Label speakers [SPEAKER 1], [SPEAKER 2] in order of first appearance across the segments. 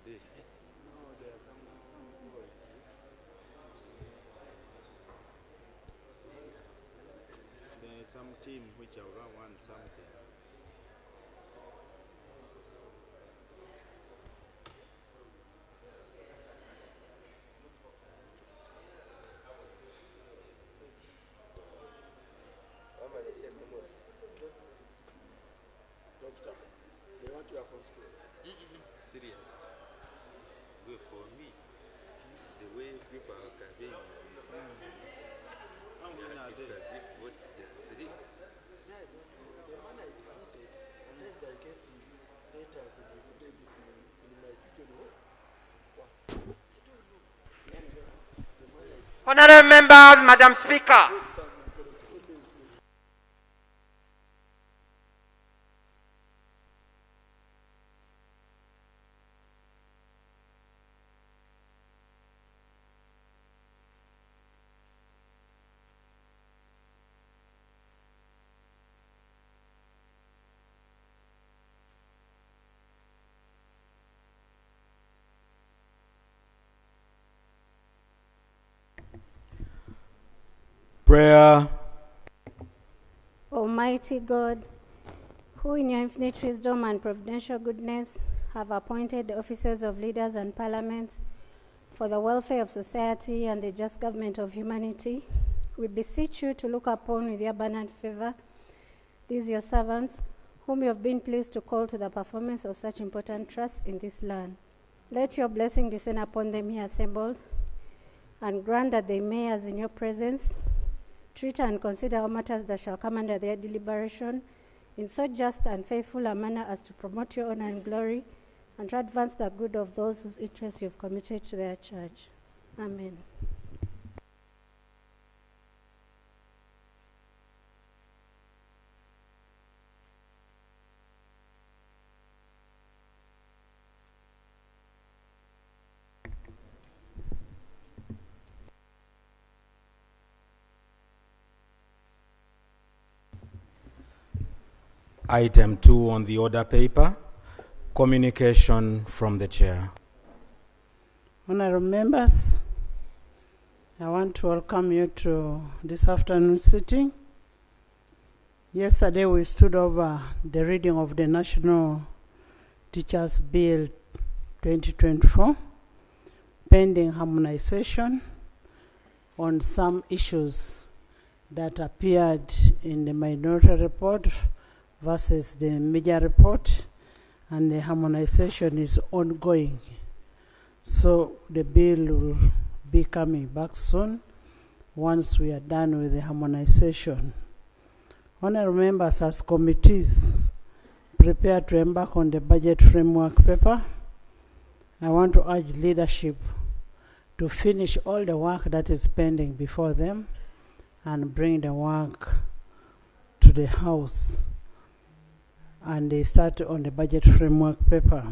[SPEAKER 1] yesterday.
[SPEAKER 2] No, there are some
[SPEAKER 1] There is some team which are want something.
[SPEAKER 2] doctor. They want your constituent.
[SPEAKER 1] Serious. Good for me. The way people are campaigning. It's as if what they are three.
[SPEAKER 2] Yeah, the man I defeated, at times I get the letters and the babies in my kitchen. What? I don't know. The man I
[SPEAKER 3] Honorable members, Madam Speaker.
[SPEAKER 4] Prayer.
[SPEAKER 5] Almighty God, who in your infinite wisdom and providential goodness have appointed the officers of leaders and parliaments for the welfare of society and the just government of humanity, we beseech you to look upon with your abundant favor these your servants, whom you have been pleased to call to the performance of such important trusts in this land. Let your blessing descend upon them here assembled, and grant that they may, as in your presence, treat and consider all matters that shall come under their deliberation in so just and faithful a manner as to promote your honor and glory, and to advance the good of those whose interests you have committed to their charge. Amen.
[SPEAKER 4] Item 2 on the order paper, communication from the chair.
[SPEAKER 6] Honorable members, I want to welcome you to this afternoon sitting. Yesterday we stood over the reading of the National Teachers Bill 2024, pending harmonization on some issues that appeared in the minority report versus the major report, and the harmonization is ongoing. So the bill will be coming back soon once we are done with the harmonization. Honorable members, as committees prepare to embark on the budget framework paper, I want to urge leadership to finish all the work that is pending before them and bring the work to the House, and they start on the budget framework paper.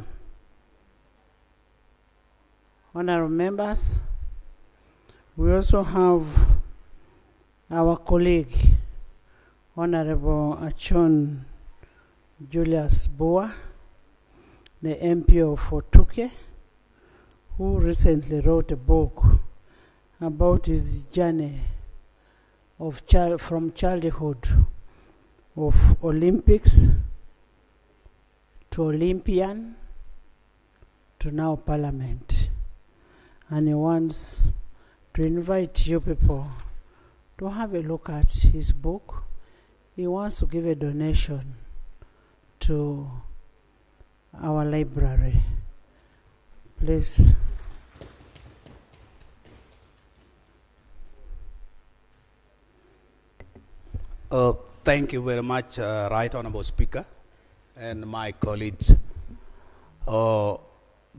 [SPEAKER 6] Honorable members, we also have our colleague, Honorable Achon Julius Boa, the MP of Otuke, who recently wrote a book about his journey of from childhood of Olympics to Olympian to now Parliament. And he wants to invite you people to have a look at his book. He wants to give a donation to our library. Please.
[SPEAKER 7] Thank you very much, Right Honorable Speaker and my colleagues.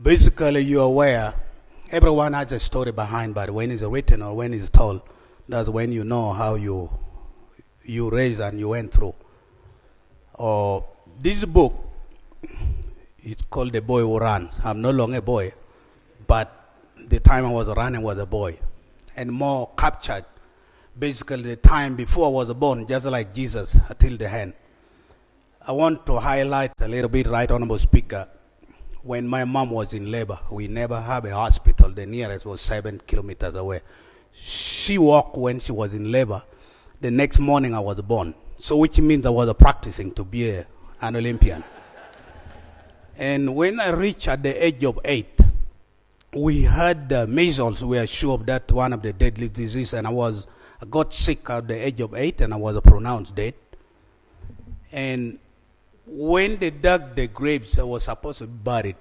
[SPEAKER 7] Basically, you're aware, everyone has a story behind, but when it's written or when it's told, that's when you know how you raised and you went through. This book, it's called The Boy Who Runs. I'm no longer a boy, but the time I was running was a boy, and more captured basically the time before I was born, just like Jesus, until the end. I want to highlight a little bit, Right Honorable Speaker, when my mom was in labor. We never have a hospital. The nearest was 7 kilometers away. She walked when she was in labor. The next morning I was born. So which means I was practicing to be an Olympian. And when I reached at the age of 8, we had measles. We are sure of that, one of the deadly diseases. And I got sick at the age of 8 and I was pronounced dead. And when they dug the graves, I was supposed to be buried.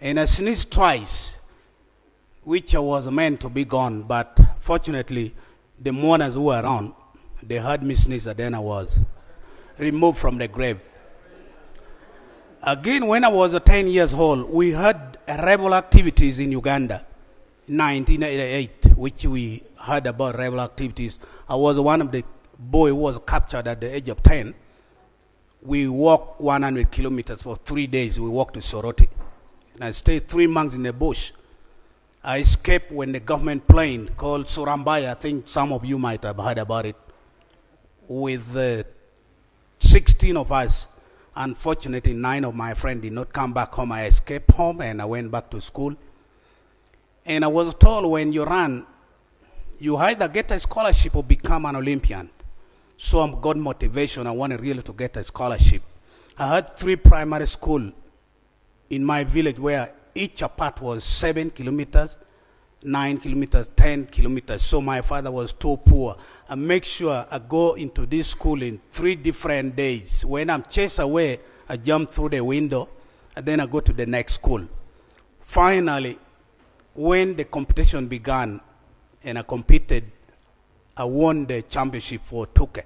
[SPEAKER 7] And I sneezed twice, which I was meant to be gone. But fortunately, the mourners who were around, they heard me sneeze, and then I was removed from the grave. Again, when I was 10 years old, we had rebel activities in Uganda, 1988, which we heard about rebel activities. I was one of the boys who was captured at the age of 10. We walked 100 kilometers for 3 days. We walked to Soroti. And I stayed 3 months in the bush. I escaped when the government plane called Surambaya, I think some of you might have heard about it, with 16 of us. Unfortunately, 9 of my friends did not come back home. I escaped home and I went back to school. And I was told when you run, you either get a scholarship or become an Olympian. So I got motivation. I wanted really to get a scholarship. I had 3 primary schools in my village where each apart was 7 kilometers, 9 kilometers, 10 kilometers. So my father was too poor. I make sure I go into this school in 3 different days. When I'm chased away, I jump through the window, and then I go to the next school. Finally, when the competition began and I competed, I won the championship for Tuke.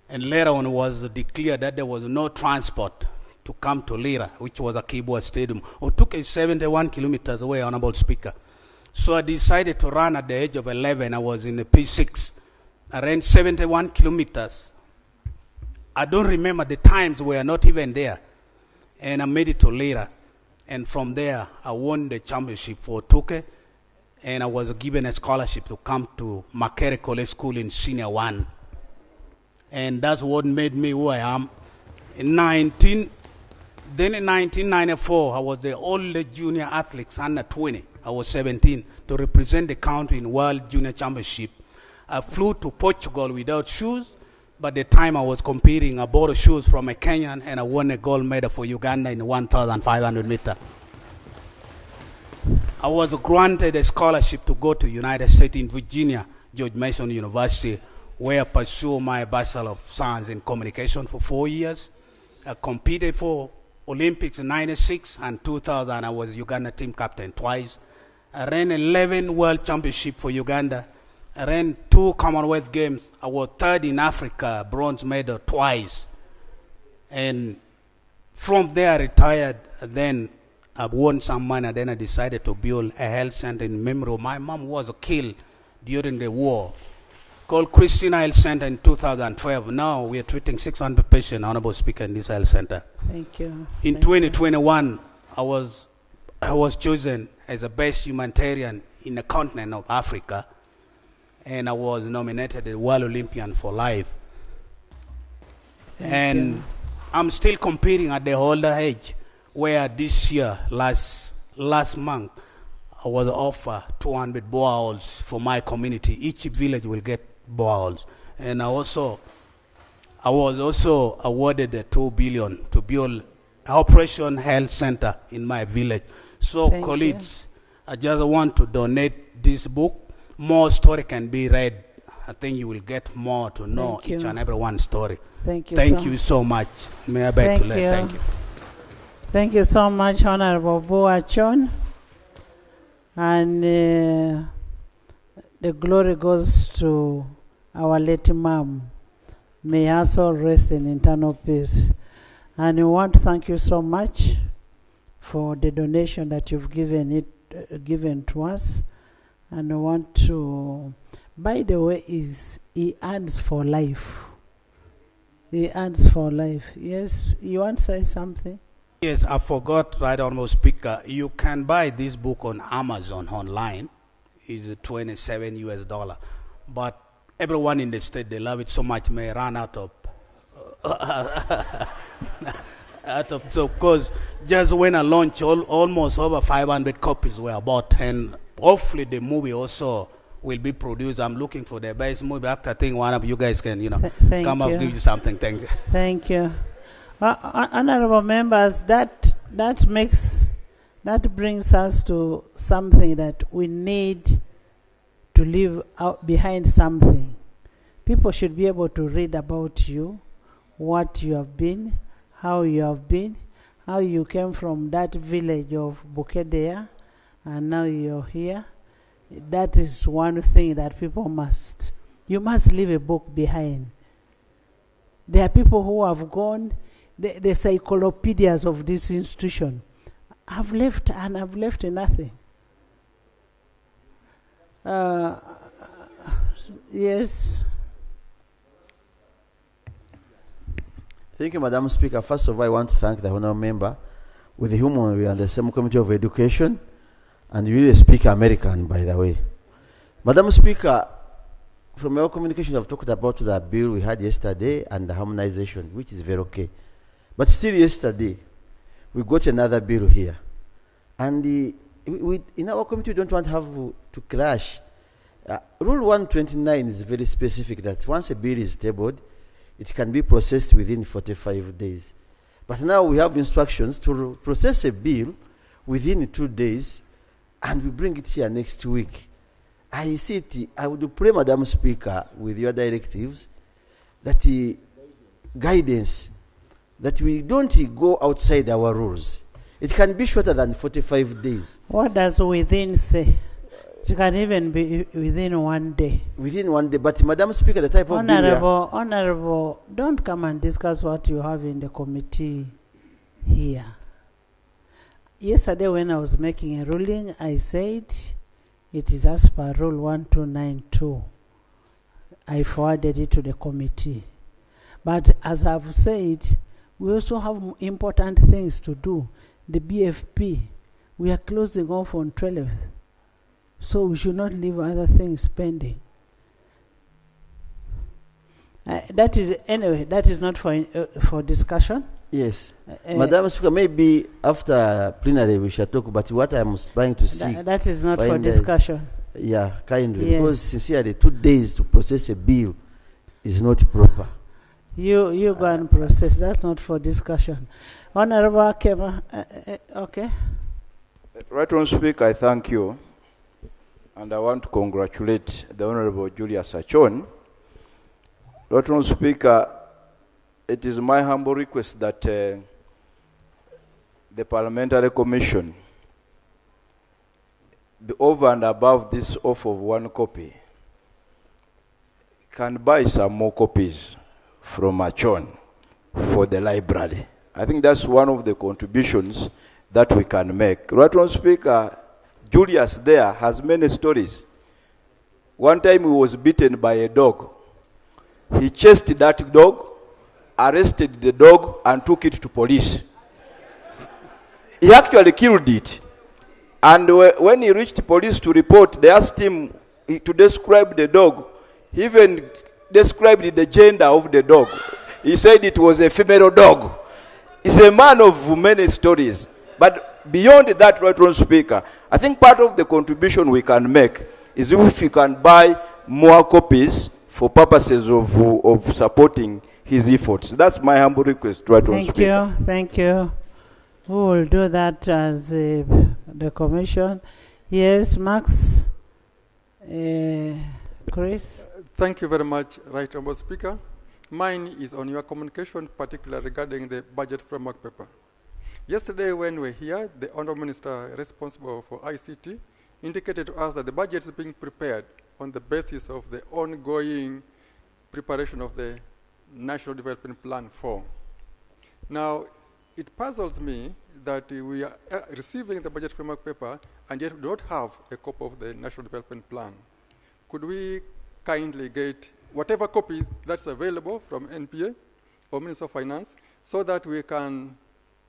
[SPEAKER 7] And later on it was declared that there was no transport to come to Lira, which was a Kibwa stadium. Tuke is 71 kilometers away, Honorable Speaker. So I decided to run at the age of 11. I was in the P6. I ran 71 kilometers. I don't remember, the times were not even there. And I made it to Lira. And from there, I won the championship for Tuke. And I was given a scholarship to come to Makere College School in Senior 1. And that's what made me who I am. In 1994, I was the only junior athlete under 20. I was 17 to represent the country in World Junior Championship. I flew to Portugal without shoes, but the time I was competing, I bought shoes from a Kenyan and I won a gold medal for Uganda in 1,500 meters. I was granted a scholarship to go to United States in Virginia, George Mason University, where I pursued my Bachelor of Science in Communication for 4 years. I competed for Olympics in 96 and 2000. I was Uganda team captain twice. I ran 11 World Championships for Uganda. I ran 2 Commonwealth Games. I was 3rd in Africa, bronze medal twice. And from there I retired. Then I won some money. Then I decided to build a health center in memory of my mom, who was killed during the war, called Christina Health Center in 2012. Now we are treating 600 patients, Honorable Speaker, in this health center.
[SPEAKER 6] Thank you.
[SPEAKER 7] In 2021, I was chosen as the best humanitarian in the continent of Africa, and I was nominated as World Olympian for life.
[SPEAKER 6] Thank you.
[SPEAKER 7] I'm still competing at the older age, where this year, last month, I was offered 200 boreholes for my community. Each village will get boreholes. And I was also awarded the 2 billion to build Operation Health Center in my village. So
[SPEAKER 6] Thank
[SPEAKER 7] colleagues, I just want to donate this book. More story can be read. I think you will get more to know
[SPEAKER 6] Thank you.
[SPEAKER 7] each and every one story.
[SPEAKER 6] Thank you.
[SPEAKER 7] Thank you so much. May I beg to
[SPEAKER 6] Thank
[SPEAKER 7] let.
[SPEAKER 6] you.
[SPEAKER 7] Thank you.
[SPEAKER 6] Thank you so much, Honorable Boachon. And the glory goes to our late mom. May her soul rest in eternal peace. And we want to thank you so much for the donation that you've given to us. And I want to, by the way, he earns for life. He earns for life. Yes, you want to say something?
[SPEAKER 7] Yes, I forgot, right, Honorable Speaker. You can buy this book on Amazon online. It's $27 US. But everyone in the state, they love it so much, may run out of So, because just when I launched, almost over 500 copies were bought, and hopefully the movie also will be produced. I'm looking for the best movie actor. I think one of you guys can, come up, give you something. Thank you.
[SPEAKER 6] Thank you. Honorable members, that brings us to something that we need to leave out behind something. People should be able to read about you, what you have been, how you have been, how you came from that village of Bukedea, and now you're here. That is one thing that you must leave a book behind. There are people who have gone, the encyclopedias of this institution have left and have left nothing. Yes.
[SPEAKER 2] Thank you, Madam Speaker. First of all, I want to thank the honourable member with whom we are on the same Committee of Education, and you really speak American, by the way. Madam Speaker, from your communication, I've talked about the bill we had yesterday and the harmonization, which is very okay. But still yesterday, we got another bill here. And in our committee, we don't want to have to clash. Rule 129 is very specific that once a bill is tabled, it can be processed within 45 days. But now we have instructions to process a bill within 2 days, and we bring it here next week. I would pray, Madam Speaker, with your directives, that guidance, that we don't go outside our rules. It can be shorter than 45 days.
[SPEAKER 6] What does within say? It can even be within 1 day.
[SPEAKER 2] Within 1 day. But, Madam Speaker, the type of
[SPEAKER 6] Honorable, don't come and discuss what you have in the committee here. Yesterday when I was making a ruling, I said it is as per Rule 1292. I forwarded it to the committee. But as I've said, we also have important things to do. The BFP, we are closing off on 12th. So we should not leave other things pending. That is not for discussion.
[SPEAKER 2] Yes. Madam Speaker, maybe after plenary we shall talk about what I'm trying to see.
[SPEAKER 6] That is not for discussion.
[SPEAKER 2] Yeah, kindly.
[SPEAKER 6] Yes.
[SPEAKER 2] Because sincerely, 2 days to process a bill is not proper.
[SPEAKER 6] You go and process. That's not for discussion. Honorable Akema, okay.
[SPEAKER 8] Right on, Speaker, I thank you. And I want to congratulate the Honorable Julius Achon. Right on, Speaker, it is my humble request that the Parliamentary Commission be over and above this offer of 1 copy can buy some more copies from Achon for the library. I think that's one of the contributions that we can make. Right on, Speaker, Julius there has many stories. One time he was beaten by a dog. He chased that dog, arrested the dog, and took it to police. He actually killed it. And when he reached police to report, they asked him to describe the dog. He even described the gender of the dog. He said it was a female dog. He's a man of many stories. But beyond that, right on, Speaker, I think part of the contribution we can make is if we can buy more copies for purposes of supporting his efforts. That's my humble request, right on, Speaker.
[SPEAKER 6] Thank you. We will do that as the commission. Yes, Max. Chris.
[SPEAKER 9] Thank you very much, Right Honourable Speaker. Mine is on your communication, particularly regarding the budget framework paper. Yesterday when we were here, the Honourable Minister responsible for ICT indicated to us that the budget is being prepared on the basis of the ongoing preparation of the National Development Plan 4. Now, it puzzles me that we are receiving the budget framework paper and yet we do not have a copy of the National Development Plan. Could we kindly get whatever copy that's available from NPA or Minister of Finance so that we can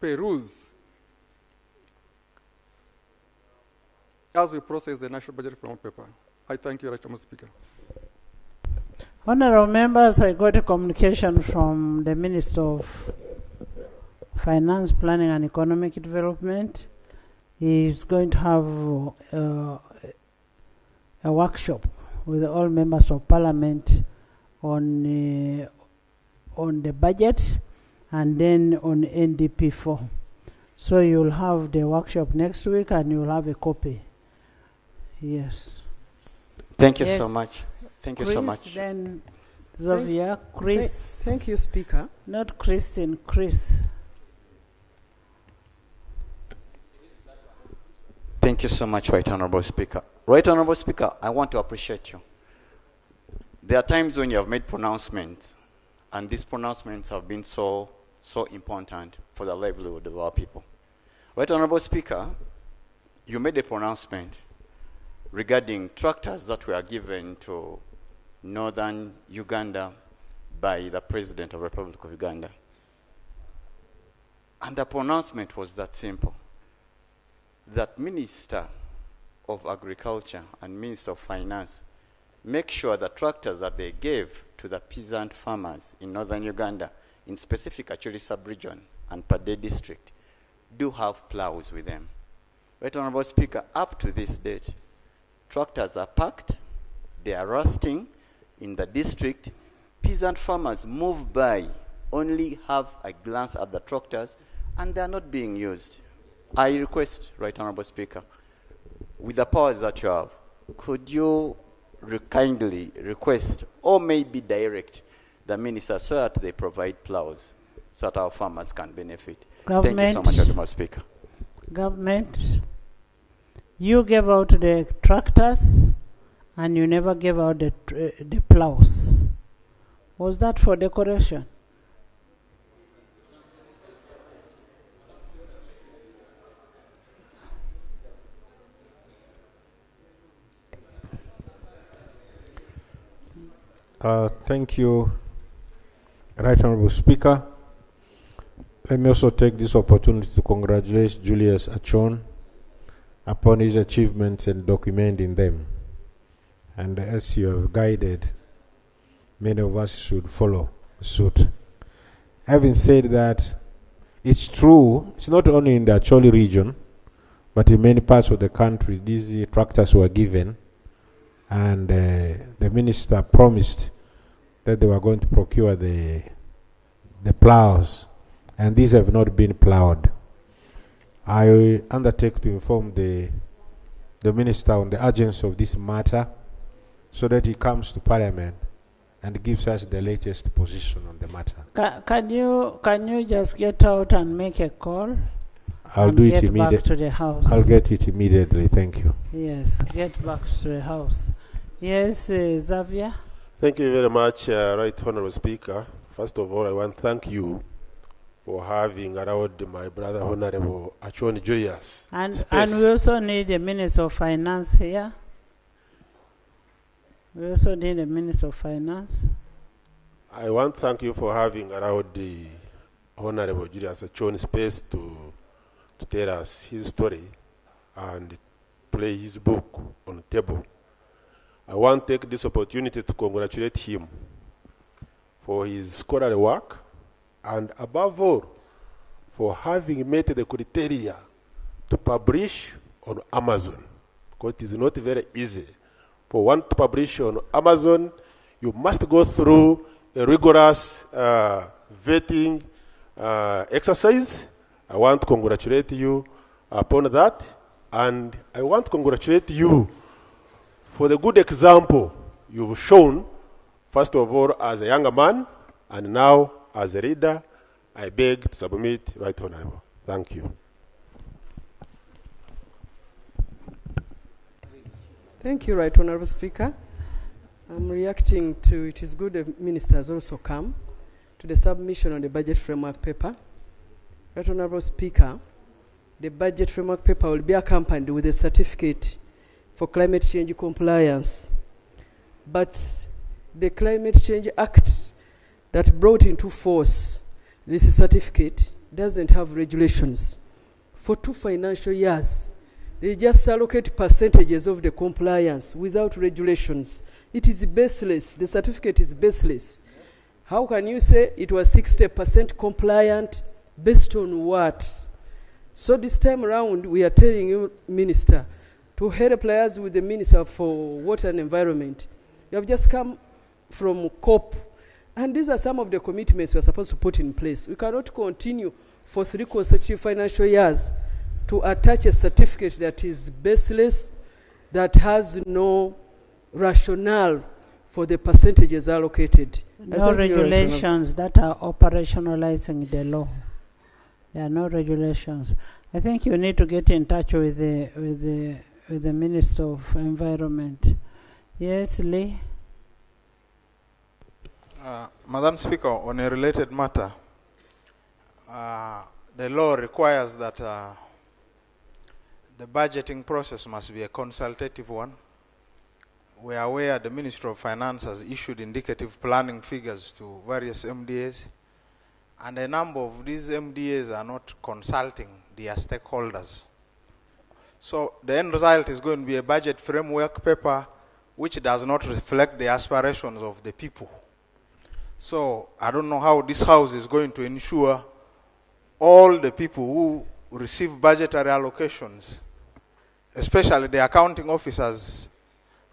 [SPEAKER 9] peruse as we process the National Budget Framework paper? I thank you, Mr. Speaker. Honourable
[SPEAKER 6] members, I got a communication from the Minister of Finance, Planning and Economic Development is going to have a workshop with all members of parliament on the budget and then on NDP4. So you'll have the workshop next week and you'll have a copy. Yes.
[SPEAKER 10] Thank you
[SPEAKER 6] Yes.
[SPEAKER 10] so much. Thank you
[SPEAKER 6] Chris,
[SPEAKER 10] so much.
[SPEAKER 6] Then Xavier, Chris.
[SPEAKER 2] Thank you, Speaker.
[SPEAKER 6] Not Christine, Chris.
[SPEAKER 10] Thank you so much, Right Honorable Speaker. Right Honorable Speaker, I want to appreciate you. There are times when you have made pronouncements, and these pronouncements have been so important for the livelihood of our people. Right Honorable Speaker, you made a pronouncement regarding tractors that were given to northern Uganda by the President of the Republic of Uganda. And the pronouncement was that simple, that Minister of Agriculture and Minister of Finance make sure the tractors that they gave to the peasant farmers in northern Uganda, in specific Acholi sub-region and Pade district, do have plows with them. Right Honorable Speaker, up to this date, tractors are parked, they are rusting in the district. Peasant farmers move by, only have a glance at the tractors, and they are not being used. I request, Right Honorable Speaker, with the powers that you have, could you kindly request or maybe direct the minister so that they provide plows so that our farmers can benefit?
[SPEAKER 6] Government,
[SPEAKER 10] thank you so much, Honorable Speaker.
[SPEAKER 6] Government, you gave out the tractors and you never gave out the plows. Was that for decoration?
[SPEAKER 11] Thank you, Right Honorable Speaker. Let me also take this opportunity to congratulate Julius Achon upon his achievements and documenting them. And as you have guided, many of us should follow suit. Having said that, it's true, it's not only in the Acholi region, but in many parts of the country, these tractors were given, and the minister promised that they were going to procure the plows, and these have not been plowed. I undertake to inform the minister on the urgency of this matter so that he comes to Parliament and gives us the latest position on the matter.
[SPEAKER 6] Can you just get out and make a call?
[SPEAKER 11] I'll do it immediately.
[SPEAKER 6] Get back to the house.
[SPEAKER 11] I'll get it immediately. Thank you.
[SPEAKER 6] Yes, get back to the house. Yes, Xavier.
[SPEAKER 12] Thank you very much, Right Honorable Speaker. First of all, I want to thank you for having allowed my brother Honorable Achon Julius
[SPEAKER 6] and
[SPEAKER 12] space.
[SPEAKER 6] we also need a Minister of Finance here. We also need a Minister of Finance.
[SPEAKER 12] I want to thank you for having allowed the Honorable Julius Achon space to tell us his story and play his book on the table. I want to take this opportunity to congratulate him for his scholarly work and above all for having met the criteria to publish on Amazon, because it is not very easy. For one to publish on Amazon, you must go through a rigorous vetting exercise. I want to congratulate you upon that, and I want to congratulate you for the good example you've shown, first of all as a younger man, and now as a leader. I beg to submit, Right Honorable. Thank you.
[SPEAKER 2] Thank you, Right Honorable Speaker. I'm reacting to it is good the minister has also come to the submission on the budget framework paper. Right Honorable Speaker, the budget framework paper will be accompanied with a certificate for climate change compliance. But the Climate Change Act that brought into force this certificate doesn't have regulations. For 2 financial years, they just allocate percentages of the compliance without regulations. It is baseless. The certificate is baseless. How can you say it was 60% compliant
[SPEAKER 13] based on what? So this time around, we are telling you, Minister, to help us with the Minister for Water and Environment. You have just come from COP, and these are some of the commitments we are supposed to put in place. We cannot continue for 3 consecutive financial years to attach a certificate that is baseless, that has no rationale for the percentages allocated.
[SPEAKER 6] No regulations that are operationalizing the law. There are no regulations. I think you need to get in touch with the Minister of Environment. Yes, Lee.
[SPEAKER 14] Madam Speaker, on a related matter, the law requires that the budgeting process must be a consultative one. We are aware the Ministry of Finance has issued indicative planning figures to various MDAs, and a number of these MDAs are not consulting their stakeholders. So the end result is going to be a budget framework paper which does not reflect the aspirations of the people. So I don't know how this House is going to ensure all the people who receive budgetary allocations, especially the accounting officers,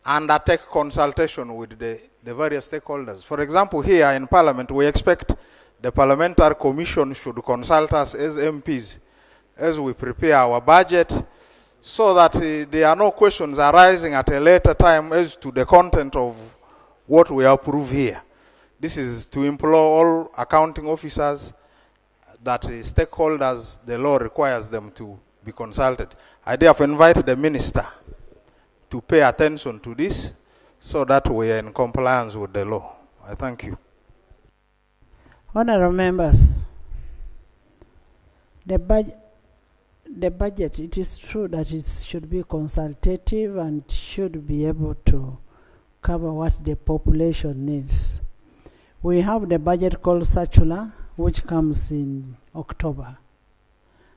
[SPEAKER 14] undertake consultation with the various stakeholders. For example, here in Parliament, we expect the Parliamentary Commission should consult us as MPs as we prepare our budget, so that there are no questions arising at a later time as to the content of what we approve here. This is to implore all accounting officers that stakeholders, the law requires them to be consulted. I therefore invite the Minister to pay attention to this so that we are in compliance with the law. I thank you.
[SPEAKER 6] Honorable members, the budget, it is true that it should be consultative and should be able to cover what the population needs. We have the budget called circular, which comes in October.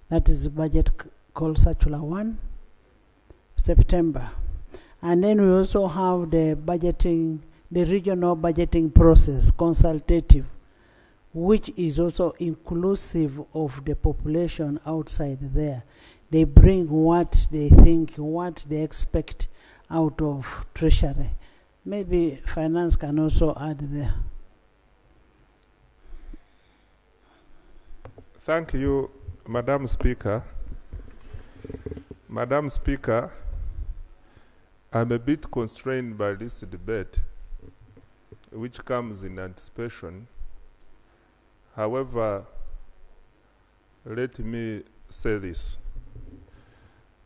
[SPEAKER 6] That is the budget called circular 1, September. And then we also have the budgeting, the regional budgeting process, consultative, which is also inclusive of the population outside there. They bring what they think, what they expect out of Treasury. Maybe finance can also add there.
[SPEAKER 15] Thank you, Madam Speaker. Madam Speaker, I'm a bit constrained by this debate, which comes in anticipation. However, let me say this.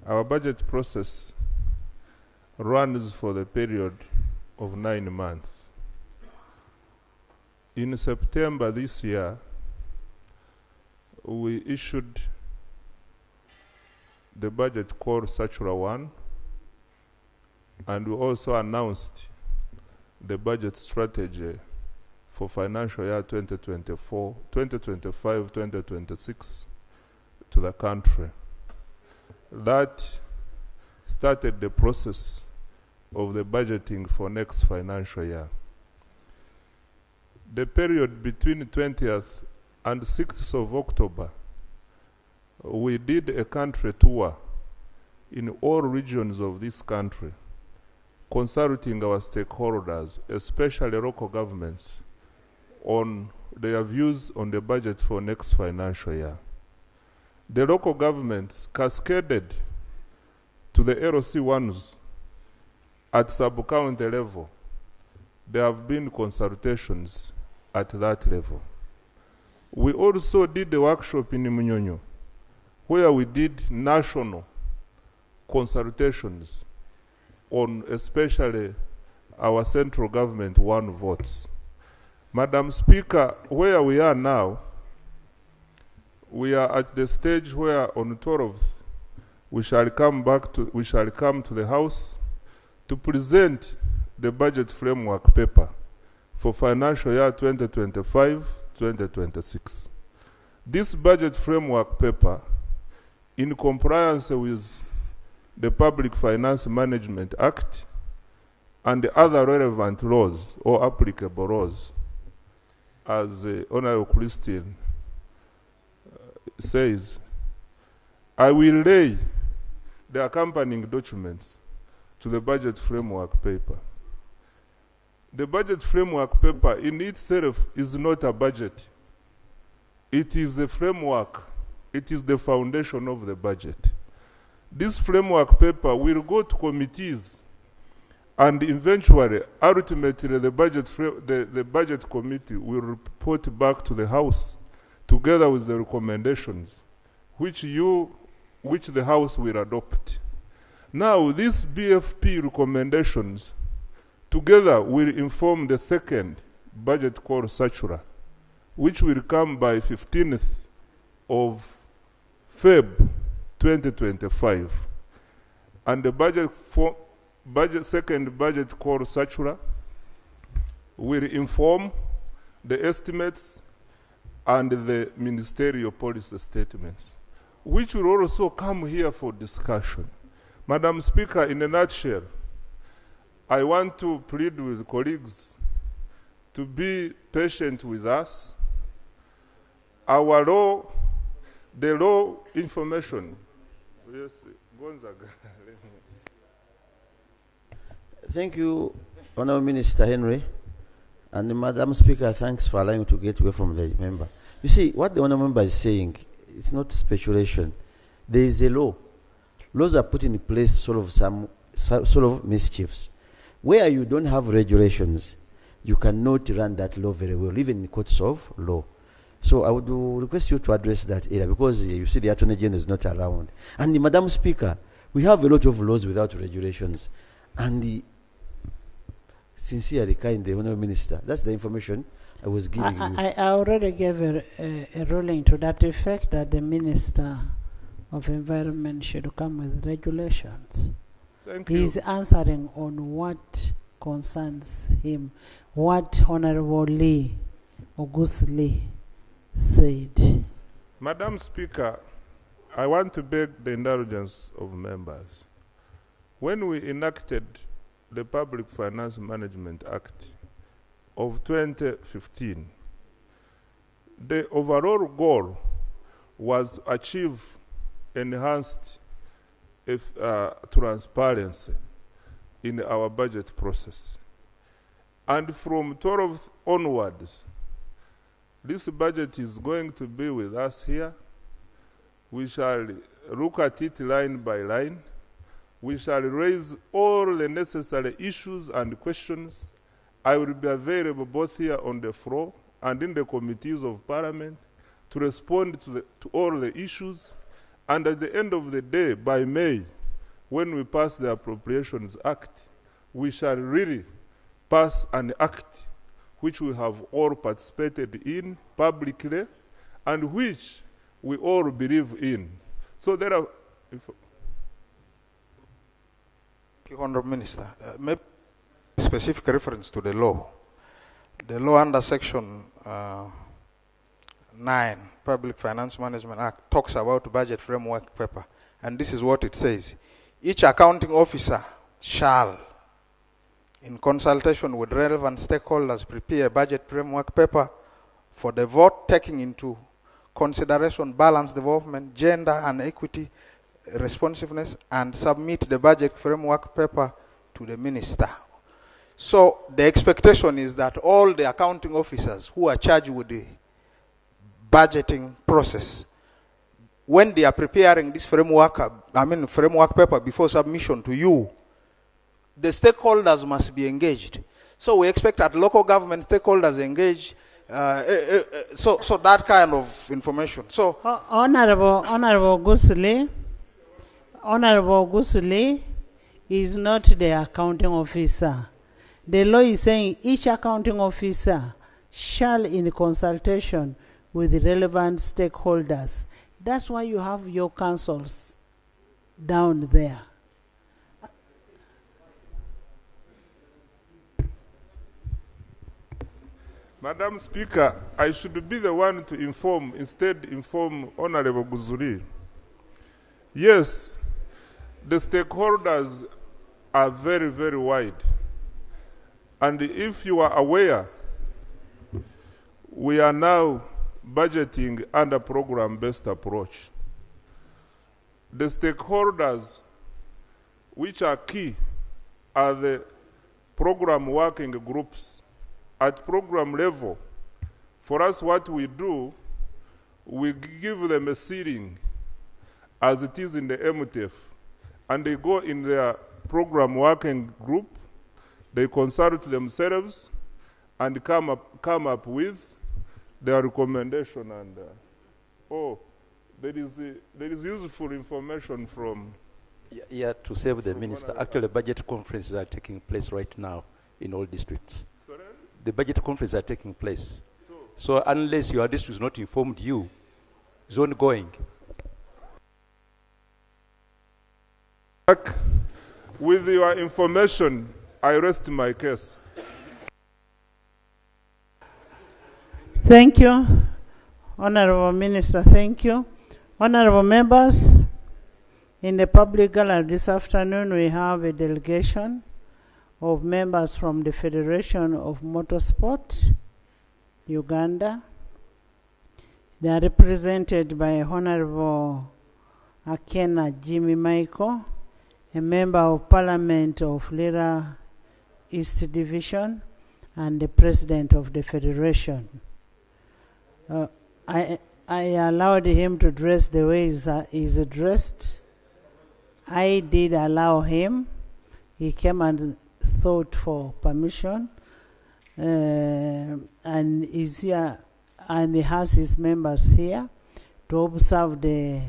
[SPEAKER 15] Our budget process runs for the period of 9 months. In September this year, we issued the budget called Circular 1, and we also announced the budget strategy for financial year 2024, 2025, 2026 to the country. That started the process of the budgeting for next financial year. The period between 20th and 6th of October, we did a country tour in all regions of this country, consulting our stakeholders, especially local governments, on their views on the budget for next financial year. The local governments cascaded to the LC ones at sub-county level. There have been consultations at that level. We also did the workshop in Munyonyo, where we did national consultations on especially our central government one votes. Madam Speaker, where we are now, we are at the stage where on 12th we shall come to the House to present the budget framework paper for financial year 2025-2026. This budget framework paper, in compliance with the Public Finance Management Act and the other relevant laws or applicable laws, as Honorable Christine says, I will lay the accompanying documents to the budget framework paper. The budget framework paper in itself is not a budget. It is a framework. It is the foundation of the budget. This framework paper will go to committees, and eventually, ultimately, the budget committee will report back to the House together with the recommendations, which the House will adopt. Now, these BFP recommendations together will inform the second budget core circular, which will come by 15th of Feb 2025. And the second budget core circular will inform the estimates and the ministerial policy statements, which will also come here for discussion. Madam Speaker, in a nutshell, I want to plead with colleagues to be patient with us. Our law, the law information. Yes, Gonzaga.
[SPEAKER 2] Thank you, Honourable Minister Henry. And Madam Speaker, thanks for allowing me to get away from the member. You see, what the Honourable Member is saying, it's not speculation. There is a law. Laws are put in place sort of mischiefs. Where you don't have regulations, you cannot run that law very well, even in courts of law. So I would request you to address that area, because you see the Attorney General is not around. And Madam Speaker, we have a lot of laws without regulations. And sincerely, kind the Honourable Minister, that's the information I was giving you.
[SPEAKER 6] I already gave a ruling to that effect, that the Minister of Environment should come with regulations.
[SPEAKER 15] Thank you.
[SPEAKER 6] He's answering on what concerns him, what Honorable Lee, August Lee, said.
[SPEAKER 15] Madam Speaker, I want to beg the indulgence of members. When we enacted the Public Finance Management Act of 2015, the overall goal was to achieve enhanced transparency in our budget process. And from 12 onwards, this budget is going to be with us here. We shall look at it line by line. We shall raise all the necessary issues and questions. I will be available both here on the floor and in the committees of Parliament to respond to all the issues. And at the end of the day, by May, when we pass the Appropriations Act, we shall really pass an act which we have all participated in publicly and which we all believe in. So there are...
[SPEAKER 14] Honourable Minister, maybe specific reference to the law. The law under Section 9, Public Finance Management Act, talks about budget framework paper. And this is what it says. Each accounting officer shall, in consultation with relevant stakeholders, prepare a budget framework paper for the vote, taking into consideration balanced development, gender and equity, responsiveness, and submit the budget framework paper to the minister. So the expectation is that all the accounting officers who are charged with the budgeting process, when they are preparing this framework paper before submission to you, the stakeholders must be engaged. So we expect that local government stakeholders engage. So that kind of information. So
[SPEAKER 6] Honorable Gusuli is not the accounting officer. The law is saying each accounting officer shall, in consultation with the relevant stakeholders. That's why you have your councils down there.
[SPEAKER 15] Madam Speaker, I should be the one to inform Honorable Guzuri. Yes, the stakeholders are very, very wide. And if you are aware, we are now budgeting and a program-based approach. The stakeholders which are key are the program working groups. At program level, for us what we do, we give them a ceiling as it is in the MTF, and they go in their program working group, they consult themselves and come up with their recommendation. And there is useful information from.
[SPEAKER 16] Yeah, to save the minister. Actually, budget conferences are taking place right now in all districts.
[SPEAKER 15] Sorry?
[SPEAKER 16] The budget conferences are taking place. So unless your district is not informed you, it's ongoing.
[SPEAKER 15] With your information, I rest my case.
[SPEAKER 6] Thank you, Honorable Minister. Thank you. Honorable members, in the public gallery this afternoon, we have a delegation of members from the Federation of Motorsport, Uganda. They are represented by Honorable Akena Jimmy Michael, a member of Parliament of Lira East Division and the President of the Federation. I allowed him to dress the way he's dressed. I did allow him. He came and sought for permission, and is here, and he has his members here to observe the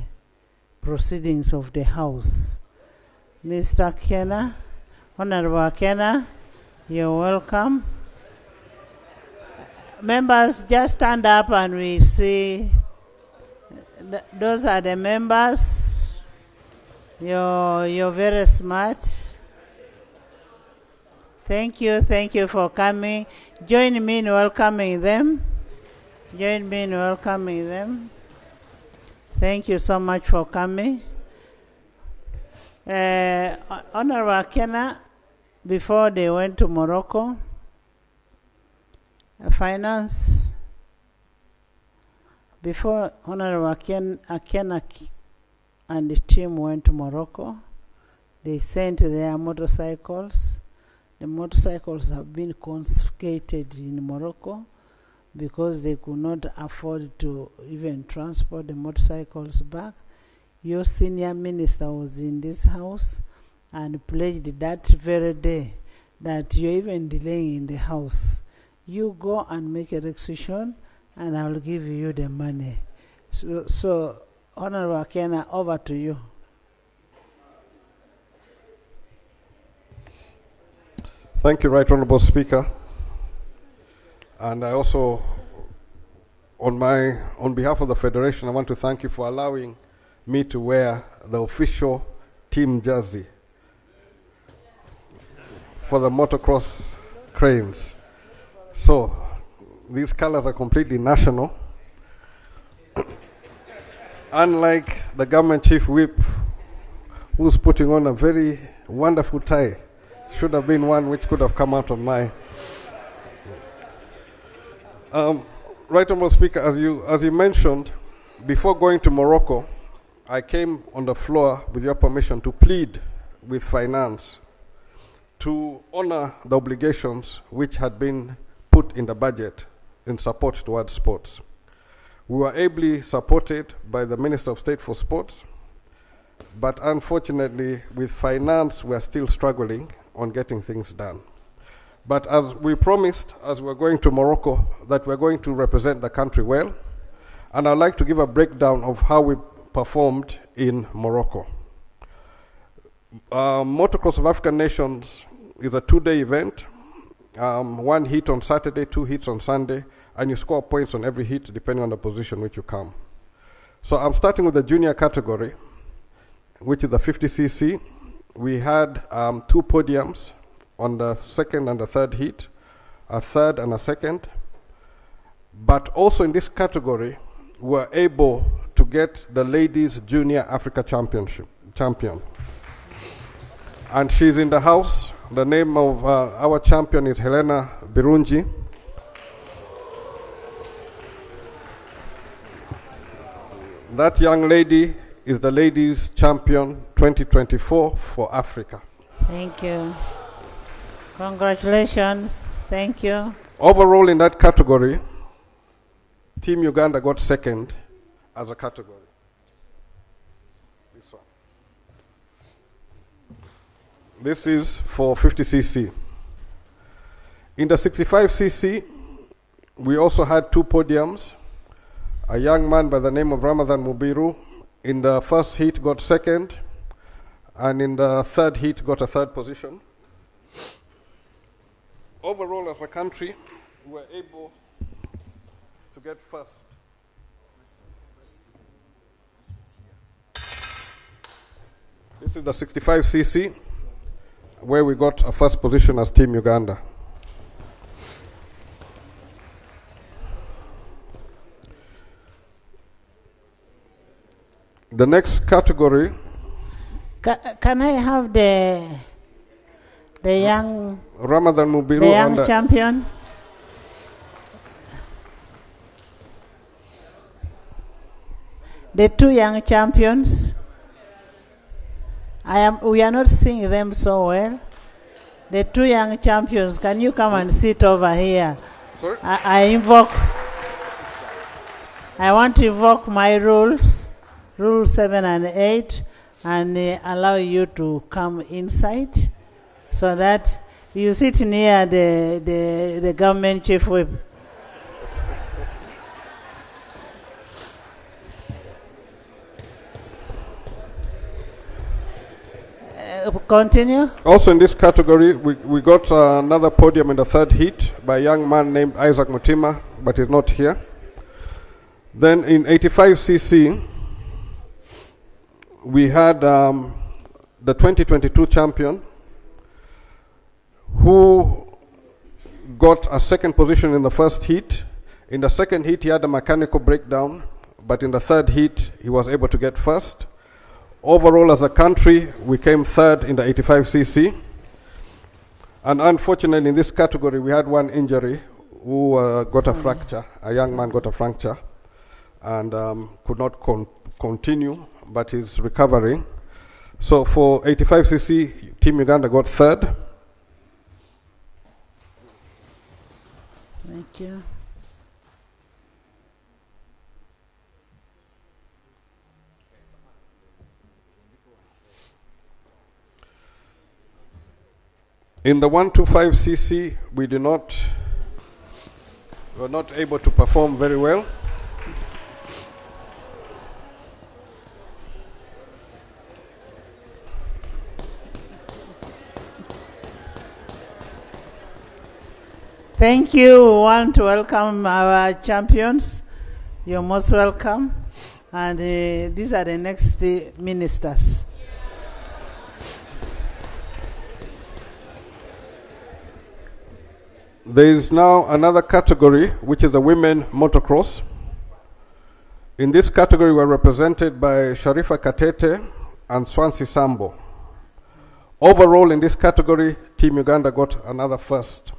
[SPEAKER 6] proceedings of the House. Mr. Akena, Honorable Akena, you're welcome. Members, just stand up and we see. Those are the members. You're very smart. Thank you for coming. Join me in welcoming them. Thank you so much for coming. Honorable Akena, before they went to Morocco, finance, before Honorable Akena and the team went to Morocco, they sent their motorcycles. The motorcycles have been confiscated in Morocco because they could not afford to even transport the motorcycles back. Your senior minister was in this house and pledged that very day that you're even delaying in the house. You go and make a requisition and I'll give you the money. So Honorable Akena, over to you.
[SPEAKER 17] Thank you, Right Honorable Speaker. And I also, on behalf of the Federation, I want to thank you for allowing me to wear the official team jersey for the motocross cranes. So, these colors are completely national. Unlike the government chief whip, who's putting on a very wonderful tie. Should have been one which could have come out of my. Right Honorable Speaker, as you mentioned, before going to Morocco, I came on the floor, with your permission, to plead with finance to honor the obligations which had been put in the budget in support towards sports. We were ably supported by the Minister of State for Sports, but unfortunately, with finance, we're still struggling on getting things done. But as we promised, as we're going to Morocco, that we're going to represent the country well, and I'd like to give a breakdown of how we performed in Morocco. Motocross of African Nations is a 2-day event, 1 heat on Saturday, 2 heats on Sunday, and you score points on every heat depending on the position which you come. So I'm starting with the junior category, which is the 50cc. We had 2 podiums on the second and the third heat, a third and a second. But also in this category, we're able to get the ladies junior Africa champion. And she's in the house. The name of our champion is Helena Birungi. That young lady is the ladies champion 2024 for Africa.
[SPEAKER 6] Thank you. Congratulations. Thank you.
[SPEAKER 17] Overall in that category, Team Uganda got second as a category. This one. This is for 50cc. In the 65cc, we also had 2 podiums. A young man by the name of Ramadan Mubiru in the first heat got second, and in the third heat got a third position. Overall as a country, we were able to get first. This is the 65cc, where we got a first position as Team Uganda. The next category.
[SPEAKER 6] Can I have the young
[SPEAKER 17] Ramadan Mubiru,
[SPEAKER 6] the young champion? The 2 young champions. We are not seeing them so well. The 2 young champions, can you come and sit over here?
[SPEAKER 17] Sorry?
[SPEAKER 6] I want to invoke my rules, Rule 7 and 8, and allow you to come inside so that you sit near the government chief whip. Continue.
[SPEAKER 17] Also in this category, we got another podium in the third heat by a young man named Isaac Mutima, but he's not here. Then in 85cc, we had the 2022 champion who got a second position in the first heat. In the second heat, he had a mechanical breakdown, but in the third heat, he was able to get first. Overall, as a country, we came third in the 85cc. And unfortunately, in this category, we had one injury who got a fracture. A young man got a fracture and could not continue, but he's recovering. So for 85cc, Team Uganda got third.
[SPEAKER 6] Thank you.
[SPEAKER 17] In the 125cc, we were not able to perform very well.
[SPEAKER 6] Thank you. We want to welcome our champions. You're most welcome. And these are the next ministers.
[SPEAKER 17] There is now another category, which is the women motocross. In this category, we're represented by Sharifa Katete and Swansea Sambo. Overall, in this category, Team Uganda got another first.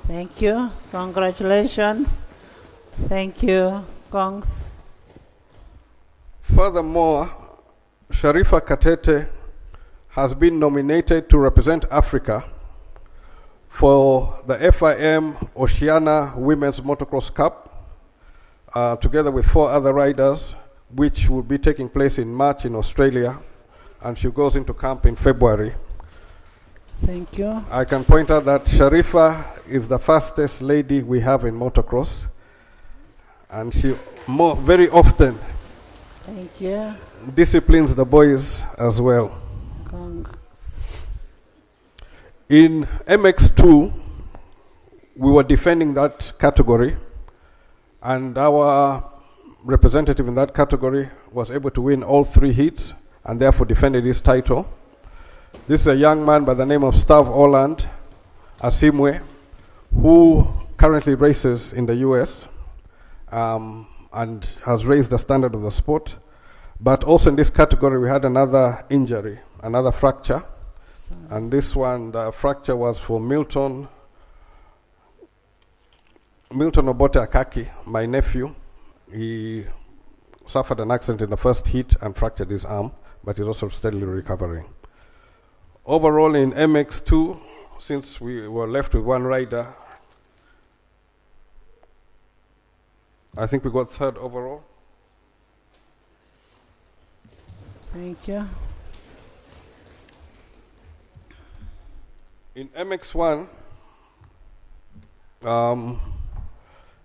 [SPEAKER 6] Thank you. Congratulations. Thank you, Kongs.
[SPEAKER 17] Furthermore, Sharifa Katete has been nominated to represent Africa for the FIM Oceania Women's Motocross Cup, together with 4 other riders, which will be taking place in March in Australia, and she goes into camp in February.
[SPEAKER 6] Thank you.
[SPEAKER 17] I can point out that Sharifa is the fastest lady we have in motocross, and she very often
[SPEAKER 6] Thank you.
[SPEAKER 17] disciplines the boys as well. In MX2, we were defending that category, and our representative in that category was able to win all 3 heats and therefore defended his title. This is a young man by the name of Stav Orland Asimwe, who currently races in the US and has raised the standard of the sport. But also in this category, we had another injury, another fracture. And this one, the fracture was for Milton Obote Akaki, my nephew. He suffered an accident in the first heat and fractured his arm, but is also steadily recovering. Overall in MX2, since we were left with one rider, I think we got third overall.
[SPEAKER 6] Thank you.
[SPEAKER 17] In MX1,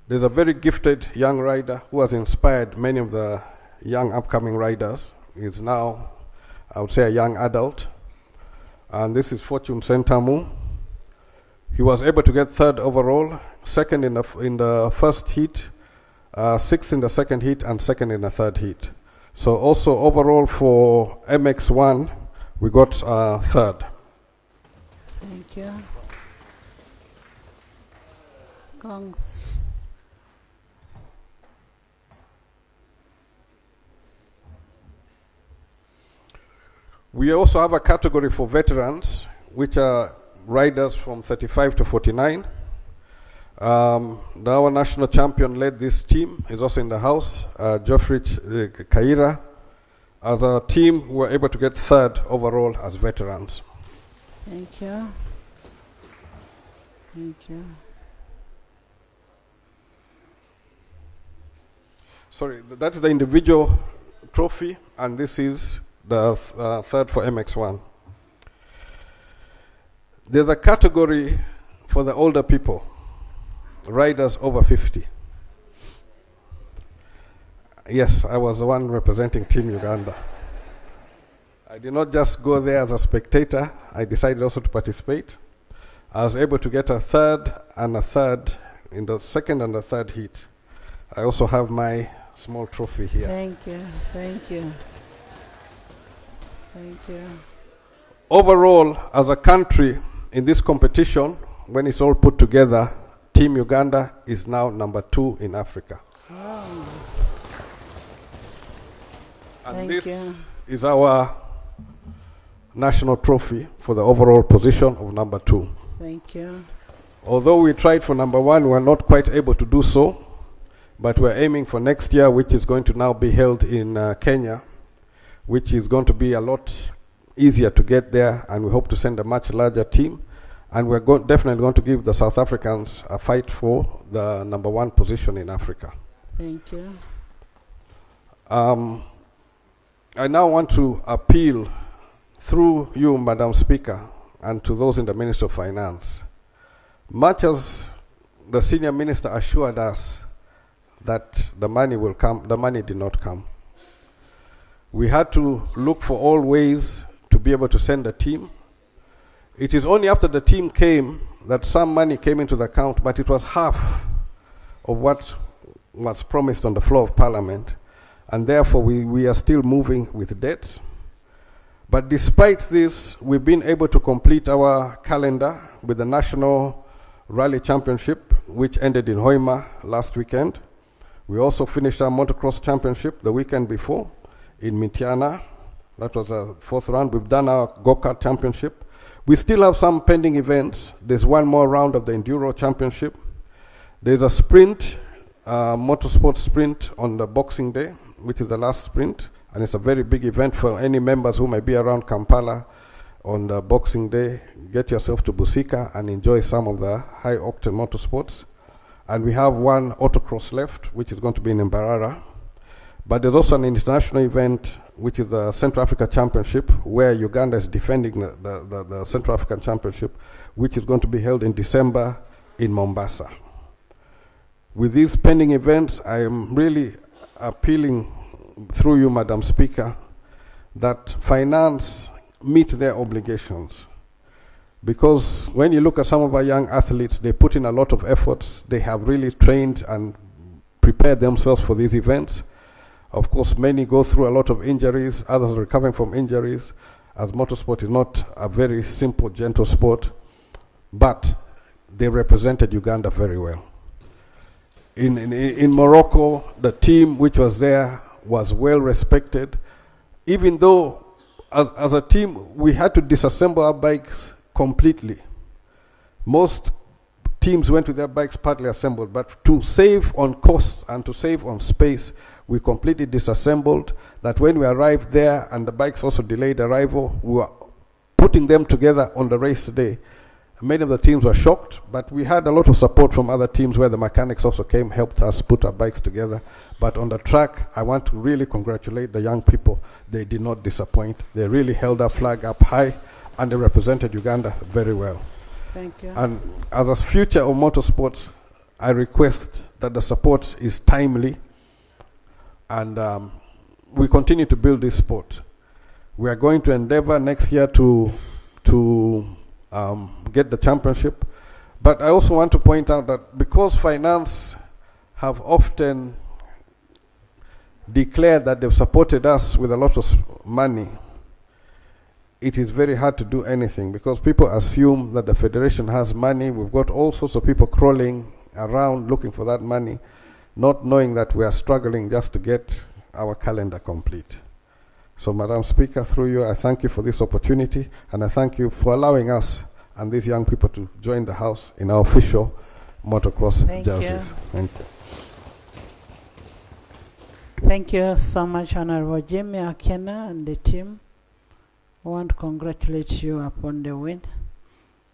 [SPEAKER 17] there's a very gifted young rider who has inspired many of the young upcoming riders. He's now, I would say, a young adult. And this is Fortune Sentamu. He was able to get third overall, second in the first heat, sixth in the second heat, and second in the third heat. So also overall for MX1, we got third.
[SPEAKER 6] Thank you.
[SPEAKER 17] We also have a category for veterans, which are riders from 35 to 49. Our national champion led this team. He's also in the house, Geoffrey Kaira. As a team, we were able to get third overall as veterans.
[SPEAKER 6] Thank you. Thank you.
[SPEAKER 17] Sorry, that's the individual trophy, and this is the third for MX1. There's a category for the older people, riders over 50. Yes, I was the one representing Team Uganda. I did not just go there as a spectator, I decided also to participate. I was able to get a third and a third in the second and the third heat. I also have my small trophy here.
[SPEAKER 6] Thank you, thank you. Thank you.
[SPEAKER 17] Overall, as a country in this competition, when it's all put together, Team Uganda is now number 2 in Africa.
[SPEAKER 6] Wow.
[SPEAKER 17] And
[SPEAKER 6] Thank
[SPEAKER 17] this
[SPEAKER 6] you.
[SPEAKER 17] is our national trophy for the overall position of number 2.
[SPEAKER 6] Thank you.
[SPEAKER 17] Although we tried for number 1, we were not quite able to do so, but we're aiming for next year, which is going to now be held in Kenya, which is going to be a lot easier to get there, and we hope to send a much larger team. And we're definitely going to give the South Africans a fight for the number 1 position in Africa.
[SPEAKER 6] Thank you.
[SPEAKER 17] I now want to appeal through you, Madam Speaker, and to those in the Ministry of Finance. Much as the Senior Minister assured us that the money will come, the money did not come. We had to look for all ways to be able to send a team. It is only after the team came that some money came into the account, but it was half of what was promised on the floor of Parliament, and therefore we are still moving with debts. But despite this, we've been able to complete our calendar with the National Rally Championship, which ended in Hoima last weekend. We also finished our Motocross Championship the weekend before in Mitiana. That was a 4th round. We've done our Go-Kart Championship. We still have some pending events. There's one more round of the Enduro Championship. There's a sprint, motorsport sprint on the Boxing Day, which is the last sprint, and it's a very big event for any members who might be around Kampala on the Boxing Day. Get yourself to Busika and enjoy some of the high-octane motorsports. And we have one autocross left, which is going to be in Mbarara. But there's also an international event, which is the Central Africa Championship, where Uganda is defending the Central African Championship, which is going to be held in December in Mombasa. With these pending events, I am really appealing through you, Madam Speaker, that finance meet their obligations. Because when you look at some of our young athletes, they put in a lot of efforts. They have really trained and prepared themselves for these events. Of course, many go through a lot of injuries, others are recovering from injuries, as motorsport is not a very simple, gentle sport, but they represented Uganda very well. In Morocco, the team which was there was well respected, even though as a team we had to disassemble our bikes completely. Most teams went with their bikes partly assembled, but to save on costs and to save on space, We completely disassembled. That when we arrived there and the bikes also delayed arrival, we were putting them together on the race day. Many of the teams were shocked, but we had a lot of support from other teams where the mechanics also came, helped us put our bikes together. But on the track, I want to really congratulate the young people. They did not disappoint. They really held our flag up high, and they represented Uganda very well.
[SPEAKER 6] Thank you.
[SPEAKER 17] And as a future of motorsports, I request that the support is timely, and we continue to build this sport. We are going to endeavor next year to get the championship. But I also want to point out that because finance have often declared that they've supported us with a lot of money, it is very hard to do anything because people assume that the federation has money. We've got all sorts of people crawling around looking for that money, not knowing that we are struggling just to get our calendar complete. So, Madam Speaker, through you, I thank you for this opportunity, and I thank you for allowing us and these young people to join the House in our official motocross jerseys. Thank you.
[SPEAKER 6] Thank you so much, Honorable Jimmy Akena and the team. I want to congratulate you upon the win,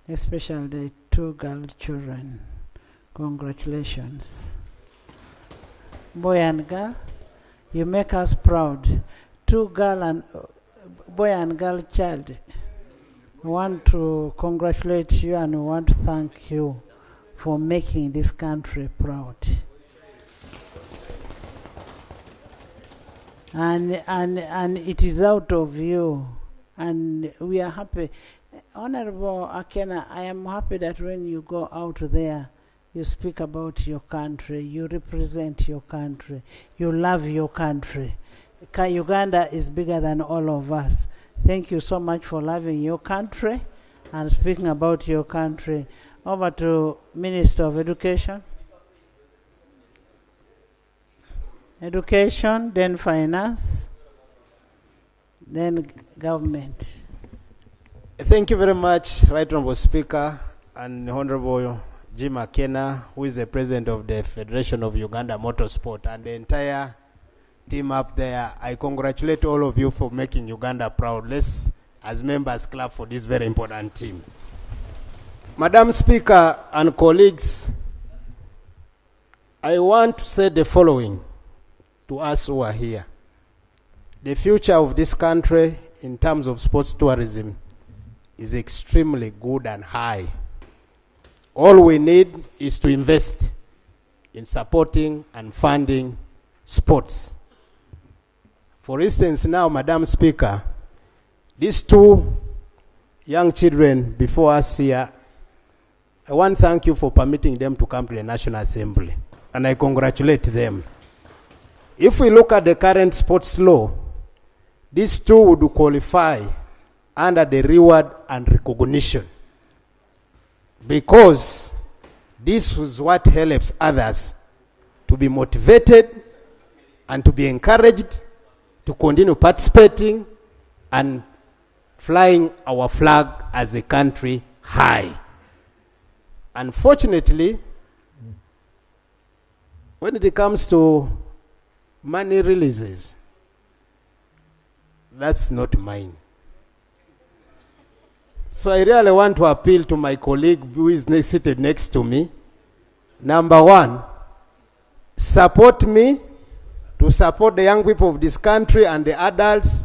[SPEAKER 6] especially the 2 girl children. Congratulations. Boy and girl, you make us proud. 2 girl and boy and girl child. I want to congratulate you and I want to thank you for making this country proud. And it is out of you, and we are happy. Honorable Akena, I am happy that when you go out there, you speak about your country, you represent your country, you love your country. Uganda is bigger than all of us. Thank you so much for loving your country and speaking about your country. Over to Minister of Education. Education, then finance, then government.
[SPEAKER 18] Thank you very much, Right Honorable Speaker and Honorable Jim Akena, who is the President of the Federation of Uganda Motorsport, and the entire team up there. I congratulate all of you for making Uganda proud. Let's, as members, clap for this very important team. Madam Speaker and colleagues, I want to say the following to us who are here. The future of this country in terms of sports tourism is extremely good and high. All we need is to invest in supporting and funding sports. For instance, now, Madam Speaker, these 2 young children before us here, I want to thank you for permitting them to come to the National Assembly, and I congratulate them. If we look at the current sports law, these 2 would qualify under the reward and recognition, because this is what helps others to be motivated and to be encouraged to continue participating and flying our flag as a country high. Unfortunately, when it comes to money releases, that's not mine. So I really want to appeal to my colleague who is seated next to me. Number 1, support me to support the young people of this country and the adults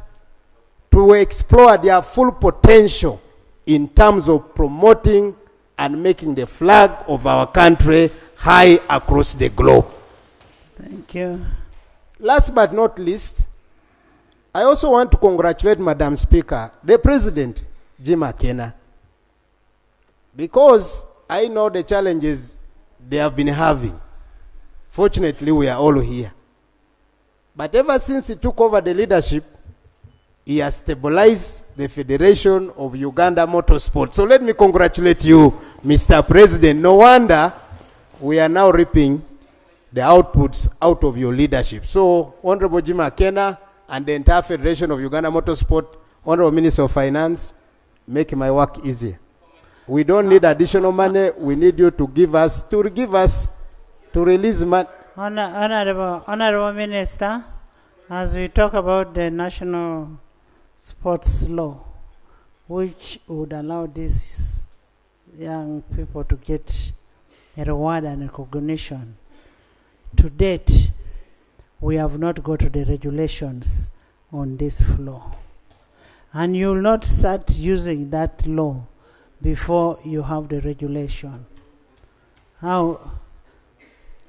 [SPEAKER 18] to explore their full potential in terms of promoting and making the flag of our country high across the globe.
[SPEAKER 6] Thank you.
[SPEAKER 18] Last but not least, I also want to congratulate Madam Speaker, the President, Jim Akena, because I know the challenges they have been having. Fortunately, we are all here. But ever since he took over the leadership, he has stabilized the Federation of Uganda Motorsport. So let me congratulate you, Mr. President. No wonder we are now reaping the outputs out of your leadership. So, Honorable Jim Akena and the entire Federation of Uganda Motorsport, Honorable Minister of Finance, make my work easier. We don't need additional money. We need you to give us, to release money.
[SPEAKER 6] Honorable Minister, as we talk about the national sports law, which would allow these young people to get a reward and recognition, to date, we have not got to the regulations on this floor. And you will not start using that law before you have the regulation.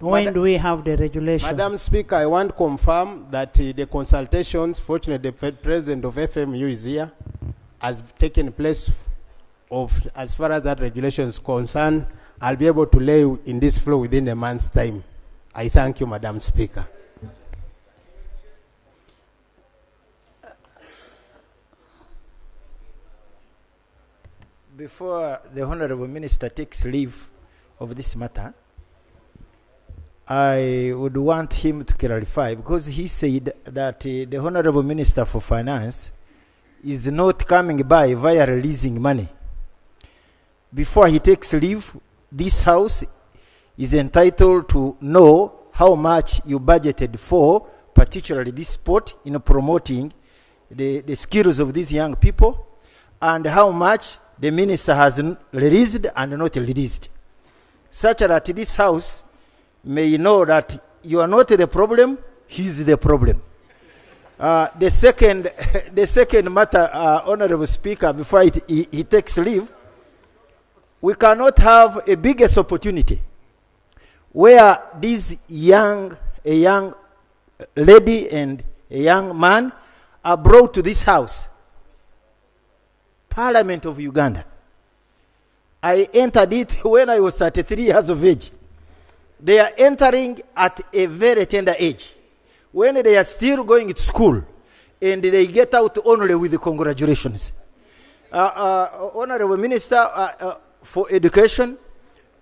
[SPEAKER 6] When do we have the regulation?
[SPEAKER 18] Madam Speaker, I want to confirm that the consultations, fortunately the President of FMU is here, has taken place as far as that regulation is concerned. I'll be able to lay in this floor within a month's time. I thank you, Madam Speaker.
[SPEAKER 19] Before the Honorable Minister takes leave of this matter, I would want him to clarify, because he said that the Honorable Minister for Finance is not coming by via releasing money. Before he takes leave, this House is entitled to know how much you budgeted for, particularly this sport, in promoting the skills of these young people, and how much the Minister has released and not released, such that this House may know that you are not the problem, he is the problem. The second matter, Honorable Speaker, before he takes leave, we cannot have a biggest opportunity where a young lady and a young man are brought to this House, Parliament of Uganda. I entered it when I was 33 years of age. They are entering at a very tender age, when they are still going to school, and they get out only with the congratulations. Honorable Minister for Education,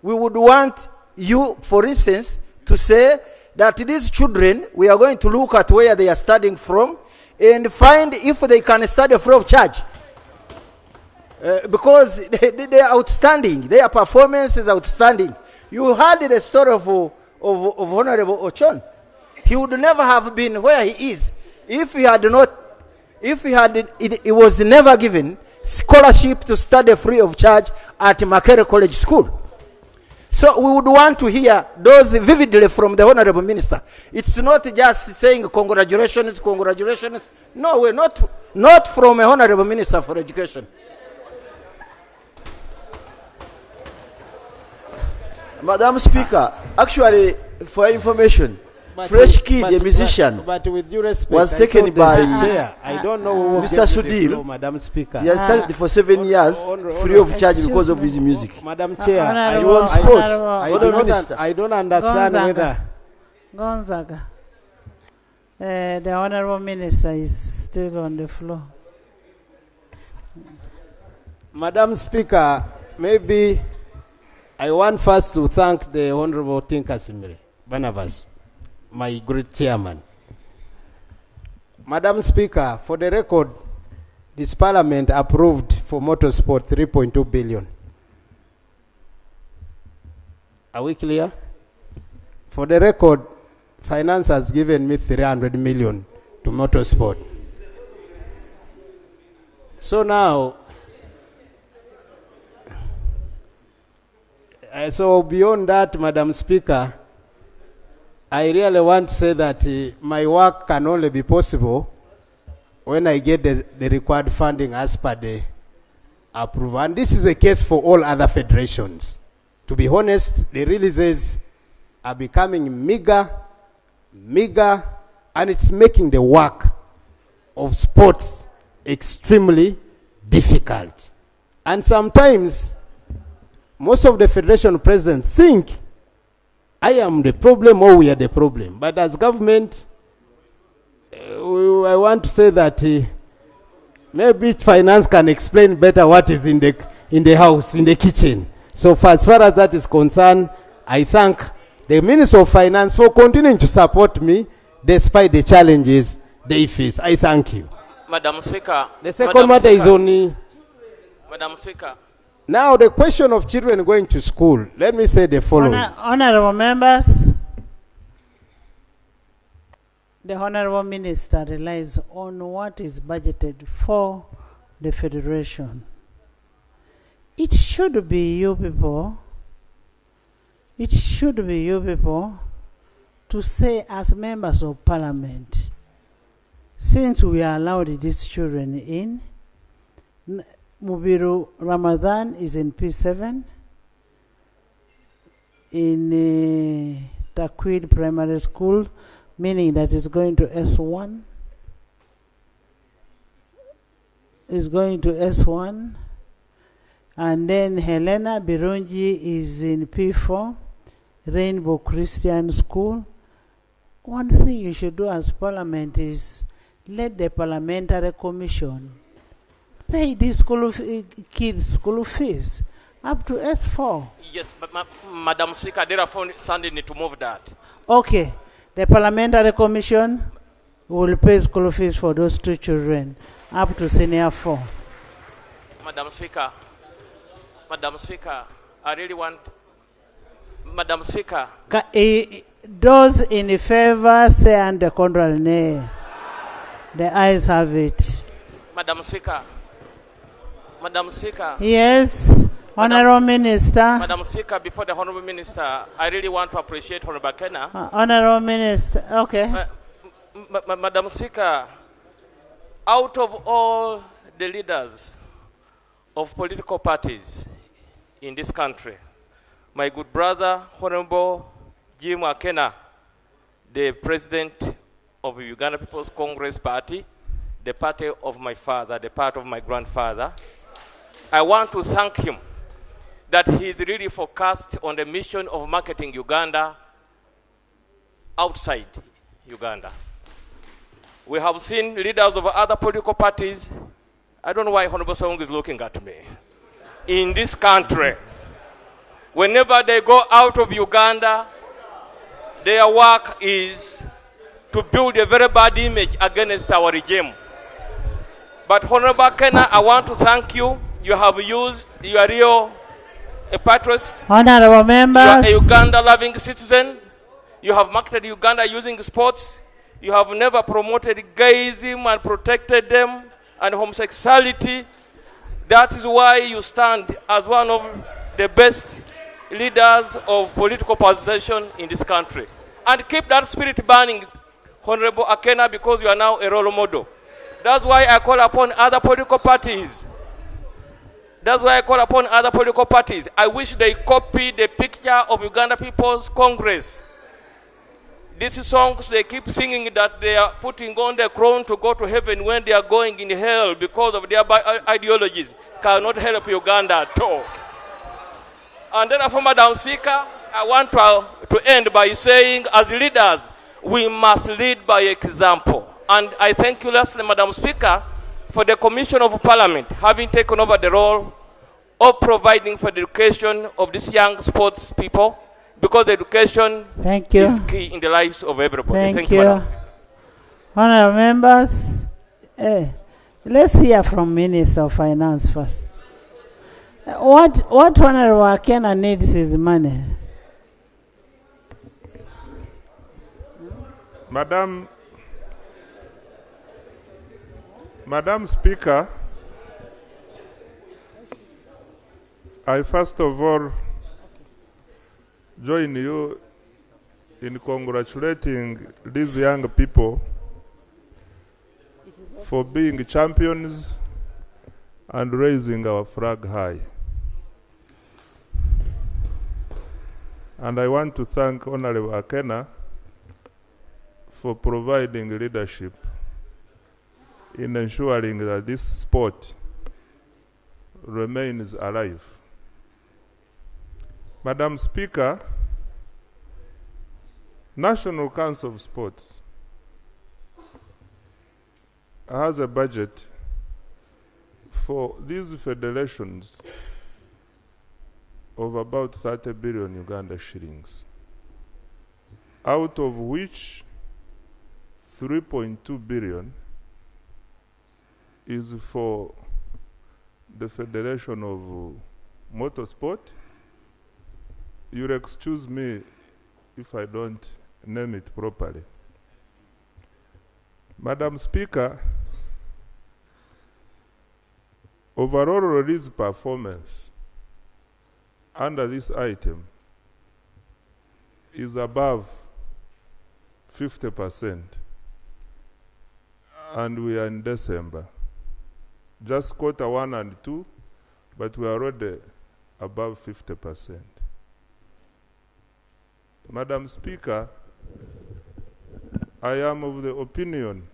[SPEAKER 19] we would want you, for instance, to say that these children, we are going to look at where they are studying from and find if they can study free of charge. Because they are outstanding. Their performance is outstanding. You heard the story of Honorable Ochon. He would never have been where he is if he was never given scholarship to study free of charge at Makere College School. So we would want to hear those vividly from the Honorable Minister. It's not just saying congratulations, congratulations. No, we're not from a Honorable Minister for Education.
[SPEAKER 8] Madam Speaker, actually, for information, Fresh Kid, a musician,
[SPEAKER 18] but with due respect,
[SPEAKER 8] was taken by
[SPEAKER 18] chair. I don't know who
[SPEAKER 8] Mr. Sudil,
[SPEAKER 18] Madam Speaker.
[SPEAKER 8] He has studied for 7 years free of charge because of his music.
[SPEAKER 18] Madam Chair,
[SPEAKER 8] I
[SPEAKER 18] don't understand whether
[SPEAKER 6] Gonzaga. The Honorable Minister is still on the floor.
[SPEAKER 18] Madam Speaker, maybe I want first to thank the Honorable Tinkasimiri Barnabas, my great chairman. Madam Speaker, for the record, this Parliament approved for motorsport 3.2 billion. Are we clear? For the record, Finance has given me 300 million to motorsport. So now, so beyond that, Madam Speaker, I really want to say that my work can only be possible when I get the required funding as per the approval. And this is the case for all other federations. To be honest, the releases are becoming meager, and it's making the work of sports extremely difficult. And sometimes, most of the federation presidents think I am the problem or we are the problem. But as government, I want to say that maybe finance can explain better what is in the house, in the kitchen. So as far as that is concerned, I thank the Minister of Finance for continuing to support me despite the challenges they face. I thank you.
[SPEAKER 20] Madam Speaker.
[SPEAKER 18] The second matter is only...
[SPEAKER 20] Madam Speaker.
[SPEAKER 18] Now, the question of children going to school, let me say the following.
[SPEAKER 6] Honorable members. the Honorable Minister relies on what is budgeted for the Federation. It should be you people, to say as members of Parliament, since we allowed these children in, Mubiru Ramadan is in P7, in Takwid Primary School, meaning that it's going to S1. Is going to S1. And then Helena Birungi is in P4, Rainbow Christian School. One thing you should do as Parliament is let the Parliamentary Commission pay these kids' school fees up to S4.
[SPEAKER 20] Yes, but Madam Speaker, therefore, Sunday need to move that.
[SPEAKER 6] Okay, the Parliamentary Commission will pay school fees for those two children up to senior 4.
[SPEAKER 20] Madam Speaker, I really want, Madam Speaker.
[SPEAKER 6] Those in favor say and the contrary nay. The ayes have it.
[SPEAKER 20] Madam Speaker.
[SPEAKER 6] Yes, Honorable Minister.
[SPEAKER 20] Madam Speaker, before the Honorable Minister, I really want to appreciate Honorable Kena.
[SPEAKER 6] Honorable Minister, okay.
[SPEAKER 20] Madam Speaker, out of all the leaders of political parties in this country, my good brother, Honorable Jim Akena, the president of the Uganda People's Congress Party, the party of my father, the party of my grandfather, I want to thank him that he is really focused on the mission of marketing Uganda outside Uganda. We have seen leaders of other political parties. I don't know why Honorable Song is looking at me. In this country, whenever they go out of Uganda, their work is to build a very bad image against our regime. But Honorable Kena, I want to thank you. You have used, you are real a patriot.
[SPEAKER 6] Honorable members.
[SPEAKER 20] You are a Uganda-loving citizen. You have marketed Uganda using sports. You have never promoted gayism and protected them and homosexuality. That is why you stand as one of the best leaders of political position in this country. And keep that spirit burning, Honorable Akena, because you are now a role model. That's why I call upon other political parties. I wish they copy the picture of Uganda People's Congress. These songs they keep singing that they are putting on the crown to go to heaven when they are going in hell because of their ideologies cannot help Uganda at all. And therefore, Madam Speaker, I want to end by saying, as leaders, we must lead by example. And I thank you, lastly, Madam Speaker, for the Commission of Parliament having taken over the role of providing for the education of these young sports people, because education is key in the lives of everybody. Thank you, Madam.
[SPEAKER 6] Honourable members, let's hear from Minister of Finance first. What Honourable Akena needs is money.
[SPEAKER 15] Madam Speaker, I first of all join you in congratulating these young people for being champions and raising our flag high. And I want to thank Honorable Akena for providing leadership in ensuring that this sport remains alive. Madam Speaker, National Council of Sports has a budget for these federations of about 30 billion Uganda shillings, out of which 3.2 billion is for the Federation of Motorsport. You'll excuse me if I don't name it properly. Madam Speaker, overall release performance under this item is above 50%, and we are in December. Just quarter 1 and 2, but we are already above 50%. Madam Speaker, I am of the opinion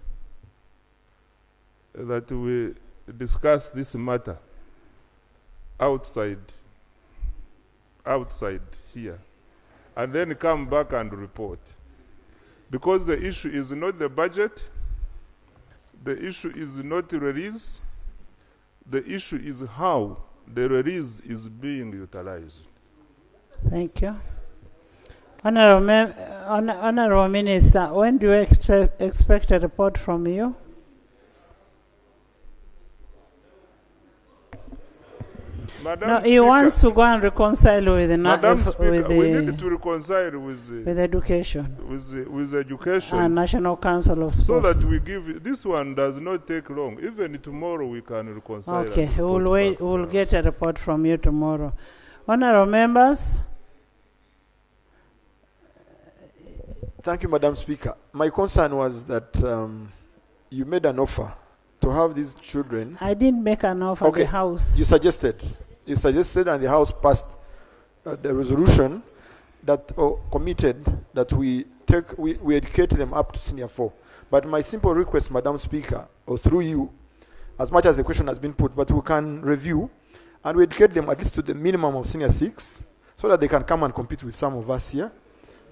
[SPEAKER 15] that we discuss this matter outside here, and then come back and report. Because the issue is not the budget, the issue is not release, the issue is how the release is being utilized.
[SPEAKER 6] Thank you. Honorable Minister, when do you expect a report from you?
[SPEAKER 15] Madam
[SPEAKER 6] No,
[SPEAKER 15] Speaker,
[SPEAKER 6] he wants to go and reconcile with the
[SPEAKER 15] Madam Speaker,
[SPEAKER 6] with
[SPEAKER 15] we
[SPEAKER 6] the
[SPEAKER 15] need to reconcile with
[SPEAKER 6] education
[SPEAKER 15] with education
[SPEAKER 6] and National Council of
[SPEAKER 15] so
[SPEAKER 6] Sports.
[SPEAKER 15] that we give this one does not take long. Even tomorrow we can reconcile.
[SPEAKER 6] Okay,
[SPEAKER 15] and
[SPEAKER 6] we'll
[SPEAKER 15] report
[SPEAKER 6] wait.
[SPEAKER 15] back.
[SPEAKER 6] We'll get a report from you tomorrow. Honorable members.
[SPEAKER 2] Thank you, Madam Speaker. My concern was that you made an offer to have these children.
[SPEAKER 6] I didn't make an offer.
[SPEAKER 2] Okay,
[SPEAKER 6] The House.
[SPEAKER 2] You suggested, and the House passed the resolution that committed that we educate them up to senior 4. But my simple request, Madam Speaker, or through you, as much as the question has been put, but we can review and we educate them at least to the minimum of senior 6, so that they can come and compete with some of us here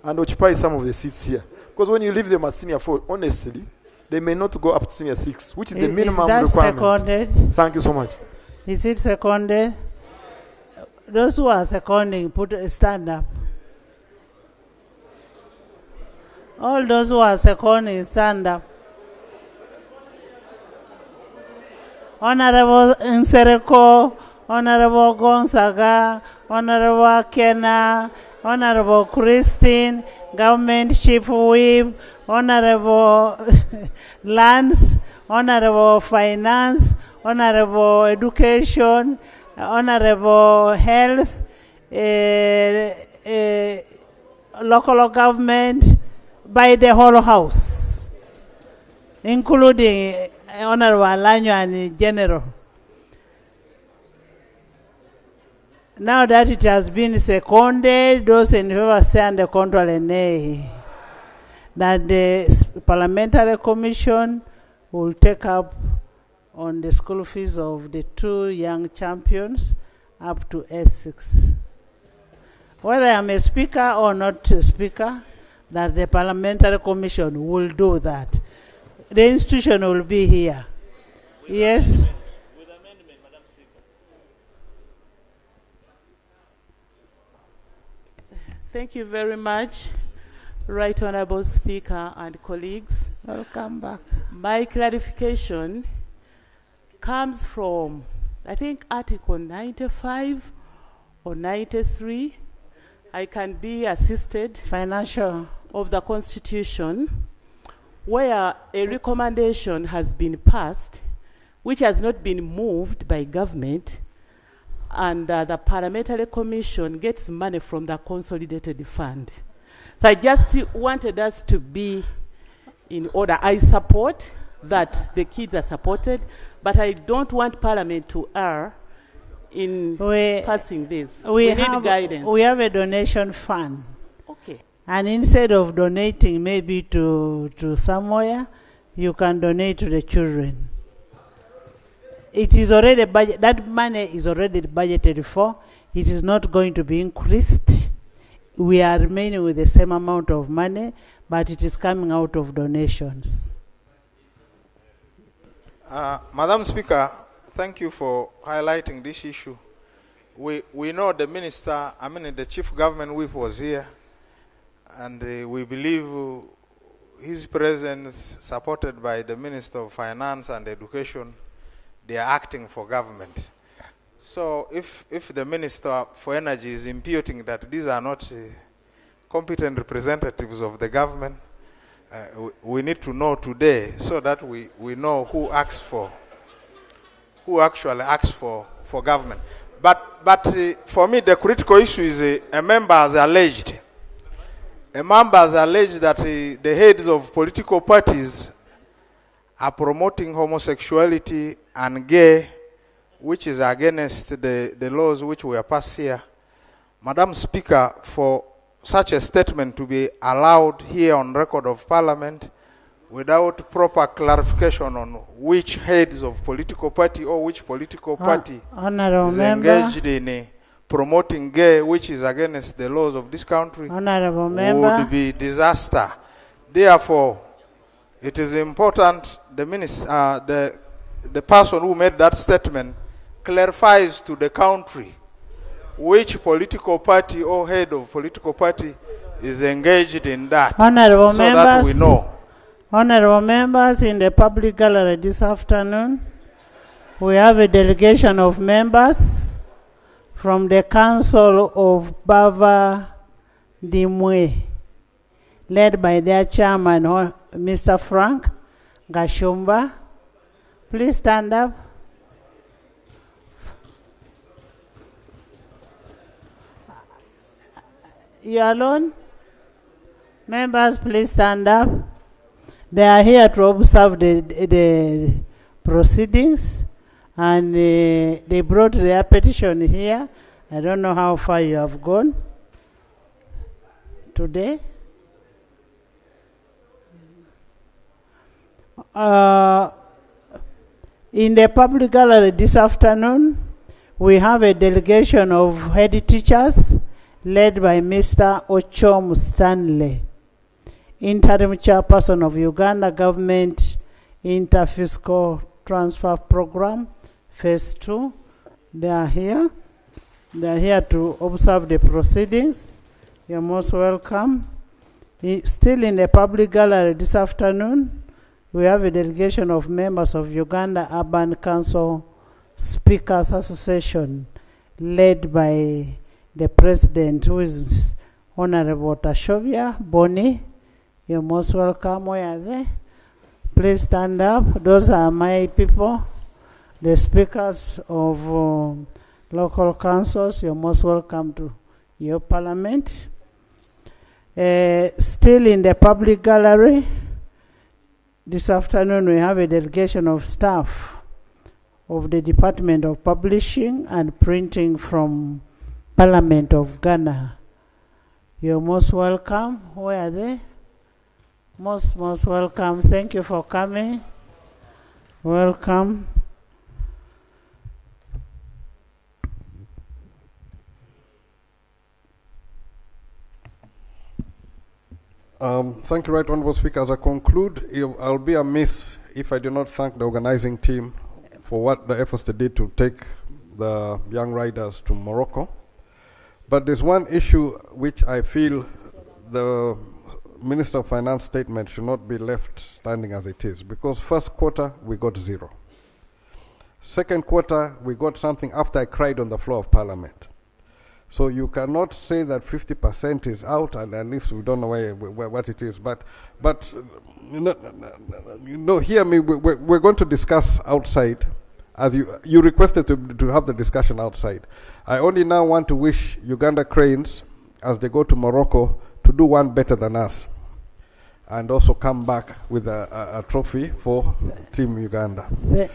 [SPEAKER 2] and occupy some of the seats here. Because when you leave them at senior 4, honestly, they may not go up to senior 6, which is the minimum
[SPEAKER 6] that
[SPEAKER 2] requirement.
[SPEAKER 6] Seconded?
[SPEAKER 2] Thank you so much.
[SPEAKER 6] Is it seconded? Those who are seconding, stand up. All those who are seconding, stand up. Honorable Nsereko, Honorable Gonzaga, Honorable Kena, Honorable Christine, Government Chief Whip, Honorable Lands, Honorable Finance, Honorable Education, Honorable Health, local government, by the whole House, including Honorable Alanyo and General. Now that it has been seconded, those in favor say under control and nay, that the Parliamentary Commission will take up on the school fees of the 2 young champions up to S6. Whether I'm a speaker or not a speaker, that the Parliamentary Commission will do that. The institution will be here. Yes?
[SPEAKER 21] Thank you very much, Right Honorable Speaker and colleagues.
[SPEAKER 6] Welcome back.
[SPEAKER 21] My clarification comes from, I think, Article 95 or 93. I can be assisted
[SPEAKER 6] financial
[SPEAKER 21] of the Constitution, where a recommendation has been passed, which has not been moved by government, and the Parliamentary Commission gets money from the consolidated fund. So I just wanted us to be in order. I support that the kids are supported, but I don't want Parliament to err in passing this. We need guidance.
[SPEAKER 6] We have a donation fund.
[SPEAKER 21] Okay.
[SPEAKER 6] And instead of donating maybe to somewhere, you can donate to the children. It is already that money is already budgeted for. It is not going to be increased. We are remaining with the same amount of money, but it is coming out of donations.
[SPEAKER 14] Madam Speaker, thank you for highlighting this issue. We know the minister, the chief government whip was here, and we believe his presence, supported by the Minister of Finance and Education, they are acting for government. So if the Minister for Energy is imputing that these are not competent representatives of the government, we need to know today so that we know who actually acts for government. But for me, the critical issue is a member has alleged. A member has alleged that the heads of political parties are promoting homosexuality and gay, which is against the laws which were passed here. Madam Speaker, for such a statement to be allowed here on record of Parliament without proper clarification on which heads of political party or which political party is engaged in promoting gay, which is against the laws of this country, would be disaster. Therefore, it is important the person who made that statement clarifies to the country which political party or head of political party is engaged in that,
[SPEAKER 6] Honorable
[SPEAKER 14] so
[SPEAKER 6] members,
[SPEAKER 14] that we know.
[SPEAKER 6] Honorable members, in the public gallery this afternoon, we have a delegation of members from the Council of Bava Dimwe, led by their chairman, Mr. Frank Gashumba. Please stand up. You alone? Members, please stand up. They are here to observe the proceedings, and they brought their petition here. I don't know how far you have gone today. In the public gallery this afternoon, we have a delegation of head teachers led by Mr. Ochom Stanley, interim chairperson of Uganda Government Interfiscal Transfer Program, Phase 2. They are here. They are here to observe the proceedings. You're most welcome. Still in the public gallery this afternoon, we have a delegation of members of Uganda Urban Council Speakers Association, led by the president, who is Honorable Tashovia Boni. You're most welcome. Where are they? Please stand up. Those are my people, the speakers of local councils. You're most welcome to your parliament. Still in the public gallery, this afternoon we have a delegation of staff of the Department of Publishing and Printing from Parliament of Ghana. You're most welcome. Where are they? Most welcome. Thank you for coming. Welcome.
[SPEAKER 17] Thank you, Right Honourable Speaker. As I conclude, I'll be amiss if I do not thank the organizing team for what the efforts they did to take the young riders to Morocco. But there's one issue which I feel the Minister of Finance statement should not be left standing as it is, because first quarter we got 0. Second quarter we got something after I cried on the floor of Parliament. So you cannot say that 50% is out, and at least we don't know what it is. But hear me. We're going to discuss outside, as you requested to have the discussion outside. I only now want to wish Uganda Cranes, as they go to Morocco, to do one better than us, and also come back with a trophy for Team Uganda.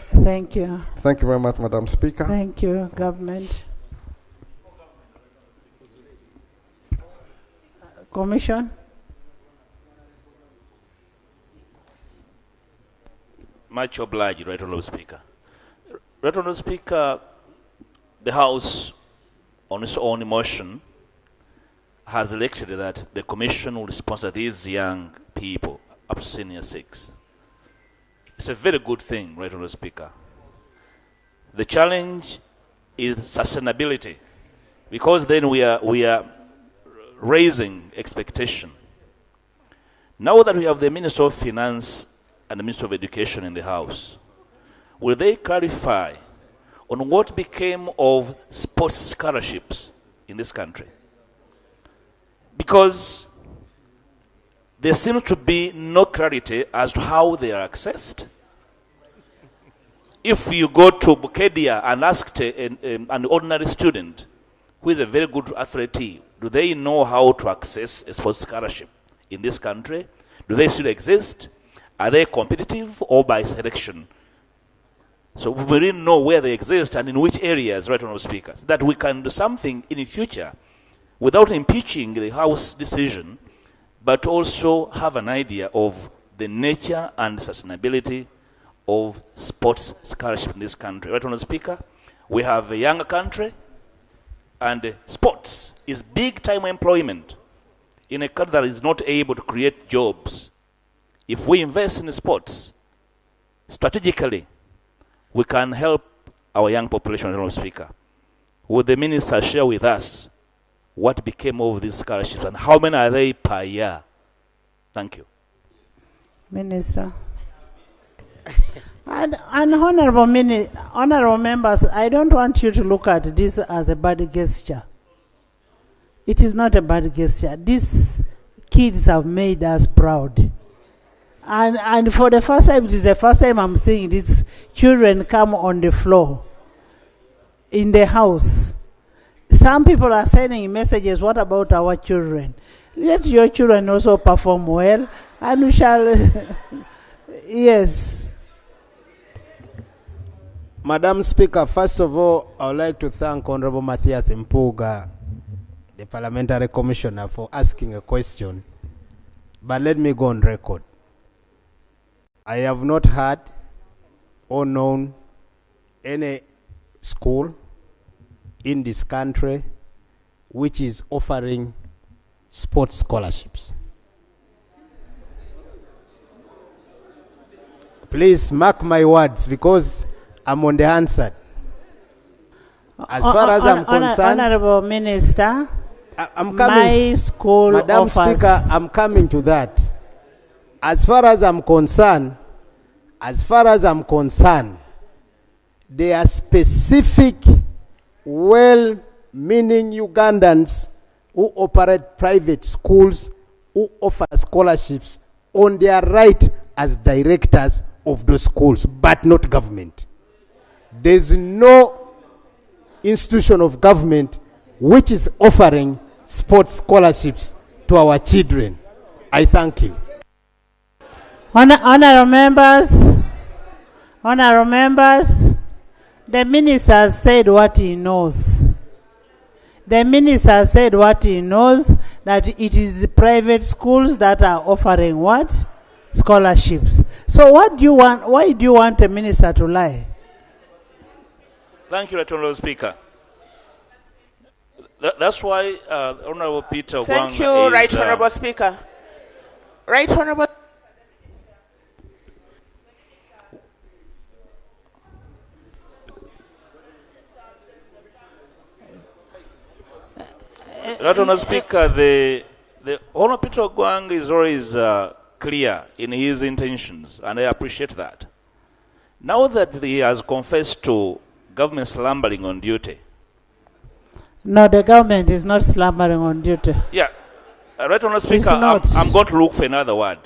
[SPEAKER 6] Thank you.
[SPEAKER 17] Thank you very much, Madam Speaker.
[SPEAKER 6] Thank you, government. Commission.
[SPEAKER 1] Much obliged, Right Honourable Speaker. Right Honourable Speaker, the House, on its own motion, has elected that the Commission will sponsor these young people up to senior 6. It's a very good thing, Right Honourable Speaker. The challenge is sustainability, because then we are raising expectation. Now that we have the Minister of Finance and the Minister of Education in the House, will they clarify on what became of sports scholarships in this country? Because there seems to be no clarity as to how they are accessed. If you go to Bukedia and ask an ordinary student who is a very good athlete, do they know how to access a sports scholarship in this country? Do they still exist? Are they competitive or by selection? So we really know where they exist and in which areas, right, Honourable Speaker, that we can do something in the future without impeaching the House decision, but also have an idea of the nature and sustainability of sports scholarship in this country. Right, Honourable Speaker, we have a younger country, and sports is big-time employment in a country that is not able to create jobs. If we invest in sports strategically, we can help our young population, Honourable Speaker. Would the Minister share with us what became of these scholarships and how many are they per year? Thank you.
[SPEAKER 6] Minister. And honorable members, I don't want you to look at this as a bad gesture. It is not a bad gesture. These kids have made us proud. And for the first time, it is the first time I'm seeing these children come on the floor in the house. Some people are sending messages, what about our children? Let your children also perform well, and we shall, yes.
[SPEAKER 18] Madam Speaker, first of all, I would like to thank Honorable Matthias Mpuga, the Parliamentary Commissioner, for asking a question. But let me go on record. I have not heard or known any school in this country which is offering sports scholarships. Please mark my words, because I'm on the answer. As far as I'm concerned,
[SPEAKER 6] Honorable Minister,
[SPEAKER 18] I'm coming.
[SPEAKER 6] My school
[SPEAKER 18] Madam
[SPEAKER 6] offers.
[SPEAKER 18] Speaker, I'm coming to that. As far as I'm concerned, there are specific, well-meaning Ugandans who operate private schools, who offer scholarships on their right as directors of those schools, but not government. There's no institution of government which is offering sports scholarships to our children. I thank you.
[SPEAKER 6] Honorable members, the minister has said what he knows. The minister said what he knows, that it is private schools that are offering what? Scholarships. So what do you want? Why do you want a minister to lie?
[SPEAKER 1] Thank you, Honourable Speaker. That's why Honourable Peter Wang
[SPEAKER 3] Thank you, Right Honourable Speaker. Right Honourable.
[SPEAKER 1] Right Honourable Speaker, the Honourable Peter Wang is always clear in his intentions, and I appreciate that. Now that he has confessed to government slumbering on duty.
[SPEAKER 6] No, the government is not slumbering on duty.
[SPEAKER 1] Yeah. Right Honourable Speaker, I'm going to look for another word.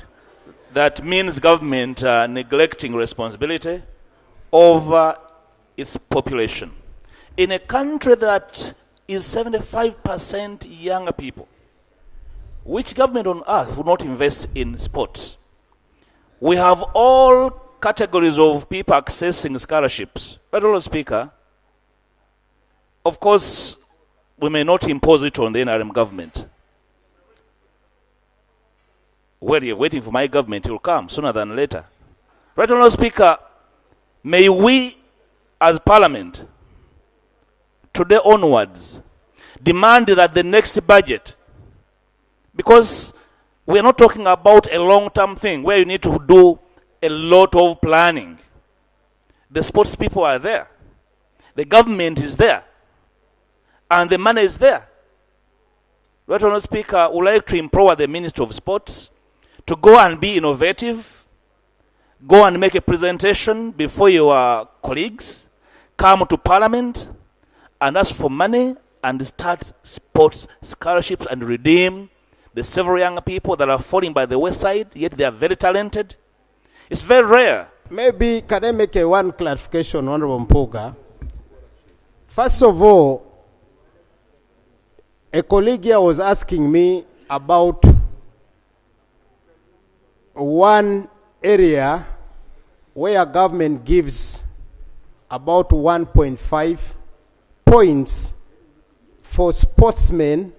[SPEAKER 1] That means government neglecting responsibility over its population. In a country that is 75% younger people, which government on earth would not invest in sports? We have all categories of people accessing scholarships. But Honourable Speaker, of course, we may not impose it on the NRM government. Where you're waiting for my government, it will come sooner than later. Right Honourable Speaker, may we as Parliament, today onwards, demand that the next budget, because we're not talking about a long-term thing where you need to do a lot of planning. The sports people are there. The government is there. And the money is there. Right Honourable Speaker, I would like to empower the Minister of Sports to go and be innovative, go and make a presentation before your colleagues, come to Parliament and ask for money and start sports scholarships and redeem There's several young people that are falling by the wayside, yet they are very talented. It's very rare.
[SPEAKER 18] Maybe can I make one clarification, Honorable Mpuga? First of all, a colleague here was asking me about one area where government gives about 1.5 points for sportsmen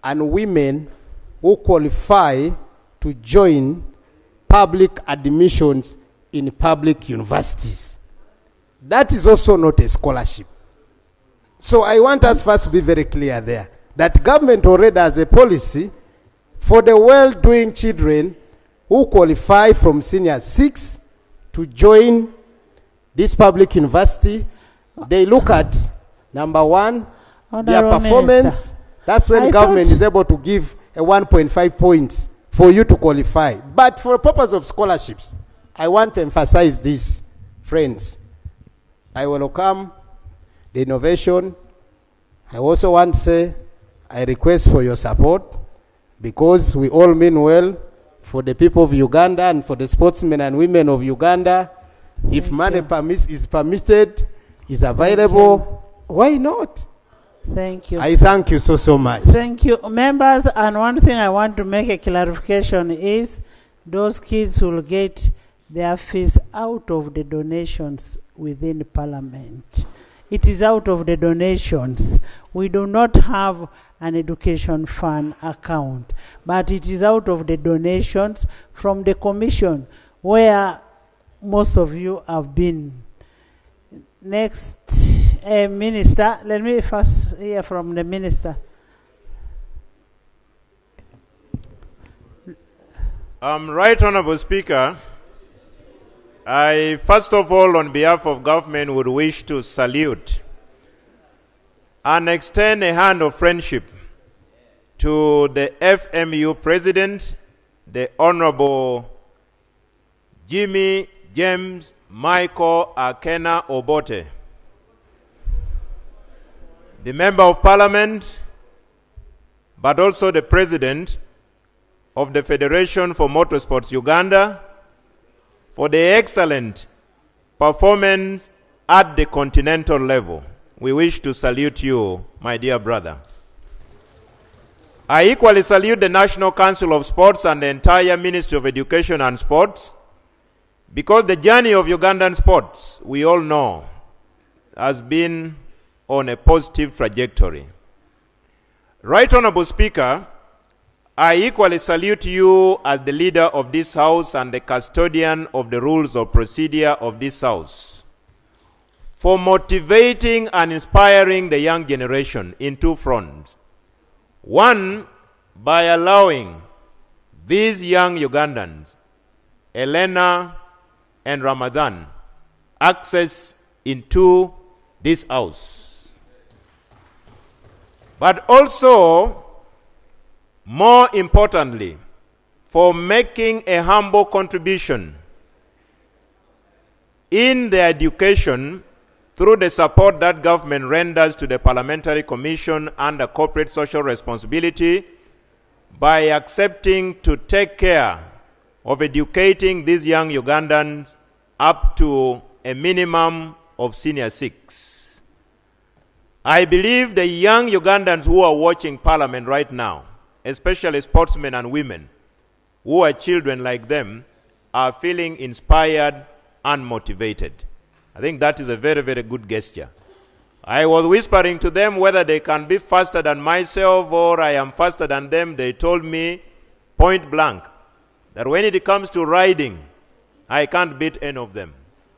[SPEAKER 18] and women who qualify to join public admissions in public universities. That is also not a scholarship. So I want us first to be very clear there, that government already has a policy for the well-doing children who qualify from senior 6 to join this public university. They look at, number one, their performance.
[SPEAKER 6] Minister,
[SPEAKER 18] that's when government is able to give a 1.5 points for you to qualify. But for the purpose of scholarships, I want to emphasize this, friends. I welcome the innovation. I also want to say, I request for your support, because we all mean well for the people of Uganda and for the sportsmen and women of Uganda. If money is permitted, is available, why not?
[SPEAKER 6] Thank you.
[SPEAKER 18] I thank you so much.
[SPEAKER 6] Thank you, members. And one thing I want to make a clarification is those kids will get their fees out of the donations within Parliament. It is out of the donations. We do not have an education fund account, but it is out of the donations from the commission where most of you have been. Next, Minister, let me first hear from the Minister.
[SPEAKER 11] Right Honorable Speaker, I first of all on behalf of government would wish to salute and extend a hand of friendship to the FMU President, the Honorable Jimmy James Michael Akena Obote, the Member of Parliament, but also the President of the Federation for Motorsports Uganda, for the excellent performance at the continental level. We wish to salute you, my dear brother. I equally salute the National Council of Sports and the entire Ministry of Education and Sports, because the journey of Ugandan sports, we all know, has been on a positive trajectory. Right Honorable Speaker, I equally salute you as the leader of this House and the custodian of the rules of procedure of this House for motivating and inspiring the young generation in two fronts. One, by allowing these young Ugandans, Elena and Ramadan, access into this House. But also, more importantly, for making a humble contribution in their education through the support that government renders to the Parliamentary Commission under corporate social responsibility by accepting to take care of educating these young Ugandans up to a minimum of senior 6. I believe the young Ugandans who are watching Parliament right now, especially sportsmen and women who are children like them, are feeling inspired and motivated. I think that is a very, very good gesture. I was whispering to them whether they can be faster than myself or I am faster than them. They told me point blank that when it comes to riding, I can't beat any of them.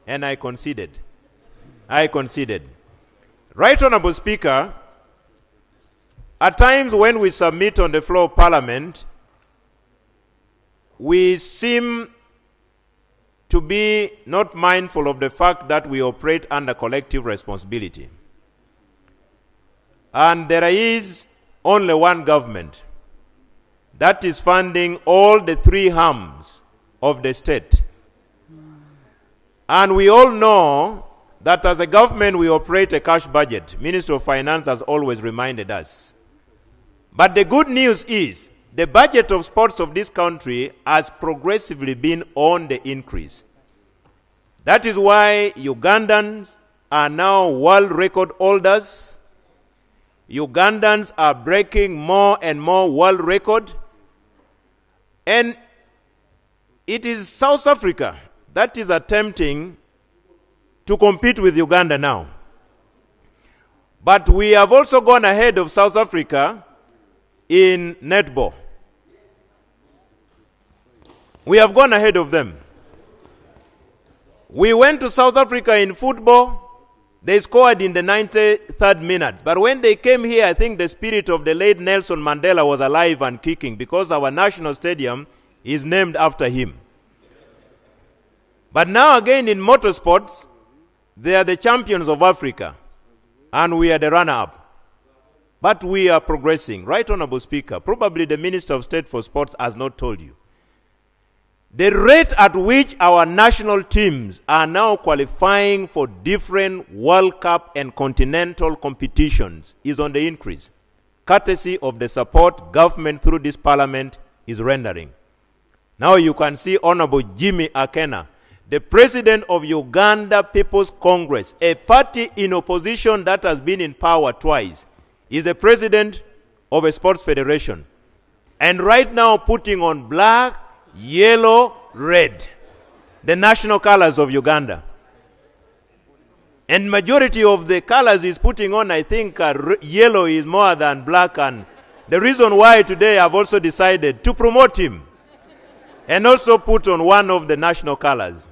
[SPEAKER 11] And I conceded. Right Honorable Speaker, at times when we submit on the floor of Parliament, we seem to be not mindful of the fact that we operate under collective responsibility. And there is only one government that is funding all the three arms of the state. And we all know that as a government we operate a cash budget. Minister of Finance has always reminded us. But the good news is the budget of sports of this country has progressively been on the increase. That is why Ugandans are now world record holders. Ugandans are breaking more and more world record. And it is South Africa that is attempting to compete with Uganda now. But we have also gone ahead of South Africa in netball. We have gone ahead of them. We went to South Africa in football. They scored in the 93rd minute. But when they came here, I think the spirit of the late Nelson Mandela was alive and kicking, because our national stadium is named after him. But now again in motorsports, they are the champions of Africa, and we are the runner-up. But we are progressing. Right, Honorable Speaker, probably the Minister of State for Sports has not told you. The rate at which our national teams are now qualifying for different World Cup and continental competitions is on the increase, courtesy of the support government through this parliament is rendering. Now you can see Honorable Jimmy Akena, the president of Uganda People's Congress, a party in opposition that has been in power twice, is the president of a sports federation. And right now putting on black, yellow, red, the national colors of Uganda. And majority of the colors he's putting on, I think yellow is more than black. And the reason why today I've also decided to promote him and also put on one of the national colors.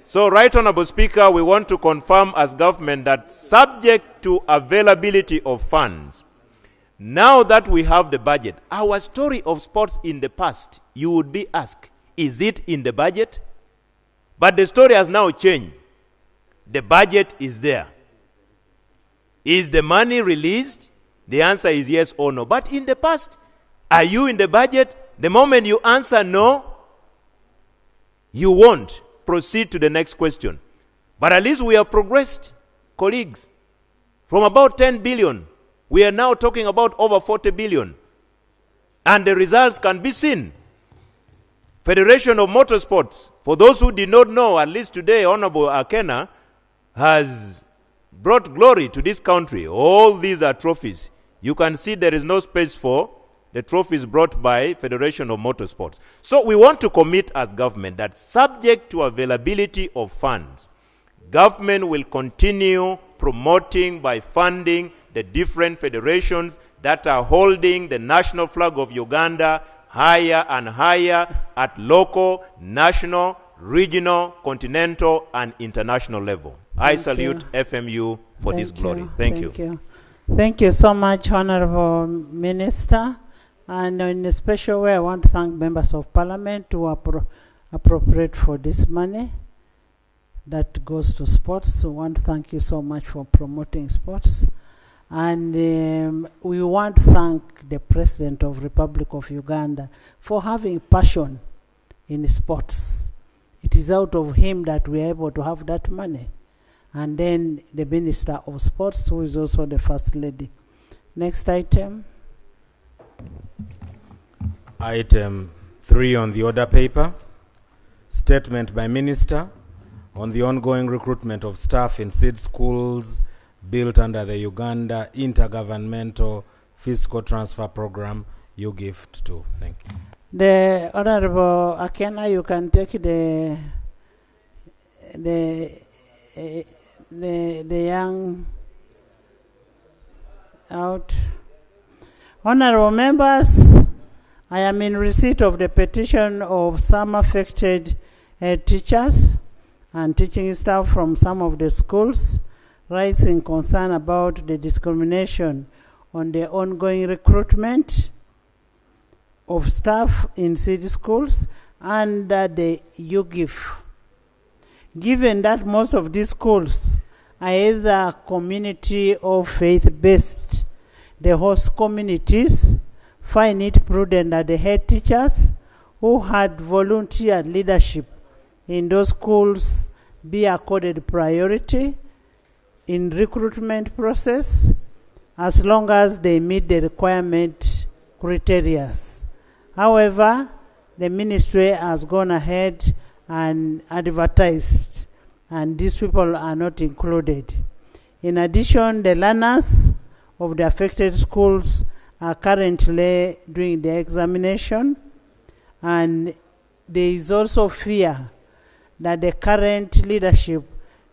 [SPEAKER 11] So, Right Honorable Speaker, we want to confirm as government that subject to availability of funds, now that we have the budget, our story of sports in the past, you would be asked, is it in the budget? But the story has now changed. The budget is there. Is the money released? The answer is yes or no. But in the past, are you in the budget? The moment you answer no, you won't proceed to the next question. But at least we have progressed, colleagues. From about 10 billion, we are now talking about over 40 billion. And the results can be seen. Federation of Motorsports, for those who did not know, at least today, Honorable Akena has brought glory to this country. All these are trophies. You can see there is no space for the trophies brought by Federation of Motorsports. So we want to commit as government that subject to availability of funds, government will continue promoting by funding the different federations that are holding the national flag of Uganda higher and higher at local, national, regional, continental, and international level. I salute FMU for this glory. Thank you.
[SPEAKER 6] Thank you so much, Honorable Minister. And in a special way, I want to thank members of Parliament who appropriate for this money that goes to sports. So I want to thank you so much for promoting sports. And we want to thank the President of Republic of Uganda for having passion in sports. It is out of him that we are able to have that money. And then the Minister of Sports, who is also the First Lady. Next item.
[SPEAKER 4] Item 3 on the order paper. Statement by Minister on the ongoing recruitment of staff in seed schools built under the Uganda Intergovernmental Fiscal Transfer Program, UGIFT 2. Thank you.
[SPEAKER 6] The Honorable Akena, you can take the young out. Honorable members, I am in receipt of the petition of some affected teachers and teaching staff from some of the schools raising concern about the discrimination on the ongoing recruitment of staff in city schools under the UGIF. Given that most of these schools are either community or faith-based, the host communities find it prudent that the head teachers who had volunteered leadership in those schools be accorded priority in recruitment process as long as they meet the requirement criteria. However, the ministry has gone ahead and advertised, and these people are not included. In addition, the learners of the affected schools are currently doing the examination, and there is also fear that the current leadership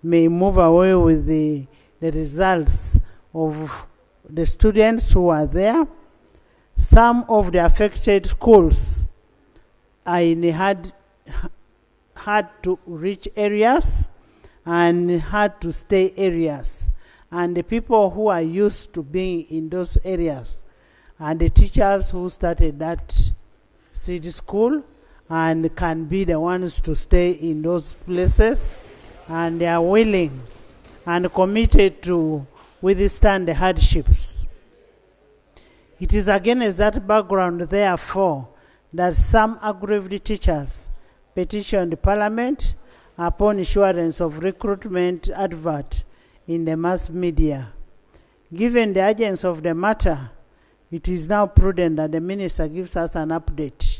[SPEAKER 6] may move away with the results of the students who are there. Some of the affected schools are in hard to reach areas and hard to stay areas. And the people who are used to being in those areas and the teachers who started that city school and can be the ones to stay in those places, and they are willing and committed to withstand the hardships. It is against that background, therefore, that some aggrieved teachers petitioned Parliament upon issuance of recruitment advert in the mass media. Given the urgency of the matter, it is now prudent that the Minister gives us an update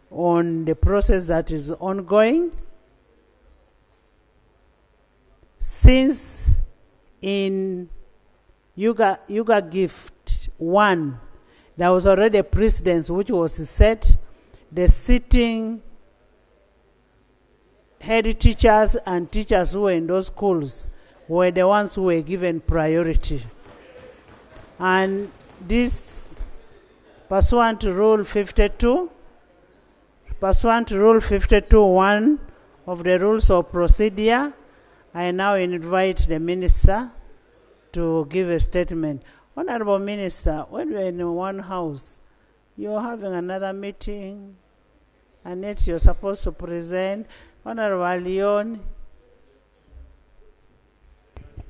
[SPEAKER 6] on the process that is ongoing. Since in Yuga Gift 1, there was already a precedence which was set. The sitting head teachers and teachers who were in those schools were the ones who were given priority. And this, pursuant to Rule 52, pursuant to Rule 52(1) of the Rules of Procedure, I now invite the Minister to give a statement. Honorable Minister, when you're in one house, you're having another meeting, and yet you're supposed to present. Honorable Leon.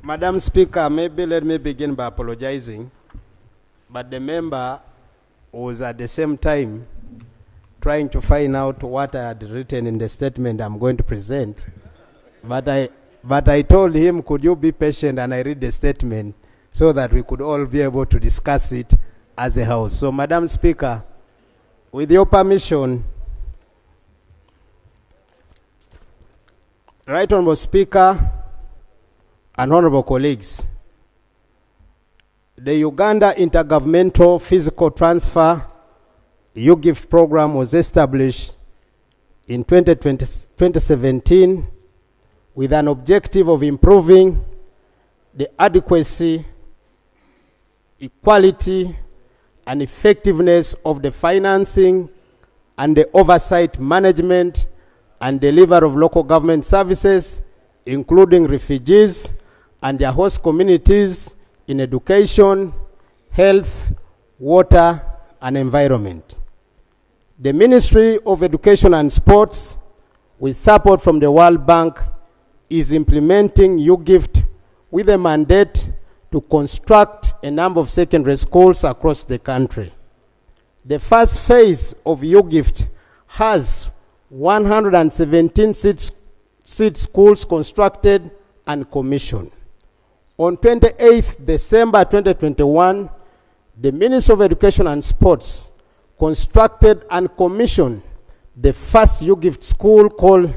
[SPEAKER 18] Madam Speaker, maybe let me begin by apologizing, but the member was at the same time trying to find out what I had written in the statement I'm going to present. But I told him, could you be patient and I read the statement so that we could all be able to discuss it as a house. So, Madam Speaker, with your permission, Right Honorable Speaker and honorable colleagues, the Uganda Intergovernmental Physical Transfer UGIFT program was established in 2017 with an objective of improving the adequacy, equality, and effectiveness of the financing and the oversight, management, and delivery of local government services, including refugees and their host communities in education, health, water, and environment. The Ministry of Education and Sports, with support from the World Bank, is implementing UGIFT with a mandate to construct a number of secondary schools across the country. The first phase of UGIFT has 117 seed schools constructed and commissioned. On 28th December 2021, the Ministry of Education and Sports constructed and commissioned the first UGIFT school called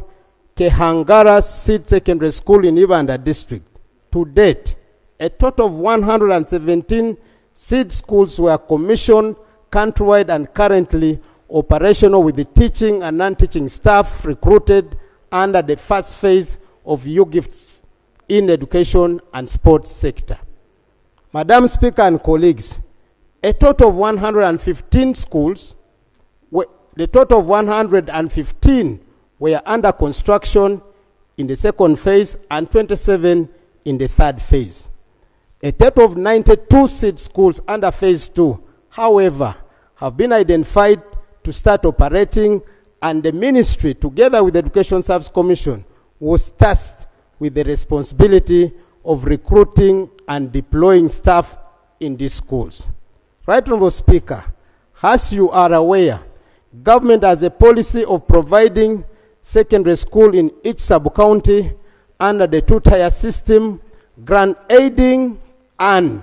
[SPEAKER 18] Kehangara Seed Secondary School in Uganda District. To date, a total of 117 seed schools were commissioned countrywide and currently operational, with the teaching and non-teaching staff recruited under the first phase of UGIFT in education and sports sector. Madam Speaker and colleagues, a total of 115 schools, the total of 115 were under construction in the second phase and 27 in the third phase. A total of 92 seed schools under phase 2, however, have been identified to start operating, and the ministry, together with the Education Service Commission, was tasked with the responsibility of recruiting and deploying staff in these schools. Right Honorable Speaker, as you are aware, government has a policy of providing secondary school in each sub-county under the two-tier system, grant aiding and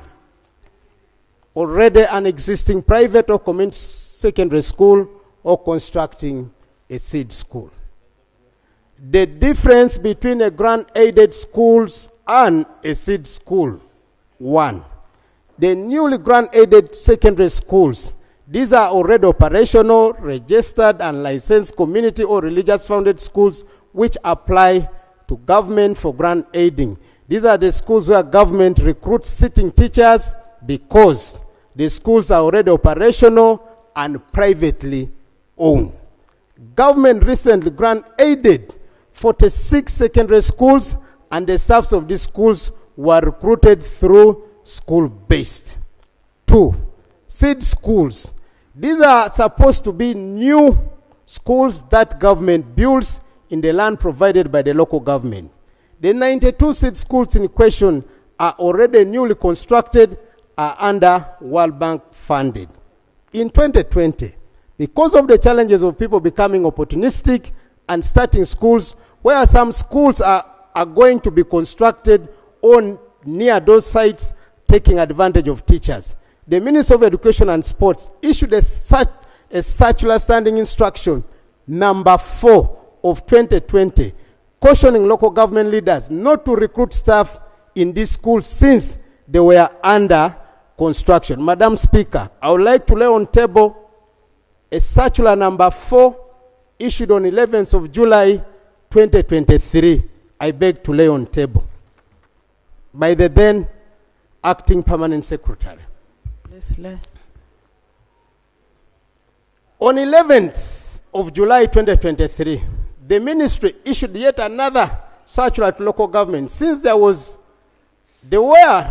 [SPEAKER 18] already an existing private or community secondary school or constructing a seed school. The difference between a grant-aided schools and a seed school. 1, the newly grant-aided secondary schools, these are already operational, registered and licensed community or religious founded schools which apply to government for grant aiding. These are the schools where government recruits sitting teachers because the schools are already operational and privately owned. Government recently grant aided 46 secondary schools, and the staffs of these schools were recruited through school-based. 2, seed schools. These are supposed to be new schools that government builds in the land provided by the local government. The 92 seed schools in question are already newly constructed, are under World Bank funded. In 2020, because of the challenges of people becoming opportunistic and starting schools, where some schools are going to be constructed on near those sites, taking advantage of teachers, the Ministry of Education and Sports issued a circular standing instruction number 4 of 2020, cautioning local government leaders not to recruit staff in these schools since they were under construction. Madam Speaker, I would like to lay on table a circular number 4 issued on 11th of July 2023. I beg to lay on table by the then Acting Permanent Secretary.
[SPEAKER 6] Please lay.
[SPEAKER 18] On 11th of July 2023, the ministry issued yet another circular to local government since there were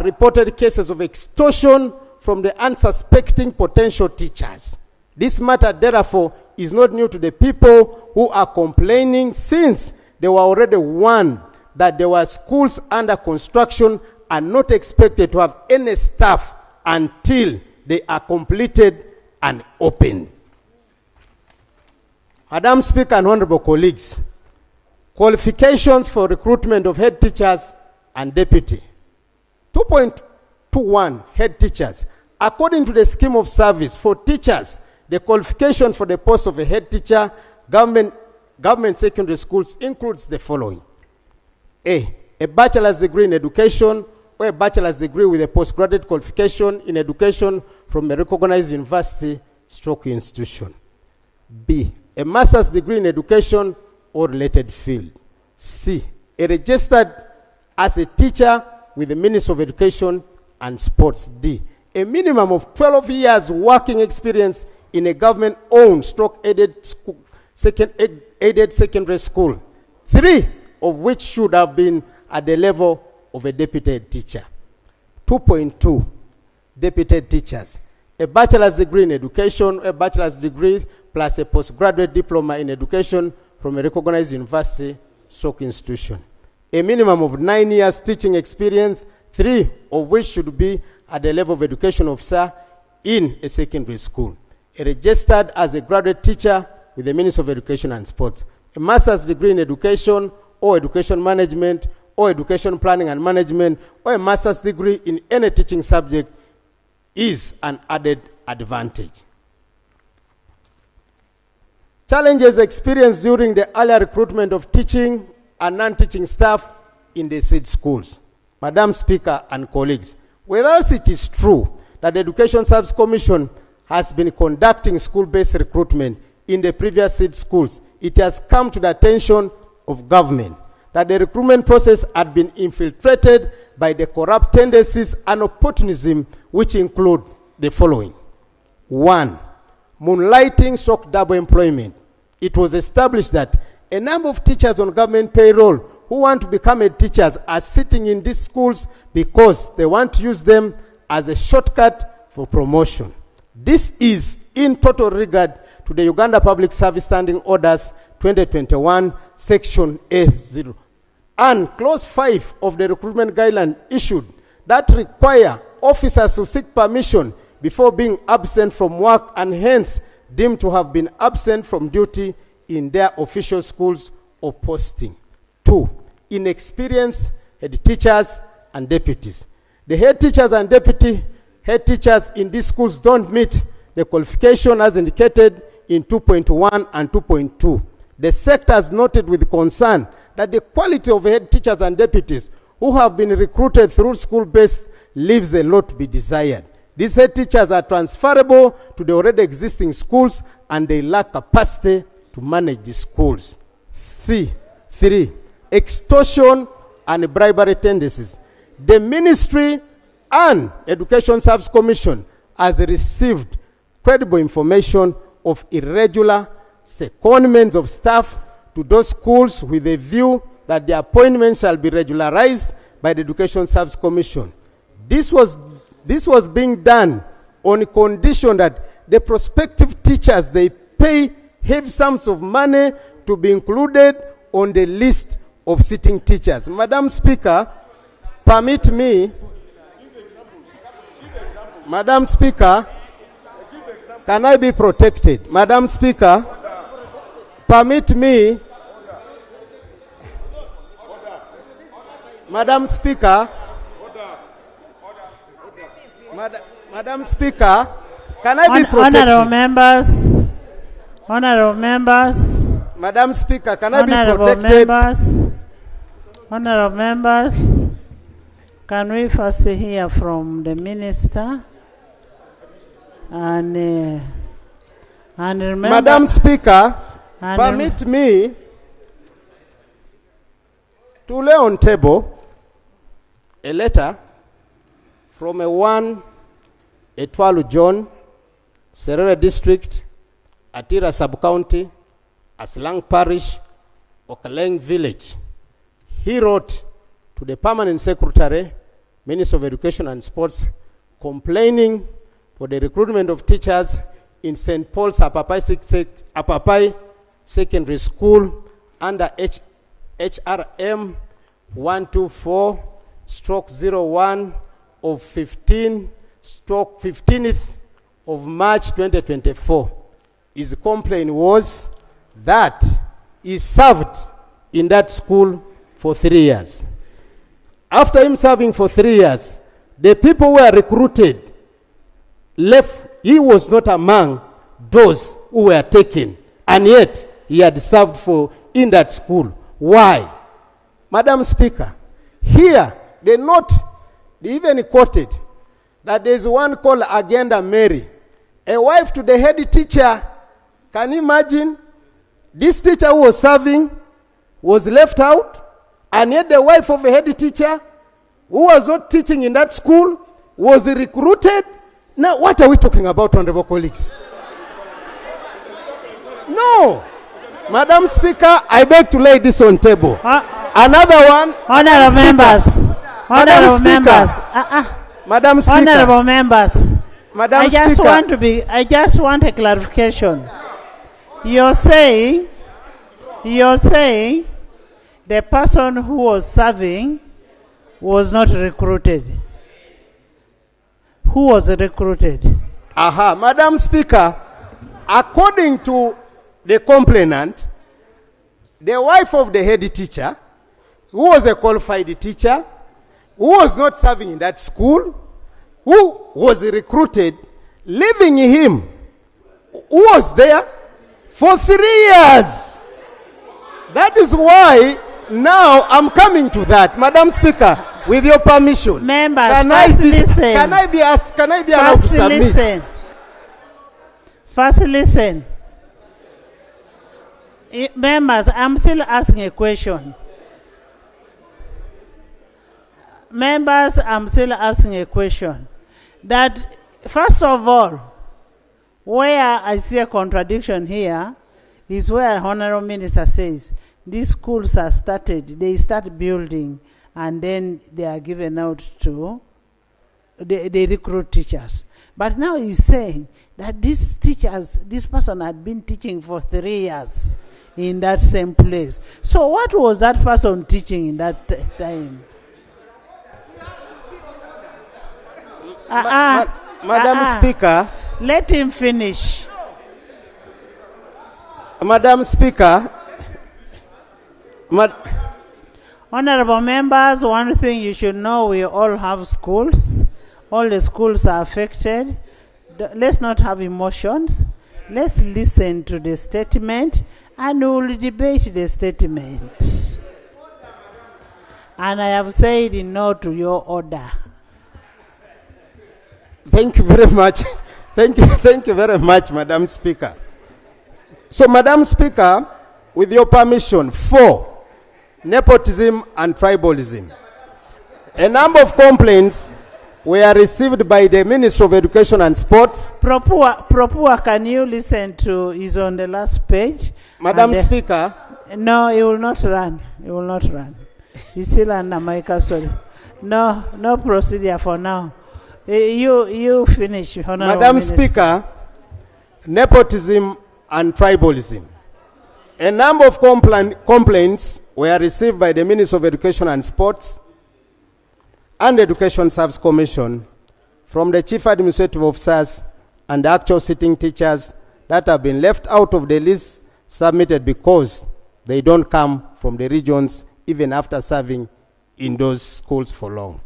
[SPEAKER 18] reported cases of extortion from the unsuspecting potential teachers. This matter, therefore, is not new to the people who are complaining, since they were already warned that there were schools under construction and not expected to have any staff until they are completed and opened. Madam Speaker and honorable colleagues, qualifications for recruitment of head teachers and deputy. 2.21 head teachers. According to the scheme of service for teachers, the qualification for the post of a head teacher, government secondary schools includes the following. A bachelor's degree in education or a bachelor's degree with a postgraduate qualification in education from a recognized university/institution. B, a master's degree in education or related field. C, a registered as a teacher with the Ministry of Education and Sports. D, a minimum of 12 years working experience in a government-owned aided secondary school, 3 of which should have been at the level of a deputy teacher. 2.2, deputy teachers. A bachelor's degree in education, a bachelor's degree plus a postgraduate diploma in education from a recognized university/institution. A minimum of 9 years teaching experience, 3 of which should be at the level of education officer in a secondary school. A registered as a graduate teacher with the Ministry of Education and Sports. A master's degree in education or education management or education planning and management or a master's degree in any teaching subject is an added advantage. Challenges experienced during the earlier recruitment of teaching and non-teaching staff in the said schools. Madam Speaker and colleagues, whereas it is true that the Education Service Commission has been conducting school-based recruitment in the previous said schools, it has come to the attention of government that the recruitment process had been infiltrated by the corrupt tendencies and opportunism, which include the following. 1, moonlighting / double employment. It was established that a number of teachers on government payroll who want to become teachers are sitting in these schools because they want to use them as a shortcut for promotion. This is in total regard to the Uganda Public Service Standing Orders 2021, Section A0, and Clause 5 of the recruitment guideline issued that require officers to seek permission before being absent from work and hence deemed to have been absent from duty in their official schools of posting. 2, inexperienced head teachers and deputies. The head teachers and deputy head teachers in these schools don't meet the qualification as indicated in 2.1 and 2.2. The sector has noted with concern that the quality of head teachers and deputies who have been recruited through school-based leaves a lot to be desired. These head teachers are transferable to the already existing schools and they lack capacity to manage the schools. 3, extortion and bribery tendencies. The Ministry and Education Service Commission has received credible information of irregular secondments of staff to those schools with a view that the appointment shall be regularized by the Education Service Commission. This was being done on condition that the prospective teachers, they pay heavy sums of money to be included on the list of sitting teachers. Madam Speaker, permit me. Madam Speaker, can I be protected? Madam Speaker, permit me. Madam Speaker, Madam Speaker, can I be protected?
[SPEAKER 6] Honorable members.
[SPEAKER 18] Madam Speaker, can I be protected?
[SPEAKER 6] Honorable members, can we first hear from the Minister? And remember,
[SPEAKER 18] Madam Speaker, permit me to lay on table a letter from a Etwalu John, Serere District, Atira Sub-County, Aslang Parish, Okaleng Village. He wrote to the Permanent Secretary, Minister of Education and Sports, complaining for the recruitment of teachers in St. Paul's Apapai Secondary School under HRM 124/01 of 15/15th of March 2024. His complaint was that he served in that school for 3 years. After him serving for 3 years, the people who were recruited left. He was not among those who were taken, and yet he had served in that school. Why? Madam Speaker, here they even quoted that there is one called Agenda Mary, a wife to the head teacher. Can you imagine? This teacher who was serving was left out, and yet the wife of a head teacher who was not teaching in that school was recruited. Now, what are we talking about, honorable colleagues? No. Madam Speaker, I beg to lay this on table. Another one.
[SPEAKER 6] Honorable members. Honorable members.
[SPEAKER 18] Madam Speaker.
[SPEAKER 6] Honorable members.
[SPEAKER 18] Madam
[SPEAKER 6] I just
[SPEAKER 18] Speaker.
[SPEAKER 6] I just want a clarification. You're saying the person who was serving was not recruited. Who was recruited?
[SPEAKER 18] Madam Speaker, according to the complainant, the wife of the head teacher, who was a qualified teacher, who was not serving in that school, who was recruited, leaving him, who was there for 3 years. That is why now I'm coming to that. Madam Speaker, with your permission.
[SPEAKER 6] Members,
[SPEAKER 18] can I be allowed to submit?
[SPEAKER 6] First listen. Members, I'm still asking a question. Members, I'm still asking a question. That, first of all, where I see a contradiction here is where Honorable Minister says these schools are started, they start building, and then they are given out to, they recruit teachers. But now he's saying that these teachers, this person had been teaching for 3 years in that same place. So what was that person teaching in that time?
[SPEAKER 18] Madam Speaker.
[SPEAKER 6] Let him finish.
[SPEAKER 18] Madam Speaker.
[SPEAKER 6] Honorable members, one thing you should know, we all have schools. All the schools are affected. let's not have emotions. Let's listen to the statement and we'll debate the statement. And I have said no to your order.
[SPEAKER 18] Thank you very much. Thank you very much, Madam Speaker. So, Madam Speaker, with your permission, 4, nepotism and tribalism. A number of complaints were received by the Minister of Education and Sports.
[SPEAKER 6] Propua, can you listen to, is on the last page.
[SPEAKER 18] Madam Speaker.
[SPEAKER 6] No, he will not run. He will not run. He's still under my custody. No procedure for now. You finish, Honorable
[SPEAKER 18] Madam
[SPEAKER 6] Minister.
[SPEAKER 18] Speaker, nepotism and tribalism. A number of complaints were received by the Minister of Education and Sports and Education Service Commission from the Chief Administrative Officers and the actual sitting teachers that have been left out of the list submitted because they don't come from the regions even after serving in those schools for long.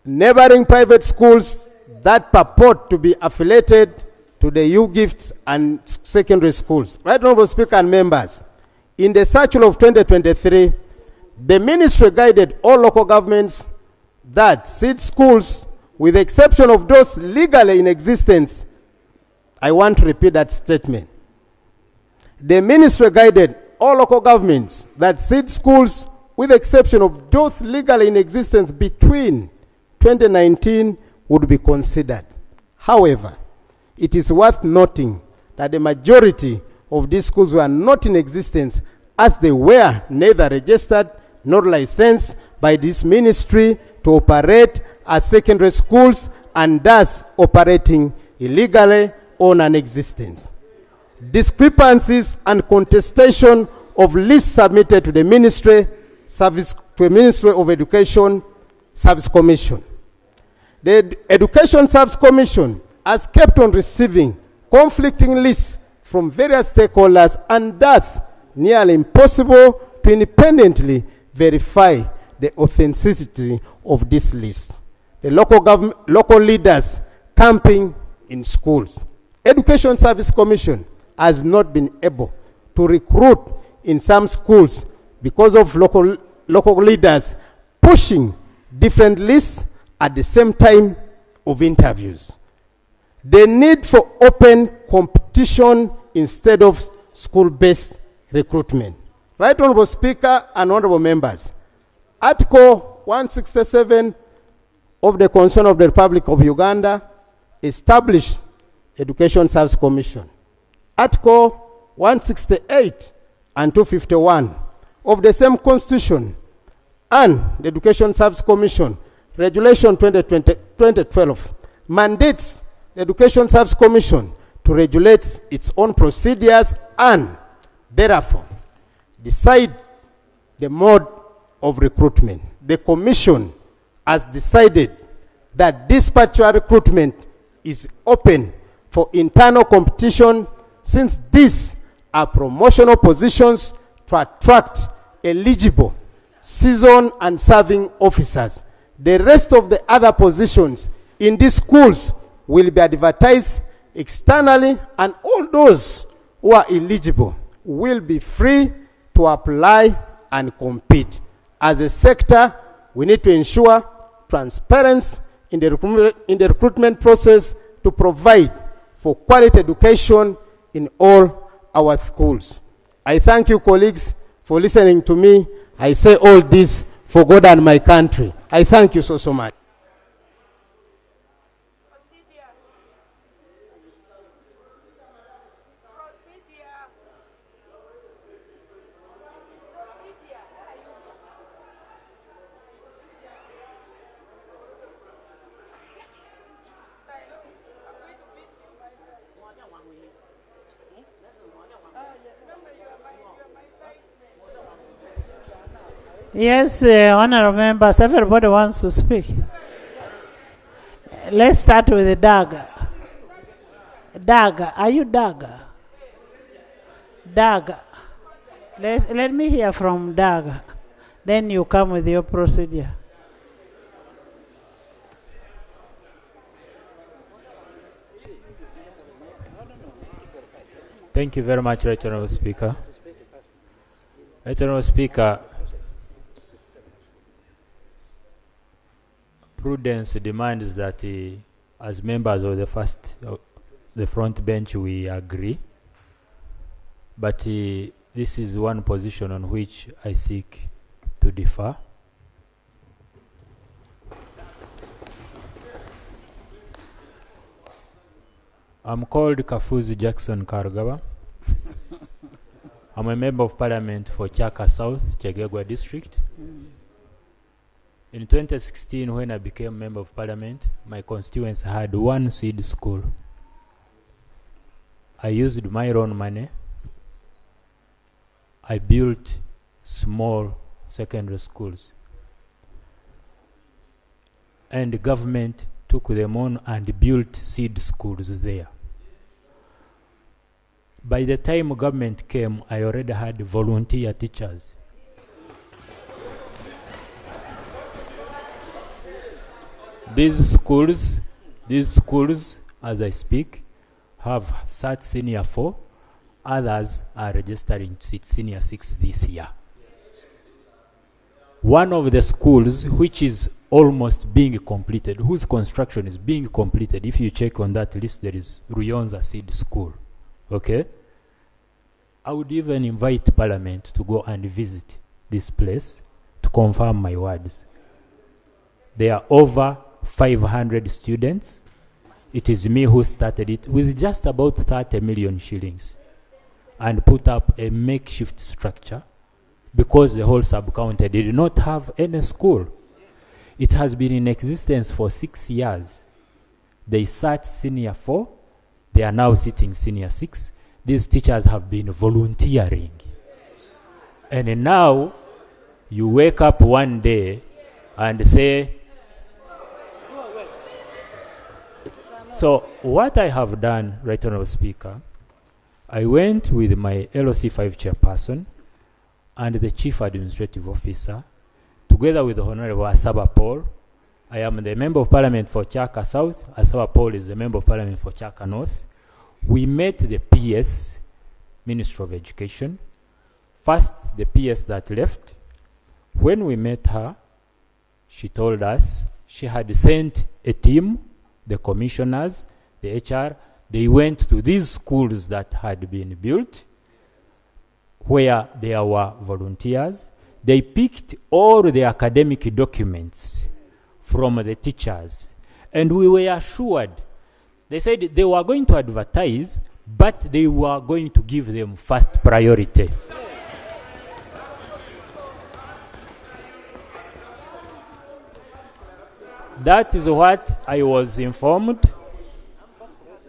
[SPEAKER 18] Neighboring private schools that purport to be affiliated to the U-Gifts and secondary schools. Right, Honorable Speaker and members, in the circular of 2023, the ministry guided all local governments that seed schools, with the exception of those legally in existence. I want to repeat that statement. The ministry guided all local governments that seed schools, with the exception of those legally in existence between 2019, would be considered. However, it is worth noting that the majority of these schools were not in existence, as they were neither registered nor licensed by this ministry to operate as secondary schools, and thus operating illegally or non-existent. Discrepancies and contestation of lists submitted to the Ministry of Education Service Commission. The Education Service Commission has kept on receiving conflicting lists from various stakeholders, and thus nearly impossible to independently verify the authenticity of this list. The local leaders camping in schools. Education Service Commission has not been able to recruit in some schools because of local leaders pushing different lists at the same time of interviews. The need for open competition instead of school-based recruitment. Right, Honorable Speaker and Honorable Members, Article 167 of the Constitution of the Republic of Uganda established Education Service Commission. Article 168 and 251 of the same Constitution and the Education Service Commission, Regulation 2012, mandates the Education Service Commission to regulate its own procedures and therefore decide the mode of recruitment. The Commission has decided that this particular recruitment is open for internal competition, since these are promotional positions to attract eligible, seasoned and serving officers. The rest of the other positions in these schools will be advertised externally, and all those who are eligible will be free to apply and compete. As a sector, we need to ensure transparency in the recruitment process to provide for quality education in all our schools. I thank you, colleagues, for listening to me. I say all this for God and my country. I thank you so much.
[SPEAKER 6] Yes, honorable members, everybody wants to speak. Let's start with the Doug. Doug, are you Doug? Doug. Let me hear from Doug. Then you come with your procedure.
[SPEAKER 5] Thank you very much, Right Honourable Speaker. Right Honourable Speaker, prudence demands that as members of the front bench we agree, but this is one position on which I seek to differ. I'm called Kafuzi Jackson Kargaba. I'm a member of parliament for Chaka South, Chegegwa district. In 2016, when I became member of parliament, my constituency had one seed school. I used my own money. I built small secondary schools. And the government took them on and built seed schools there. By the time government came, I already had volunteer teachers. These schools, as I speak, have sat senior 4. Others are registering senior 6 this year. One of the schools, which is almost being completed, whose construction is being completed, if you check on that list, there is Ruyonza Seed School. Okay? I would even invite Parliament to go and visit this place to confirm my words. There are over 500 students. It is me who started it with just about 30 million shillings and put up a makeshift structure because the whole sub-county did not have any school. It has been in existence for 6 years. They sat senior 4. They are now sitting senior 6. These teachers have been volunteering. And now you wake up one day and say, so what I have done, Right Honourable Speaker, I went with my LOC5 chairperson and the chief administrative officer, together with the Honourable Asaba Paul. I am the member of parliament for Chaka South. Asaba Paul is the member of parliament for Chaka North. We met the PS, Minister of Education. First, the PS that left. When we met her, she told us she had sent a team, the commissioners, the HR. They went to these schools that had been built, where there were volunteers. They picked all the academic documents from the teachers, and we were assured. They said they were going to advertise, but they were going to give them first priority. That is what I was informed.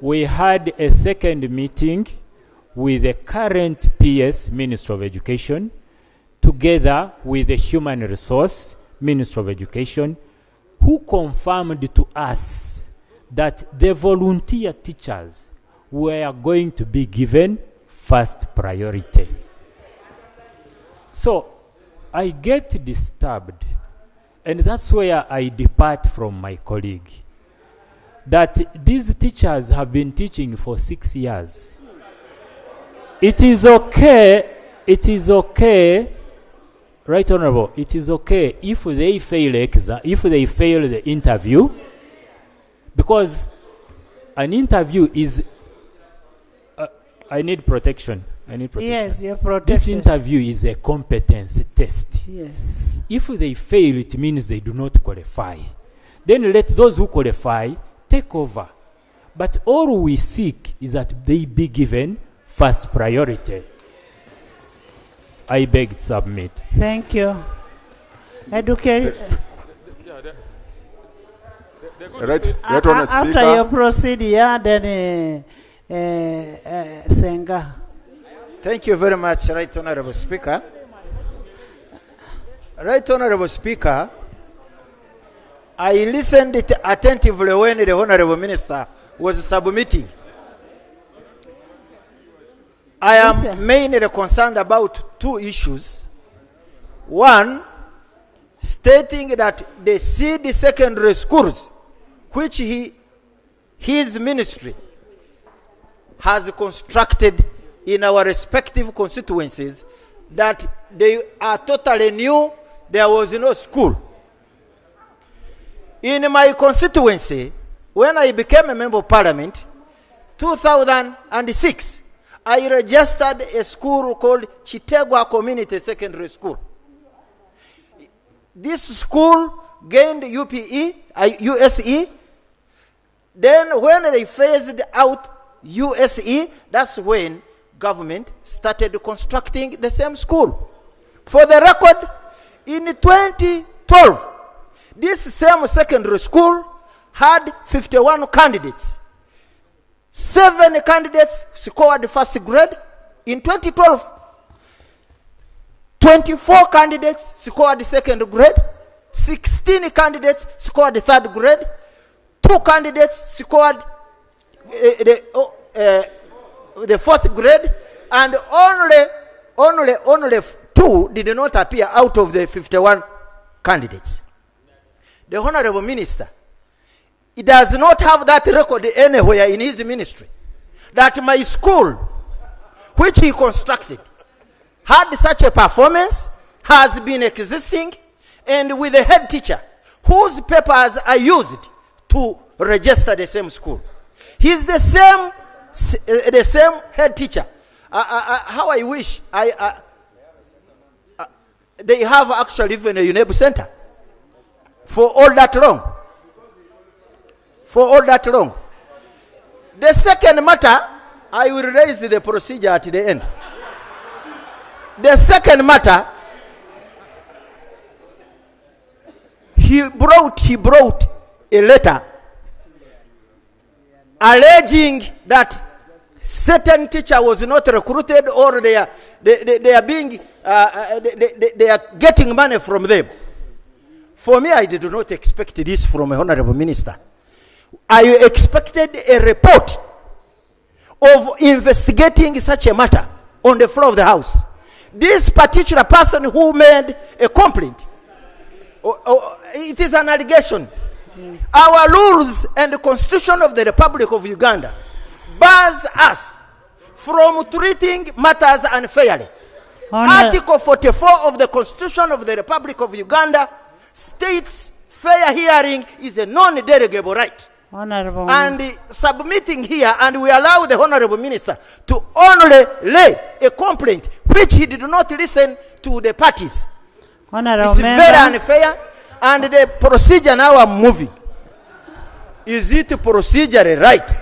[SPEAKER 5] We had a second meeting with the current PS, Minister of Education, together with the Human Resource Minister of Education, who confirmed to us that the volunteer teachers were going to be given first priority. So I get disturbed, and that's where I depart from my colleague, that these teachers have been teaching for 6 years. It is okay, Right Honourable, it is okay if they fail the interview, because an interview is, I need protection.
[SPEAKER 6] Yes, you're protected.
[SPEAKER 5] This interview is a competence test.
[SPEAKER 6] Yes.
[SPEAKER 5] If they fail, it means they do not qualify. Then let those who qualify take over. But all we seek is that they be given first priority. I beg to submit.
[SPEAKER 6] Thank you. Educate. After you proceed, then Senga.
[SPEAKER 19] Thank you very much, Right Honourable Speaker. Right Honourable Speaker, I listened attentively when the Honourable Minister was submitting. I am mainly concerned about 2 issues. One, stating that the seed secondary schools, which his ministry has constructed in our respective constituencies that they are totally new, there was no school. In my constituency, when I became a member of parliament, 2006, I registered a school called Chitegwa Community Secondary School. This school gained USE. Then when they phased out USE, that's when government started constructing the same school. For the record, in 2012, this same secondary school had 51 candidates. 7 candidates scored first grade. In 2012, 24 candidates scored second grade. 16 candidates scored third grade. 2 candidates scored the fourth grade. And only 2 did not appear out of the 51 candidates. The Honorable Minister, he does not have that record anywhere in his ministry, that my school, which he constructed, had such a performance, has been existing, and with a head teacher whose papers are used to register the same school. He's the same head teacher. How I wish they have actually even a UNEB center for all that long. For all that long. The second matter, I will raise the procedure at the end. The second matter, he brought a letter alleging that certain teacher was not recruited, or they are getting money from them. For me, I did not expect this from a honorable minister. I expected a report of investigating such a matter on the floor of the House. This particular person who made a complaint, it is an allegation. Yes. Our rules and the Constitution of the Republic of Uganda bars us from treating matters unfairly. Article 44 of the Constitution of the Republic of Uganda states fair hearing is a non-derogable right.
[SPEAKER 6] Honorable.
[SPEAKER 19] And submitting here, and we allow the Honorable Minister to only lay a complaint which he did not listen to the parties.
[SPEAKER 6] Honorable
[SPEAKER 19] It's
[SPEAKER 6] member.
[SPEAKER 19] very unfair, and the procedure now I'm moving. Is it procedurally right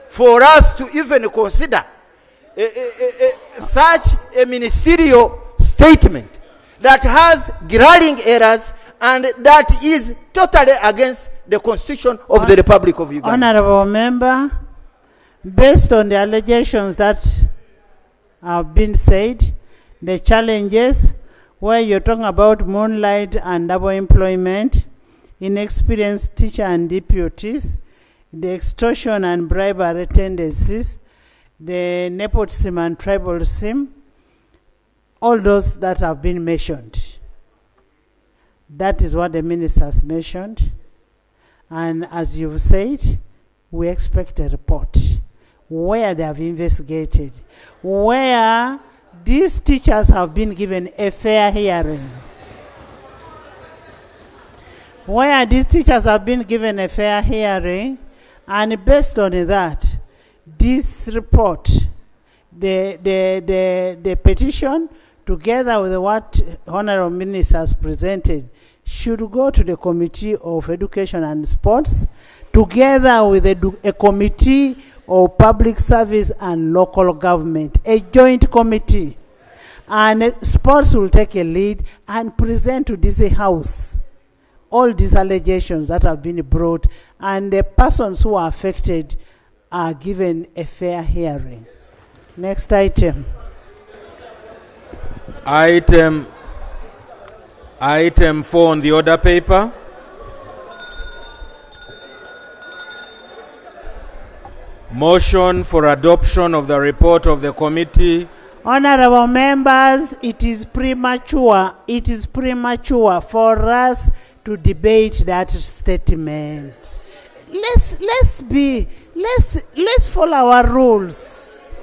[SPEAKER 19] for us to even consider such a ministerial statement that has glaring errors and that is totally against the Constitution of the Republic of Uganda?
[SPEAKER 6] Honorable member, based on the allegations that have been said, the challenges where you're talking about moonlight and double employment, inexperienced teacher and deputies, the extortion and bribery tendencies, the nepotism and tribalism, all those that have been mentioned. That is what the minister has mentioned. And as you've said, we expect a report where they have investigated, where these teachers have been given a fair hearing. Where these teachers have been given a fair hearing, and based on that, this report, the petition, together with what Honorable Minister has presented, should go to the Committee of Education and Sports, together with a Committee of Public Service and Local Government, a joint committee. And sports will take a lead and present to this House all these allegations that have been brought, and the persons who are affected are given a fair hearing. Next item.
[SPEAKER 4] Item 4 on the order paper. Motion for adoption of the report of the committee.
[SPEAKER 6] Honorable members, it is premature for us to debate that statement. Let's follow our rules.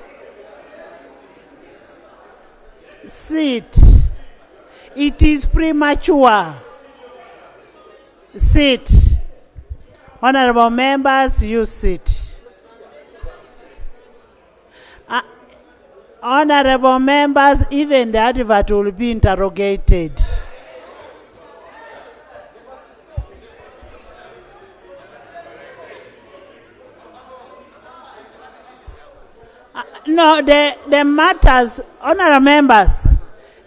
[SPEAKER 6] Sit. It is premature. Sit. Honorable members, you sit. Honorable members, even the advert will be interrogated. No, the matters, honorable members,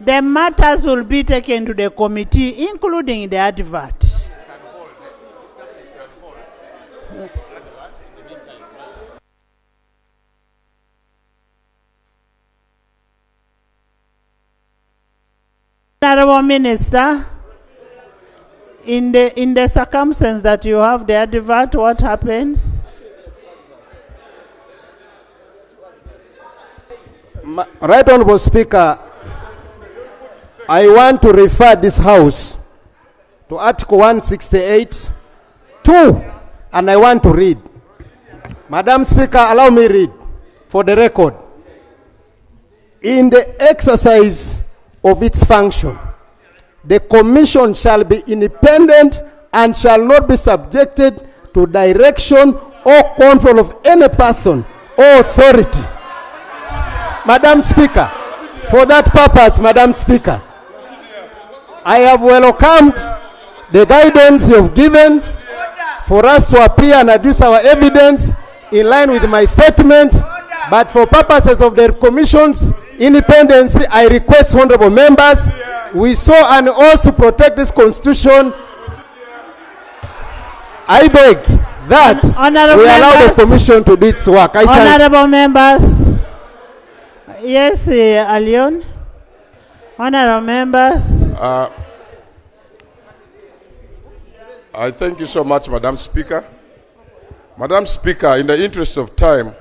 [SPEAKER 6] the matters will be taken to the committee, including the advert. Honorable Minister, in the circumstance that you have the advert, what happens?
[SPEAKER 18] Right Honorable Speaker, I want to refer this House to Article 168, 2, and I want to read. Madam Speaker, allow me read for the record. In the exercise of its function, the Commission shall be independent and shall not be subjected to direction or control of any person or authority. Madam Speaker, for that purpose, Madam Speaker, I have welcomed the guidance you have given for us to appear and adduce our evidence in line with my statement, but for purposes of the Commission's independence, I request honorable members, we saw and also protect this Constitution. I beg that we allow the Commission to do its work.
[SPEAKER 6] Honorable members. Yes, Alion. Honorable members.
[SPEAKER 12] I thank you so much, Madam Speaker. Madam Speaker, in the interest of time,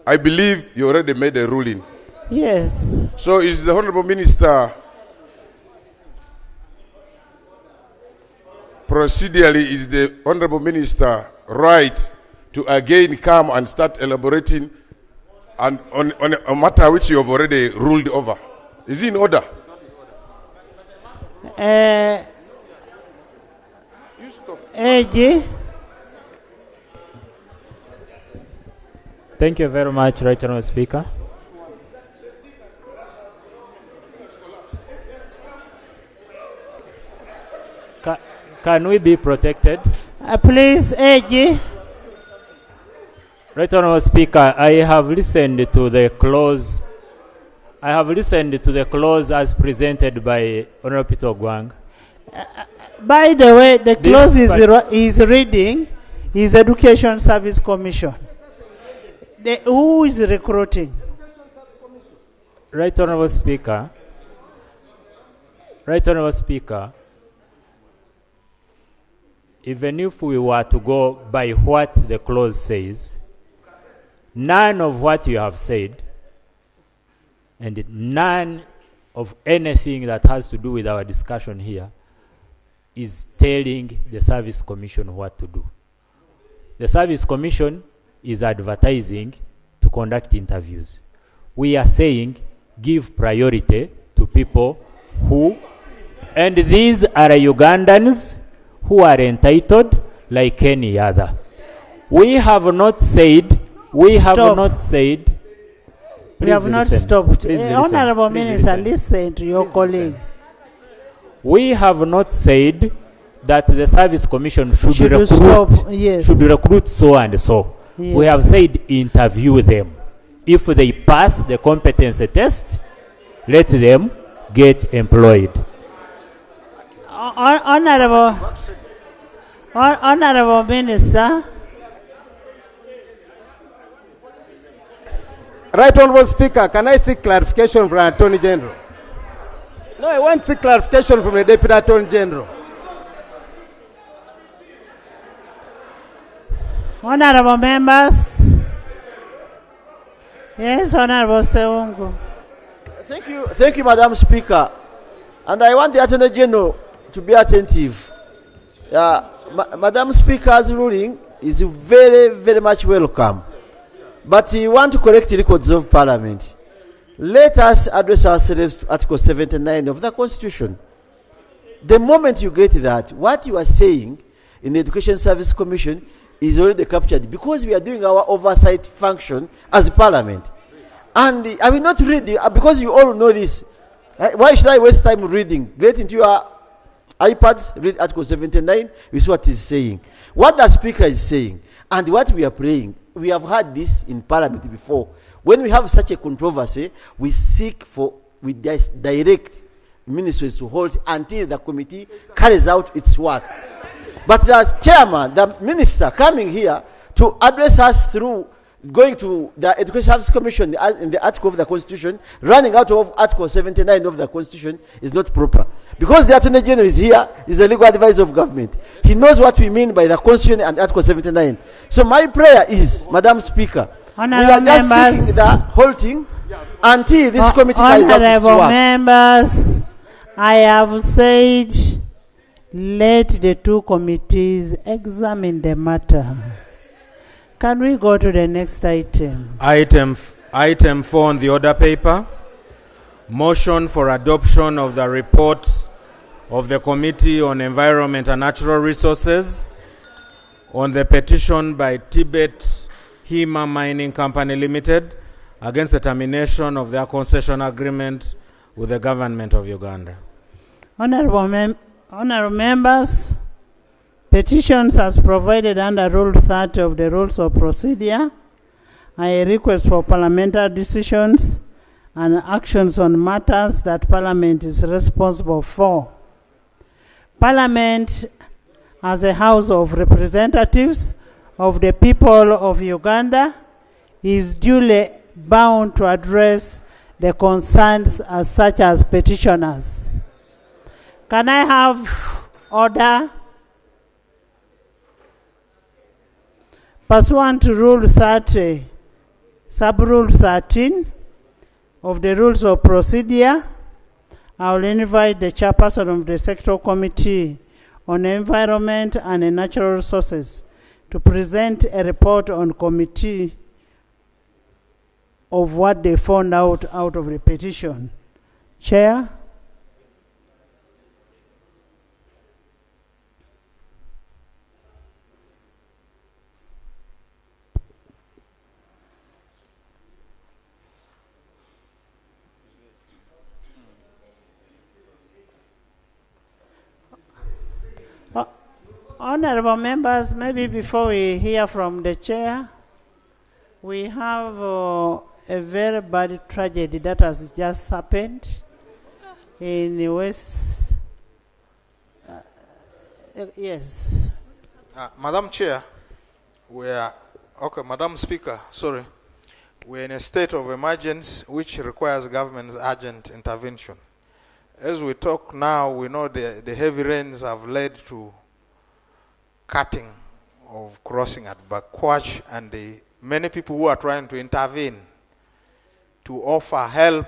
[SPEAKER 12] I believe you already made a ruling.
[SPEAKER 6] Yes.
[SPEAKER 12] So is the Honorable Minister procedurally, is the Honorable Minister right to again come and start elaborating on a matter which you have already ruled over? Is it in order?
[SPEAKER 6] AG.
[SPEAKER 5] Thank you very much, Right Honourable Speaker. Can we be protected?
[SPEAKER 6] Please, AG.
[SPEAKER 5] Right Honourable Speaker, I have listened to the clause. I have listened to the clause as presented by Honourable Peter Ogwang.
[SPEAKER 6] By the way, the clause is reading is Education Service Commission. Who is recruiting?
[SPEAKER 5] Right Honourable Speaker. Right Honourable Speaker. Even if we were to go by what the clause says, none of what you have said and none of anything that has to do with our discussion here is telling the Service Commission what to do. The Service Commission is advertising to conduct interviews. We are saying give priority to people who, and these are Ugandans who are entitled like any other. We have not said, we have not said,
[SPEAKER 6] we have not stopped. Honorable Minister, listen to your colleague.
[SPEAKER 5] We have not said that the Service Commission should recruit, should recruit so and so. Yes. We have said interview them. If they pass the competency test, let them get employed.
[SPEAKER 6] Honorable Minister.
[SPEAKER 18] Right Honourable Speaker, can I seek clarification from the Attorney General? No, I want to seek clarification from the Deputy Attorney General.
[SPEAKER 6] Honorable members. Yes, Honorable Seungu.
[SPEAKER 7] Thank you, Madam Speaker. And I want the Attorney General to be attentive. Madam Speaker's ruling is very, very much welcome. But you want to correct records of Parliament. let us address ourselves to Article 79 of the Constitution. The moment you get that, what you are saying in the Education Service Commission is already captured, because we are doing our oversight function as Parliament. And I will not read it, because you all know this. Why should I waste time reading? Get into your iPads, read Article 79, we see what he's saying. What the Speaker is saying, and what we are praying, we have had this in Parliament before. When we have such a controversy, we direct ministries to hold until the committee carries out its work. But the chairman, the minister coming here to address us through going to the Education Service Commission in the article of the Constitution, running out of Article 79 of the Constitution is not proper. Because the Attorney General is here, is a legal advisor of government. He knows what we mean by the Constitution and Article 79. So my prayer is, Madam Speaker, we are just seeking the halting until this committee carries out its work.
[SPEAKER 6] Honorable members, I have said let the two committees examine the matter. Can we go to the next item?
[SPEAKER 4] Item 4 on the order paper. Motion for adoption of the report of the Committee on Environment and Natural Resources on the petition by Tibet Hema Mining Company Limited against the termination of their concession agreement with the government of Uganda.
[SPEAKER 6] Honorable members, petitions as provided under Rule 30 of the Rules of Procedure are a request for parliamentary decisions and actions on matters that Parliament is responsible for. Parliament, as a House of Representatives of the people of Uganda, is duly bound to address the concerns as such as petitioners. Can I have order? Pursuant to Rule 30, Sub-Rule 13 of the Rules of Procedure, I will invite the chairperson of the Sectoral Committee on Environment and Natural Resources to present a report on committee of what they found out of the petition. Chair? Honorable members, maybe before we hear from the chair, we have a very bad tragedy that has just happened in the West. Yes.
[SPEAKER 14] Madam Chair, Madam Speaker, sorry. We're in a state of emergency which requires government's urgent intervention. As we talk now, we know the heavy rains have led to cutting of crossing at Bakwach, and many people who are trying to intervene to offer help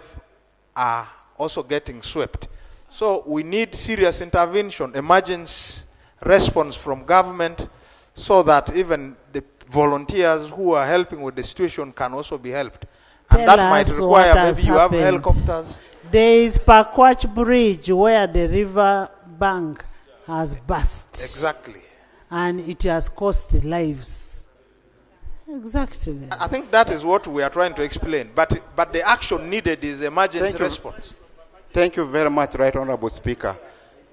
[SPEAKER 14] are also getting swept. So we need serious intervention, emergency response from government, so that even the volunteers who are helping with the situation can also be helped. And that might require maybe you have helicopters.
[SPEAKER 6] There is Bakwach Bridge where the river bank has burst.
[SPEAKER 14] Exactly.
[SPEAKER 6] And it has cost lives. Exactly.
[SPEAKER 14] I think that is what we are trying to explain. But the action needed is emergency response.
[SPEAKER 9] Thank you very much, Right Honorable Speaker.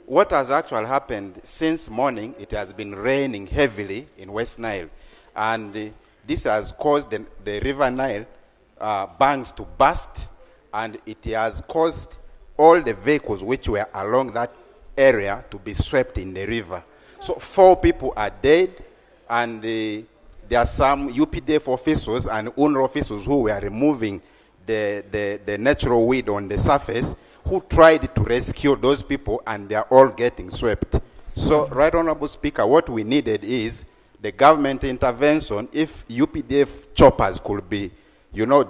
[SPEAKER 9] What has actually happened since morning, it has been raining heavily in West Nile. And this has caused the River Nile banks to burst. And it has caused all the vehicles which were along that area to be swept in the river. So 4 people are dead, and there are some UPDF officers and UNRWA officers who were removing the natural weed on the surface, who tried to rescue those people, and they are all getting swept. So, Right Honorable Speaker, what we needed is the government intervention. If UPDF choppers could be,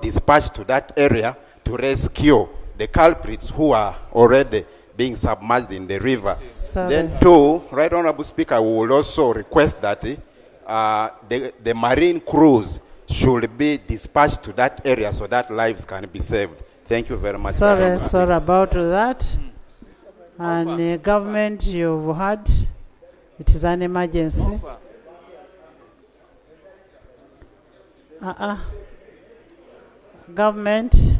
[SPEAKER 9] dispatched to that area to rescue the culprits who are already being submerged in the river.
[SPEAKER 6] Sorry.
[SPEAKER 9] Then 2, Right Honorable Speaker, we will also request that the marine crews should be dispatched to that area so that lives can be saved. Thank you very much.
[SPEAKER 6] Sorry about that. And government, you've heard, it is an emergency. Government.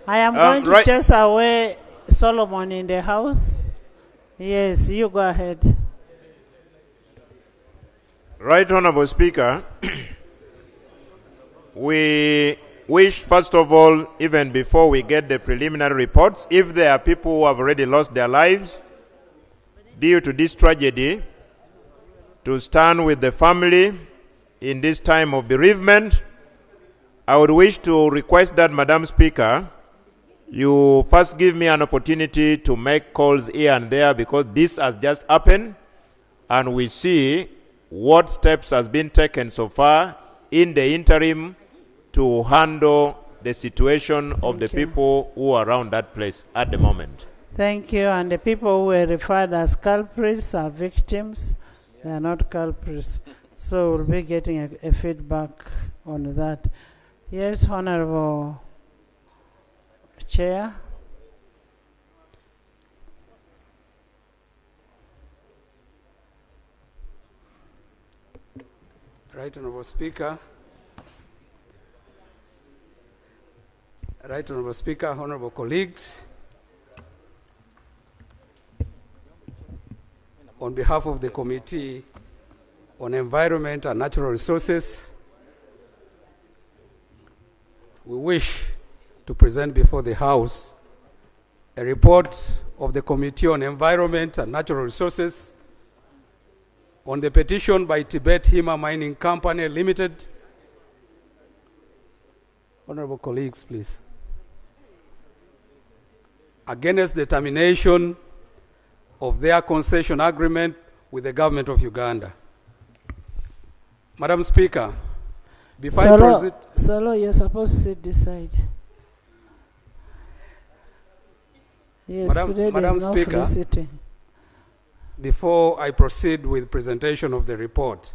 [SPEAKER 6] I am going to chase away Solomon in the house. Yes, you go ahead.
[SPEAKER 10] Right Honorable Speaker, we wish, first of all, even before we get the preliminary reports, if there are people who have already lost their lives due to this tragedy, to stand with the family in this time of bereavement. I would wish to request that, Madam Speaker, you first give me an opportunity to make calls here and there, because this has just happened and we see what steps has been taken so far in the interim to handle the situation of the people who are around that place at the moment.
[SPEAKER 6] Thank you. And the people who were referred as culprits are victims. They are not culprits. So we'll be getting a feedback on that. Yes, Honorable Chair.
[SPEAKER 22] Right Honorable Speaker. Right Honorable Speaker, honorable colleagues. On behalf of the Committee on Environment and Natural Resources, we wish to present before the House a report of the Committee on Environment and Natural Resources on the petition by Tibet Hima Mining Company Limited. Honorable colleagues, please. Against the termination of their concession agreement with the government of Uganda. Madam Speaker, before I proceed...
[SPEAKER 6] Solo, you're supposed to sit this side. Yes, today
[SPEAKER 22] Madam
[SPEAKER 6] there's no
[SPEAKER 22] Speaker,
[SPEAKER 6] free sitting.
[SPEAKER 22] Before I proceed with presentation of the report,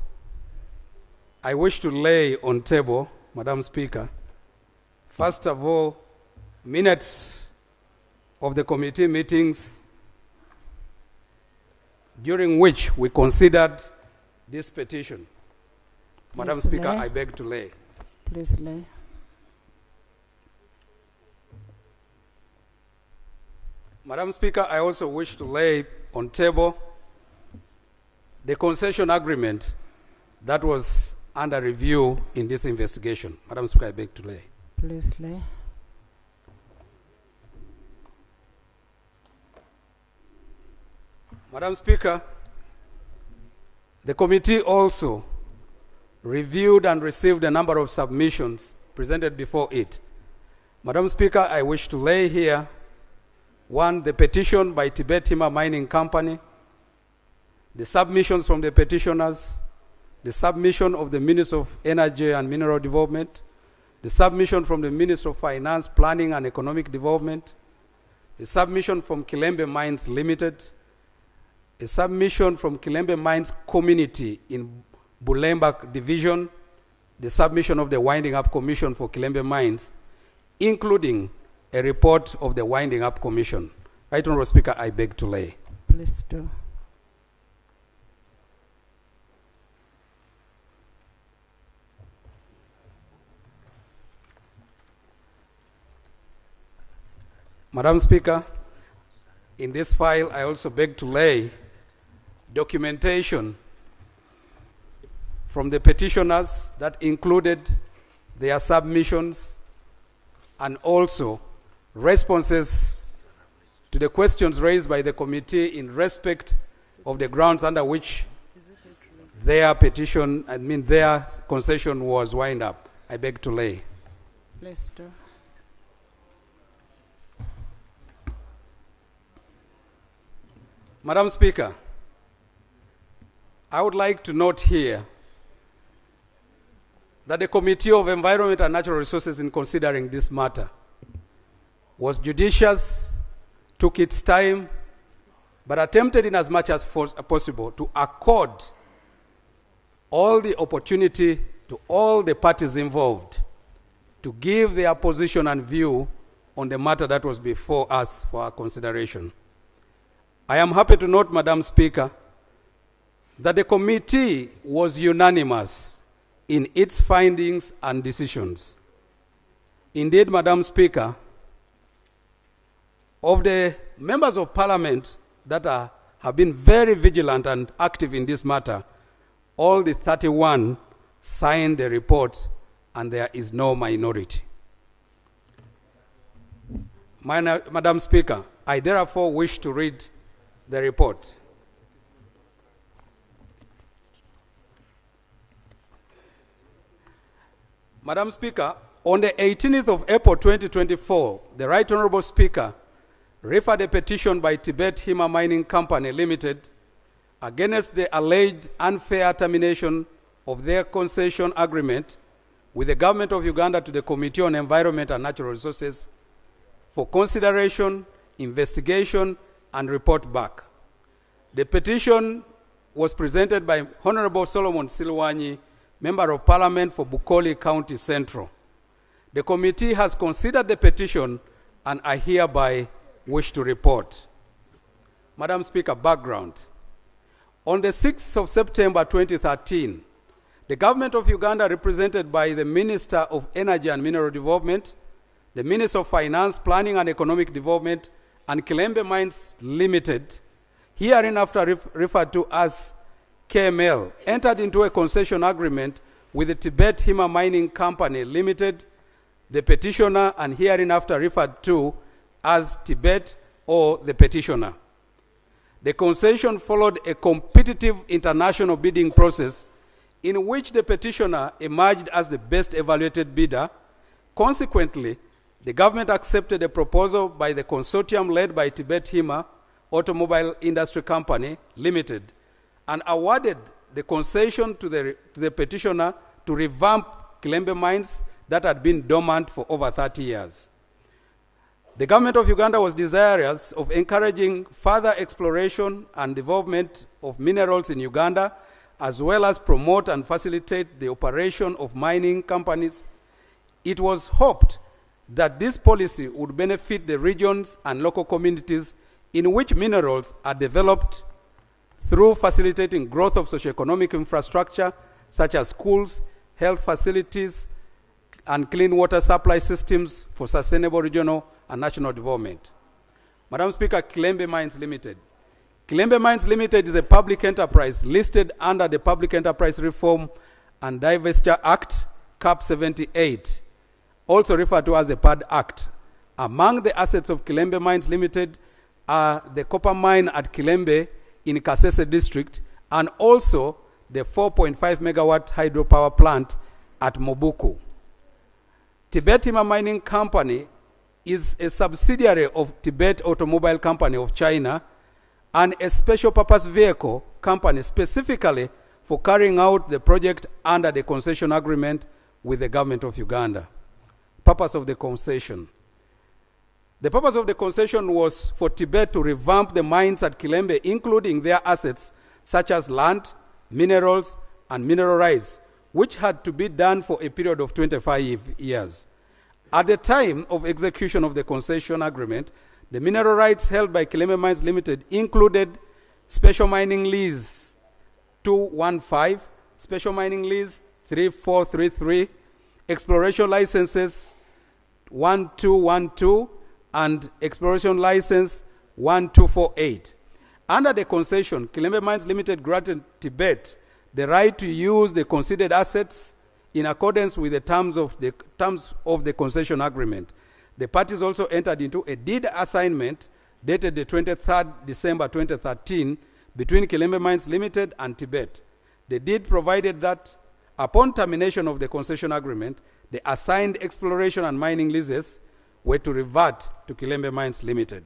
[SPEAKER 22] I wish to lay on table, Madam Speaker, first of all, minutes of the committee meetings during which we considered this petition. Madam Speaker, I beg to lay.
[SPEAKER 6] Please lay.
[SPEAKER 22] Madam Speaker, I also wish to lay on table the concession agreement that was under review in this investigation. Madam Speaker, I beg to lay.
[SPEAKER 6] Please lay.
[SPEAKER 22] Madam Speaker, the committee also reviewed and received a number of submissions presented before it. Madam Speaker, I wish to lay here, one, the petition by Tibet Hima Mining Company, the submissions from the petitioners, the submission of the Minister of Energy and Mineral Development, the submission from the Minister of Finance, Planning and Economic Development, the submission from Kilembe Mines Limited, a submission from Kilembe Mines Community in Bulemba Division, the submission of the Winding Up Commission for Kilembe Mines, including a report of the Winding Up Commission. Right Honorable Speaker, I beg to lay.
[SPEAKER 6] Please do.
[SPEAKER 22] Madam Speaker, in this file, I also beg to lay documentation from the petitioners that included their submissions and also responses to the questions raised by the committee in respect of the grounds under which their petition, their concession was wound up. I beg to lay.
[SPEAKER 6] Please do.
[SPEAKER 22] Madam Speaker, I would like to note here that the Committee of Environment and Natural Resources, in considering this matter, was judicious, took its time, but attempted in as much as possible to accord all the opportunity to all the parties involved to give their position and view on the matter that was before us for our consideration. I am happy to note, Madam Speaker, that the committee was unanimous in its findings and decisions. Indeed, Madam Speaker, of the members of parliament that have been very vigilant and active in this matter, all the 31 signed the report, and there is no minority. Madam Speaker, I therefore wish to read the report. Madam Speaker, on the 18th of April 2024, the Right Honourable Speaker referred a petition by Tibet Hima Mining Company Limited against the alleged unfair termination of their concession agreement with the Government of Uganda to the Committee on Environment and Natural Resources for consideration, investigation, and report back. The petition was presented by Honorable Solomon Silwanyi, Member of Parliament for Bukoli County Central. The committee has considered the petition, and I hereby wish to report. Madam Speaker, background. On the 6th of September 2013, the Government of Uganda, represented by the Minister of Energy and Mineral Development, the Minister of Finance, Planning and Economic Development, and Kilembe Mines Limited, hereinafter referred to as KML, entered into a concession agreement with the Tibet Hima Mining Company Limited, the petitioner, and hereinafter referred to as Tibet or the petitioner. The concession followed a competitive international bidding process in which the petitioner emerged as the best evaluated bidder. Consequently, the government accepted a proposal by the consortium led by Tibet Hima Automobile Industry Company Limited and awarded the concession to the petitioner to revamp Kilembe mines that had been dormant for over 30 years. The Government of Uganda was desirous of encouraging further exploration and development of minerals in Uganda, as well as promote and facilitate the operation of mining companies. It was hoped that this policy would benefit the regions and local communities in which minerals are developed through facilitating growth of socioeconomic infrastructure such as schools, health facilities, and clean water supply systems for sustainable regional and national development. Madam Speaker, Kilembe Mines Limited. Kilembe Mines Limited is a public enterprise listed under the Public Enterprise Reform and Divestiture Act, CAP 78, also referred to as the PAD Act. Among the assets of Kilembe Mines Limited are the copper mine at Kilembe in Kasese district and also the 4.5 megawatt hydropower plant at Mobuku. Tibet Hima Mining Company is a subsidiary of Tibet Automobile Company of China and a special purpose vehicle company specifically for carrying out the project under the concession agreement with the Government of Uganda. Purpose of the concession. The purpose of the concession was for Tibet to revamp the mines at Kilembe, including their assets such as land, minerals, and mineral rights, which had to be done for a period of 25 years. At the time of execution of the concession agreement, the mineral rights held by Kilembe Mines Limited included Special Mining Lease 215, Special Mining Lease 3433, Exploration Licenses 1212, and Exploration License 1248. Under the concession, Kilembe Mines Limited granted Tibet the right to use the conceded assets in accordance with the terms of the concession agreement. The parties also entered into a deed assignment dated the 23rd December 2013 between Kilembe Mines Limited and Tibet. The deed provided that upon termination of the concession agreement, the assigned exploration and mining leases were to revert to Kilembe Mines Limited.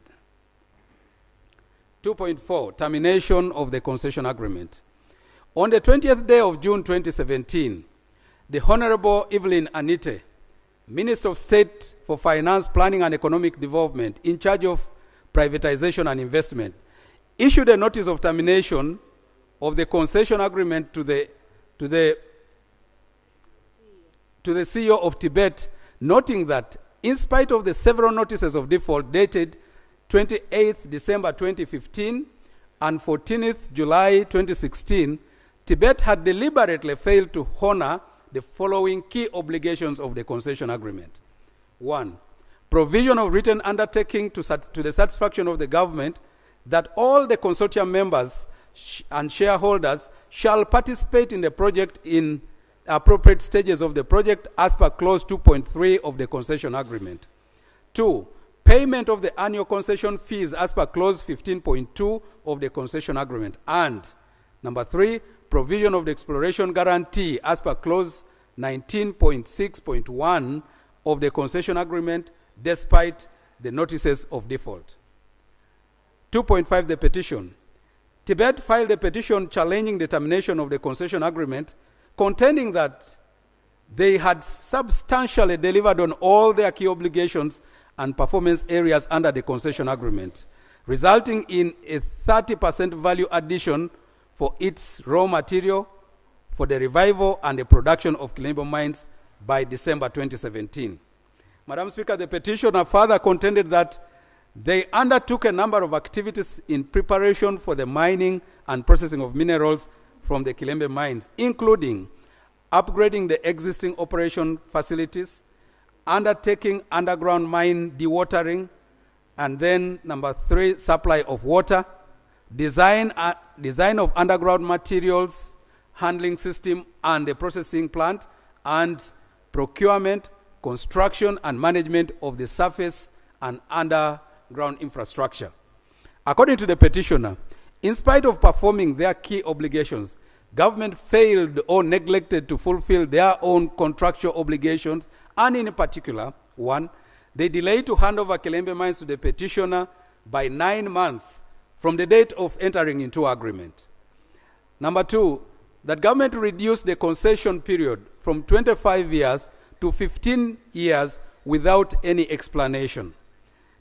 [SPEAKER 22] 2.4, termination of the concession agreement. On the 20th day of June 2017, the Honorable Evelyn Anite, Minister of State for Finance, Planning and Economic Development, in charge of privatization and investment, issued a notice of termination of the concession agreement to the CEO of Tibet, noting that in spite of the several notices of default dated 28th December 2015 and 14th July 2016, Tibet had deliberately failed to honor the following key obligations of the concession agreement. 1. Provision of written undertaking to the satisfaction of the government that all the consortium members and shareholders shall participate in the project in appropriate stages of the project as per clause 2.3 of the concession agreement. 2. Payment of the annual concession fees as per clause 15.2 of the concession agreement. And number 3, provision of the exploration guarantee as per clause 19.6.1 of the concession agreement despite the notices of default. 2.5, the petition. Tibet filed a petition challenging the termination of the concession agreement, contending that they had substantially delivered on all their key obligations and performance areas under the concession agreement, resulting in a 30% value addition for its raw material for the revival and the production of Kilembe mines by December 2017. Madam Speaker, the petitioner further contended that they undertook a number of activities in preparation for the mining and processing of minerals from the Kilembe mines, including upgrading the existing operation facilities, undertaking underground mine dewatering, and then number 3, supply of water, design of underground materials handling system and the processing plant, and procurement, construction, and management of the surface and underground infrastructure. According to the petitioner, in spite of performing their key obligations, government failed or neglected to fulfill their own contractual obligations, and in particular, 1, they delayed to hand over Kilembe mines to the petitioner by 9 months from the date of entering into agreement. Number 2, that government reduced the concession period from 25 years to 15 years without any explanation.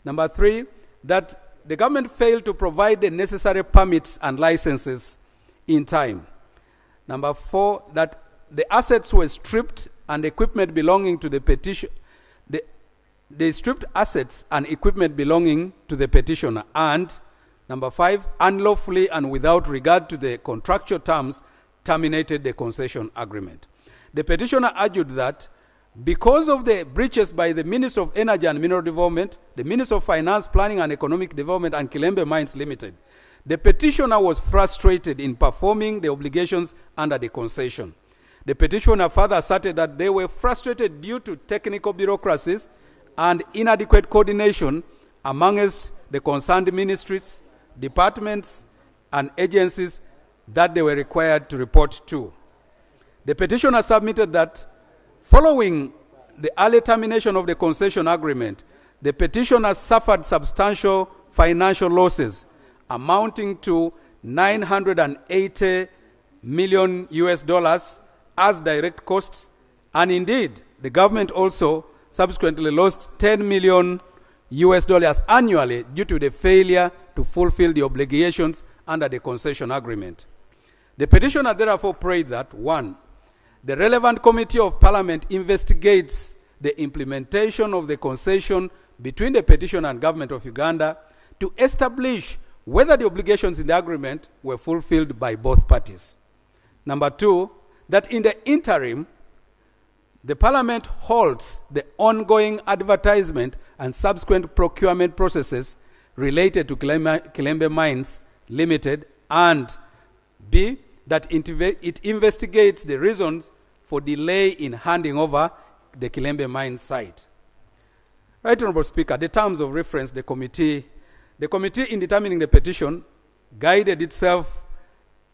[SPEAKER 22] Number 3, that the government failed to provide the necessary permits and licenses in time. Number 4, that the assets were stripped and equipment belonging to the petition. They stripped assets and equipment belonging to the petitioner. And number 5, unlawfully and without regard to the contractual terms, terminated the concession agreement. The petitioner argued that because of the breaches by the Minister of Energy and Mineral Development, the Minister of Finance, Planning and Economic Development, and Kilembe Mines Limited, the petitioner was frustrated in performing the obligations under the concession. The petitioner further asserted that they were frustrated due to technical bureaucracies and inadequate coordination amongst the concerned ministries, departments, and agencies that they were required to report to. The petitioner submitted that following the early termination of the concession agreement, the petitioner suffered substantial financial losses amounting to $980 million as direct costs, and indeed, the government also subsequently lost $10 million annually due to the failure to fulfill the obligations under the concession agreement. The petitioner therefore prayed that 1, the relevant committee of parliament investigates the implementation of the concession between the petitioner and government of Uganda to establish whether the obligations in the agreement were fulfilled by both parties. Number 2, that in the interim, the parliament halts the ongoing advertisement and subsequent procurement processes related to Kilembe Mines Limited, and B, that it investigates the reasons for delay in handing over the Kilembe Mines site. Right, Honorable Speaker, the terms of reference, the committee in determining the petition guided itself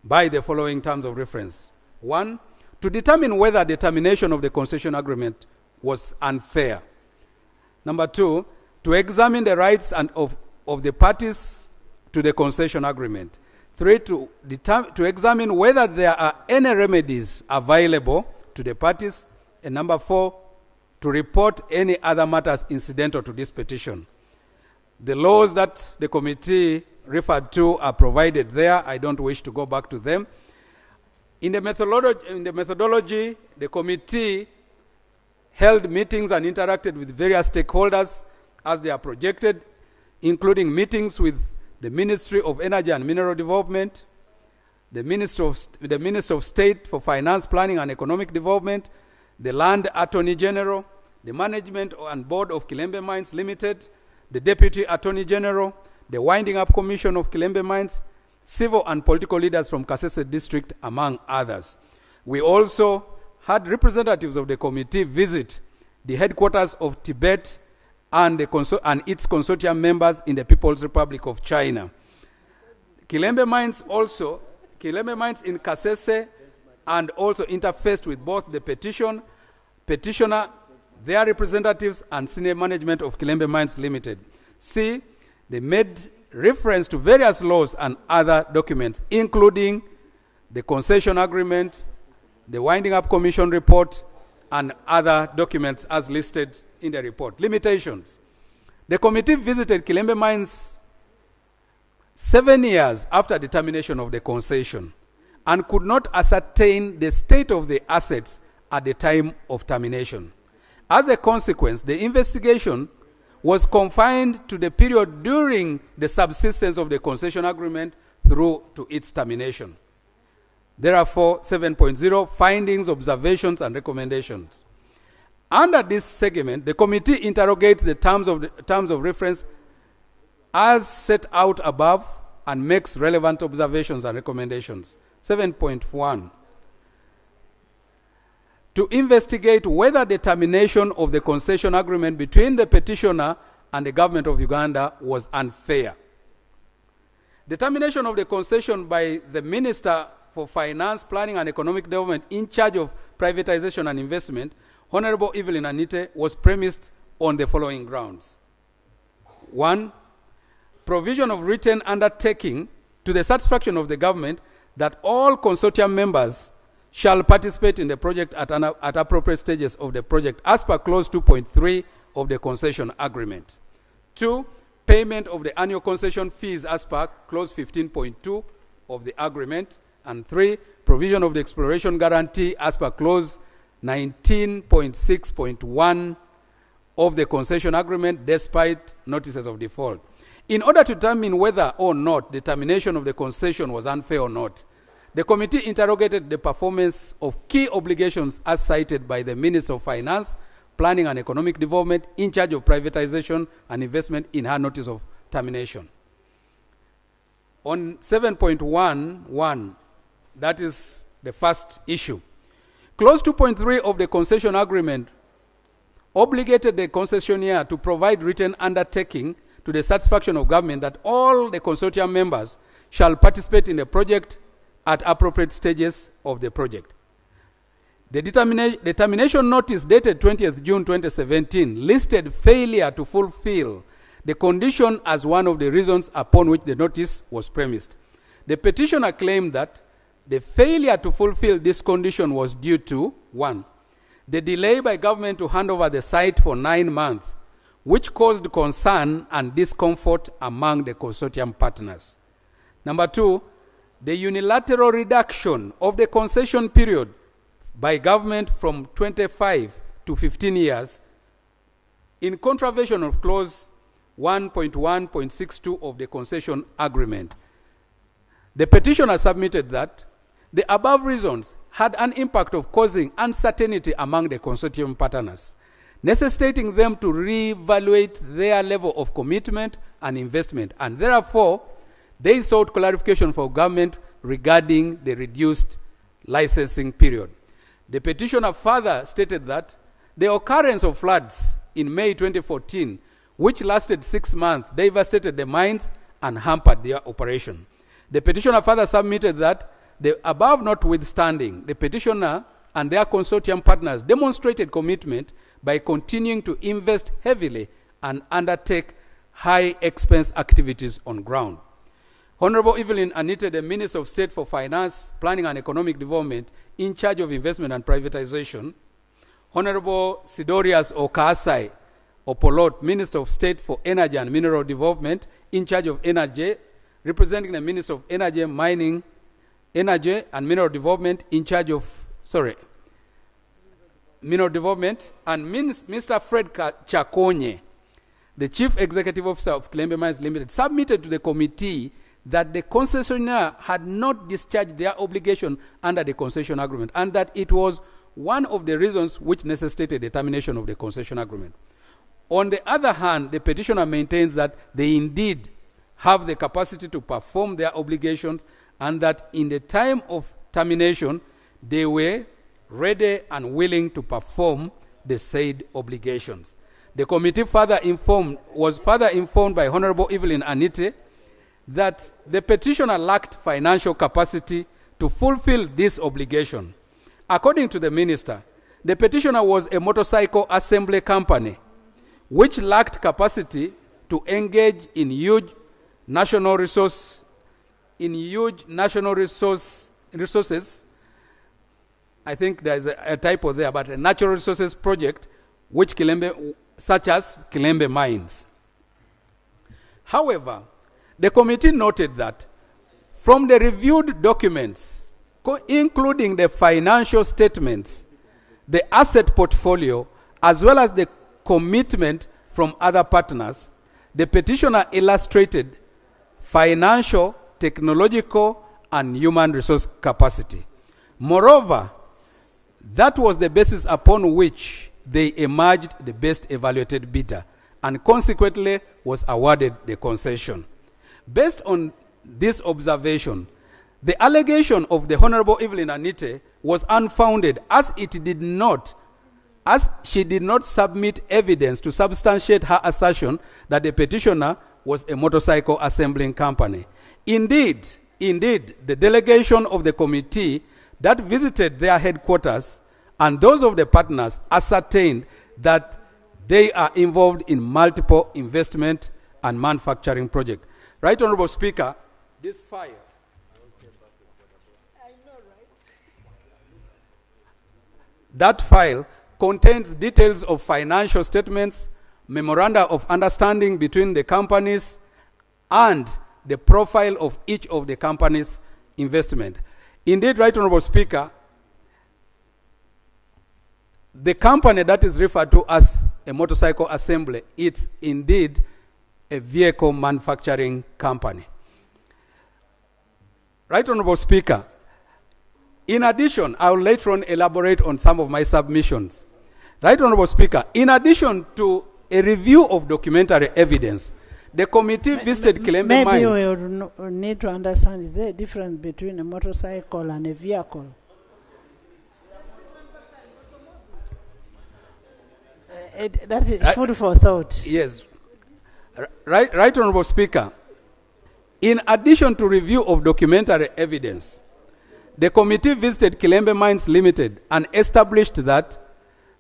[SPEAKER 22] by the following terms of reference. 1, to determine whether the termination of the concession agreement was unfair. Number 2, to examine the rights of the parties to the concession agreement. 3, to examine whether there are any remedies available to the parties. And number 4, to report any other matters incidental to this petition. The laws that the committee referred to are provided there. I don't wish to go back to them. In the methodology, the committee held meetings and interacted with various stakeholders as they are projected, including meetings with the Ministry of Energy and Mineral Development, the Minister of State for Finance, Planning and Economic Development, the Land Attorney General, the Management and Board of Kilembe Mines Limited, the Deputy Attorney General, the Winding Up Commission of Kilembe Mines, civil and political leaders from Kasese District, among others. We also had representatives of the committee visit the headquarters of Tibet and its consortium members in the People's Republic of China. Kilembe Mines in Kasese, and also interfaced with both the petitioner, their representatives, and senior management of Kilembe Mines Limited. C, they made reference to various laws and other documents, including the concession agreement, the Winding Up Commission report, and other documents as listed in the report. Limitations. The committee visited Kilembe Mines 7 years after the termination of the concession and could not ascertain the state of the assets at the time of termination. As a consequence, the investigation was confined to the period during the subsistence of the concession agreement through to its termination. Therefore, 7.0, findings, observations, and recommendations. Under this segment, the committee interrogates the terms of reference as set out above and makes relevant observations and recommendations. 7.1, to investigate whether the termination of the concession agreement between the petitioner and the government of Uganda was unfair. The termination of the concession by the Minister for Finance, Planning and Economic Development in charge of privatization and investment, Honorable Evelyn Anite, was premised on the following grounds. 1, provision of written undertaking to the satisfaction of the government that all consortium members shall participate in the project at appropriate stages of the project as per clause 2.3 of the concession agreement. 2, payment of the annual concession fees as per clause 15.2 of the agreement. And 3, provision of the exploration guarantee as per clause 19.6.1 of the concession agreement despite notices of default. In order to determine whether or not the termination of the concession was unfair or not, the committee interrogated the performance of key obligations as cited by the Minister of Finance, Planning and Economic Development in charge of privatization and investment in her notice of termination. On 7.1.1, that is the first issue. Clause 2.3 of the concession agreement obligated the concessionaire to provide written undertaking to the satisfaction of government that all the consortium members shall participate in the project at appropriate stages of the project. The termination notice dated 20th June 2017 listed failure to fulfill the condition as one of the reasons upon which the notice was premised. The petitioner claimed that the failure to fulfill this condition was due to 1, the delay by government to hand over the site for 9 months, which caused concern and discomfort among the consortium partners. Number 2, the unilateral reduction of the concession period by government from 25 to 15 years in contravention of clause 1.1.62 of the concession agreement. The petitioner submitted that the above reasons had an impact of causing uncertainty among the consortium partners, necessitating them to reevaluate their level of commitment and investment, and therefore they sought clarification from government regarding the reduced licensing period. The petitioner further stated that the occurrence of floods in May 2014, which lasted 6 months, devastated the mines and hampered their operation. The petitioner further submitted that the above notwithstanding, the petitioner and their consortium partners demonstrated commitment by continuing to invest heavily and undertake high expense activities on ground. Honorable Evelyn Anite, the Minister of State for Finance, Planning and Economic Development in charge of investment and privatization. Honorable Sidorius Okasai Opolot, Minister of State for Energy and Mineral Development in charge of energy, representing the Minister of Energy, Mining, Energy and Mineral Development in charge of, Mineral Development, and Mr. Fred Chakonye, the Chief Executive Officer of Kilembe Mines Limited, submitted to the committee that the concessionaire had not discharged their obligation under the concession agreement, and that it was one of the reasons which necessitated the termination of the concession agreement. On the other hand, the petitioner maintains that they indeed have the capacity to perform their obligations, and that in the time of termination, they were ready and willing to perform the said obligations. The committee was further informed by Honorable Evelyn Anite that the petitioner lacked financial capacity to fulfill this obligation. According to the minister, the petitioner was a motorcycle assembly company which lacked capacity to engage in huge national resources. I think there's a typo there, but a natural resources project such as Kilembe Mines. However, the committee noted that from the reviewed documents, including the financial statements, the asset portfolio, as well as the commitment from other partners, the petitioner illustrated financial, technological, and human resource capacity. Moreover, that was the basis upon which they emerged the best evaluated bidder and consequently was awarded the concession. Based on this observation, the allegation of the Honorable Evelyn Anite was unfounded as she did not submit evidence to substantiate her assertion that the petitioner was a motorcycle assembling company. Indeed, the delegation of the committee that visited their headquarters and those of the partners ascertained that they are involved in multiple investment and manufacturing projects. Right Honorable Speaker, this file contains details of financial statements, memoranda of understanding between the companies, and the profile of each of the companies' investment. Indeed, Right Honorable Speaker, the company that is referred to as a motorcycle assembly, it's indeed a vehicle manufacturing company. Right Honorable Speaker, in addition, I will later on elaborate on some of my submissions. Right Honorable Speaker, in addition to a review of documentary evidence, the committee visited Kilembe Mines.
[SPEAKER 6] Maybe we need to understand, is there a difference between a motorcycle and a vehicle? That is food for thought.
[SPEAKER 22] Yes. Right Honorable Speaker, in addition to review of documentary evidence, the committee visited Kilembe Mines Limited and established that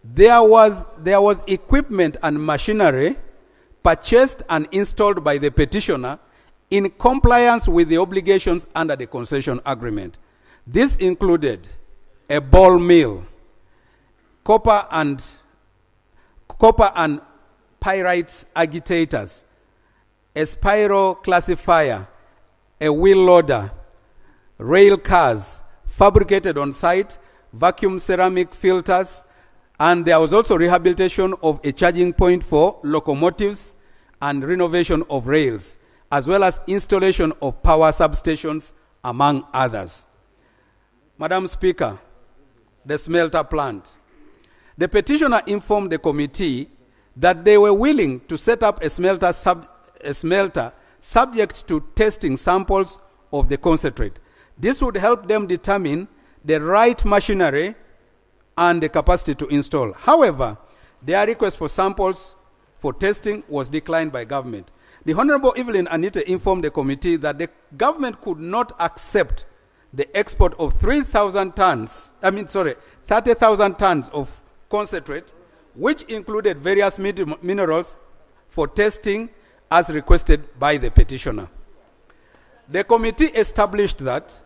[SPEAKER 22] there was equipment and machinery purchased and installed by the petitioner in compliance with the obligations under the concession agreement. This included a ball mill, copper and pyrites agitators, a spiral classifier, a wheel loader, rail cars fabricated on site, vacuum ceramic filters, and there was also rehabilitation of a charging point for locomotives and renovation of rails, as well as installation of power substations, among others. Madam Speaker, the smelter plant. The petitioner informed the committee that they were willing to set up a smelter subject to testing samples of the concentrate. This would help them determine the right machinery and the capacity to install. However, their request for samples for testing was declined by government. The Honorable Evelyn Anite informed the committee that the government could not accept the export of 30,000 tons of concentrate, which included various minerals for testing as requested by the petitioner. The committee established that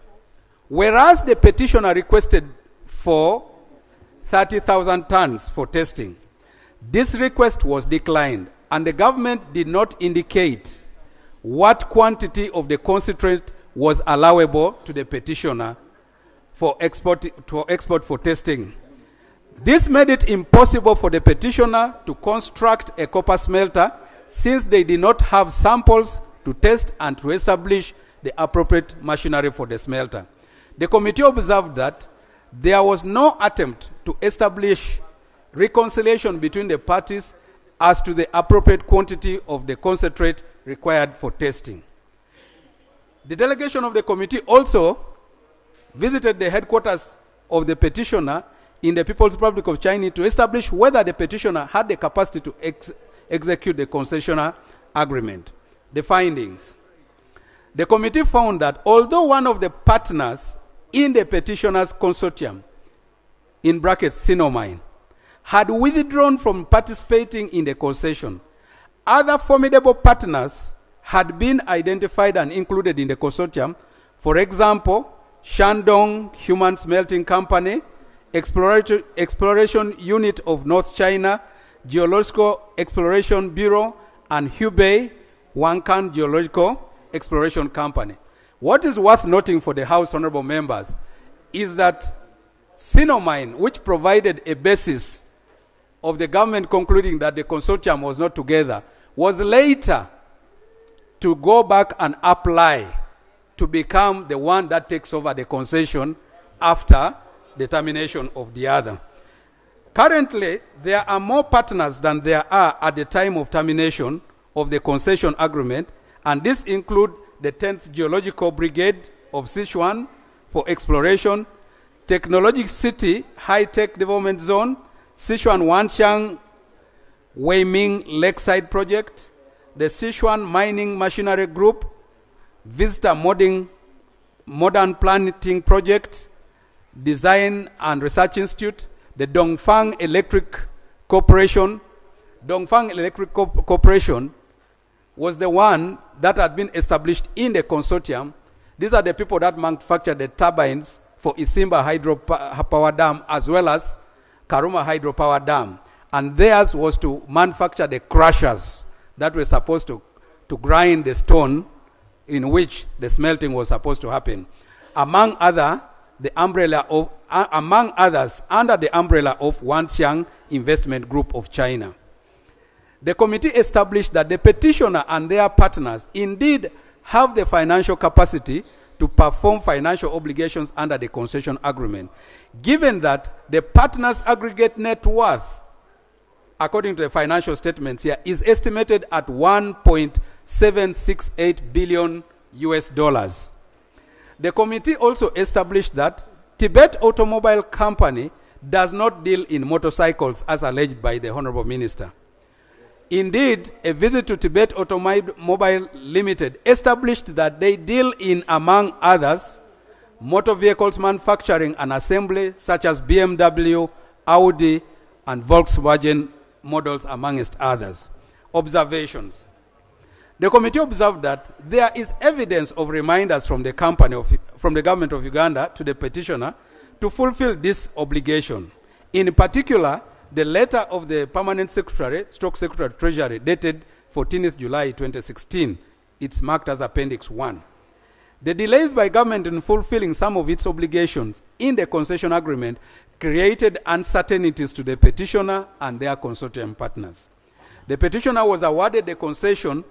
[SPEAKER 22] whereas the petitioner requested for 30,000 tons for testing, this request was declined and the government did not indicate what quantity of the concentrate was allowable to the petitioner for export for testing. This made it impossible for the petitioner to construct a copper smelter since they did not have samples to test and to establish the appropriate machinery for the smelter. The committee observed that there was no attempt to establish reconciliation between the parties as to the appropriate quantity of the concentrate required for testing. The delegation of the committee also visited the headquarters of the petitioner in the People's Republic of China to establish whether the petitioner had the capacity to execute the concession agreement. The findings. The committee found that although one of the partners in the petitioner's consortium, in brackets Sinomine, had withdrawn from participating in the concession, other formidable partners had been identified and included in the consortium. For example, Shandong Human Smelting Company, Exploration Unit of North China, Geological Exploration Bureau, and Hubei Wankan Geological Exploration Company. What is worth noting for the House honorable members is that Sinomine, which provided a basis of the government concluding that the consortium was not together, was later to go back and apply to become the one that takes over the concession after the termination of the other. Currently, there are more partners than there are at the time of termination of the concession agreement, and this include the 10th Geological Brigade of Sichuan for exploration, Technologic City High-Tech Development Zone, Sichuan Wanxiang Weiming Lakeside Project, the Sichuan Mining Machinery Group, Visitor Modern Planting Project, Design and Research Institute, the Dongfang Electric Corporation. Dongfang Electric Corporation was the one that had been established in the consortium. These are the people that manufacture the turbines for Isimba Hydropower Dam as well as Karuma Hydropower Dam. And theirs was to manufacture the crushers that were supposed to grind the stone in which the smelting was supposed to happen. Among others, under the umbrella of Wanxiang Investment Group of China. The committee established that the petitioner and their partners indeed have the financial capacity to perform financial obligations under the concession agreement, given that the partners' aggregate net worth, according to the financial statements here, is estimated at $1.768 billion US. The committee also established that Tibet Automobile Company does not deal in motorcycles as alleged by the Honorable Minister. Indeed, a visit to Tibet Automobile Limited established that they deal in, among others, motor vehicles manufacturing and assembly such as BMW, Audi, and Volkswagen models, amongst others. Observations. The committee observed that there is evidence of reminders from the government of Uganda to the petitioner to fulfill this obligation. In particular, the letter of the Permanent Secretary, Secretary of Treasury, dated 14th July 2016. It's marked as Appendix 1. The delays by government in fulfilling some of its obligations in the concession agreement created uncertainties to the petitioner and their consortium partners. The petitioner was awarded the concession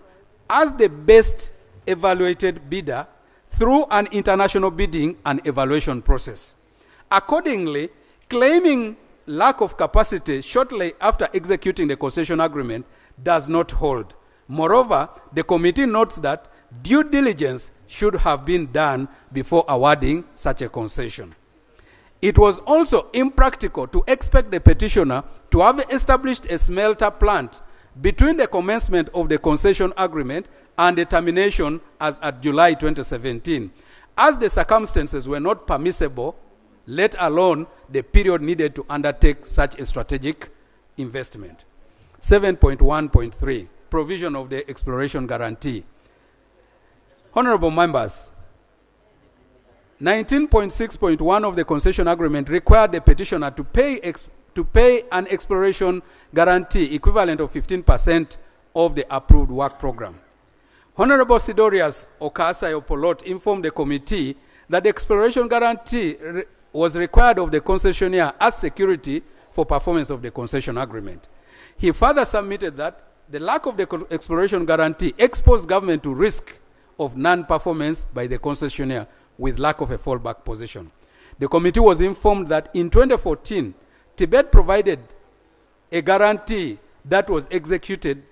[SPEAKER 22] as the best evaluated bidder through an international bidding and evaluation process. Accordingly, claiming lack of capacity shortly after executing the concession agreement does not hold. Moreover, the committee notes that due diligence should have been done before awarding such a concession. It was also impractical to expect the petitioner to have established a smelter plant between the commencement of the concession agreement and the termination as at July 2017, as the circumstances were not permissible, let alone the period needed to undertake such a strategic investment. 7.1.3, provision of the exploration guarantee. Honorable members, 19.6.1 of the concession agreement required the petitioner to pay an exploration guarantee equivalent of 15% of the approved work program. Honorable Sidorius Okasai Opolot informed the committee that the exploration guarantee was required of the concessionaire as security for performance of the concession agreement. He further submitted that the lack of the exploration guarantee exposed government to risk of non-performance by the concessionaire with lack of a fallback position. The committee was informed that in 2014, Tibet provided a guarantee that was executed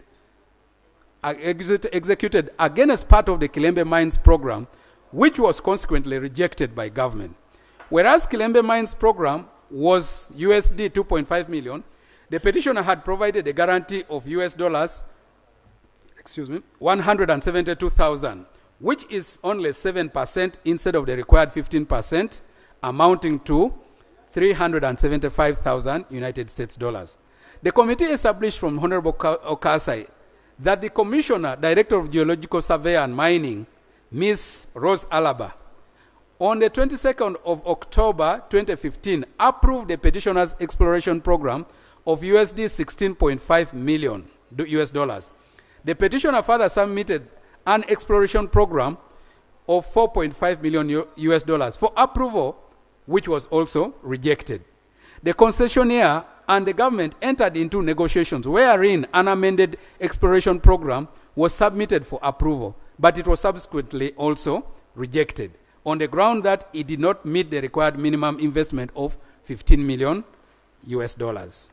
[SPEAKER 22] against part of the Kilembe Mines program, which was consequently rejected by government. Whereas Kilembe Mines program was USD 2.5 million, the petitioner had provided a guarantee of US dollars, 172,000, which is only 7% instead of the required 15%, amounting to 375,000 United States dollars. The committee established from Honorable Okasai that the Commissioner, Director of Geological Survey and Mining, Ms. Rose Alaba, on the 22nd of October 2015, approved the petitioner's exploration program of USD 16.5 million US dollars. The petitioner further submitted an exploration program of 4.5 million US dollars for approval, which was also rejected. The concessionaire and the government entered into negotiations wherein an amended exploration program was submitted for approval, but it was subsequently also rejected on the ground that it did not meet the required minimum investment of 15 million US dollars.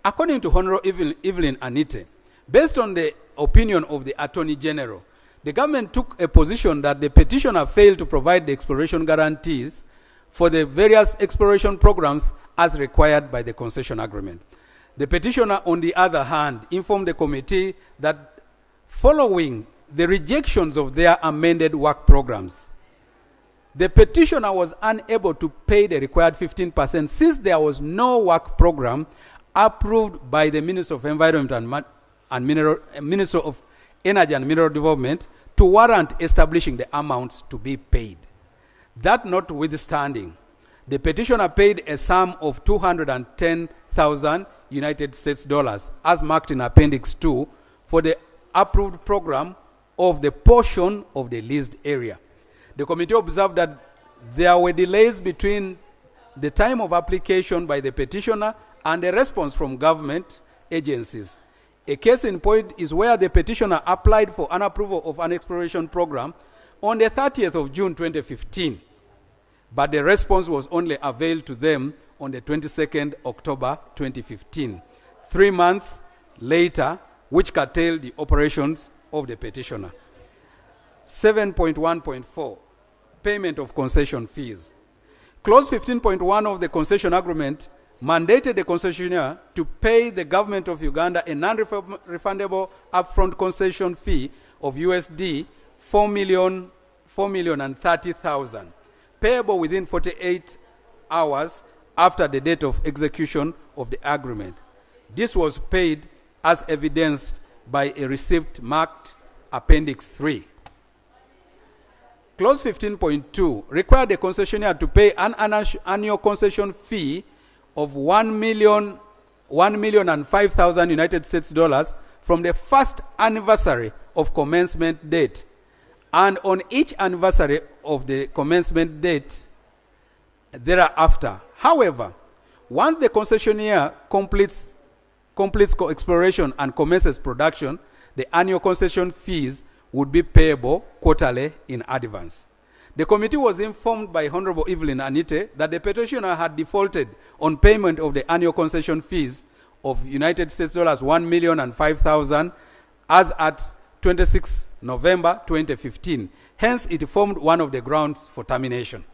[SPEAKER 22] According to Honorable Evelyn Anite, based on the opinion of the Attorney General, the government took a position that the petitioner failed to provide the exploration guarantees for the various exploration programs as required by the concession agreement. The petitioner, on the other hand, informed the committee that following the rejections of their amended work programs, the petitioner was unable to pay the required 15% since there was no work program approved by the Minister of Environment and Minister of Energy and Mineral Development to warrant establishing the amounts to be paid. That notwithstanding, the petitioner paid a sum of 210,000 United States dollars, as marked in Appendix 2, for the approved program of the portion of the leased area. The committee observed that there were delays between the time of application by the petitioner and the response from government agencies. A case in point is where the petitioner applied for an approval of an exploration program on the 30th of June 2015, but the response was only availed to them on the 22nd October 2015, 3 months later, which curtailed the operations of the petitioner. 7.1.4, payment of concession fees. Clause 15.1 of the concession agreement mandated the concessionaire to pay the government of Uganda a non-refundable upfront concession fee of USD 4,030,000, payable within 48 hours after the date of execution of the agreement. This was paid as evidenced by a receipt marked Appendix 3. Clause 15.2 required the concessionaire to pay an annual concession fee of 1,005,000 United States dollars from the first anniversary of commencement date, and on each anniversary of the commencement date thereafter. However, once the concessionaire completes exploration and commences production, the annual concession fees would be payable quarterly in advance. The committee was informed by Honorable Evelyn Anite that the petitioner had defaulted on payment of the annual concession fees of United States dollars 1,005,000 as at 26 November 2015. Hence, it formed one of the grounds for termination.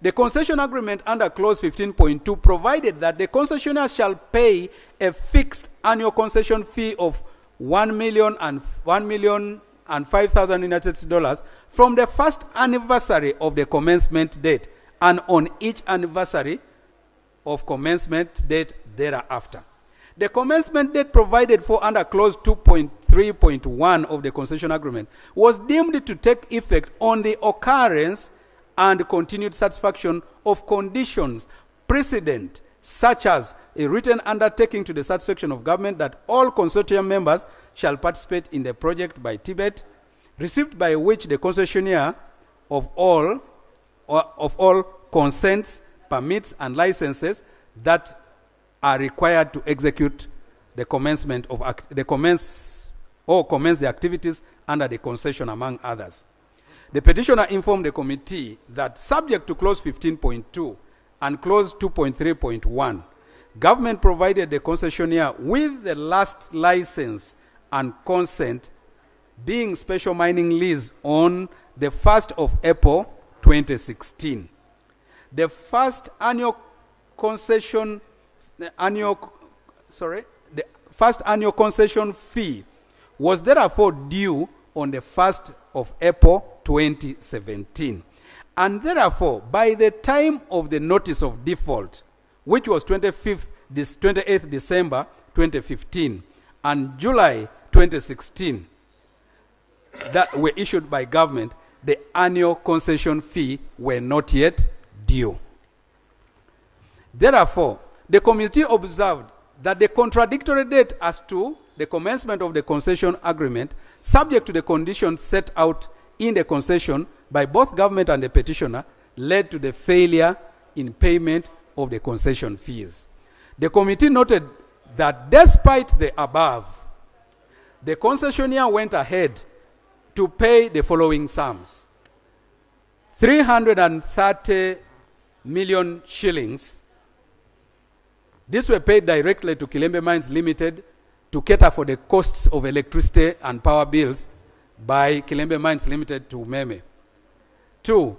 [SPEAKER 22] The concession agreement under clause 15.2 provided that the concessionaire shall pay a fixed annual concession fee of 1,005,000 United States dollars from the first anniversary of the commencement date and on each anniversary of commencement date thereafter. The commencement date provided for under clause 2.3.1 of the concession agreement was deemed to take effect on the occurrence and continued satisfaction of conditions precedent, such as a written undertaking to the satisfaction of government that all consortium members shall participate in the project by Tibet, received by which the concessionaire of all consents, permits, and licenses that are required to execute the commencement of commence the activities under the concession, among others. The petitioner informed the committee that, subject to clause 15.2 and clause 2.3.1, government provided the concessionaire with the last license and consent being special mining lease on the 1st of April 2016. The first annual concession fee was therefore due on the 1st of April 2017. And therefore, by the time of the notice of default, which was 28th December 2015 and July 2016, that were issued by government, the annual concession fee were not yet due. Therefore, the committee observed that the contradictory date as to the commencement of the concession agreement, subject to the conditions set out in the concession by both government and the petitioner, led to the failure in payment of the concession fees. The committee noted that despite the above, the concessionaire went ahead to pay the following sums: 330 million shillings. These were paid directly to Kilembe Mines Limited to cater for the costs of electricity and power bills by Kilembe Mines Limited to Meme. 2,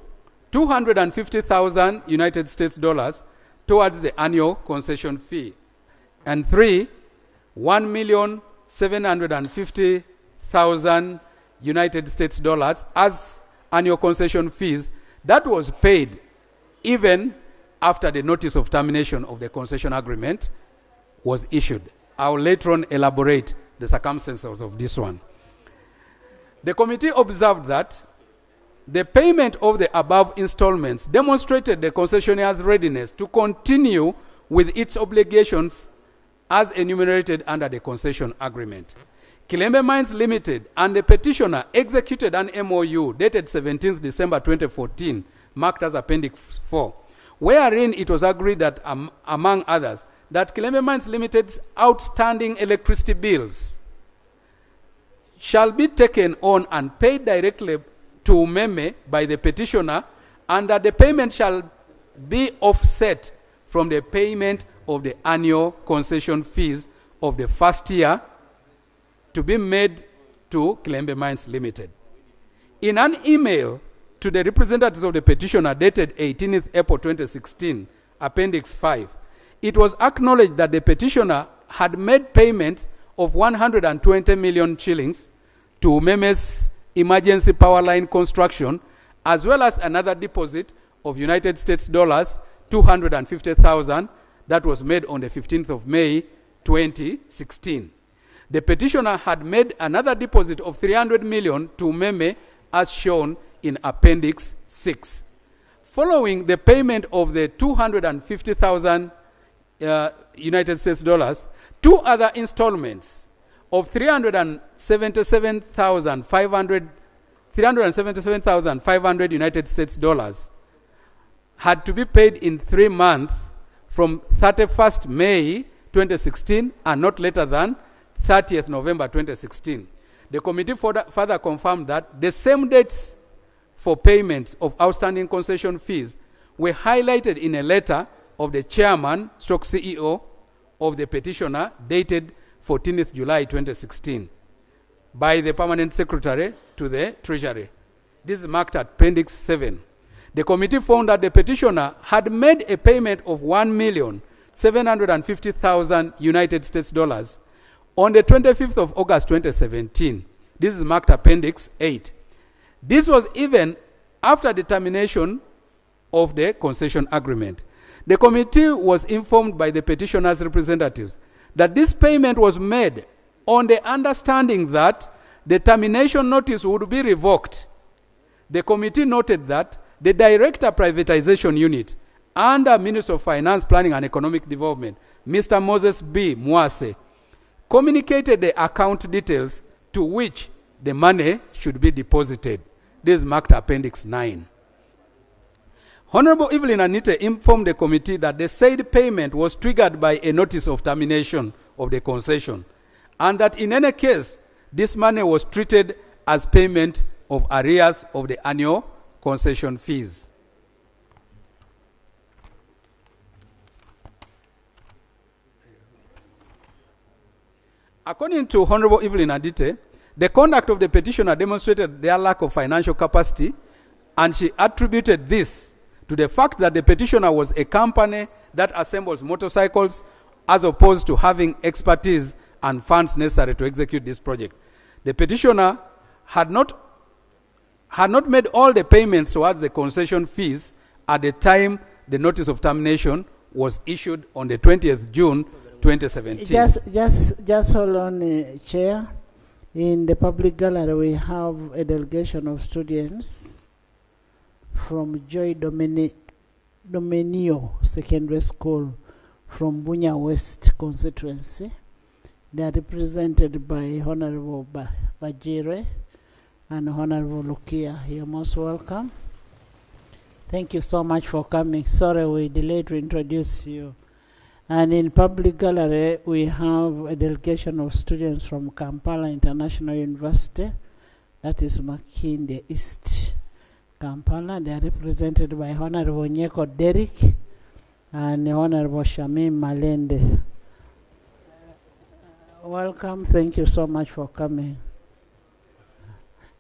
[SPEAKER 22] 250,000 United States dollars towards the annual concession fee. And 3, 1,750,000 United States dollars as annual concession fees that was paid even after the notice of termination of the concession agreement was issued. I will later on elaborate the circumstances of this one. The committee observed that the payment of the above installments demonstrated the concessionaire's readiness to continue with its obligations as enumerated under the concession agreement. Kilembe Mines Limited and the petitioner executed an MOU dated 17th December 2014, marked as Appendix 4, wherein it was agreed that, among others, that Kilembe Mines Limited's outstanding electricity bills shall be taken on and paid directly to Meme by the petitioner, and that the payment shall be offset from the payment of the annual concession fees of the first year to be made to Kilembe Mines Limited. In an email to the representatives of the petitioner dated 18th April 2016, Appendix 5, it was acknowledged that the petitioner had made payment of 120 million shillings to Meme's emergency power line construction, as well as another deposit of United States dollars 250,000 that was made on the 15th of May 2016. The petitioner had made another deposit of 300 million to Meme as shown in Appendix 6. Following the payment of the 250,000 United States dollars, two other installments of 377,500 United States dollars had to be paid in 3 months from 31st May 2016 and not later than 30th November 2016. The committee further confirmed that the same dates for payment of outstanding concession fees were highlighted in a letter of the chairman, CEO of the petitioner dated 14th July 2016 by the permanent secretary to the Treasury. This is marked at Appendix 7. The committee found that the petitioner had made a payment of 1,750,000 United States dollars on the 25th of August 2017. This is marked Appendix 8. This was even after the termination of the concession agreement. The committee was informed by the petitioner's representatives that this payment was made on the understanding that the termination notice would be revoked. The committee noted that the Director Privatization Unit under Minister of Finance, Planning and Economic Development, Mr. Moses B. Mwase, communicated the account details to which the money should be deposited. This is marked Appendix 9. Honorable Evelyn Anite informed the committee that the said payment was triggered by a notice of termination of the concession, and that in any case, this money was treated as payment of arrears of the annual concession fees. According to Honorable Evelyn Adite, the conduct of the petitioner demonstrated their lack of financial capacity, and she attributed this to the fact that the petitioner was a company that assembles motorcycles as opposed to having expertise and funds necessary to execute this project. The petitioner had not made all the payments towards the concession fees at the time the notice of termination was issued on the 20th June 2017.
[SPEAKER 6] Just hold on, Chair. In the public gallery, we have a delegation of students from Joy Domenio Secondary School from Bunya West constituency. They are represented by Honorable Bajire and Honorable Lukia. You're most welcome. Thank you so much for coming. Sorry we delayed to introduce you. And in public gallery, we have a delegation of students from Kampala International University. That is Makinde East, Kampala. They are represented by Honorable Nyeko Derek and Honorable Shamim Malende. Welcome. Thank you so much for coming.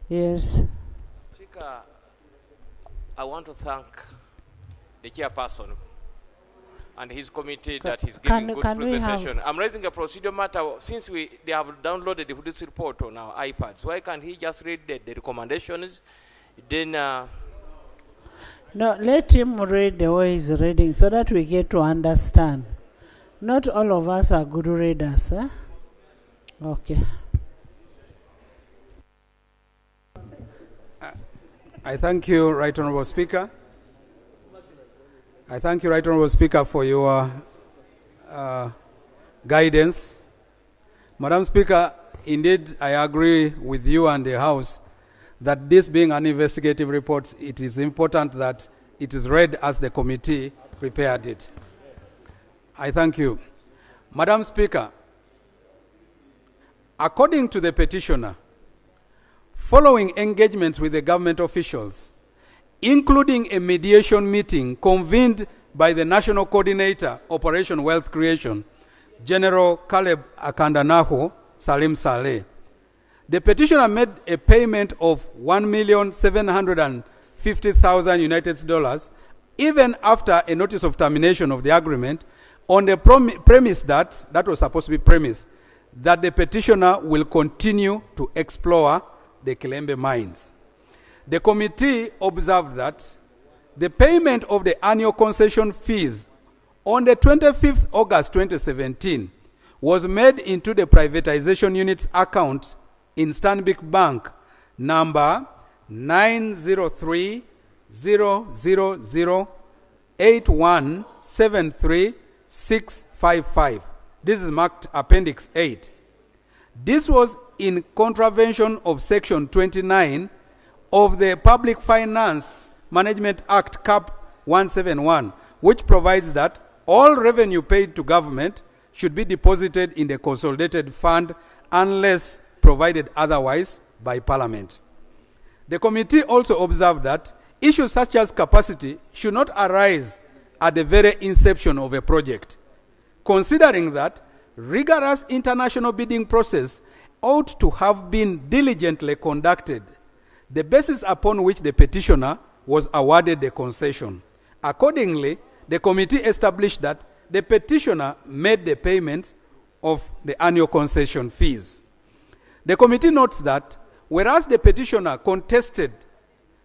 [SPEAKER 6] Yes.
[SPEAKER 20] Speaker, I want to thank the chairperson and his committee that he's giving good presentation. I'm raising a procedure matter. Since they have downloaded this report on our iPads, why can't he just read the recommendations? Then
[SPEAKER 6] no, let him read the way he's reading so that we get to understand. Not all of us are good readers. Eh? Okay.
[SPEAKER 22] I thank you, Right Honorable Speaker. I thank you, Right Honorable Speaker, for your guidance. Madam Speaker, indeed, I agree with you and the House that this being an investigative report, it is important that it is read as the committee prepared it. I thank you. Madam Speaker, according to the petitioner, following engagements with the government officials, including a mediation meeting convened by the National Coordinator, Operation Wealth Creation, General Caleb Akandanaho Salim Saleh, the petitioner made a payment of $1,750,000 United dollars, even after a notice of termination of the agreement, on the premise that was supposed to be premise that the petitioner will continue to explore the Kilembe mines. The committee observed that the payment of the annual concession fees on the 25th August 2017 was made into the privatization unit's account in Stanbic Bank number 903-000-8173655. This is marked Appendix 8. This was in contravention of Section 29 of the Public Finance Management Act Cap 171, which provides that all revenue paid to government should be deposited in the consolidated fund unless provided otherwise by Parliament. The committee also observed that issues such as capacity should not arise at the very inception of a project, considering that rigorous international bidding process ought to have been diligently conducted, the basis upon which the petitioner was awarded the concession. Accordingly, the committee established that the petitioner made the payment of the annual concession fees. The committee notes that whereas the petitioner contested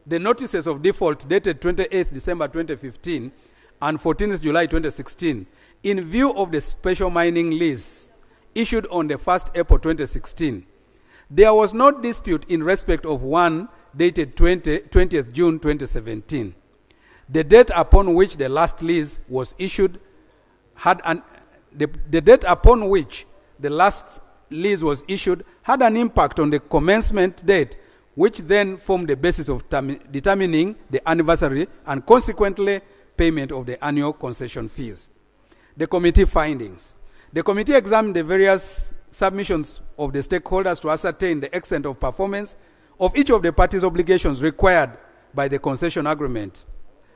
[SPEAKER 22] the notices of default dated 28th December 2015 and 14th July 2016 in view of the special mining lease issued on the 1st April 2016, there was no dispute in respect of one dated 20th June 2017. The date upon which the last lease was issued the date upon which the last lease was issued had an impact on the commencement date, which then formed the basis of determining the anniversary and consequently payment of the annual concession fees. The committee findings. The committee examined the various submissions of the stakeholders to ascertain the extent of performance of each of the parties' obligations required by the concession agreement,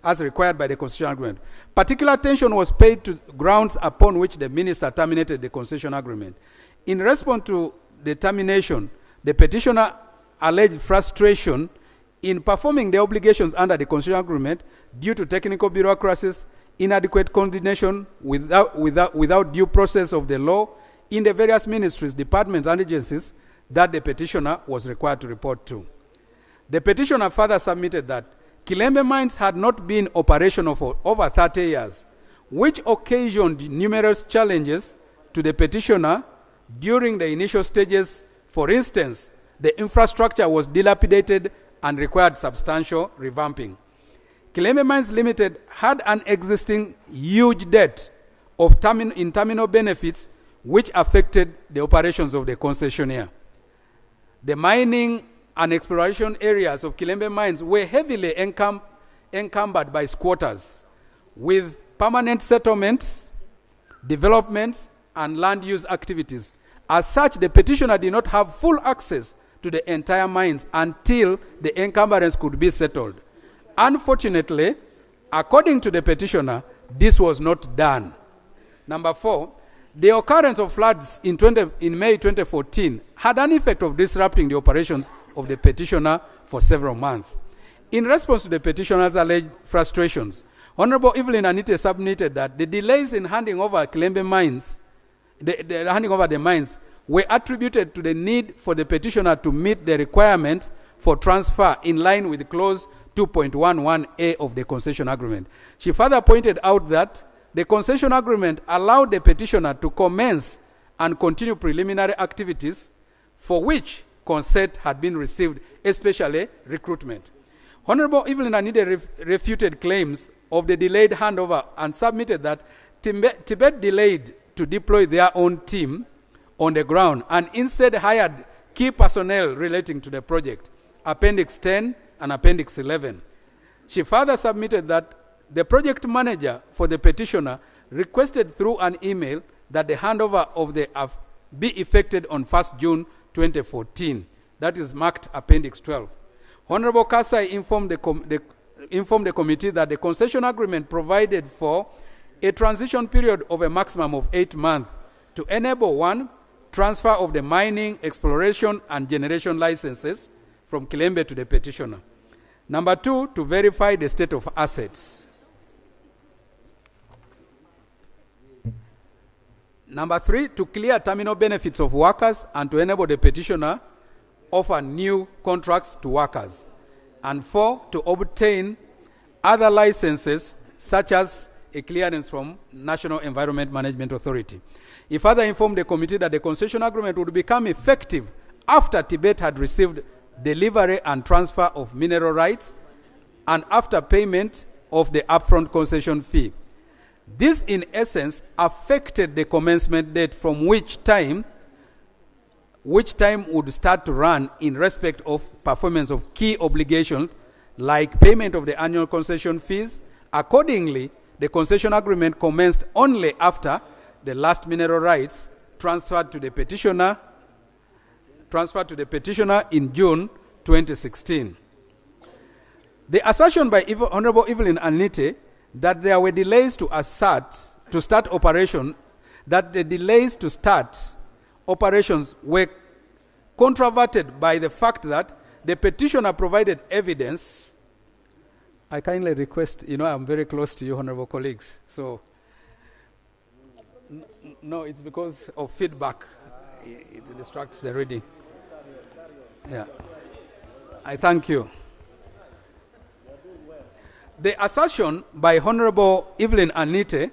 [SPEAKER 22] as required by the concession agreement. Particular attention was paid to grounds upon which the minister terminated the concession agreement. In response to the termination, the petitioner alleged frustration in performing the obligations under the concession agreement due to technical bureaucracies, inadequate coordination without due process of the law in the various ministries, departments, and agencies that the petitioner was required to report to. The petitioner further submitted that Kilembe mines had not been operational for over 30 years, which occasioned numerous challenges to the petitioner during the initial stages. For instance, the infrastructure was dilapidated and required substantial revamping. Kilembe Mines Limited had an existing huge debt of in terminal benefits which affected the operations of the concessionaire. The mining and exploration areas of Kilembe Mines were heavily encumbered by squatters, with permanent settlements, developments, and land use activities. As such, the petitioner did not have full access to the entire mines until the encumbrance could be settled. Unfortunately, according to the petitioner, this was not done. Number 4, the occurrence of floods in May 2014 had an effect of disrupting the operations of the petitioner for several months. In response to the petitioner's alleged frustrations, Honorable Evelyn Anite submitted that the delays in handing over Kilembe mines, handing over the mines, were attributed to the need for the petitioner to meet the requirements for transfer in line with clause 2.11a of the concession agreement. She further pointed out that the concession agreement allowed the petitioner to commence and continue preliminary activities for which consent had been received, especially recruitment. Honorable Evelyn Anide refuted claims of the delayed handover and submitted that Tibet delayed to deploy their own team on the ground and instead hired key personnel relating to the project, Appendix 10 and Appendix 11. She further submitted that the project manager for the petitioner requested through an email that the handover of the be effected on 1st June 2014. That is marked Appendix 12. Honorable Kasai informed the committee that the concession agreement provided for a transition period of a maximum of 8 months to enable 1, transfer of the mining, exploration, and generation licenses from Kilembe to the petitioner. Number 2, to verify the state of assets. Number 3, to clear terminal benefits of workers and to enable the petitioner offer new contracts to workers. And 4, to obtain other licenses such as a clearance from National Environment Management Authority. He further informed the committee that the concession agreement would become effective after Tibet had received delivery and transfer of mineral rights and after payment of the upfront concession fee. This, in essence, affected the commencement date from which time would start to run in respect of performance of key obligations like payment of the annual concession fees. Accordingly, the concession agreement commenced only after the last mineral rights transferred to the petitioner in June 2016. The assertion by Honorable Evelyn Anite that there were delays to start operations were controverted by the fact that the petitioner provided evidence. I kindly request, I'm very close to you, honorable colleagues, so no, it's because of feedback. It distracts the reading. Yeah. I thank you. The assertion by Honorable Evelyn Anite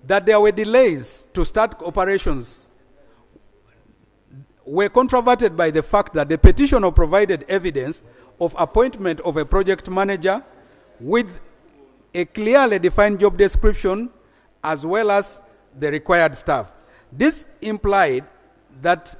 [SPEAKER 22] that there were delays to start operations were controverted by the fact that the petitioner provided evidence of appointment of a project manager with a clearly defined job description as well as the required staff. This implied that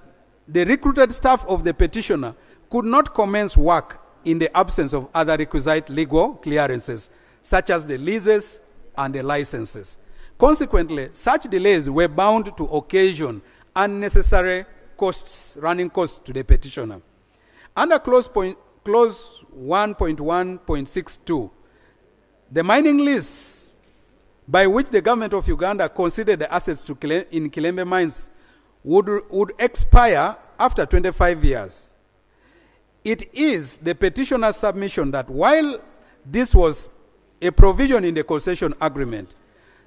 [SPEAKER 22] the recruited staff of the petitioner could not commence work in the absence of other requisite legal clearances, such as the leases and the licenses. Consequently, such delays were bound to occasion unnecessary costs, running costs to the petitioner. Under clause 1.1.62, the mining lease by which the government of Uganda considered the assets in Kilembe mines would expire after 25 years. It is the petitioner's submission that while this was a provision in the concession agreement,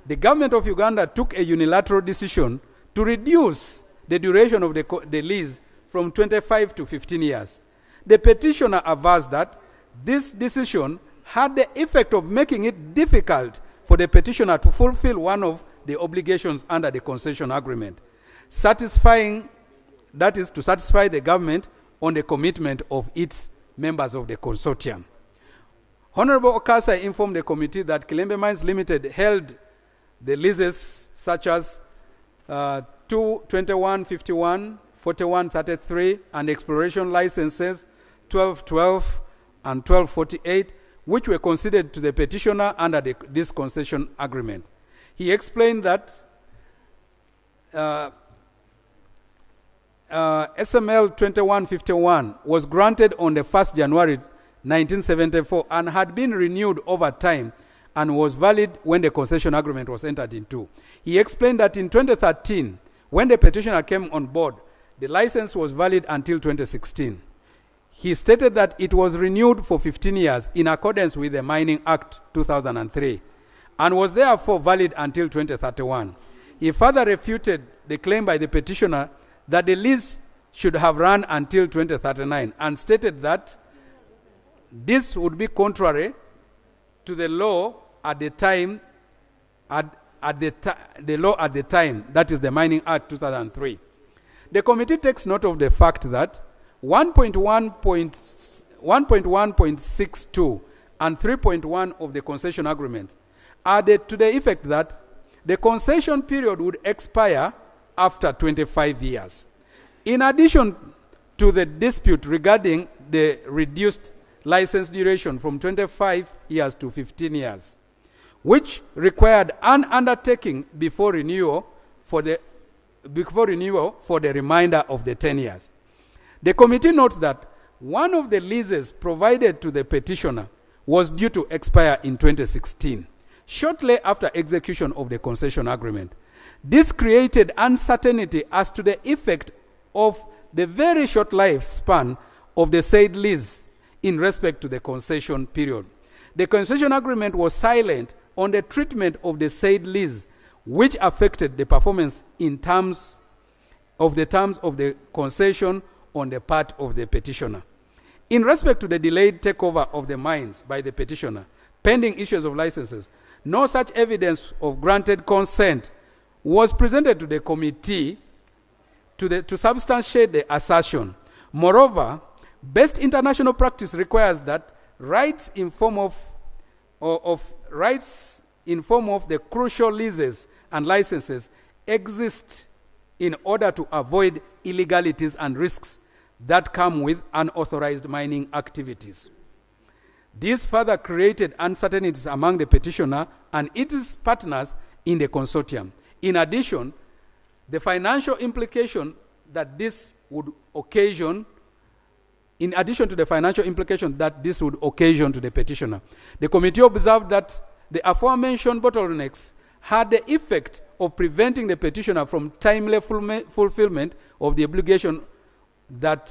[SPEAKER 22] the government of Uganda took a unilateral decision to reduce the duration of the lease from 25 to 15 years. The petitioner avers that this decision had the effect of making it difficult for the petitioner to fulfill one of the obligations under the concession agreement, that is to satisfy the government on the commitment of its members of the consortium. Honorable Okasai informed the committee that Kilembe Mines Limited held the leases such as 22151, 4133, and exploration licenses 1212 and 1248, which were considered to the petitioner under this concession agreement. He explained that SML 2151 was granted on the 1st January 1974 and had been renewed over time and was valid when the concession agreement was entered into. He explained that in 2013, when the petitioner came on board, the license was valid until 2016. He stated that it was renewed for 15 years in accordance with the Mining Act 2003 and was therefore valid until 2031. He further refuted the claim by the petitioner that the lease should have run until 2039 and stated that this would be contrary to the law at the time, that is the Mining Act 2003. The committee takes note of the fact that 1.1.62 and 3.1 of the concession agreement are to the effect that the concession period would expire after 25 years. In addition to the dispute regarding the reduced license duration from 25 years to 15 years, which required an undertaking before renewal for the remainder of the 10 years. The committee notes that one of the leases provided to the petitioner was due to expire in 2016, shortly after execution of the concession agreement. This created uncertainty as to the effect of the very short lifespan of the said lease in respect to the concession period. The concession agreement was silent on the treatment of the said lease, which affected the performance in terms of the concession on the part of the petitioner. In respect to the delayed takeover of the mines by the petitioner, pending issues of licenses, no such evidence of granted consent was presented to the committee to substantiate the assertion. Moreover, best international practice requires that rights in form of the crucial leases and licenses exist in order to avoid illegalities and risks that come with unauthorized mining activities. This further created uncertainties among the petitioner and its partners in the consortium. In addition, the financial implication that this would occasion, in addition to the financial implication that this would occasion to the petitioner, the committee observed that the aforementioned bottlenecks had the effect of preventing the petitioner from timely fulfillment of the obligation that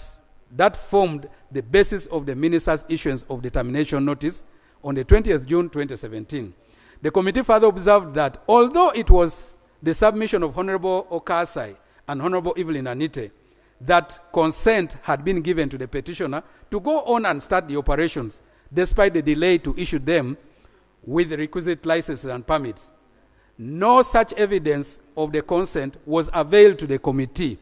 [SPEAKER 22] formed the basis of the minister's issuance of the termination notice on the 20th June 2017. The committee further observed that although it was the submission of Honorable Okasai and Honorable Evelyn Anite that consent had been given to the petitioner to go on and start the operations, despite the delay to issue them with the requisite licenses and permits, no such evidence of the consent was availed to the committee.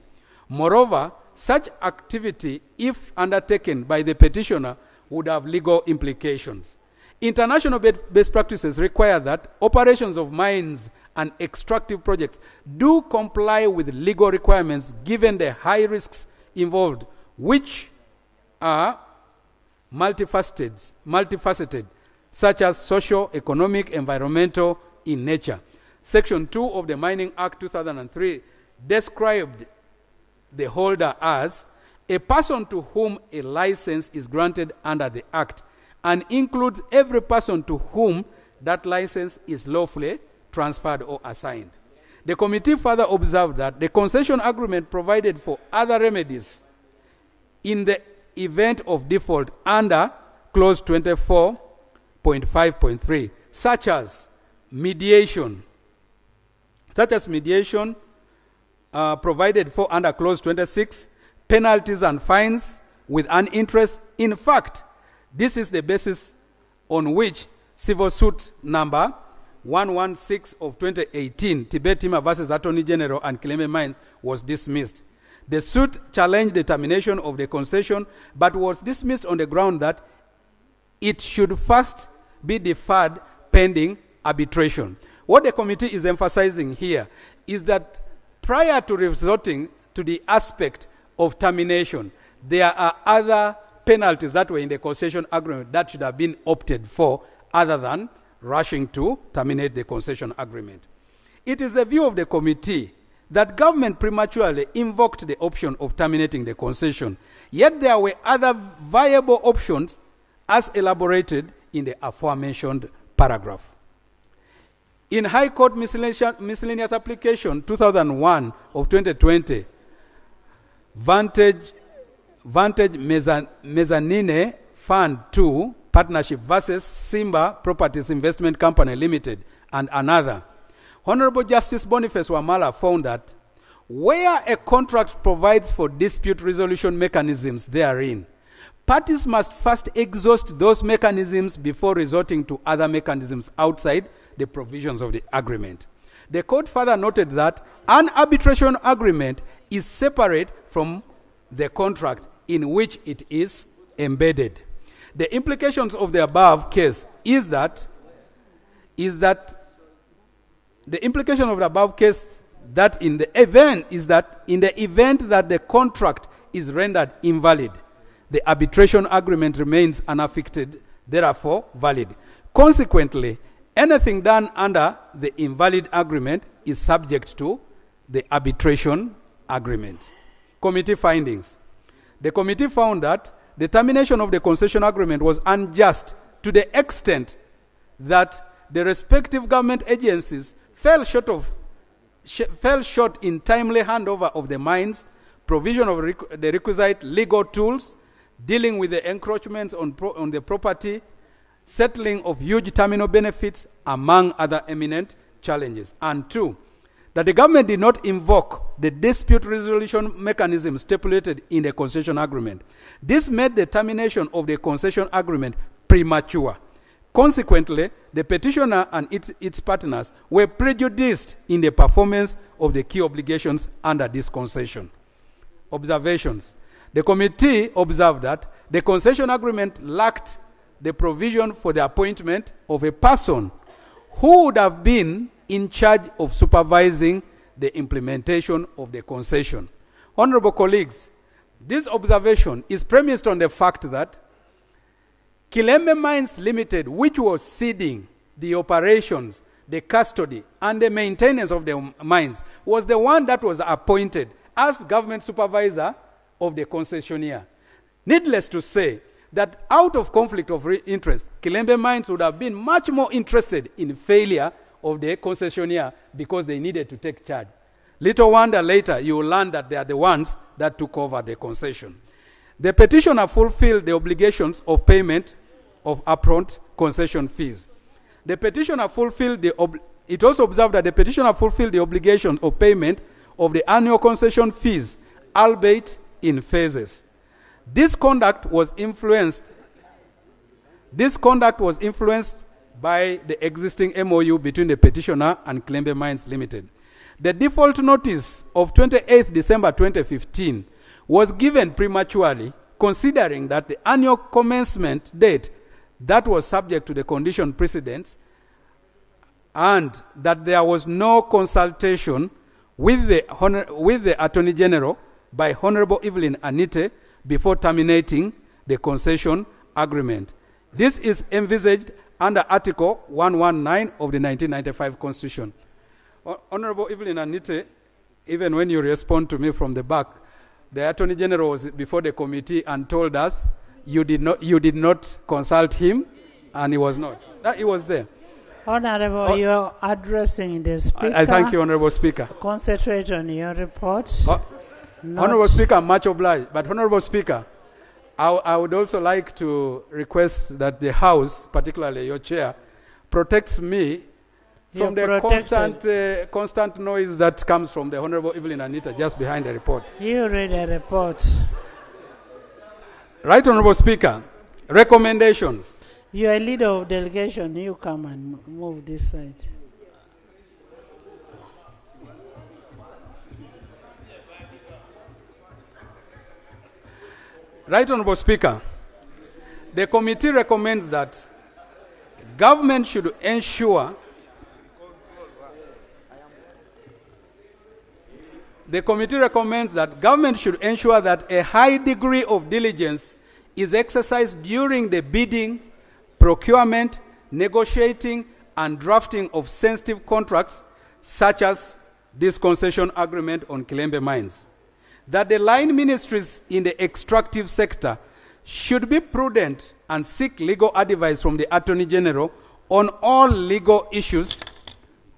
[SPEAKER 22] Moreover, such activity, if undertaken by the petitioner, would have legal implications. International best practices require that operations of mines and extractive projects do comply with legal requirements given the high risks involved, which are multifaceted, such as social, economic, environmental in nature. Section 2 of the Mining Act 2003 described the holder as a person to whom a license is granted under the Act, and includes every person to whom that license is lawfully transferred or assigned. The committee further observed that the concession agreement provided for other remedies in the event of default under clause 24.5.3, such as mediation provided for under clause 26, penalties and fines with an interest. In fact, this is the basis on which civil suit number 116 of 2018, Tibet Tima versus Attorney General and Kilembe Mines, was dismissed. The suit challenged the termination of the concession, but was dismissed on the ground that it should first be deferred pending arbitration. What the committee is emphasizing here is that prior to resorting to the aspect of termination, there are other penalties that were in the concession agreement that should have been opted for other than rushing to terminate the concession agreement. It is the view of the committee that government prematurely invoked the option of terminating the concession, yet there were other viable options as elaborated in the aforementioned paragraph. In High Court Miscellaneous Application 2001 of 2020, Vantage Mezzanine Fund 2 Partnership versus Simba Properties Investment Company Limited and another, Honorable Justice Boniface Wamala found that where a contract provides for dispute resolution mechanisms therein, parties must first exhaust those mechanisms before resorting to other mechanisms outside the provisions of the agreement. The court further noted that an arbitration agreement is separate from the contract in which it is embedded. The implications of the above case is that in the event that the contract is rendered invalid, the arbitration agreement remains unaffected, therefore valid. Consequently, anything done under the invalid agreement is subject to the arbitration agreement. Committee findings. The committee found that the termination of the concession agreement was unjust to the extent that the respective government agencies fell short in timely handover of the mines, provision of the requisite legal tools, dealing with the encroachments on the property, settling of huge terminal benefits, among other eminent challenges. And two, that the government did not invoke the dispute resolution mechanism stipulated in the concession agreement. This made the termination of the concession agreement premature. Consequently, the petitioner and its partners were prejudiced in the performance of the key obligations under this concession. Observations. The committee observed that the concession agreement lacked the provision for the appointment of a person who would have been in charge of supervising the implementation of the concession. Honorable colleagues, this observation is premised on the fact that Kilembe Mines Limited, which was seeding the operations, the custody, and the maintenance of the mines, was the one that was appointed as government supervisor of the concessionaire. Needless to say, that out of conflict of interest, Kilembe Mines would have been much more interested in failure of the concessionaire because they needed to take charge. Little wonder later you will learn that they are the ones that took over the concession. The petitioner fulfilled the obligations of payment of upfront concession fees. The petitioner fulfilled it also observed that the petitioner fulfilled the obligations of payment of the annual concession fees, albeit in phases. This conduct was influenced by the existing MOU between the petitioner and Kilembe Mines Limited. The default notice of 28th December 2015 was given prematurely, considering that the annual commencement date that was subject to the condition precedents, and that there was no consultation with the Attorney General, by Honorable Evelyn Anite before terminating the concession agreement. This is envisaged under Article 119 of the 1995 Constitution. Honorable Evelyn Anite, even when you respond to me from the back, the Attorney General was before the committee and told us you did not consult him, and he was not. He was there.
[SPEAKER 6] Honorable, you are addressing the Speaker.
[SPEAKER 22] I thank you, Honorable Speaker.
[SPEAKER 6] Concentrate on your report.
[SPEAKER 22] Honorable Speaker, I'm much obliged. But Honorable Speaker, I would also like to request that the House, particularly your chair, protects me from the constant noise that comes from the Honorable Evelyn Anita just behind the report.
[SPEAKER 6] You read the report.
[SPEAKER 22] Right, Honorable Speaker, recommendations.
[SPEAKER 6] You are leader of delegation. You come and move this side.
[SPEAKER 22] Right, Honorable Speaker, the committee recommends that government should ensure that a high degree of diligence is exercised during the bidding, procurement, negotiating, and drafting of sensitive contracts such as this concession agreement on Kilembe mines. That the line ministries in the extractive sector should be prudent and seek legal advice from the Attorney General on all legal issues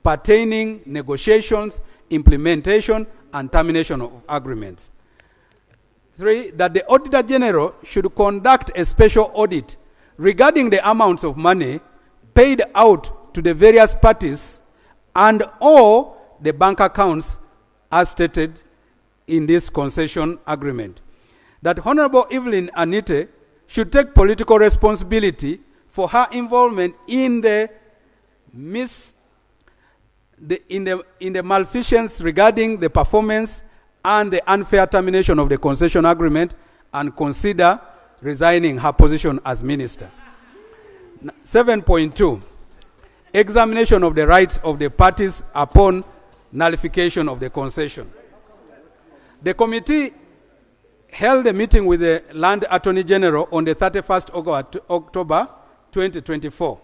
[SPEAKER 22] pertaining negotiations, implementation, and termination of agreements. 3, that the Auditor General should conduct a special audit regarding the amounts of money paid out to the various parties and all the bank accounts as stated in this concession agreement. That Honorable Evelyn Anite should take political responsibility for her involvement in the malfeasance regarding the performance and the unfair termination of the concession agreement and consider resigning her position as minister. 7.2, examination of the rights of the parties upon nullification of the concession. The committee held a meeting with the Land Attorney General on the 31st October 2024.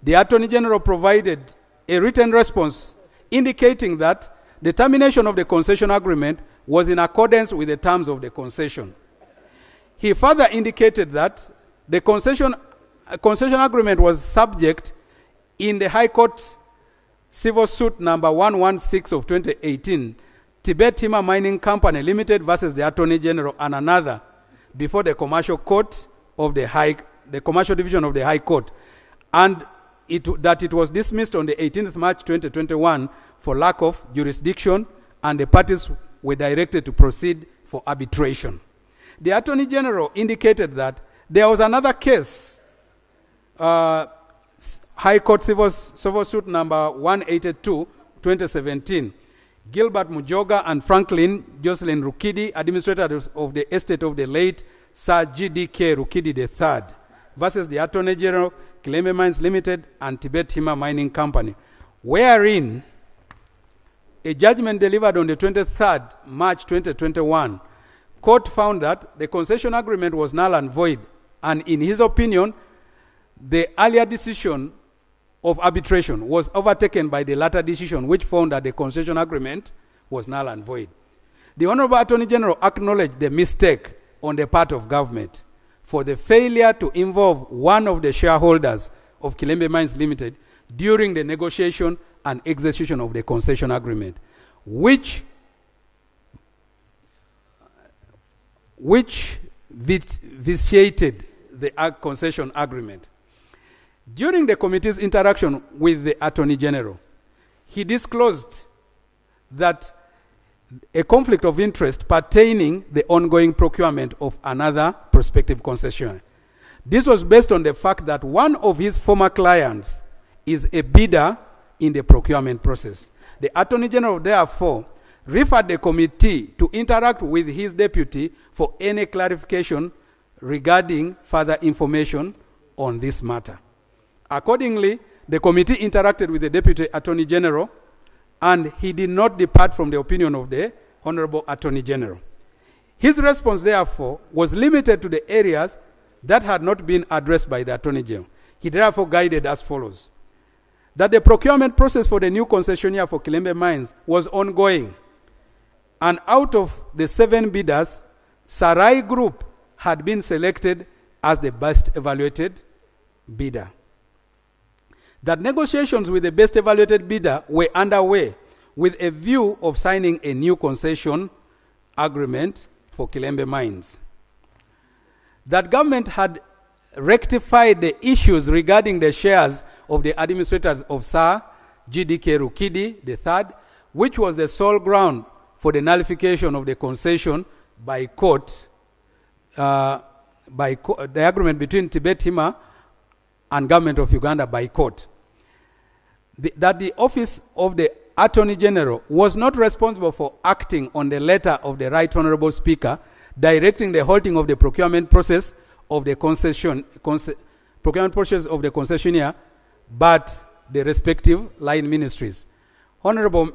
[SPEAKER 22] The Attorney General provided a written response indicating that the termination of the concession agreement was in accordance with the terms of the concession. He further indicated that the concession agreement was subject in the High Court Civil Suit number 116 of 2018, Tibet Timber Mining Company Limited versus the Attorney General and another before the Commercial Court of the Commercial Division of the High Court, and that it was dismissed on the 18th March 2021 for lack of jurisdiction, and the parties were directed to proceed for arbitration. The Attorney General indicated that there was another case, High Court Civil Suit number 182, 2017, Gilbert Mujoga and Franklin Jocelyn Rukidi, administrators of the estate of the late Sir G.D.K. Rukidi III, versus the Attorney General, Kilembe Mines Limited and Tibet Timber Mining Company, wherein a judgment delivered on the 23rd March 2021, court found that the concession agreement was null and void, and in his opinion, the earlier decision of arbitration was overtaken by the latter decision, which found that the concession agreement was null and void. The Honorable Attorney General acknowledged the mistake on the part of government for the failure to involve one of the shareholders of Kilembe Mines Limited during the negotiation and execution of the concession agreement, which vitiated the concession agreement. During the committee's interaction with the Attorney General, he disclosed that a conflict of interest pertaining the ongoing procurement of another prospective concession. This was based on the fact that one of his former clients is a bidder in the procurement process. The Attorney General, therefore, referred the committee to interact with his deputy for any clarification regarding further information on this matter. Accordingly, the committee interacted with the Deputy Attorney General, and he did not depart from the opinion of the Honorable Attorney General. His response, therefore, was limited to the areas that had not been addressed by the Attorney General. He therefore guided as follows: that the procurement process for the new concessionaire for Kilembe Mines was ongoing, and out of the 7 bidders, Sarai Group had been selected as the best evaluated bidder. That negotiations with the best evaluated bidder were underway with a view of signing a new concession agreement for Kilembe Mines. That government had rectified the issues regarding the shares of the administrators of SAR, GDK Rukidi III, which was the sole ground for the nullification of the concession by court, the agreement between Tibet Hima and government of Uganda by court. That the office of the Attorney General was not responsible for acting on the letter of the Right Honorable Speaker directing the halting of the procurement process of the concessionaire, but the respective line ministries. Honorable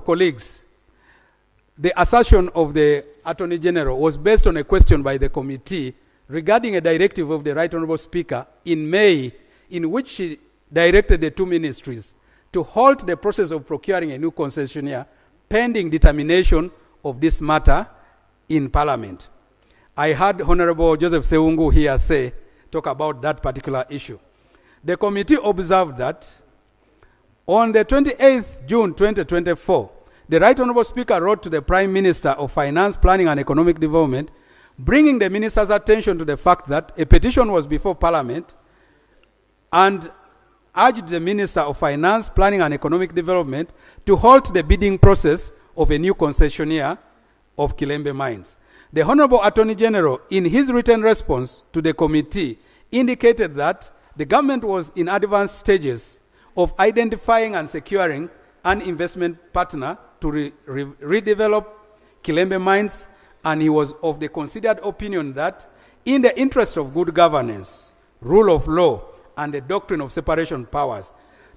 [SPEAKER 22] colleagues, the assertion of the Attorney General was based on a question by the committee regarding a directive of the Right Honorable Speaker in May, in which she directed the 2 ministries to halt the process of procuring a new concessionaire pending determination of this matter in Parliament. I heard Honorable Joseph Seungu here talk about that particular issue. The committee observed that on the 28th June 2024, the Right Honorable Speaker wrote to the Prime Minister of Finance, Planning and Economic Development, bringing the minister's attention to the fact that a petition was before Parliament, and urged the Minister of Finance, Planning and Economic Development to halt the bidding process of a new concessionaire of Kilembe Mines. The Honorable Attorney General, in his written response to the committee, indicated that the government was in advanced stages of identifying and securing an investment partner to redevelop Kilembe Mines, and he was of the considered opinion that in the interest of good governance, rule of law, and the doctrine of separation of powers,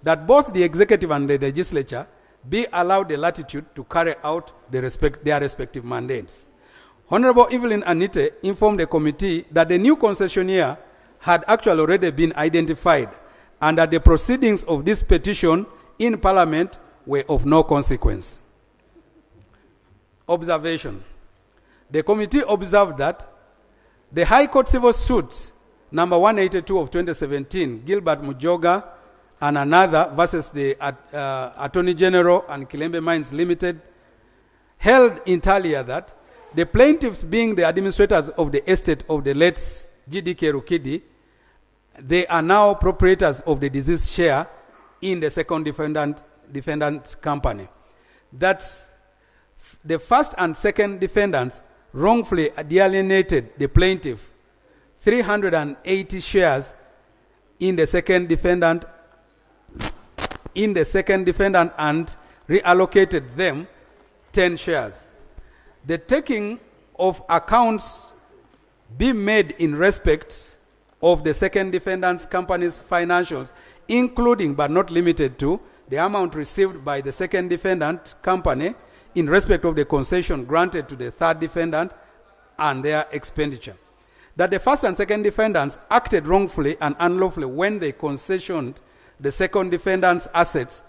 [SPEAKER 22] that both the executive and the legislature be allowed the latitude to carry out their respective mandates. Honorable Evelyn Anite informed the committee that the new concessionaire had actually already been identified and that the proceedings of this petition in Parliament were of no consequence. Observation. The committee observed that the High Court Civil Suit number 182 of 2017, Gilbert Mujoga and another versus the Attorney General and Kilembe Mines Limited, held intalia that the plaintiffs, being the administrators of the estate of the late GDK Rukidi, they are now proprietors of the deceased share in the second defendant company. That the first and second defendants wrongfully alienated the plaintiff 380 shares in the second defendant and reallocated them 10 shares. The taking of accounts be made in respect of the second defendant's company's financials, including but not limited to the amount received by the second defendant company in respect of the concession granted to the third defendant and their expenditure. That the first and second defendants acted wrongfully and unlawfully when they concessioned the second defendant's assets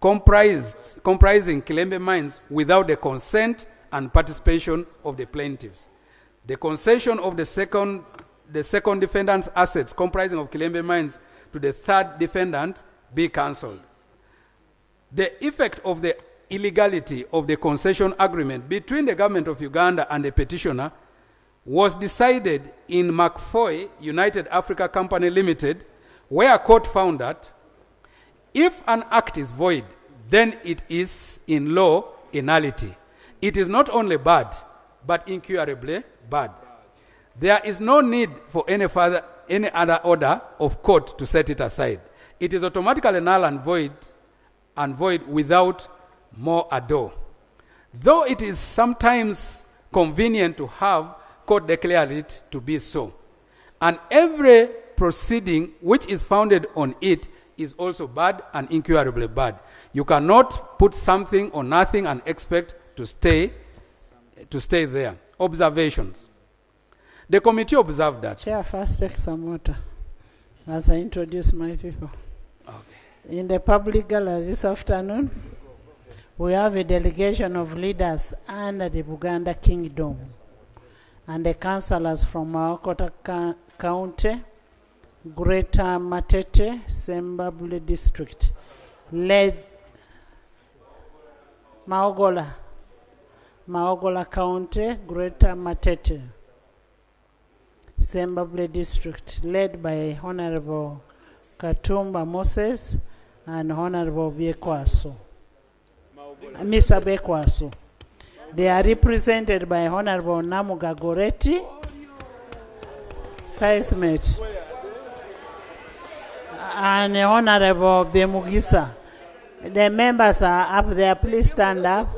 [SPEAKER 22] comprising Kilembe Mines without the consent and participation of the plaintiffs. The concession of the second defendant's assets comprising of Kilembe Mines to the third defendant be cancelled. The effect of the illegality of the concession agreement between the government of Uganda and the petitioner was decided in McFoy United Africa Company Limited, where a court found that if an act is void, then it is in law a nullity. It is not only bad, but incurably bad. There is no need for any other order of court to set it aside. It is automatically null and void without more ado. Though it is sometimes convenient to have court declare it to be so. And every proceeding which is founded on it is also bad and incurably bad. You cannot put something or nothing and expect to stay there. observations. The committee observed that.
[SPEAKER 6] Chair, first take some water as I introduce my people. Okay. In the public gallery this afternoon, we have a delegation of leaders under the Buganda Kingdom and the councillors from Maokota County, Greater Matete, Sembabule District, led Maogola County, Greater Matete, Sembabule District, led by Honorable Katumba Moses and Honorable Biekwaso. Mr. Biekwaso. They are represented by Honorable Namuga Goretti, Seismate, and Honorable Bemugisa. The members are up there. Please stand up.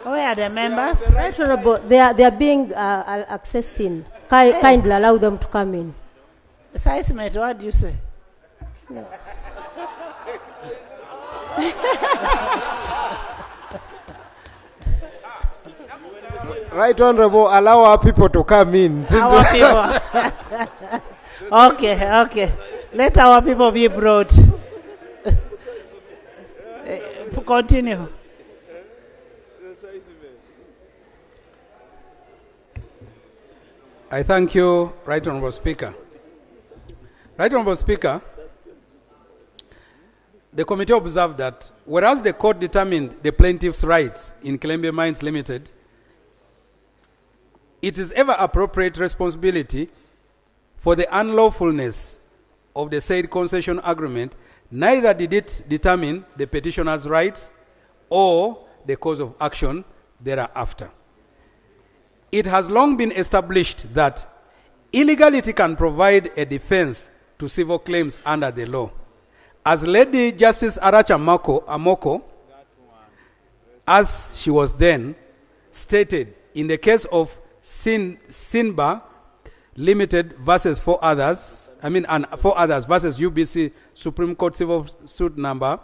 [SPEAKER 6] Where are the members?
[SPEAKER 13] Right Honorable, they are being accessed in. Kindly allow them to come in.
[SPEAKER 6] Seismate, what do you say?
[SPEAKER 13] Yeah.
[SPEAKER 18] Right Honorable, allow our people to come in.
[SPEAKER 6] Our people. Okay. Let our people be brought. Continue.
[SPEAKER 22] I thank you, Right Honorable Speaker. Right Honorable Speaker, the committee observed that whereas the court determined the plaintiff's rights in Kilembe Mines Limited, it is ever appropriate responsibility for the unlawfulness of the said concession agreement. Neither did it determine the petitioner's rights or the cause of action thereafter. It has long been established that illegality can provide a defense to civil claims under the law. As Lady Justice Aracha Amoko, as she was then, stated in the case of Sinba Limited versus four others versus UBC Supreme Court Civil Suit number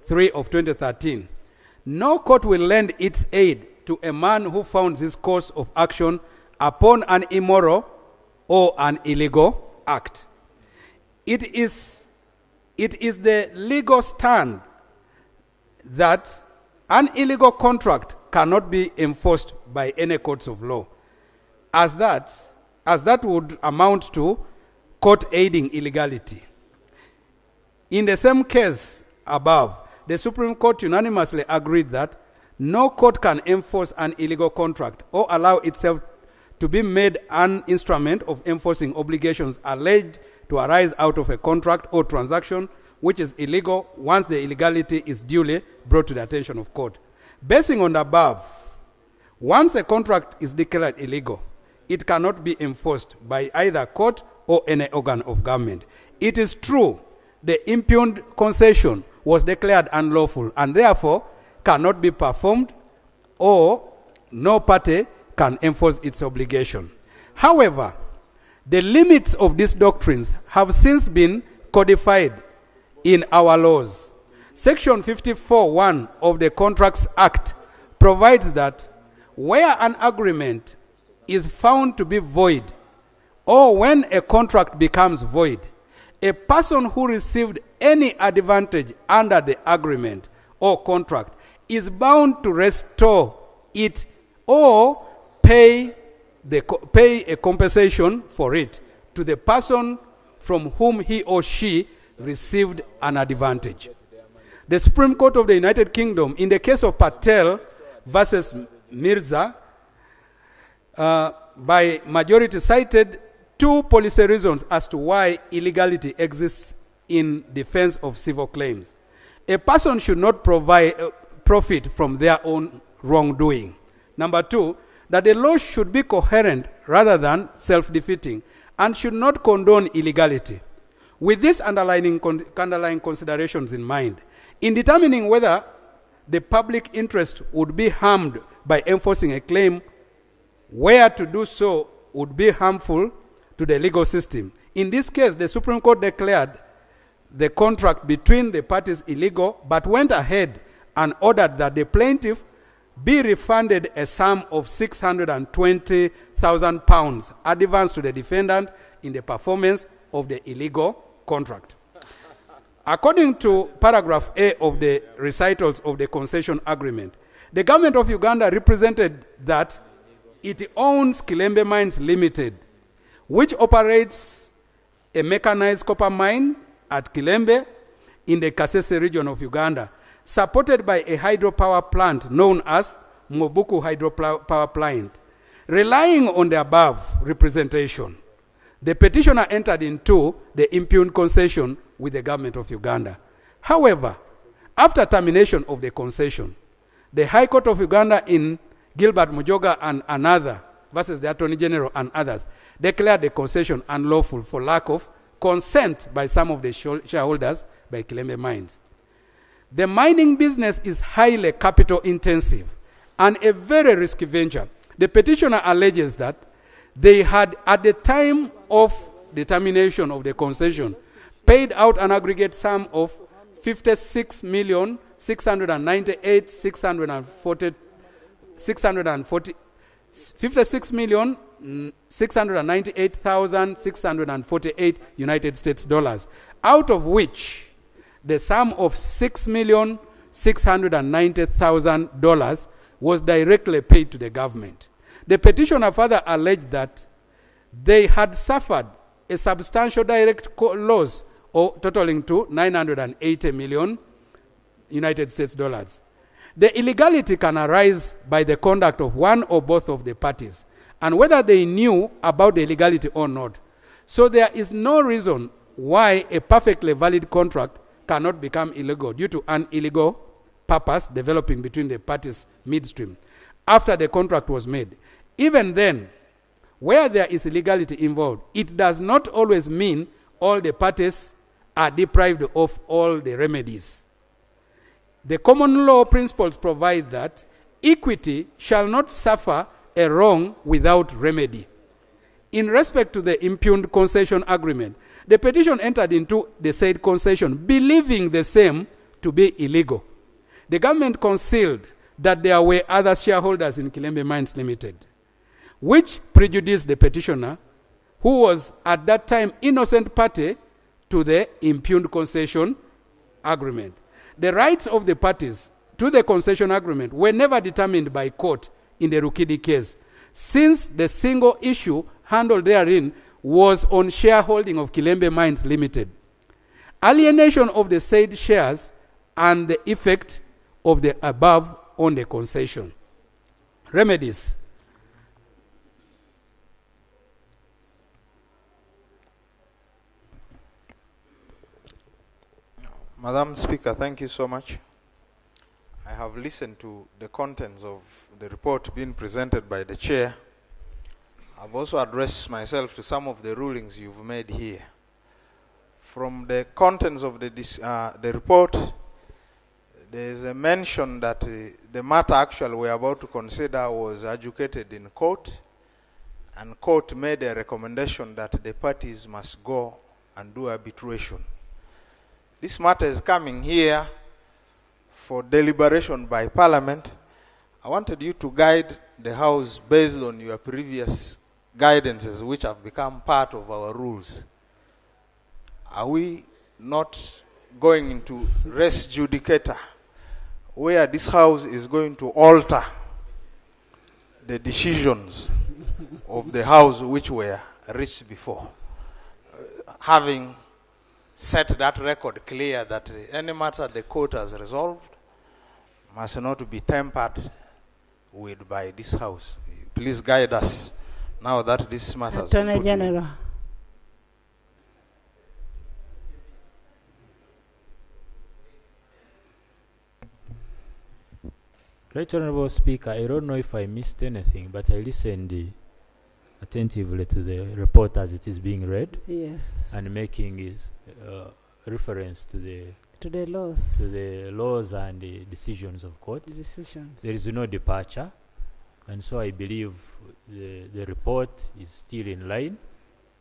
[SPEAKER 22] 3 of 2013, no court will lend its aid to a man who founds his course of action upon an immoral or an illegal act. It is the legal stand that an illegal contract cannot be enforced by any courts of law, as that would amount to court aiding illegality. In the same case above, the Supreme Court unanimously agreed that no court can enforce an illegal contract or allow itself to be made an instrument of enforcing obligations alleged to arise out of a contract or transaction which is illegal once the illegality is duly brought to the attention of court. Basing on the above, once a contract is declared illegal, it cannot be enforced by either court or any organ of government. It is true the impugned concession was declared unlawful and therefore cannot be performed, or no party can enforce its obligation. However, the limits of these doctrines have since been codified in our laws. Section 54(1) of the Contracts Act provides that where an agreement is found to be void, or when a contract becomes void, a person who received any advantage under the agreement or contract is bound to restore it or pay a compensation for it to the person from whom he or she received an advantage. The Supreme Court of the United Kingdom, in the case of Patel versus Mirza, by majority cited two policy reasons as to why illegality exists in defense of civil claims. A person should not profit from their own wrongdoing. Number two, that the law should be coherent rather than self-defeating and should not condone illegality. With these underlying considerations in mind, in determining whether the public interest would be harmed by enforcing a claim, where to do so would be harmful to the legal system. In this case, the Supreme Court declared the contract between the parties illegal, but went ahead and ordered that the plaintiff be refunded a sum of £620,000 advance to the defendant in the performance of the illegal contract. According to paragraph A of the recitals of the concession agreement, the government of Uganda represented that it owns Kilembe Mines Limited, which operates a mechanized copper mine at Kilembe in the Kasese region of Uganda, supported by a hydropower plant known as Mobuku Hydropower Plant. Relying on the above representation, the petitioner entered into the impugned concession with the government of Uganda. However, after termination of the concession, the High Court of Uganda in Gilbert Mujoga and another versus the Attorney General and others declared the concession unlawful for lack of consent by some of the shareholders by Kilembe Mines. The mining business is highly capital intensive and a very risky venture. The petitioner alleges that they had, at the time of the termination of the concession, paid out an aggregate sum of 56,698,648 United States dollars, out of which the sum of $6,690,000 was directly paid to the government. The petitioner further alleged that they had suffered a substantial direct loss totaling to 980 million United States dollars. The illegality can arise by the conduct of one or both of the parties, and whether they knew about the illegality or not. So there is no reason why a perfectly valid contract cannot become illegal due to an illegal purpose developing between the parties midstream after the contract was made. Even then, where there is illegality involved, it does not always mean all the parties are deprived of all the remedies. The common law principles provide that equity shall not suffer a wrong without remedy. In respect to the impugned concession agreement, the petition entered into the said concession believing the same to be illegal. The government concealed that there were other shareholders in Kilembe Mines Limited, which prejudiced the petitioner, who was at that time innocent party to the impugned concession agreement. The rights of the parties to the concession agreement were never determined by court in the Rukidi case, since the single issue handled therein was on shareholding of Kilembe Mines Limited. Alienation of the said shares and the effect of the above on the concession. Remedies.
[SPEAKER 14] Madam Speaker, thank you so much. I have listened to the contents of the report being presented by the chair. I've also addressed myself to some of the rulings you've made here. From the contents of the report, there is a mention that the matter actually we're about to consider was adjudicated in court, and court made a recommendation that the parties must go and do arbitration. This matter is coming here for deliberation by Parliament. I wanted you to guide the House based on your previous guidances, which have become part of our rules. Are we not going into res judicata, where this House is going to alter the decisions of the House which were reached before, having set that record clear that any matter the court has resolved must not be tampered with by this House? Please guide us now that this matter has been
[SPEAKER 6] Attorney
[SPEAKER 14] put
[SPEAKER 6] General.
[SPEAKER 5] Right Honorable Speaker, I don't know if I missed anything, but I listened attentively to the report as it is being read.
[SPEAKER 6] Yes.
[SPEAKER 5] And making his reference to the
[SPEAKER 6] laws
[SPEAKER 5] and the decisions of court.
[SPEAKER 6] Decisions.
[SPEAKER 5] There is no departure, and so I believe the report is still in line.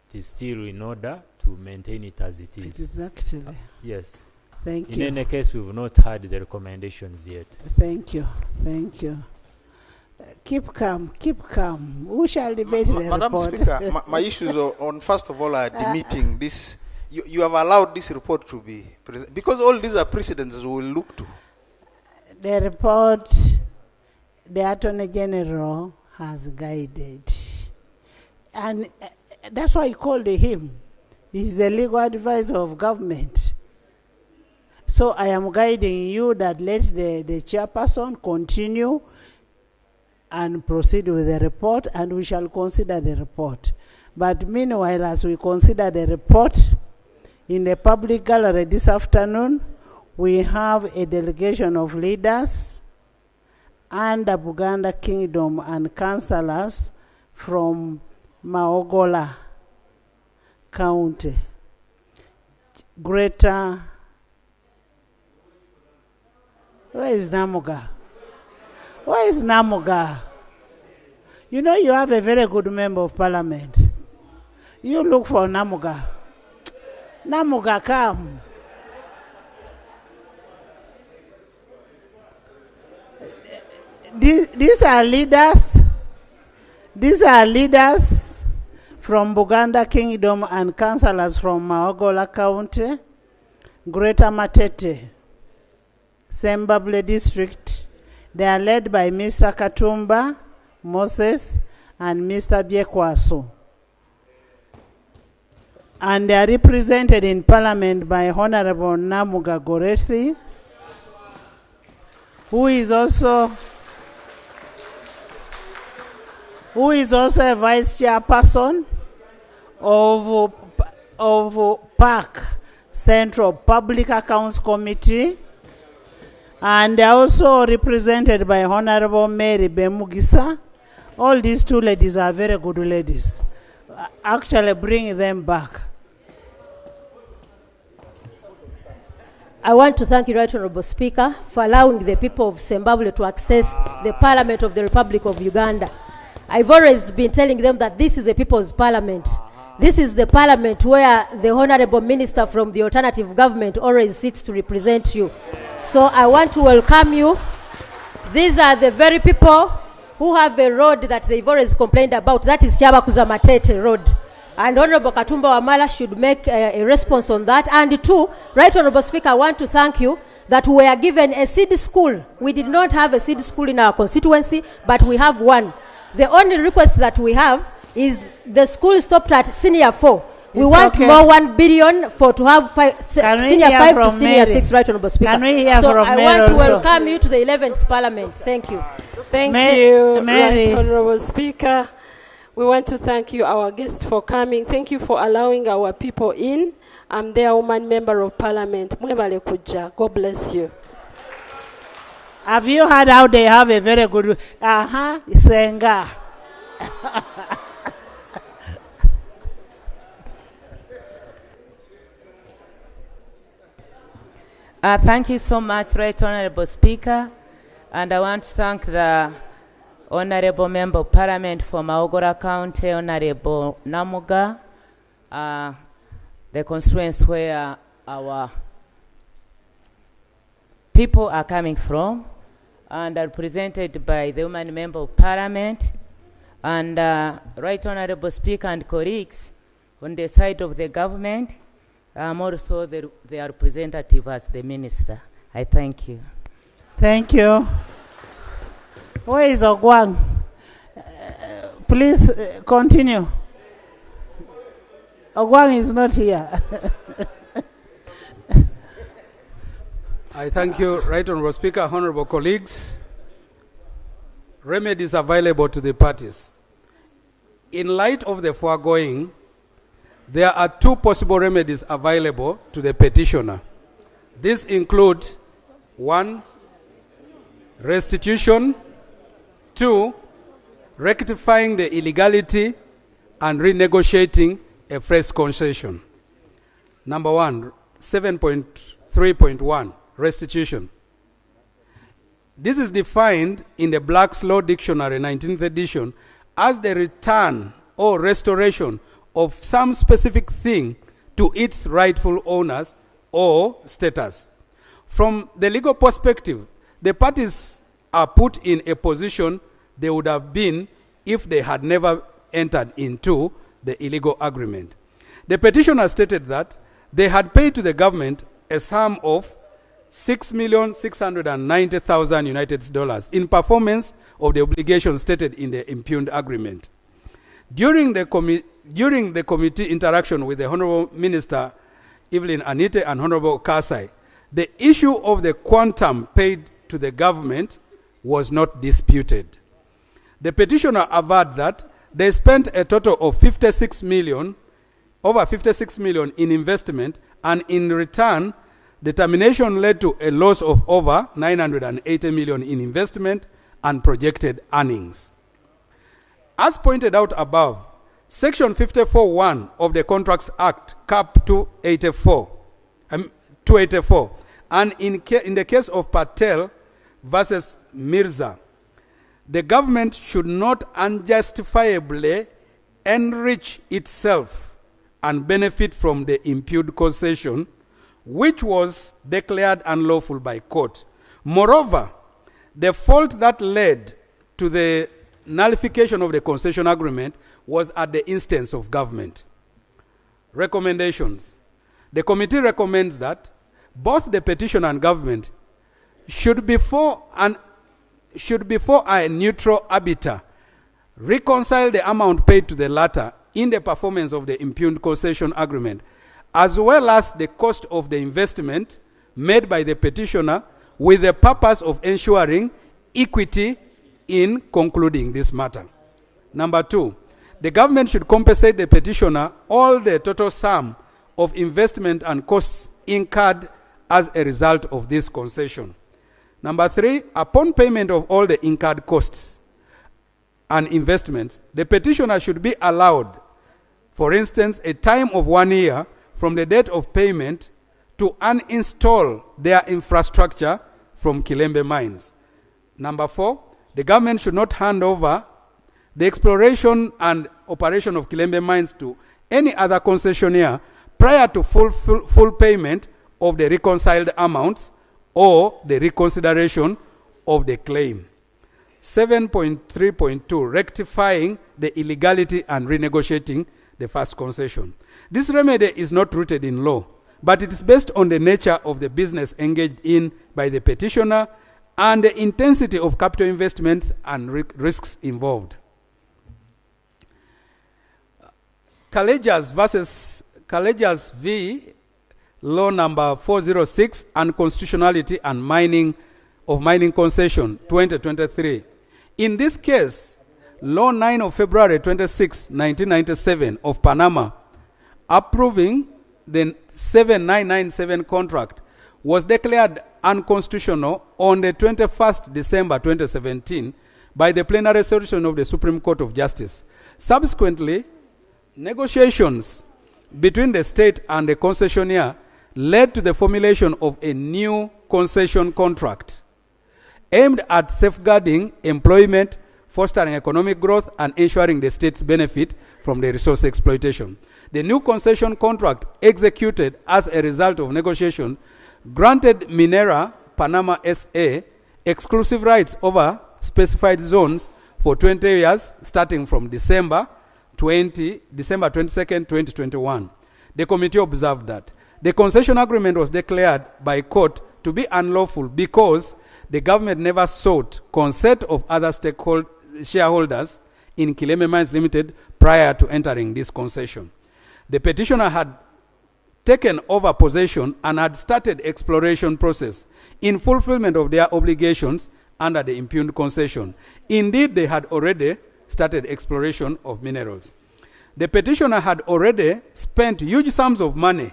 [SPEAKER 5] It is still in order to maintain it as it is.
[SPEAKER 6] Exactly.
[SPEAKER 5] Yes.
[SPEAKER 6] Thank
[SPEAKER 5] in
[SPEAKER 6] you.
[SPEAKER 5] any case, we've not had the recommendations yet.
[SPEAKER 6] Thank you. Thank you. Keep calm, keep calm. Who shall debate the
[SPEAKER 14] Madam
[SPEAKER 6] report?
[SPEAKER 14] Speaker, my issues on first of all are demeeting this. You have allowed this report to be presented because all these are precedents we will look to.
[SPEAKER 6] The report, the Attorney General has guided. And that's why I called him. He's a legal advisor of government. So I am guiding you that let the chairperson continue and proceed with the report, and we shall consider the report. But meanwhile, as we consider the report, in the public gallery this afternoon, we have a delegation of leaders and the Buganda Kingdom and councillors from Maogola County, Greater. Where is Namuga? Where is Namuga? You know you have a very good member of parliament. You look for Namuga. Namuga, come. These are leaders. These are leaders from Buganda Kingdom and councillors from Maogola County, Greater Matete, Sembabule District. They are led by Mr. Katumba Moses and Mr. Biekwaso. And they are represented in Parliament by Honorable Namuga Gorethi, who is also a vice chairperson of PAC, Central Public Accounts Committee, and they are also represented by Honorable Mary Bemugisa. All these two ladies are very good ladies. Actually, bring them back.
[SPEAKER 13] I want to thank you, Right Honorable Speaker, for allowing the people of Zimbabwe to access the Parliament of the Republic of Uganda. I've always been telling them that this is a people's parliament. This is the parliament where the Honorable Minister from the alternative government always sits to represent you. So I want to welcome you. These are the very people who have a road that they've always complained about. That is Chabakuza Matete Road. And Honorable Katumba Wamala should make a response on that. And two, Right Honorable Speaker, I want to thank you that we were given a seed school. We did not have a seed school in our constituency, but we have one. The only request that we have is the school stopped at senior 4. We want more 1 billion for to have senior 5 to senior 6, Right Honorable Speaker.
[SPEAKER 6] Can we hear
[SPEAKER 13] so
[SPEAKER 6] from
[SPEAKER 13] I
[SPEAKER 6] Mary
[SPEAKER 13] want to
[SPEAKER 6] also?
[SPEAKER 13] welcome you to the 11th Parliament. Thank you.
[SPEAKER 8] Thank
[SPEAKER 6] Mary.
[SPEAKER 8] you, Right Honorable Speaker. We want to thank you, our guest, for coming. Thank you for allowing our people in. I'm their woman member of Parliament. Mwebale kuja. God bless you.
[SPEAKER 6] Have you heard how they have a very good Senga?
[SPEAKER 16] Thank you so much, Right Honorable Speaker. And I want to thank the Honorable Member of Parliament for Maogola County, Honorable Namuga, the constituency where our people are coming from, and are represented by the woman Member of Parliament, and Right Honorable Speaker and colleagues on the side of the government. Also they are representative as the Minister. I thank you.
[SPEAKER 6] Thank you. Where is Ogwang? Please continue. Ogwang is not here.
[SPEAKER 22] I thank you, Right Honorable Speaker, honorable colleagues. Remedies available to the parties. In light of the foregoing, there are two possible remedies available to the petitioner. These include 1, restitution, 2, rectifying the illegality and renegotiating a fresh concession. Number 1, 7.3.1, restitution. This is defined in the Black's Law Dictionary, 19th edition, as the return or restoration of some specific thing to its rightful owners or status. From the legal perspective, the parties are put in a position they would have been if they had never entered into the illegal agreement. The petitioner stated that they had paid to the government a sum of $6,690,000 United Dollars in performance of the obligations stated in the impugned agreement. During the committee interaction with the Honorable Minister Evelyn Anite and Honorable Kasai, the issue of the quantum paid to the government was not disputed. The petitioner averred that they spent a total of over 56 million in investment, and in return, the termination led to a loss of over 980 million in investment and projected earnings. As pointed out above, Section 54(1) of the Contracts Act, Cap 284, and in the case of Patel versus Mirza, the government should not unjustifiably enrich itself and benefit from the impugned concession, which was declared unlawful by court. Moreover, the fault that led to the nullification of the concession agreement was at the instance of government. Recommendations. The committee recommends that both the petitioner and government should before a neutral arbiter reconcile the amount paid to the latter in the performance of the impugned concession agreement, as well as the cost of the investment made by the petitioner, with the purpose of ensuring equity in concluding this matter. Number 2, the government should compensate the petitioner all the total sum of investment and costs incurred as a result of this concession. Number 3, upon payment of all the incurred costs and investments, the petitioner should be allowed, for instance, a time of 1 year from the date of payment to uninstall their infrastructure from Kilembe mines. Number 4, the government should not hand over the exploration and operation of Kilembe mines to any other concessionaire prior to full payment of the reconciled amounts or the reconsideration of the claim. 7.3.2, rectifying the illegality and renegotiating the first concession. This remedy is not rooted in law, but it is based on the nature of the business engaged in by the petitioner and the intensity of capital investments and risks involved. Kalejas v. Law number 406, Unconstitutionality and Mining Concession 2023. In this case, Law 9 of February 26, 1997 of Panama, approving the 7997 contract, was declared unconstitutional on the 21st December 2017 by the plenary resolution of the Supreme Court of Justice. Subsequently, negotiations between the state and the concessionaire led to the formulation of a new concession contract aimed at safeguarding employment, fostering economic growth, and ensuring the state's benefit from the resource exploitation. The new concession contract, executed as a result of negotiation, granted Minera Panama SA exclusive rights over specified zones for 20 years, starting from December 22nd, 2021. The committee observed that the concession agreement was declared by court to be unlawful because the government never sought consent of other shareholders in Kilembe Mines Limited prior to entering this concession. The petitioner had taken over possession and had started exploration process in fulfillment of their obligations under the impugned concession. Indeed, they had already started exploration of minerals. The petitioner had already spent huge sums of money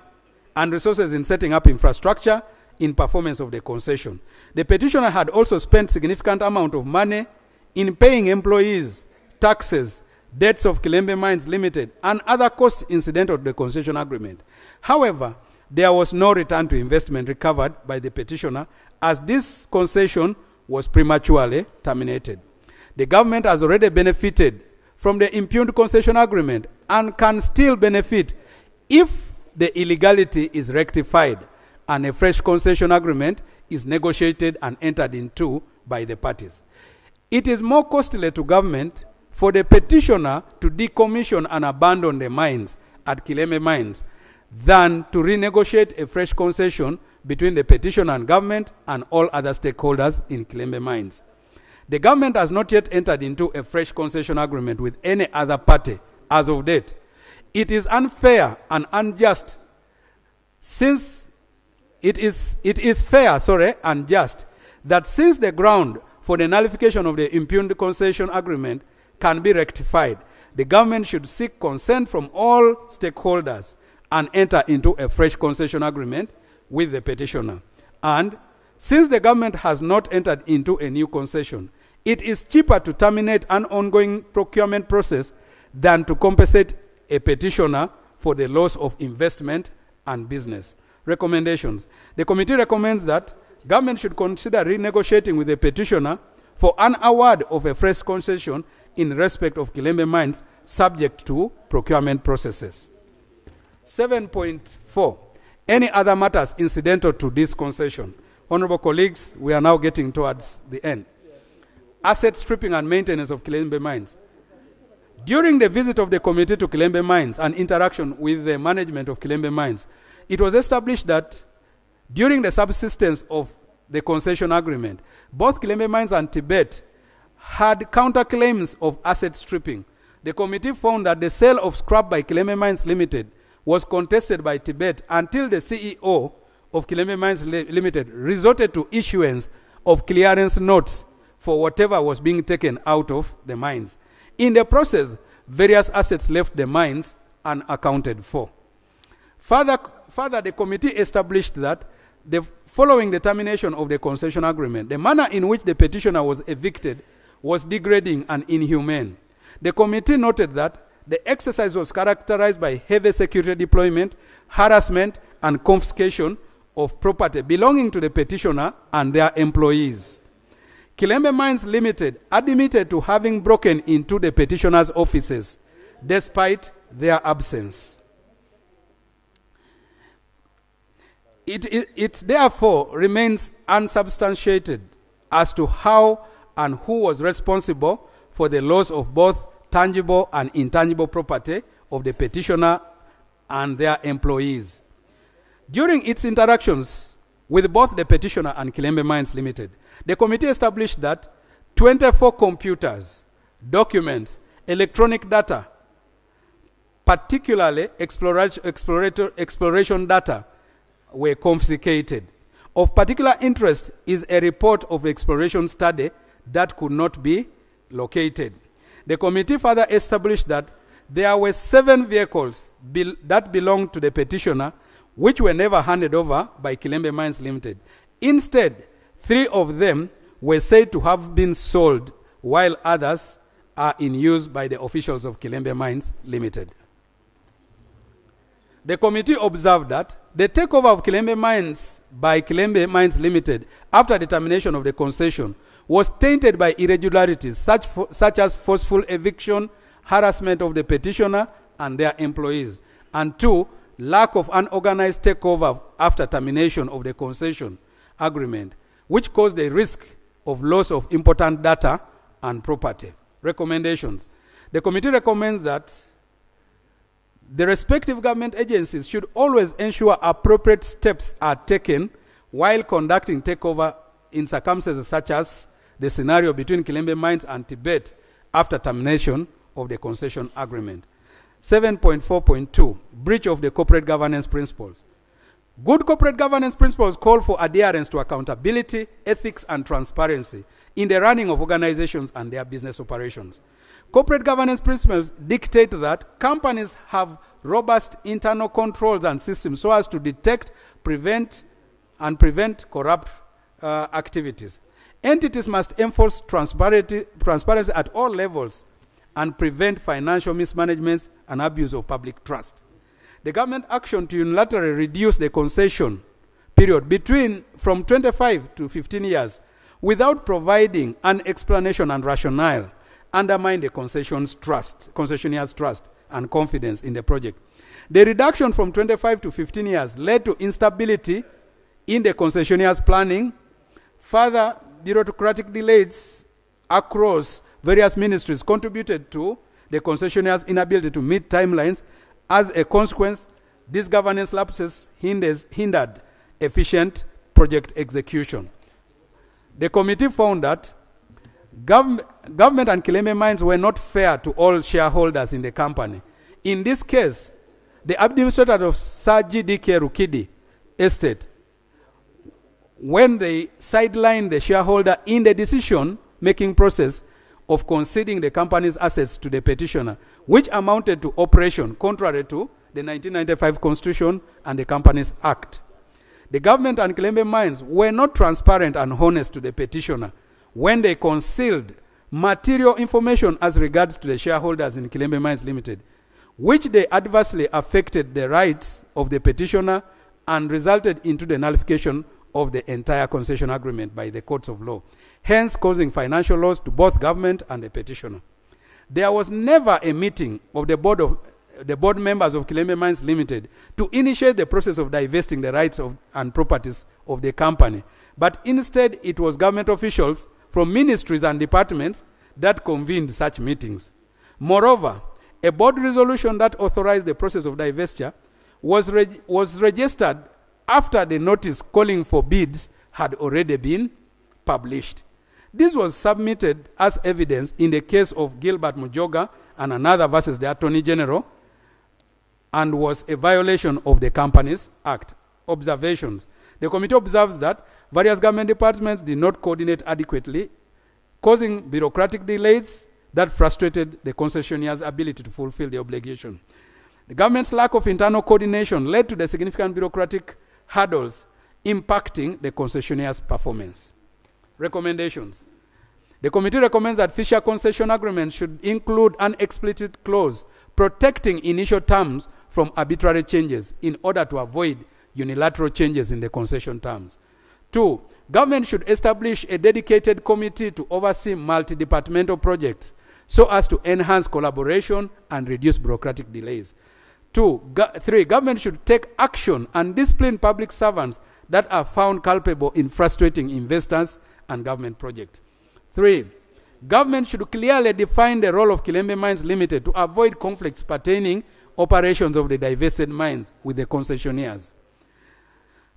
[SPEAKER 22] and resources in setting up infrastructure in performance of the concession. The petitioner had also spent significant amount of money in paying employees, taxes, debts of Kilembe Mines Limited, and other costs incidental to the concession agreement. However, there was no return to investment recovered by the petitioner, as this concession was prematurely terminated. The government has already benefited from the impugned concession agreement and can still benefit if the illegality is rectified and a fresh concession agreement is negotiated and entered into by the parties. It is more costly to government for the petitioner to decommission and abandon the mines at Kilembe Mines than to renegotiate a fresh concession between the petitioner and government and all other stakeholders in Kilembe Mines. The government has not yet entered into a fresh concession agreement with any other party as of date. It is unfair and unjust since it is fair and just that since the ground for the nullification of the impugned concession agreement can be rectified, the government should seek consent from all stakeholders and enter into a fresh concession agreement with the petitioner. And since the government has not entered into a new concession, it is cheaper to terminate an ongoing procurement process than to compensate a petitioner for the loss of investment and business. Recommendations. The committee recommends that government should consider renegotiating with the petitioner for an award of a fresh concession in respect of Kilembe Mines subject to procurement processes. 7.4. Any other matters incidental to this concession. Honorable colleagues, we are now getting towards the end. Asset stripping and maintenance of Kilembe Mines. During the visit of the committee to Kilembe Mines and interaction with the management of Kilembe Mines, it was established that during the subsistence of the concession agreement, both Kilembe Mines and Tibet had counterclaims of asset stripping. The committee found that the sale of scrap by Kilembe Mines Limited was contested by Tibet until the CEO of Kilembe Mines Limited resorted to issuance of clearance notes for whatever was being taken out of the mines. In the process, various assets left the mines unaccounted for. Further, the committee established that following the termination of the concession agreement, the manner in which the petitioner was evicted was degrading and inhumane. The committee noted that the exercise was characterized by heavy security deployment, harassment, and confiscation of property belonging to the petitioner and their employees. Kilembe Mines Limited admitted to having broken into the petitioner's offices despite their absence. It therefore remains unsubstantiated as to how and who was responsible for the loss of both tangible and intangible property of the petitioner and their employees. During its interactions with both the petitioner and Kilembe Mines Limited, the committee established that 24 computers, documents, electronic data, particularly exploration data, were confiscated. Of particular interest is a report of exploration study that could not be located. The committee further established that there were 7 vehicles that belonged to the petitioner which were never handed over by Kilembe Mines Limited. Instead, 3 of them were said to have been sold, while others are in use by the officials of Kilembe Mines Limited. The committee observed that the takeover of Kilembe Mines by Kilembe Mines Limited after the termination of the concession was tainted by irregularities such as forceful eviction, harassment of the petitioner and their employees, and 2, lack of unorganized takeover after termination of the concession agreement, which caused a risk of loss of important data and property. Recommendations. The committee recommends that the respective government agencies should always ensure appropriate steps are taken while conducting takeover in circumstances such as the scenario between Kilembe Mines and Tibet after termination of the concession agreement. 7.4.2, breach of the corporate governance principles. Good corporate governance principles call for adherence to accountability, ethics, and transparency in the running of organizations and their business operations. Corporate governance principles dictate that companies have robust internal controls and systems so as to detect, prevent corrupt activities. Entities must enforce transparency at all levels and prevent financial mismanagement and abuse of public trust. The government action to unilaterally reduce the concession period from 25 to 15 years without providing an explanation and rationale undermine the concessionaire's trust and confidence in the project. The reduction from 25 to 15 years led to instability in the concessionaire's planning. Further bureaucratic delays across various ministries contributed to the concessionaire's inability to meet timelines. As a consequence, these governance lapses hindered efficient project execution. The committee found that government and Kilembe Mines were not fair to all shareholders in the company. In this case, the administrator of Sir GDK Rukidi Estate, when they sidelined the shareholder in the decision-making process of conceding the company's assets to the petitioner, which amounted to operation contrary to the 1995 Constitution and the Companies Act. The government and Kilembe Mines were not transparent and honest to the petitioner when they concealed material information as regards to the shareholders in Kilembe Mines Limited, which they adversely affected the rights of the petitioner and resulted into the nullification of the entire concession agreement by the courts of law, hence causing financial loss to both government and the petitioner. There was never a meeting of the board members of Kilembe Mines Limited to initiate the process of divesting the rights and properties of the company, but instead it was government officials from ministries and departments that convened such meetings. Moreover, a board resolution that authorized the process of divestiture was registered after the notice calling for bids had already been published. This was submitted as evidence in the case of Gilbert Mujoga and another versus the Attorney General, and was a violation of the Companies Act. Observations. The committee observes that various government departments did not coordinate adequately, causing bureaucratic delays that frustrated the concessionaire's ability to fulfill the obligation. The government's lack of internal coordination led to the significant bureaucratic hurdles impacting the concessionaire's performance. Recommendations. The committee recommends that future concession agreements should include an explicit clause protecting initial terms from arbitrary changes in order to avoid unilateral changes in the concession terms. 2, government should establish a dedicated committee to oversee multi-departmental projects so as to enhance collaboration and reduce bureaucratic delays. 3, government should take action and discipline public servants that are found culpable in frustrating investors and government projects. 3, government should clearly define the role of Kilembe Mines Limited to avoid conflicts pertaining operations of the divested mines with the concessionaires.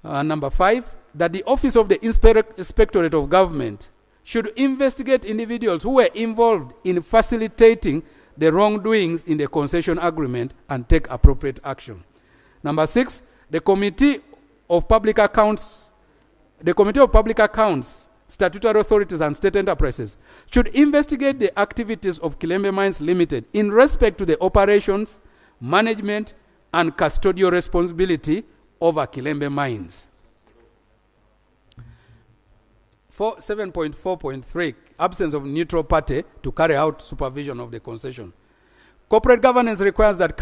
[SPEAKER 22] Number 5, that the Office of the Inspectorate of Government should investigate individuals who were involved in facilitating the wrongdoings in the concession agreement and take appropriate action. Number 6, the Committee of Public Accounts, statutory authorities and state enterprises should investigate the activities of Kilembe Mines Limited in respect to the operations, management, and custodial responsibility over Kilembe Mines. 7.4.3, absence of neutral party to carry out supervision of the concession. Corporate governance requires that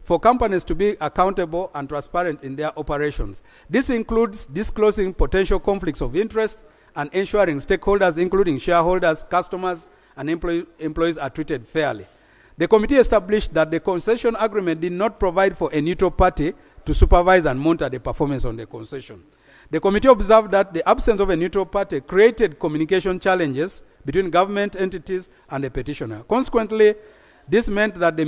[SPEAKER 22] for companies to be accountable and transparent in their operations. This includes disclosing potential conflicts of interest and ensuring stakeholders, including shareholders, customers, and employees, are treated fairly. The committee established that the concession agreement did not provide for a neutral party to supervise and monitor the performance on the concession. The committee observed that the absence of a neutral party created communication challenges between government entities and the petitioner. Consequently, this meant that the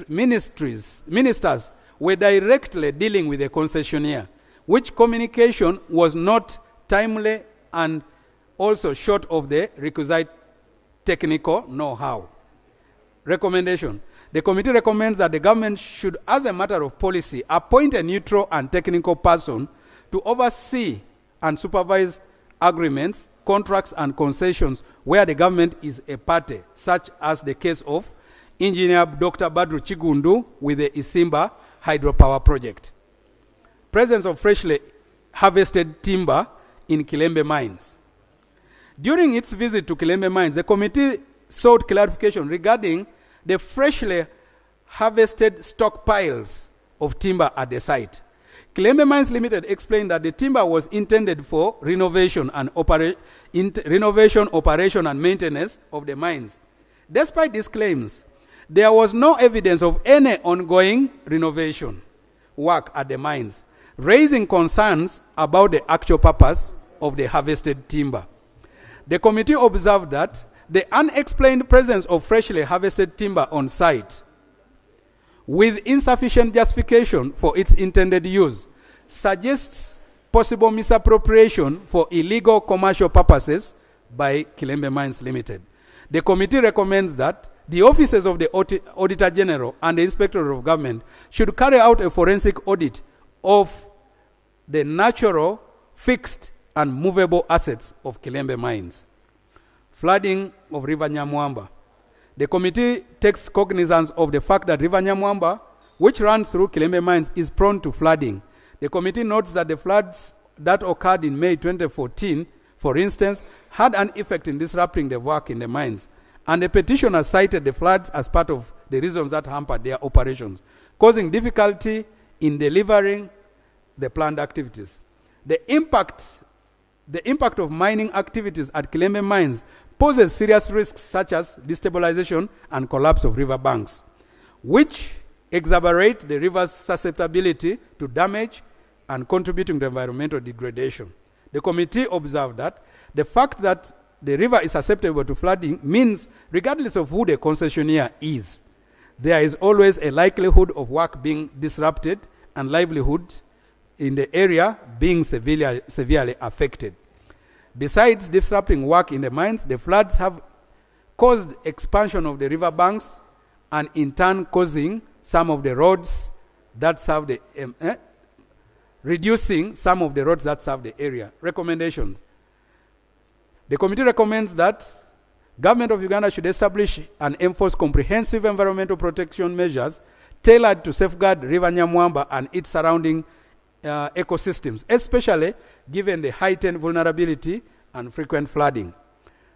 [SPEAKER 22] ministers were directly dealing with the concessionaire, which communication was not timely and also short of the requisite technical know-how. Recommendation. The committee recommends that the government should, as a matter of policy, appoint a neutral and technical person to oversee and supervise agreements, contracts, and concessions where the government is a party, such as the case of Engineer Dr. Badru Chigundu with the Isimba hydropower project. Presence of freshly harvested timber in Kilembe Mines. During its visit to Kilembe Mines, the committee sought clarification regarding the freshly harvested stockpiles of timber at the site. Kilembe Mines Limited explained that the timber was intended for renovation, operation, and maintenance of the mines. Despite these claims, there was no evidence of any ongoing renovation work at the mines, raising concerns about the actual purpose of the harvested timber. The committee observed that the unexplained presence of freshly harvested timber on site with insufficient justification for its intended use suggests possible misappropriation for illegal commercial purposes by Kilembe Mines Limited. The committee recommends that the offices of the Auditor General and the Inspector of Government should carry out a forensic audit of the natural, fixed, and movable assets of Kilembe Mines. Flooding of River Nyamwamba. The committee takes cognizance of the fact that River Nyamwamba, which runs through Kilembe Mines, is prone to flooding. The committee notes that the floods that occurred in May 2014, for instance, had an effect in disrupting the work in the mines, and the petitioner cited the floods as part of the reasons that hampered their operations, causing difficulty in delivering the planned activities. The impact of mining activities at Kilembe Mines poses serious risks such as destabilization and collapse of river banks, which exacerbate the river's susceptibility to damage and contributing to environmental degradation. The committee observed that the fact that the river is susceptible to flooding means, regardless of who the concessionaire is, there is always a likelihood of work being disrupted and livelihood in the area being severely affected. Besides disrupting work in the mines, the floods have caused expansion of the river banks and in turn causing some of the roads that serve the reducing some of the roads that serve the area. Recommendations. The committee recommends that Government of Uganda should establish and enforce comprehensive environmental protection measures tailored to safeguard River Nyamwamba and its surrounding ecosystems, especially given the heightened vulnerability and frequent flooding.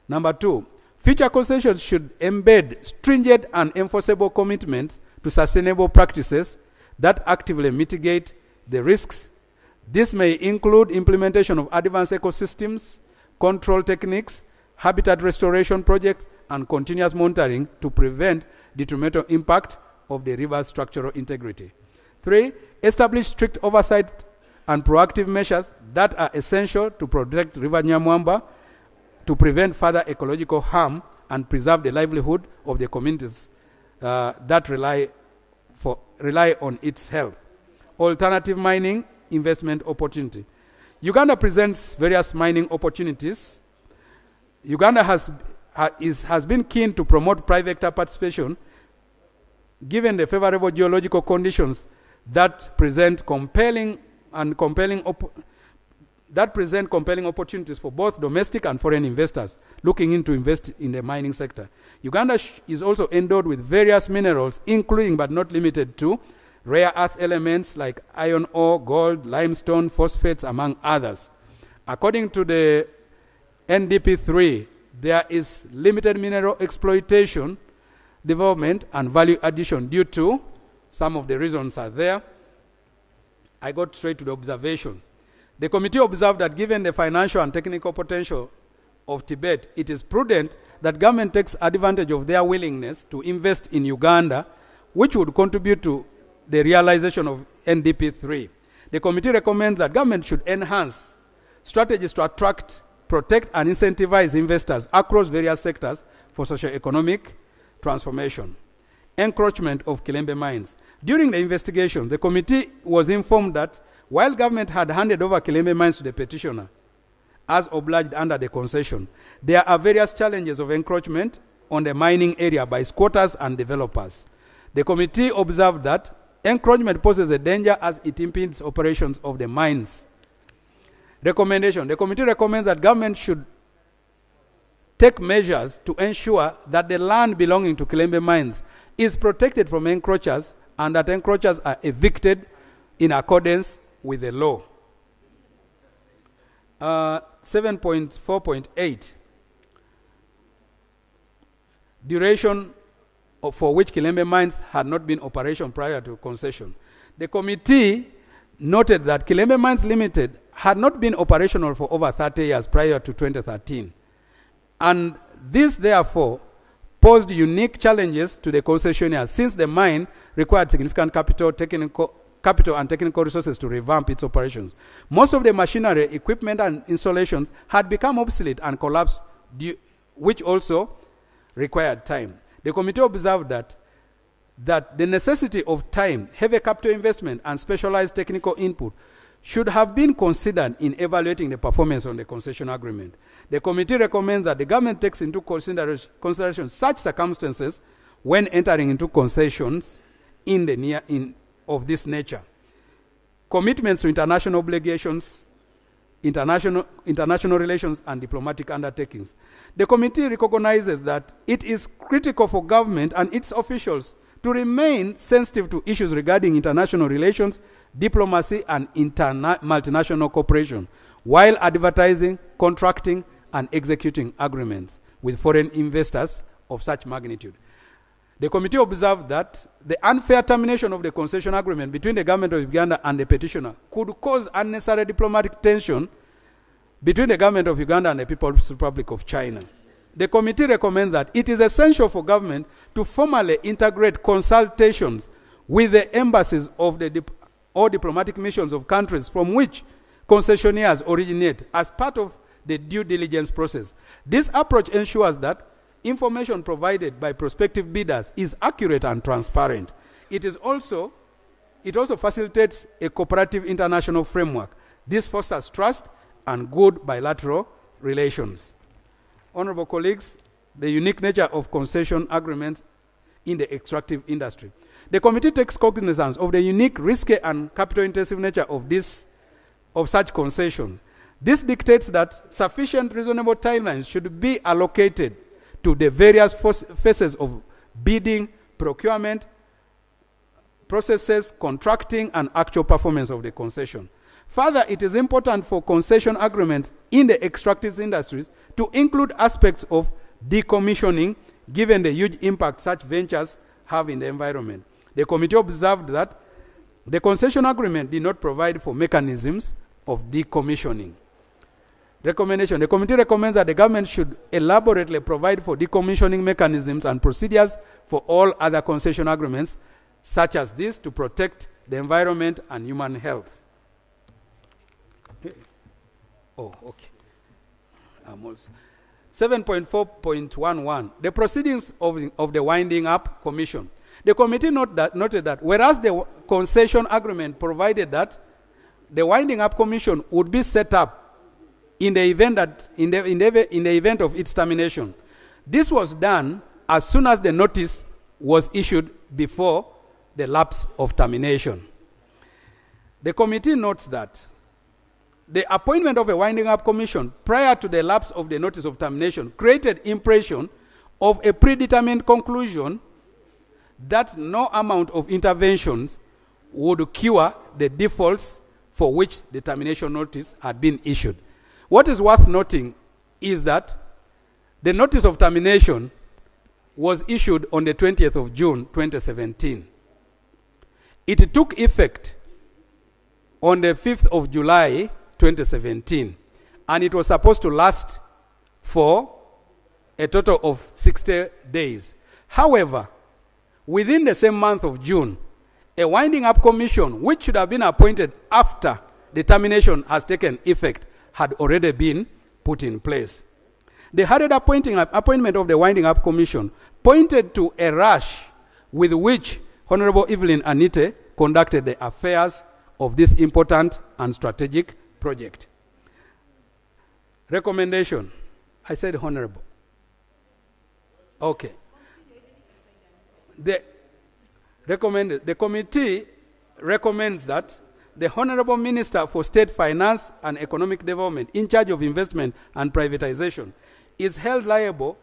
[SPEAKER 22] Number 2, future concessions should embed stringent and enforceable commitments to sustainable practices that actively mitigate the risks. This may include implementation of advanced ecosystems, control techniques, habitat restoration projects, and continuous monitoring to prevent detrimental impact of the river's structural integrity. 3, establish strict oversight and proactive measures that are essential to protect River Nyamwamba, to prevent further ecological harm and preserve the livelihood of the communities that rely on its health. Alternative mining investment opportunity. Uganda presents various mining opportunities. Uganda has been keen to promote private sector participation given the favorable geological conditions that present compelling opportunities for both domestic and foreign investors looking into invest in the mining sector. Uganda is also endowed with various minerals, including but not limited to rare earth elements like iron ore, gold, limestone, phosphates, among others. According to the NDP3, there is limited mineral exploitation, development, and value addition due to some of the reasons are there. I got straight to the observation. The committee observed that given the financial and technical potential of Tibet, it is prudent that government takes advantage of their willingness to invest in Uganda, which would contribute to the realization of NDP3. The committee recommends that government should enhance strategies to attract, protect, and incentivize investors across various sectors for socio-economic transformation. Encroachment of Kilembe Mines. During the investigation, the committee was informed that while government had handed over Kilembe Mines to the petitioner, as obliged under the concession, there are various challenges of encroachment on the mining area by squatters and developers. The committee observed that encroachment poses a danger as it impedes operations of the mines. Recommendation. The committee recommends that government should take measures to ensure that the land belonging to Kilembe Mines is protected from encroachers and that encroachers are evicted in accordance with the law. 7.4.8. Duration for which Kilembe Mines had not been operation prior to concession. The committee noted that Kilembe Mines Limited had not been operational for over 30 years prior to 2013. And this, therefore, posed unique challenges to the concessionaire since the mine required significant capital and technical resources to revamp its operations. Most of the machinery, equipment, and installations had become obsolete and collapsed which also required time. The committee observed that the necessity of time, heavy capital investment, and specialized technical input should have been considered in evaluating the performance on the concession agreement. The committee recommends that the government takes into consideration such circumstances when entering into concessions of this nature. Commitments to international obligations, international relations, and diplomatic undertakings. The committee recognizes that it is critical for government and its officials to remain sensitive to issues regarding international relations, diplomacy, and multinational cooperation, while advertising, contracting, and executing agreements with foreign investors of such magnitude. The committee observed that the unfair termination of the concession agreement between the government of Uganda and the petitioner could cause unnecessary diplomatic tension between the government of Uganda and the People's Republic of China. The committee recommends that it is essential for government to formally integrate consultations with the embassies of or diplomatic missions of countries from which concessionaires originate as part of the due diligence process. This approach ensures that information provided by prospective bidders is accurate and transparent. It also facilitates a cooperative international framework. This fosters trust and good bilateral relations. Honorable colleagues, the unique nature of concession agreements in the extractive industry. The committee takes cognizance of the unique, risky, and capital-intensive nature of such concession. This dictates that sufficient reasonable timelines should be allocated to the various phases of bidding, procurement, processes, contracting, and actual performance of the concession. Further, it is important for concession agreements in the extractive industries to include aspects of decommissioning, given the huge impact such ventures have in the environment. The committee observed that the concession agreement did not provide for mechanisms of decommissioning. Recommendation. The committee recommends that the government should elaborately provide for decommissioning mechanisms and procedures for all other concession agreements, such as this, to protect the environment and human health. Oh, okay. 7.4.11, the proceedings of the Winding Up Commission. The committee noted that whereas the concession agreement provided that the Winding Up Commission would be set up in the event of its termination, this was done as soon as the notice was issued before the lapse of termination. The committee notes that the appointment of a Winding Up Commission prior to the lapse of the notice of termination created impression of a predetermined conclusion that no amount of interventions would cure the defaults for which the termination notice had been issued. What is worth noting is that the notice of termination was issued on the 20th of June 2017. It took effect on the 5th of July 2017, and it was supposed to last for a total of 60 days. However, within the same month of June, a Winding Up Commission, which should have been appointed after the termination has taken effect, had already been put in place. The hurried appointment of the Winding Up Commission pointed to a rush with which Honorable Evelyn Anite conducted the affairs of this important and strategic project. Recommendation. I said honorable. Okay. The committee recommends that the Honorable Minister for State Finance and Economic Development in charge of investment and privatization is held liable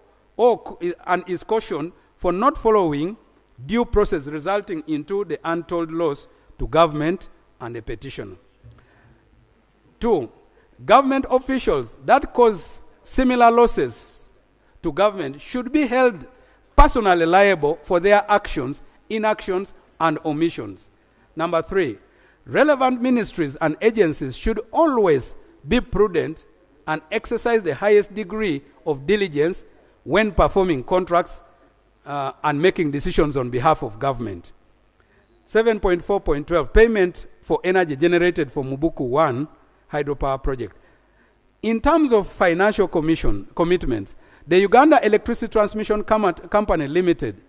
[SPEAKER 22] and is cautioned for not following due process resulting into the untold loss to government and the petitioner. 2, government officials that cause similar losses to government should be held personally liable for their actions, inactions, and omissions. Number 3, relevant ministries and agencies should always be prudent and exercise the highest degree of diligence when performing contracts and making decisions on behalf of government. 7.4.12, payment for energy generated from Mubuku 1 hydropower project. In terms of financial commitments, the Uganda Electricity Transmission Company Limited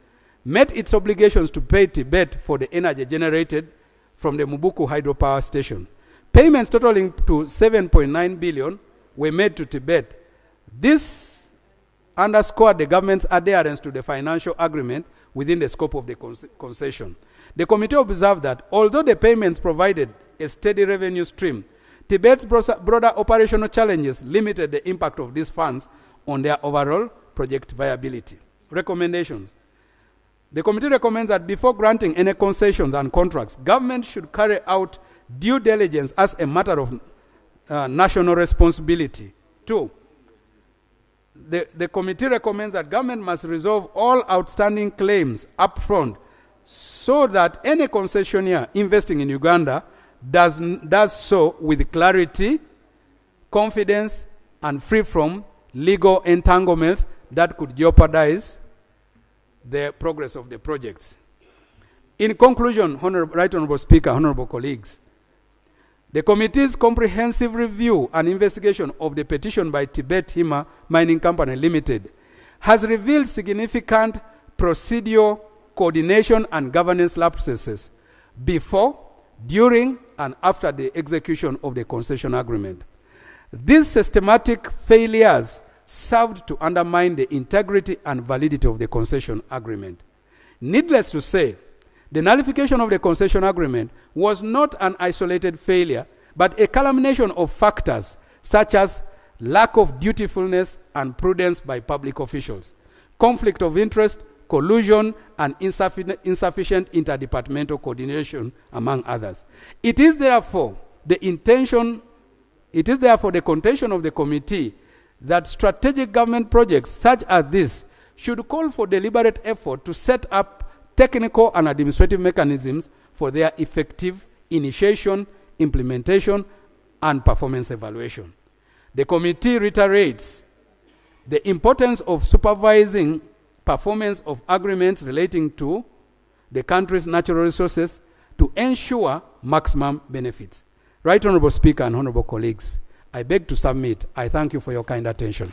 [SPEAKER 22] met its obligations to pay Tibet for the energy generated from the Mubuku hydropower station. Payments totaling to 7.9 billion were made to Tibet. This underscored the government's adherence to the financial agreement within the scope of the concession. The committee observed that although the payments provided a steady revenue stream, Tibet's broader operational challenges limited the impact of these funds on their overall project viability. Recommendations. The committee recommends that before granting any concessions and contracts, government should carry out due diligence as a matter of national responsibility. 2, the committee recommends that government must resolve all outstanding claims upfront so that any concessionaire investing in Uganda does so with clarity, confidence, and free from legal entanglements that could jeopardize the progress of the projects. In conclusion, Right Honorable Speaker, honorable colleagues, the committee's comprehensive review and investigation of the petition by Tibet Hima Mining Company Limited has revealed significant procedural coordination and governance lapses before, during, and after the execution of the concession agreement. These systematic failures served to undermine the integrity and validity of the concession agreement. Needless to say, the nullification of the concession agreement was not an isolated failure, but a culmination of factors such as lack of dutifulness and prudence by public officials, conflict of interest, collusion, and insufficient interdepartmental coordination, among others. It is therefore the contention of the committee that strategic government projects such as this should call for deliberate effort to set up technical and administrative mechanisms for their effective initiation, implementation, and performance evaluation. The committee reiterates the importance of supervising performance of agreements relating to the country's natural resources to ensure maximum benefits. Right Honorable Speaker and honorable colleagues, I beg to submit. I thank you for your kind attention.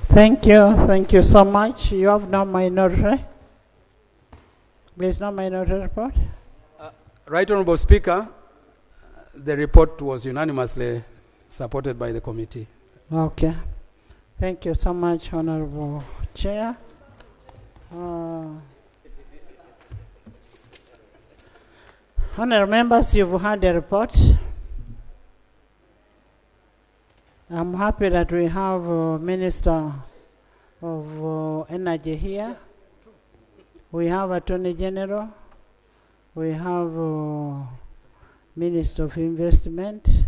[SPEAKER 6] Thank you. Thank you so much. You have no minority. There's no minority report.
[SPEAKER 22] Right Honorable Speaker, the report was unanimously supported by the committee.
[SPEAKER 6] Okay. Thank you so much, Honorable Chair. Honorable members, you've heard the report. I'm happy that we have Minister of Energy here. We have Attorney General. We have Minister of Investment.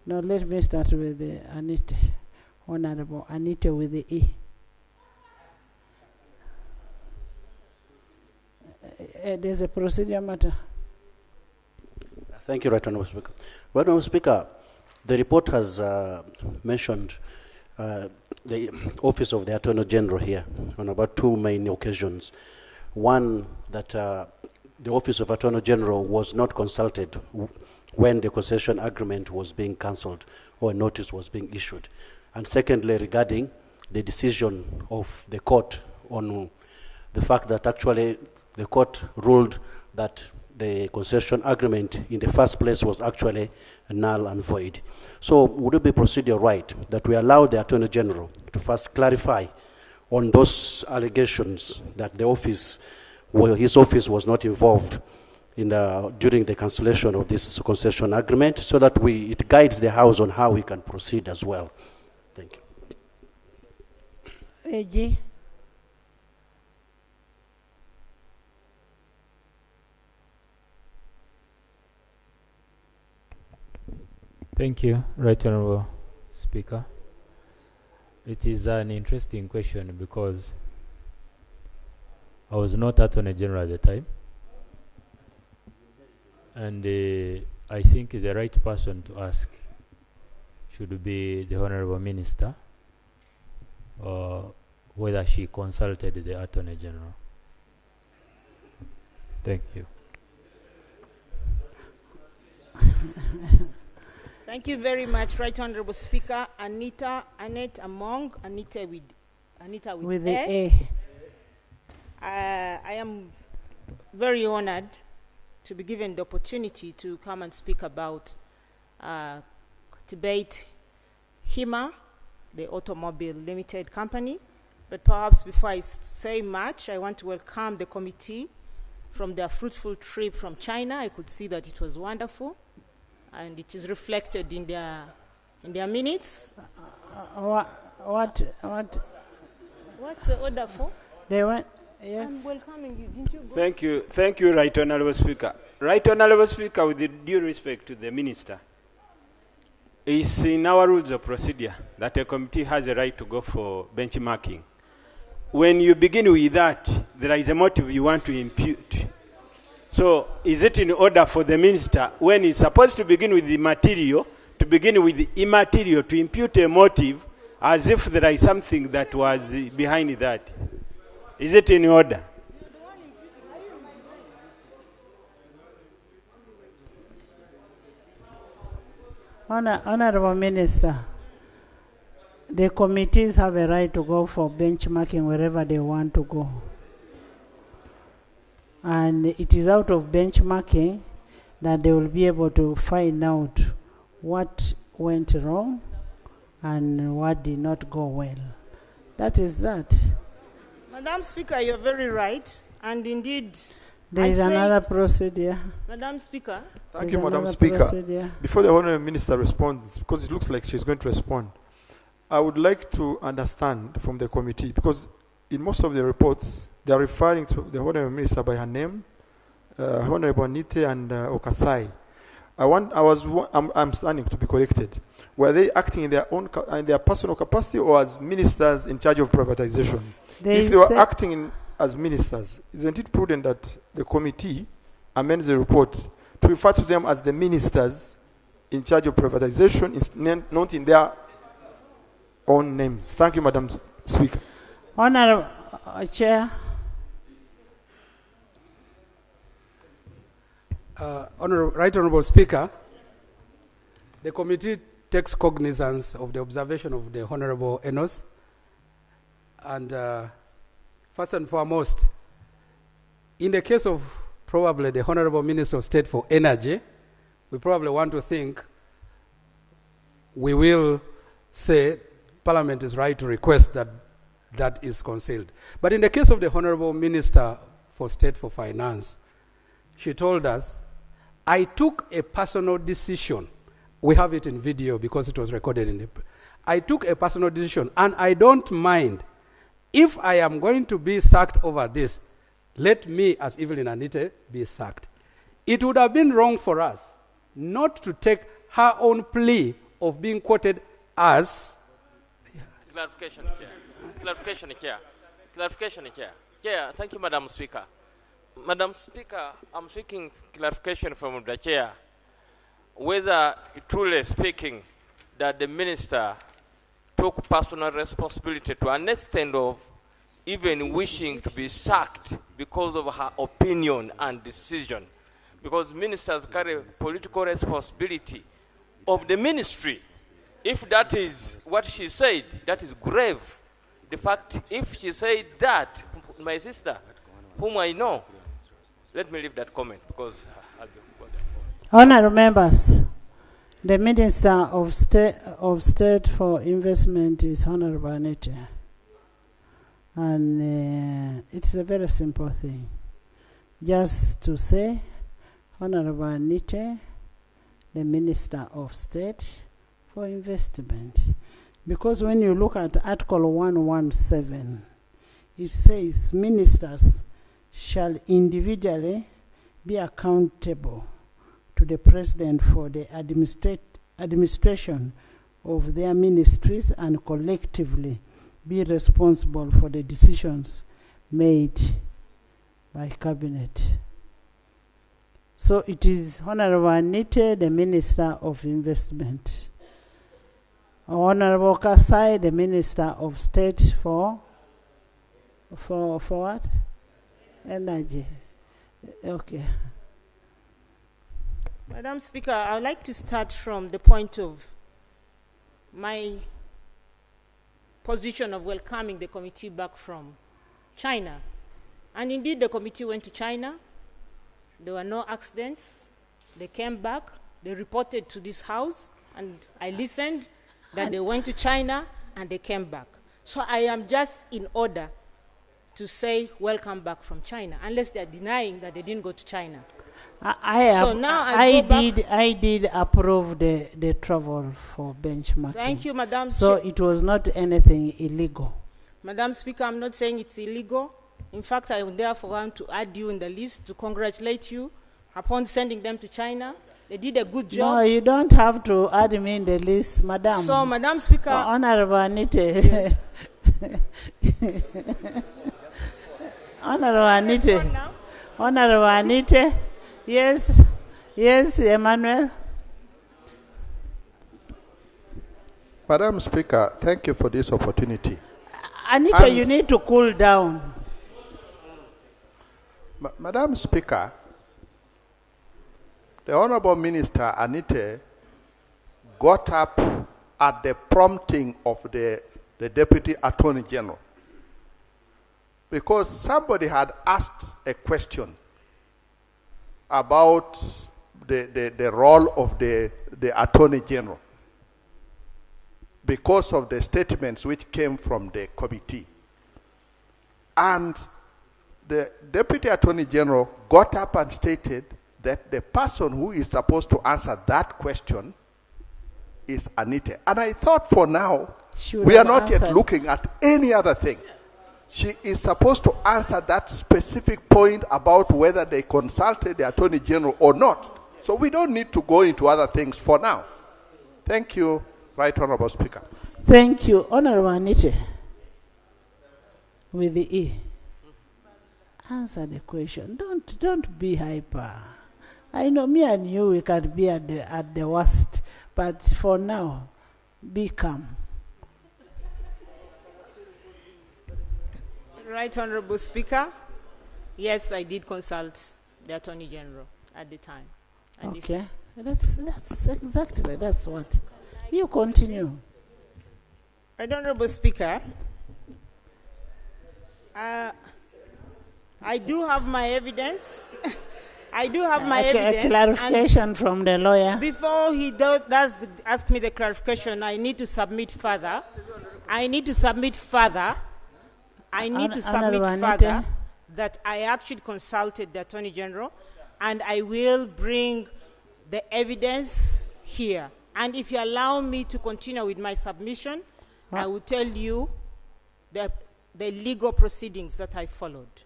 [SPEAKER 6] Now let me start with the Anita, Honorable Anita with the E. There's a procedure matter.
[SPEAKER 2] Thank you, Right Honorable Speaker. Right Honorable Speaker, the report has mentioned the Office of the Attorney General here on about two main occasions. One, that the Office of Attorney General was not consulted when the concession agreement was being cancelled or a notice was being issued. And secondly, regarding the decision of the court on the fact that actually the court ruled that the concession agreement in the first place was actually null and void. So would it be procedure right that we allow the Attorney General to first clarify on those allegations that the office, well, his office was not involved in during the cancellation of this concession agreement, so that it guides the House on how we can proceed as well? Thank you.
[SPEAKER 6] AG.
[SPEAKER 5] Thank you, Right Honorable Speaker. It is an interesting question because I was not Attorney General at the time, and I think the right person to ask should be the Honorable Minister, whether she consulted the Attorney General. Thank you.
[SPEAKER 15] Thank you very much, Right Honorable Speaker. Annette Among, Anita with
[SPEAKER 6] With the A.
[SPEAKER 15] I am very honored to be given the opportunity to come and speak about debate HIMA, the Automobile Limited Company. But perhaps before I say much, I want to welcome the committee from their fruitful trip from China. I could see that it was wonderful, and it is reflected in their minutes.
[SPEAKER 6] What's
[SPEAKER 15] the order for?
[SPEAKER 6] They went. Yes.
[SPEAKER 15] I'm welcoming you. Didn't you go?
[SPEAKER 21] Thank you, Right Honourable Speaker. Right Honourable Speaker, with the due respect to the Minister, it's in our rules of procedure that a committee has a right to go for benchmarking. When you begin with that, there is a motive you want to impute. So is it in order for the Minister, when he's supposed to begin with the material, to begin with the immaterial, to impute a motive as if there is something that was behind that? Is it in order?
[SPEAKER 6] Honorable Minister, the committees have a right to go for benchmarking wherever they want to go. And it is out of benchmarking that they will be able to find out what went wrong and what did not go well. That is that.
[SPEAKER 15] Madam Speaker, you're very right. And indeed,
[SPEAKER 6] there is another procedure.
[SPEAKER 15] Madam Speaker.
[SPEAKER 23] Thank you, Madam Speaker. Before the Honourable Minister responds, because it looks like she's going to respond, I would like to understand from the committee, because in most of the reports, they are referring to the Honourable Minister by her name, Honourable Nite and Okasai. I'm standing to be corrected. Were they acting in their own, in their personal capacity, or as ministers in charge of privatization? If they were acting as ministers, isn't it prudent that the committee amends the report to refer to them as the ministers in charge of privatization, not in their own names? Thank you, Madam Speaker.
[SPEAKER 6] Honourable Chair.
[SPEAKER 22] Right Honourable Speaker, the committee takes cognizance of the observation of the Honourable Enos. And first and foremost, in the case of probably the Honourable Minister of State for Energy, we probably want to think we will say Parliament is right to request that that is concealed. But in the case of the Honourable Minister for State for Finance, she told us, I took a personal decision. We have it in video because it was recorded in the... I took a personal decision, and I don't mind. If I am going to be sacked over this, let me, as Evelyn Anite, be sacked. It would have been wrong for us not to take her own plea of being quoted as...
[SPEAKER 20] Clarification, Chair. Clarification, Chair. Clarification, Chair. Chair, thank you, Madam Speaker. Madam Speaker, I'm seeking clarification from the Chair whether, truly speaking, that the Minister took personal responsibility to an extent of even wishing to be sacked because of her opinion and decision. Because ministers carry political responsibility of the ministry. If that is what she said, that is grave. The fact, if she said that, my sister, whom I know, let me leave that comment because I'll be...
[SPEAKER 6] Honourable members, the Minister of State for Investment is Honourable Anita. And it's a very simple thing. Just to say, Honourable Anita, the Minister of State for Investment. Because when you look at Article 117, it says ministers shall individually be accountable to the President for the administration of their ministries and collectively be responsible for the decisions made by Cabinet. So it is Honourable Anite, the Minister of Investment. Honourable Kasai, the Minister of State for what? Energy. Okay.
[SPEAKER 15] Madam Speaker, I would like to start from the point of my position of welcoming the committee back from China. And indeed, the committee went to China. There were no accidents. They came back. They reported to this house, and I listened that they went to China and they came back. So I am just in order to say welcome back from China, unless they are denying that they didn't go to China.
[SPEAKER 6] I did approve the travel for benchmarking.
[SPEAKER 15] Thank you, Madam
[SPEAKER 6] So
[SPEAKER 15] Chair.
[SPEAKER 6] it was not anything illegal.
[SPEAKER 15] Madam Speaker, I'm not saying it's illegal. In fact, I would therefore want to add you in the list to congratulate you upon sending them to China. They did a good job.
[SPEAKER 6] No, you don't have to add me in the list, Madam.
[SPEAKER 15] So, Madam Speaker.
[SPEAKER 6] Honorable Anite.
[SPEAKER 15] Yes.
[SPEAKER 6] Honorable Anite. Honorable Anite. Yes. Yes, Emmanuel.
[SPEAKER 1] Madam Speaker, thank you for this opportunity.
[SPEAKER 6] Anita, you need to cool down.
[SPEAKER 1] Madam Speaker, the Honorable Minister Anite got up at the prompting of the Deputy Attorney General because somebody had asked a question about the role of the Attorney General because of the statements which came from the committee. And the Deputy Attorney General got up and stated that the person who is supposed to answer that question is Anita. And I thought for now, we are not yet looking at any other thing. She is supposed to answer that specific point about whether they consulted the Attorney General or not. So we don't need to go into other things for now. Thank you, Right Honorable Speaker.
[SPEAKER 6] Thank you, Honorable Anite. With the E. Answer the question. Don't be hyper. I know me and you, we can be at the worst, but for now, be calm.
[SPEAKER 15] Right Honorable Speaker, yes, I did consult the Attorney General at the time. And
[SPEAKER 6] Okay, that's exactly, that's what. You continue.
[SPEAKER 15] Right Honorable Speaker, I do have my evidence. I do have my evidence.
[SPEAKER 6] A clarification from the lawyer.
[SPEAKER 15] Before he does ask me the clarification, I need to submit further. That I actually consulted the Attorney General, and I will bring the evidence here. And if you allow me to continue with my submission, I will tell you the legal proceedings that I followed.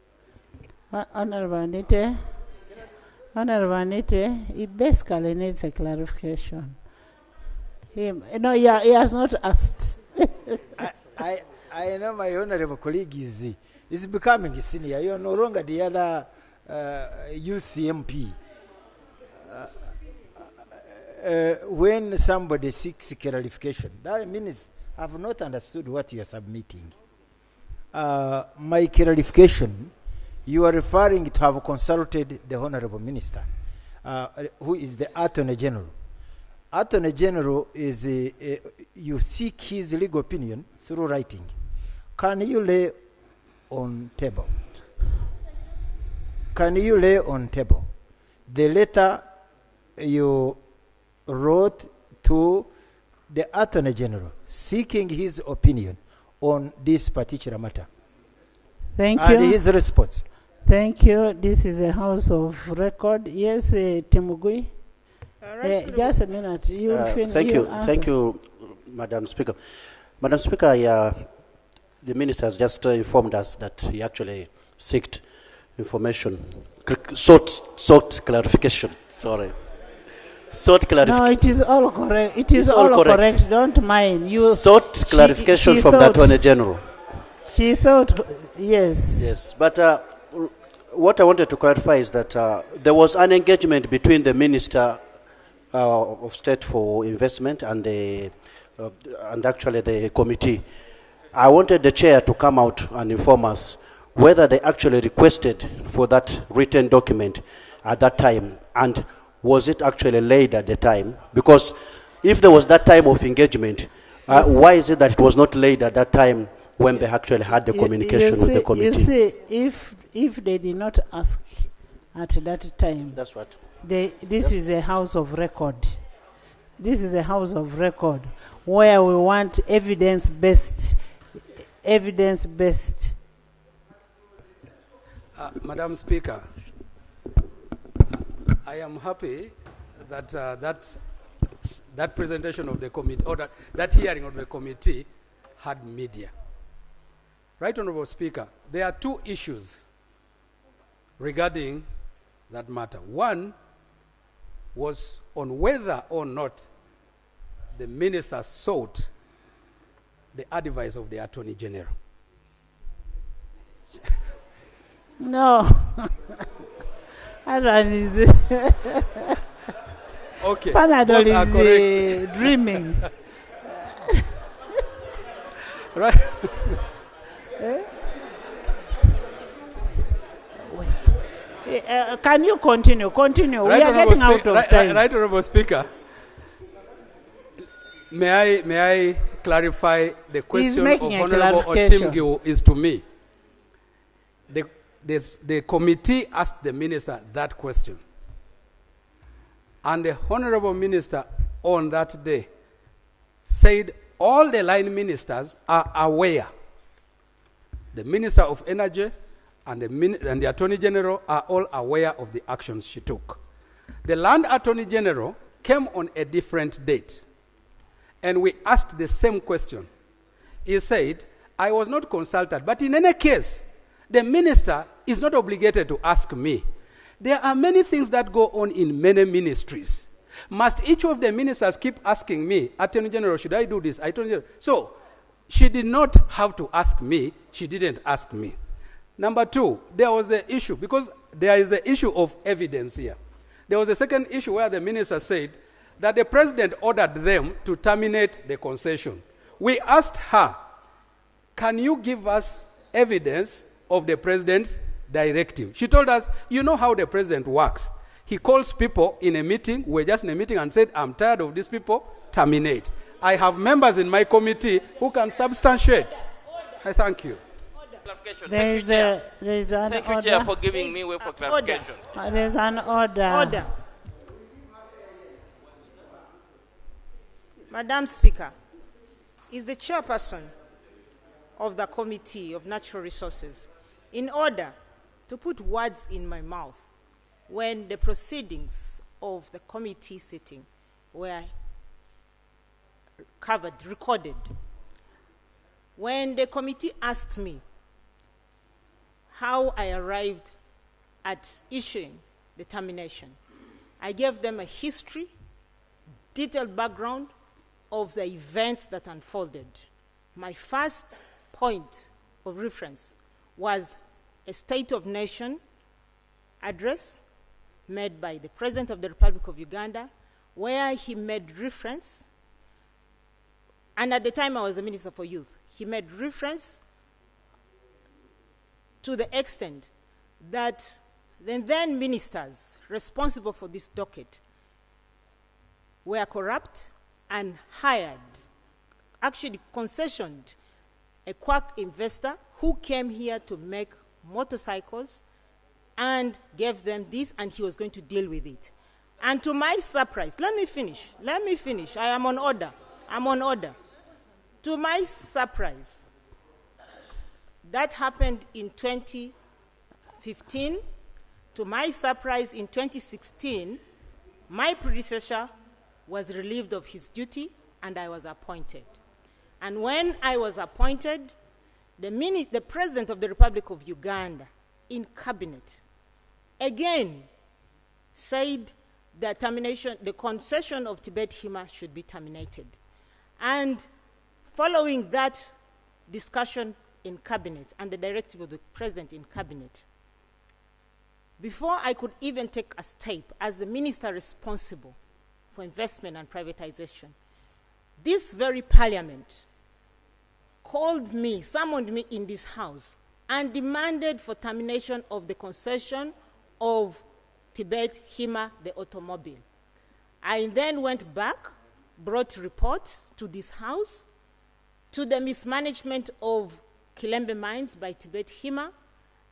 [SPEAKER 6] Honorable Anite, it basically needs a clarification. He has not asked.
[SPEAKER 19] I know my honorable colleague is becoming a senior. You are no longer the other youth MP. When somebody seeks clarification, that means I have not understood what you are submitting. My clarification, you are referring to have consulted the Honorable Minister, who is the Attorney General. Attorney General is you seek his legal opinion through writing. Can you lay on table? Can you lay on table the letter you wrote to the Attorney General seeking his opinion on this particular matter?
[SPEAKER 6] Thank
[SPEAKER 19] and
[SPEAKER 6] you.
[SPEAKER 19] His response.
[SPEAKER 6] Thank you. This is a house of record. Yes, Timugui. Just a minute. You finish.
[SPEAKER 2] Thank you, Madam Speaker. Madam Speaker, the Minister has just informed us that he actually sought information, sought clarification. Sorry. Sought clarification.
[SPEAKER 6] No, it is all correct. It is all correct. Don't mind. You
[SPEAKER 2] sought clarification from the Attorney General.
[SPEAKER 6] She thought, yes.
[SPEAKER 2] Yes, but what I wanted to clarify is that there was an engagement between the Minister of State for Investment and actually the committee. I wanted the chair to come out and inform us whether they actually requested for that written document at that time, and was it actually laid at the time? Because if there was that time of engagement, why is it that it was not laid at that time when they actually had the communication with the committee?
[SPEAKER 6] You see, if they did not ask at that time,
[SPEAKER 2] that's what.
[SPEAKER 6] This is a house of record. This is a house of record where we want evidence-based. Evidence-based.
[SPEAKER 22] Madam Speaker, I am happy that that presentation of the committee, or that hearing of the committee had media. Right Honorable Speaker, there are two issues regarding that matter. One was on whether or not the minister sought the advice of the Attorney General.
[SPEAKER 6] No. Alan is
[SPEAKER 22] okay.
[SPEAKER 6] Panadol is dreaming.
[SPEAKER 22] Right.
[SPEAKER 6] Can you continue? Continue.
[SPEAKER 22] Right,
[SPEAKER 6] we are getting out of time.
[SPEAKER 22] Right, Honorable Speaker. May I clarify the question of Honorable Otimgil is to me. The committee asked the minister that question. And the Honorable Minister on that day said all the line ministers are aware. The Minister of Energy and the Attorney General are all aware of the actions she took. The Land Attorney General came on a different date, and we asked the same question. He said, I was not consulted, but in any case, the minister is not obligated to ask me. There are many things that go on in many ministries. Must each of the ministers keep asking me, Attorney General, should I do this? Attorney General. So, she did not have to ask me. She didn't ask me. Number two, there was the issue, because there is the issue of evidence here. There was a second issue where the minister said that the president ordered them to terminate the concession. We asked her, can you give us evidence of the president's directive? She told us, you know how the president works. He calls people in a meeting, we're just in a meeting, and said, I'm tired of these people, terminate. I have members in my committee who can substantiate. I thank you.
[SPEAKER 6] There's an
[SPEAKER 20] Thank you,
[SPEAKER 6] order.
[SPEAKER 20] Chair, for giving me way for clarification.
[SPEAKER 6] There's an order.
[SPEAKER 15] Order. Madam Speaker, is the chairperson of the Committee of Natural Resources in order to put words in my mouth when the proceedings of the committee sitting were recorded. When the committee asked me how I arrived at issuing the termination, I gave them a history, detailed background of the events that unfolded. My first point of reference was a State of Nation address made by the President of the Republic of Uganda, where he made reference, and at the time I was the Minister for Youth, he made reference to the extent that the then ministers responsible for this docket were corrupt and hired, actually concessioned, a quack investor who came here to make motorcycles and gave them this, and he was going to deal with it. And to my surprise, let me finish, I am on order, To my surprise, that happened in 2015. To my surprise, in 2016, my predecessor was relieved of his duty and I was appointed. And when I was appointed, the President of the Republic of Uganda in cabinet again said that the concession of Tibet-Hima should be terminated. And following that discussion in cabinet and the directive of the President in cabinet, before I could even take a step as the minister responsible for investment and privatization, this very parliament summoned me in this house and demanded for termination of the concession of Tibet Hima, the automobile. I then went back, brought report to this house, to the mismanagement of Kilembe mines by Tibet Hima,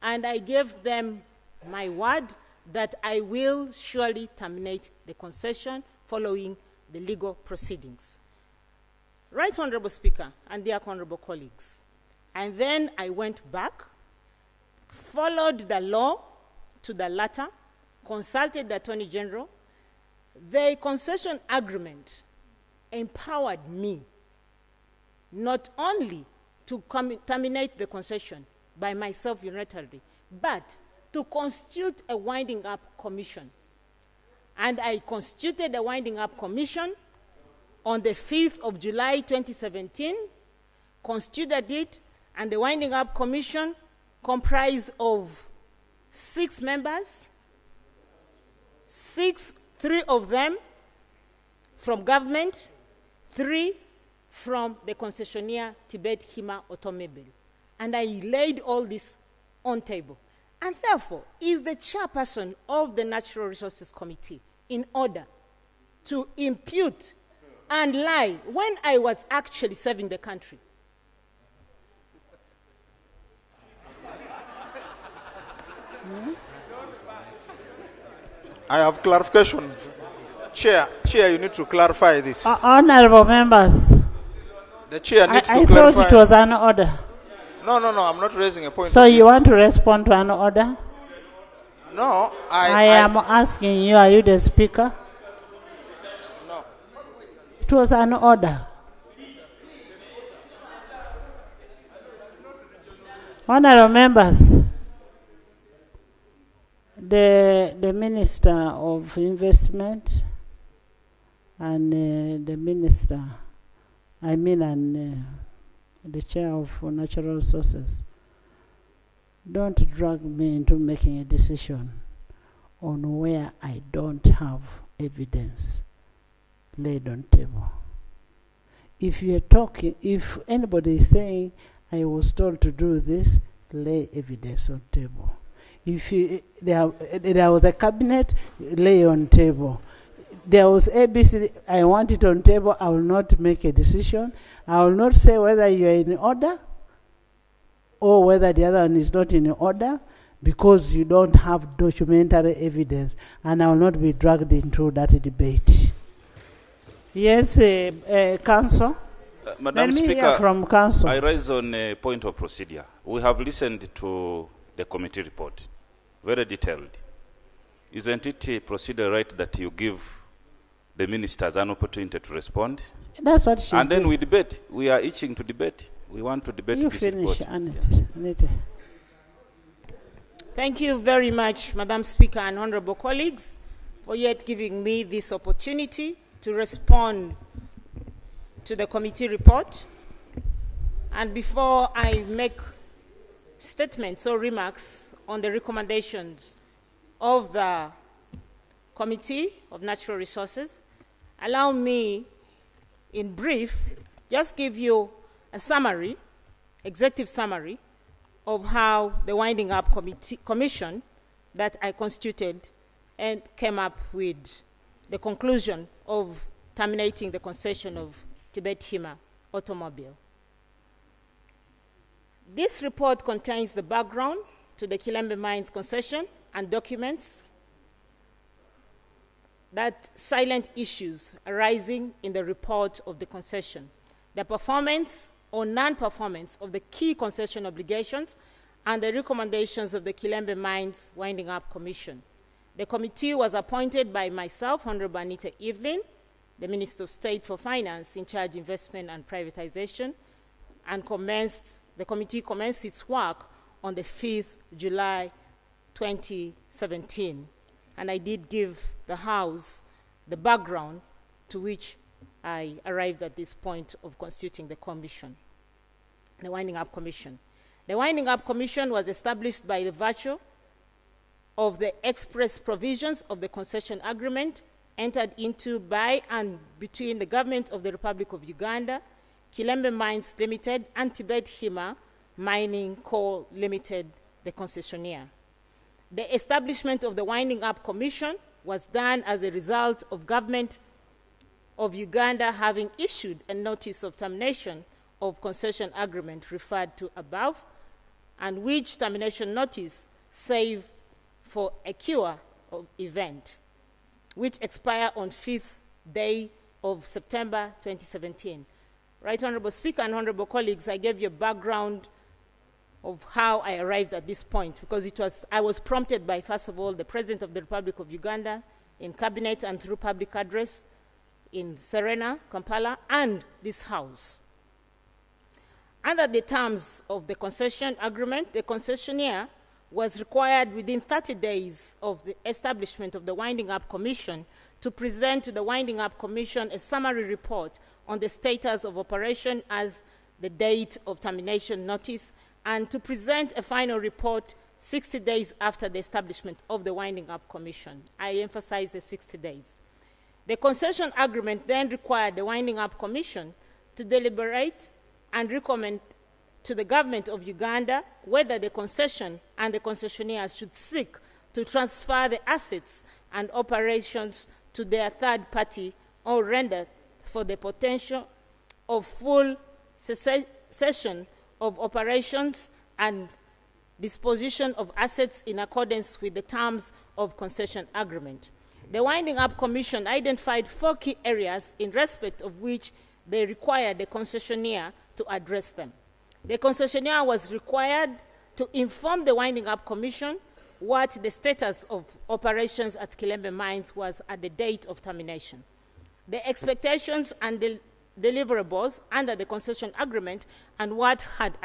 [SPEAKER 15] and I gave them my word that I will surely terminate the concession following the legal proceedings. Right Honorable Speaker and dear honorable colleagues, and then I went back, followed the law to the letter, consulted the Attorney General. The concession agreement empowered me not only to terminate the concession by myself unilaterally, but to constitute a winding up commission. And I constituted a winding up commission on the 5th of July 2017, constituted it, and the winding up commission comprised of 6 members, 3 of them from government, 3 from the concessionaire Tibet Hima Automobile. And I laid all this on table. And therefore, is the chairperson of the Natural Resources Committee in order to impute and lie when I was actually serving the country?
[SPEAKER 14] I have clarification. Chair, you need to clarify this.
[SPEAKER 6] Honorable members,
[SPEAKER 14] The chair needs
[SPEAKER 6] I
[SPEAKER 14] to clarify.
[SPEAKER 6] thought it was an order.
[SPEAKER 14] No, I'm not raising a point.
[SPEAKER 6] So you want to respond to an order?
[SPEAKER 14] No,
[SPEAKER 6] I am asking you, are you the speaker?
[SPEAKER 14] No.
[SPEAKER 6] It was an order. Honorable members, the Minister of Investment and the Minister, and the Chair of Natural Resources, don't drag me into making a decision on where I don't have evidence laid on table. If you're talking, if anybody is saying, I was told to do this, lay evidence on table. If there was a cabinet, lay on table. There was ABC, I want it on table, I will not make a decision. I will not say whether you are in order or whether the other one is not in order, because you don't have documentary evidence, and I will not be dragged into that debate. Yes, Council.
[SPEAKER 3] Madam
[SPEAKER 6] Let me
[SPEAKER 3] Speaker,
[SPEAKER 6] hear from Council.
[SPEAKER 3] I rise on a point of procedure. We have listened to the committee report, very detailed. Isn't it a procedure right that you give the ministers an opportunity to respond?
[SPEAKER 6] That's what she's
[SPEAKER 3] And then
[SPEAKER 6] doing.
[SPEAKER 3] we debate. We are itching to debate. We want to debate
[SPEAKER 6] You
[SPEAKER 3] this
[SPEAKER 6] finish,
[SPEAKER 3] report.
[SPEAKER 6] Anita.
[SPEAKER 15] Thank you very much, Madam Speaker and honorable colleagues, for yet giving me this opportunity to respond to the committee report. And before I make statements or remarks on the recommendations of the Committee of Natural Resources, allow me, in brief, just give you a summary, executive summary, of how the Winding Up Commission that I constituted and came up with the conclusion of terminating the concession of Tibet Hima Automobile. This report contains the background to the Kilembe Mines concession and documents that silent issues arising in the report of the concession, the performance or non-performance of the key concession obligations, and the recommendations of the Kilembe Mines Winding Up Commission. The committee was appointed by myself, Honorable Anita Evelyn, the Minister of State for Finance in charge of investment and privatization, and the committee commenced its work on the 5th July 2017. And I did give the House the background to which I arrived at this point of constituting the commission, the Winding Up Commission. The Winding Up Commission was established by the virtue of the express provisions of the concession agreement entered into by and between the government of the Republic of Uganda, Kilembe Mines Limited, and Tibet Hima Mining Coal Limited, the concessionaire. The establishment of the Winding Up Commission was done as a result of government of Uganda having issued a notice of termination of concession agreement referred to above, and which termination notice save for a cure of event, which expire on 5th day of September 2017. Right Honorable Speaker and Honorable colleagues, I gave you a background of how I arrived at this point, because I was prompted by, first of all, the President of the Republic of Uganda in Cabinet and through public address in Serena, Kampala, and this House. Under the terms of the concession agreement, the concessionaire was required within 30 days of the establishment of the Winding Up Commission to present to the Winding Up Commission a summary report on the status of operation as the date of termination notice, and to present a final report 60 days after the establishment of the Winding Up Commission. I emphasize the 60 days. The concession agreement then required the Winding Up Commission to deliberate and recommend to the government of Uganda whether the concession and the concessionaire should seek to transfer the assets and operations to their third party or render for the potential of full cessation of operations and disposition of assets in accordance with the terms of concession agreement. The Winding Up Commission identified 4 key areas in respect of which they required the concessionaire to address them. The concessionaire was required to inform the Winding Up Commission what the status of operations at Kilembe Mines was at the date of termination, the expectations and the deliverables under the concession agreement, and what had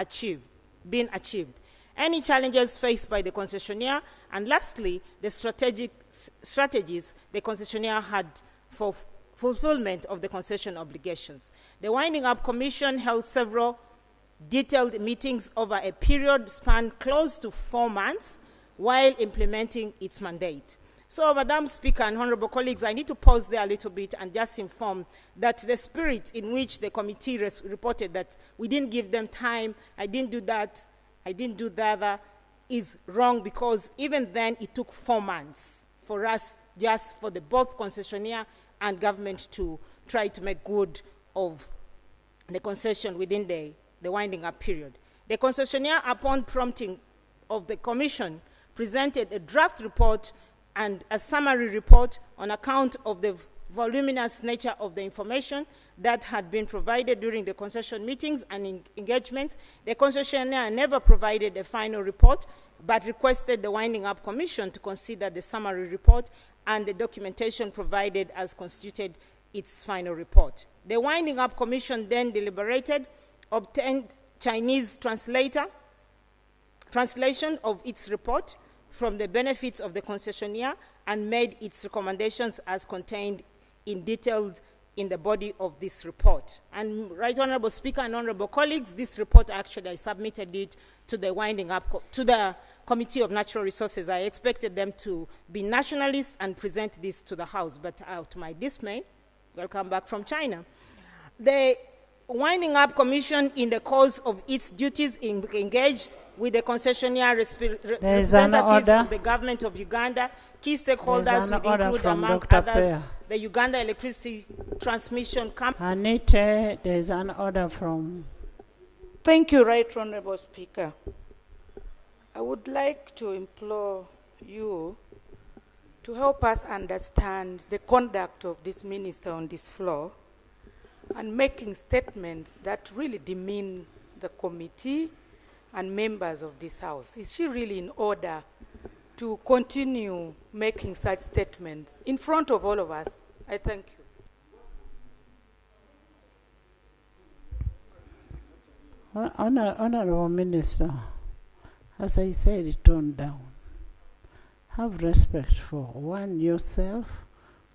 [SPEAKER 15] been achieved, any challenges faced by the concessionaire, and lastly, the strategies the concessionaire had for fulfillment of the concession obligations. The Winding Up Commission held several detailed meetings over a period spanned close to 4 months while implementing its mandate. So, Madam Speaker and honorable colleagues, I need to pause there a little bit and just inform that the spirit in which the committee reported that we didn't give them time, I didn't do that, I didn't do the other, is wrong, because even then it took 4 months for us, just for the both concessionaire and government, to try to make good of the concession within the winding up period. The concessionaire, upon prompting of the commission, presented a draft report and a summary report on account of the voluminous nature of the information that had been provided during the concession meetings and engagements. The concessionaire never provided a final report, but requested the Winding Up Commission to consider the summary report and the documentation provided as constituted its final report. The Winding Up Commission then deliberated, obtained Chinese translation of its report from the benefits of the concessionaire, and made its recommendations as contained in detail in the body of this report. And Right Honorable Speaker and honorable colleagues, this report actually I submitted it to the to the Committee of Natural Resources. I expected them to be nationalists and present this to the House, but to my dismay, welcome back from China. The Winding Up Commission, in the course of its duties, engaged with the concessionaire representatives of the government of Uganda, key stakeholders would include, among others, the Uganda Electricity Transmission Company.
[SPEAKER 6] Anita, there's an order from...
[SPEAKER 11] Thank you, Right Honorable Speaker. I would like to implore you to help us understand the conduct of this minister on this floor and making statements that really demean the committee and members of this House. Is she really in order to continue making such statements in front of all of us? I thank you.
[SPEAKER 6] Honorable Minister, as I said, tone down. Have respect for one, yourself,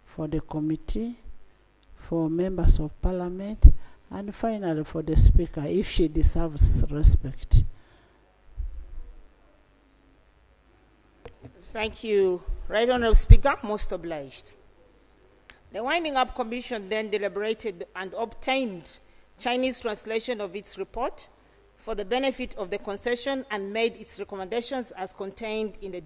[SPEAKER 6] for the committee, for members of parliament, and finally for the speaker, if she deserves respect.
[SPEAKER 15] Thank you, Right Honorable Speaker, most obliged. The Winding Up Commission then deliberated and obtained Chinese translation of its report for the benefit of the concession and made its recommendations as contained in the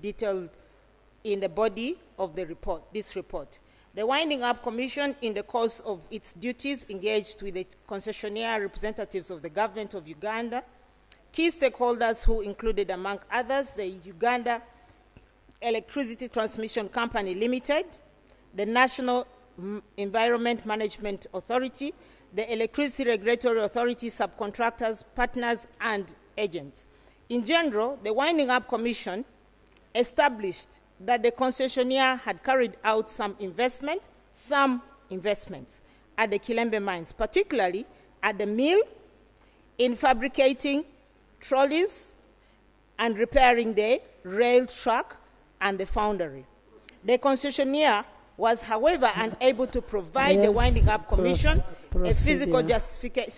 [SPEAKER 15] in the body of the report, this report. The Winding Up Commission, in the course of its duties, engaged with the concessionaire representatives of the government of Uganda, key stakeholders who included, among others, the Uganda Electricity Transmission Company Limited, the National Environment Management Authority, the Electricity Regulatory Authority, subcontractors, partners, and agents. In general, the Winding Up Commission established that the concessionaire had carried out some investments at the Kilembe mines, particularly at the mill, in fabricating trolleys and repairing the rail track and the foundry. The concessionaire was, however, unable to provide the Winding Up Commission a physical justify.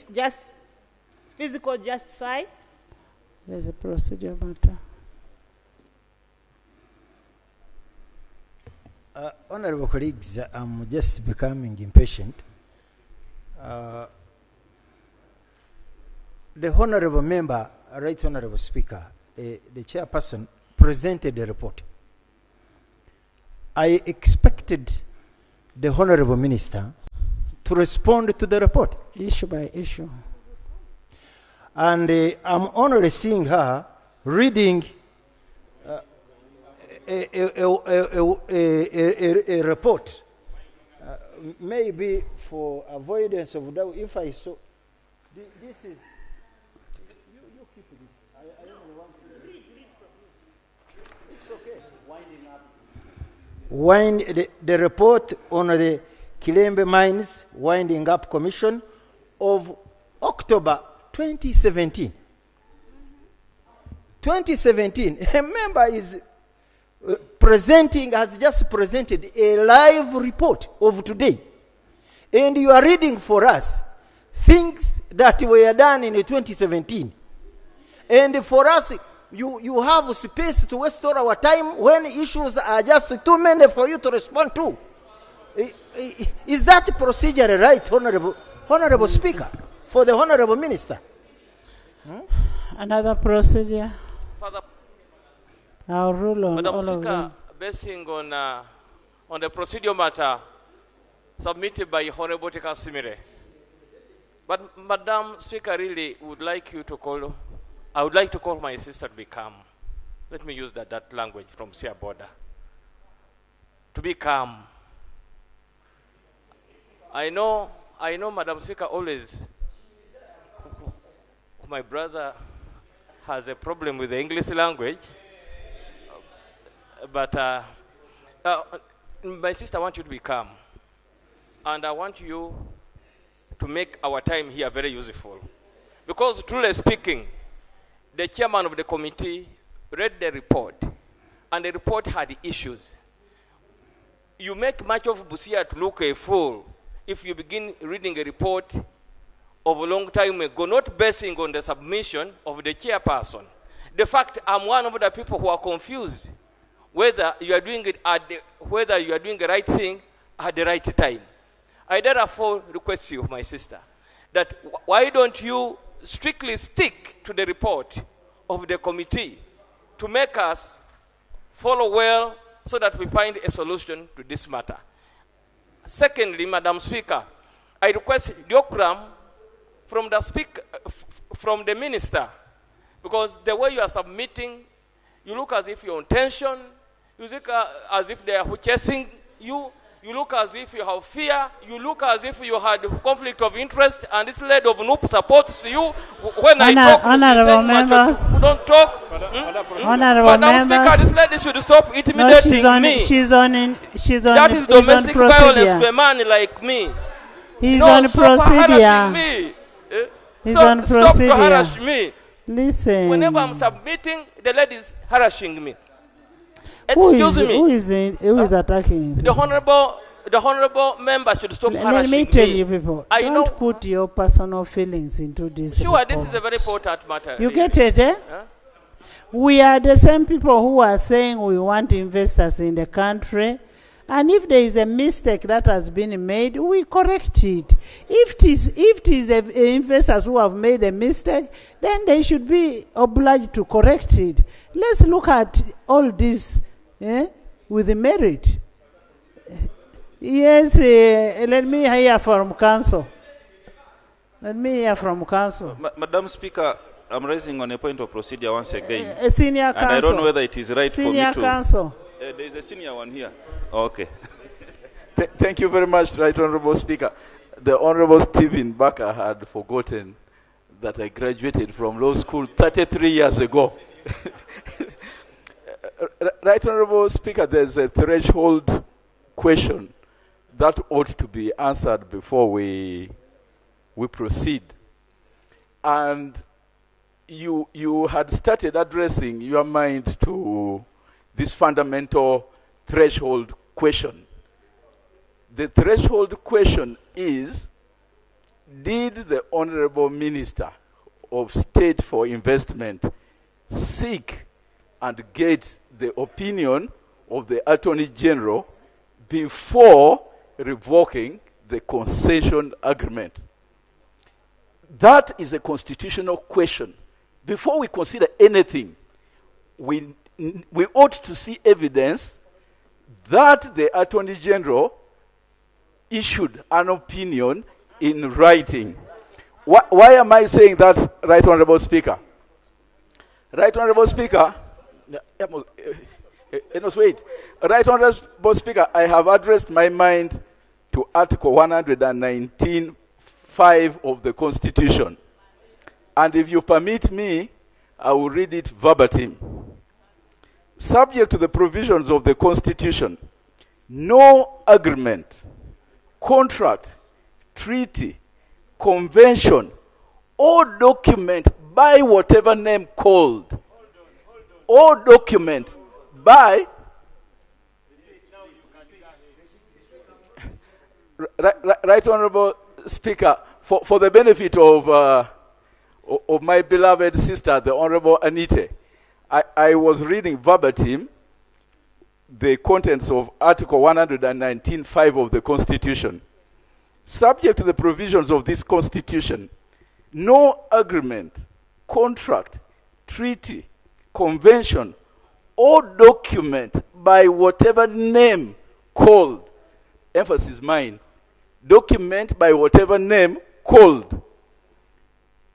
[SPEAKER 6] There's a procedure matter.
[SPEAKER 19] Honorable colleagues, I'm just becoming impatient. The honorable member, right honorable speaker, the chairperson, presented the report. I expected the honorable minister to respond to the report.
[SPEAKER 6] Issue by issue.
[SPEAKER 19] And I'm only seeing her reading a report. Maybe for avoidance of doubt, if I saw, this is, you keep this. I don't want to read from it. It's okay. Winding up. The report on the Kilembe Mines Winding Up Commission of October 2017. 2017, a member is has just presented a live report of today. And you are reading for us things that were done in 2017. And for us, you have space to waste all our time when issues are just too many for you to respond to. Is that procedure right, Honorable Speaker, for the Honorable Minister?
[SPEAKER 6] Another procedure.
[SPEAKER 20] Father,
[SPEAKER 6] I'll rule on
[SPEAKER 20] Madam
[SPEAKER 6] all
[SPEAKER 20] Speaker,
[SPEAKER 6] of them.
[SPEAKER 20] basing on the procedure matter submitted by Honorable Tika Simire. But Madam Speaker, really would like you to call, I would like to call my sister to be calm. Let me use that language from Sia border. To be calm. I know, Madam Speaker, always, my brother has a problem with the English language. But my sister, I want you to be calm. And I want you to make our time here very useful. Because truly speaking, the chairman of the committee read the report, and the report had issues. You make much of Busia to look a fool if you begin reading a report of a long time ago, not basing on the submission of the chairperson. The fact, I'm one of the people who are confused whether you are doing it whether you are doing the right thing at the right time. I therefore request you, my sister, that why don't you strictly stick to the report of the committee to make us follow well so that we find a solution to this matter. Secondly, Madam Speaker, I request diagram from the minister, because the way you are submitting, you look as if you're on tension, you look as if they are chasing you, you look as if you have fear, you look as if you had conflict of interest, and this lady of Noop supports you. When I talk,
[SPEAKER 6] honorable members,
[SPEAKER 20] don't talk.
[SPEAKER 6] Honorable
[SPEAKER 20] Madam
[SPEAKER 6] members,
[SPEAKER 20] Speaker, this lady should stop intimidating me.
[SPEAKER 6] She's on
[SPEAKER 20] That is domestic violence to a man like me.
[SPEAKER 6] He's
[SPEAKER 20] no,
[SPEAKER 6] on
[SPEAKER 20] stop
[SPEAKER 6] procedure.
[SPEAKER 20] harassing me.
[SPEAKER 6] He's
[SPEAKER 20] stop,
[SPEAKER 6] on procedure.
[SPEAKER 20] Stop to harass me.
[SPEAKER 6] Listen.
[SPEAKER 20] Whenever I'm submitting, the lady is harassing me.
[SPEAKER 6] Who
[SPEAKER 20] Excuse me.
[SPEAKER 6] Who is attacking him?
[SPEAKER 20] The honorable member should stop harassing me.
[SPEAKER 6] Let me tell you people,
[SPEAKER 20] I
[SPEAKER 6] don't
[SPEAKER 20] know.
[SPEAKER 6] put your personal feelings into this.
[SPEAKER 20] Sure,
[SPEAKER 6] report.
[SPEAKER 20] this is a very important matter.
[SPEAKER 6] You
[SPEAKER 20] really.
[SPEAKER 6] get it, eh?
[SPEAKER 20] Huh?
[SPEAKER 6] We are the same people who are saying we want investors in the country, And if there is a mistake that has been made, we correct it. If it is the investors who have made a mistake, then they should be obliged to correct it. Let's look at all this with the merit. Yes, let me hear from council. Let me hear from council.
[SPEAKER 3] Madam Speaker, I'm raising on a point of procedure once again.
[SPEAKER 6] A senior counsel.
[SPEAKER 3] And I don't know whether it is right
[SPEAKER 6] senior
[SPEAKER 3] for me to...
[SPEAKER 6] counsel.
[SPEAKER 3] There is a senior one here. Okay.
[SPEAKER 1] Thank you very much, Right Honorable Speaker. The Honorable Stephen Baker had forgotten that I graduated from law school 33 years ago. Right Honorable Speaker, there's a threshold question that ought to be answered before we proceed. And you had started addressing your mind to this fundamental threshold question. The threshold question is, did the Honorable Minister of State for Investment seek and get the opinion of the Attorney General before revoking the concession agreement? That is a constitutional question. Before we consider anything, we ought to see evidence that the Attorney General issued an opinion in writing. Why am I saying that, Right Honorable Speaker? Right Honorable Speaker, wait. Right Honorable Speaker, I have addressed my mind to Article 119(5) of the Constitution. And if you permit me, I will read it verbatim. Subject to the provisions of the Constitution, no agreement, contract, treaty, convention, or document by whatever name called, or document by Right Honorable Speaker, for the benefit of my beloved sister, the Honorable Anite, I was reading verbatim the contents of Article 119(5) of the Constitution. Subject to the provisions of this Constitution, no agreement, contract, treaty, convention, or document by whatever name called, emphasis mine, document by whatever name called,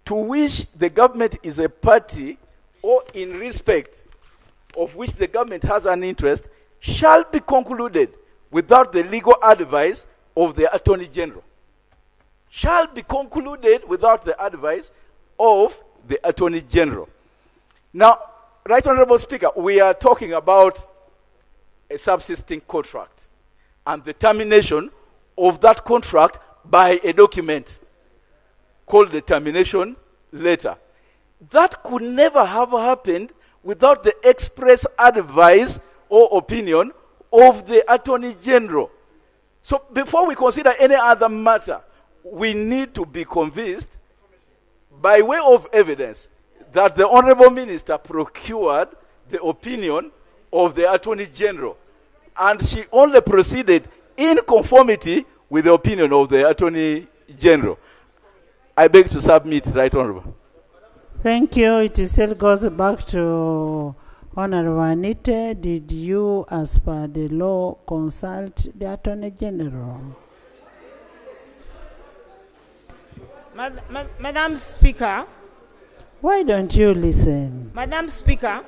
[SPEAKER 1] to which the government is a party or in respect of which the government has an interest, shall be concluded without the legal advice of the Attorney General. Shall be concluded without the advice of the Attorney General. Now, Right Honorable Speaker, we are talking about a subsisting contract and the termination of that contract by a document called the termination letter. That could never have happened without the express advice or opinion of the Attorney General. So before we consider any other matter, we need to be convinced by way of evidence that the Honorable Minister procured the opinion of the Attorney General, and she only proceeded in conformity with the opinion of the Attorney General. I beg to submit, Right Honorable.
[SPEAKER 6] Thank you. It still goes back to Honorable Anita. Did you, as per the law, consult the Attorney General?
[SPEAKER 15] Madam Speaker.
[SPEAKER 6] Why don't you listen?
[SPEAKER 15] Madam Speaker,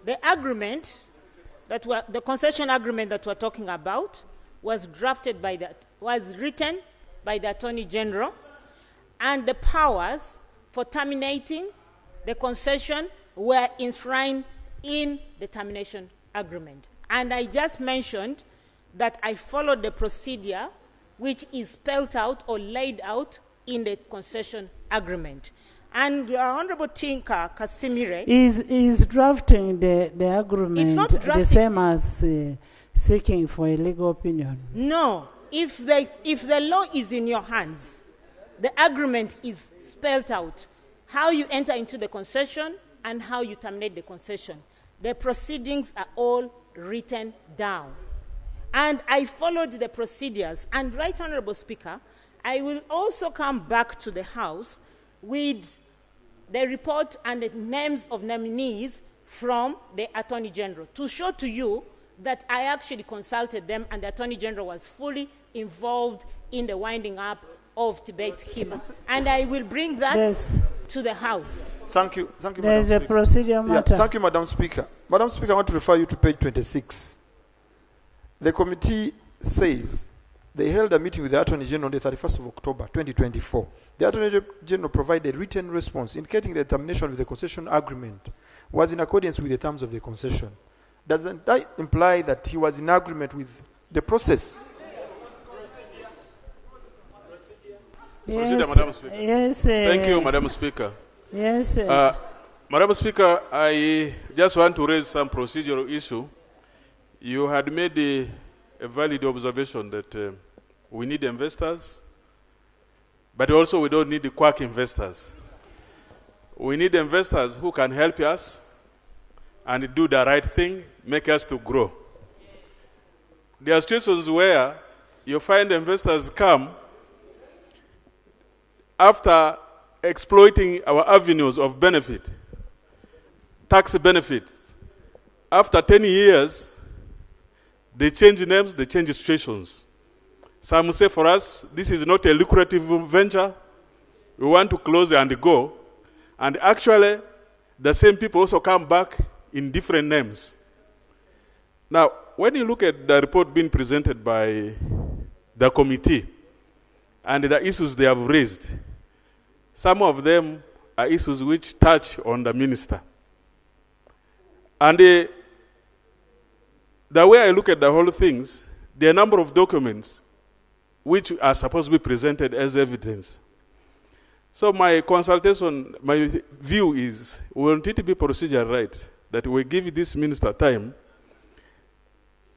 [SPEAKER 15] the agreement the concession agreement that we're talking about was written by the Attorney General, and the powers for terminating the concession were enshrined in the termination agreement. And I just mentioned that I followed the procedure which is spelled out or laid out in the concession agreement. And Honorable Tinka Kasimire
[SPEAKER 6] is drafting the agreement
[SPEAKER 15] it's not drafting.
[SPEAKER 6] The same as seeking for a legal opinion?
[SPEAKER 15] No. If the law is in your hands, the agreement is spelled out. How you enter into the concession and how you terminate the concession. The proceedings are all written down. And I followed the procedures. And, Right Honorable Speaker, I will also come back to the House with the report and the names of nominees from the Attorney General to show to you that I actually consulted them and the Attorney General was fully involved in the winding up of Tibet Hima. And I will bring that to the House.
[SPEAKER 23] Thank you, Madam
[SPEAKER 6] There's a
[SPEAKER 23] Speaker.
[SPEAKER 6] procedure matter.
[SPEAKER 23] Yeah, thank you, Madam Speaker. Madam Speaker, I want to refer you to page 26. The committee says they held a meeting with the Attorney General on the 31st of October 2024. The Attorney General provided a written response indicating the termination of the concession agreement was in accordance with the terms of the concession. Doesn't that imply that he was in agreement with the process?
[SPEAKER 7] Procedure, Madam Speaker.
[SPEAKER 6] Yes.
[SPEAKER 7] Thank you, Madam Speaker.
[SPEAKER 6] Yes.
[SPEAKER 7] Madam Speaker, I just want to raise some procedural issue. You had made a valid observation that we need investors, but also we don't need the quack investors. We need investors who can help us and do the right thing, make us to grow. There are situations where you find investors come after exploiting our avenues of benefit, tax benefits. After 10 years, they change names, they change situations. Some say for us, this is not a lucrative venture. We want to close and go. And actually, the same people also come back in different names. Now, when you look at the report being presented by the committee and the issues they have raised, some of them are issues which touch on the minister. And the way I look at the whole things, there are a number of documents which are supposed to be presented as evidence. So my consultation, my view is, we want it to be procedure right, that we give this minister time,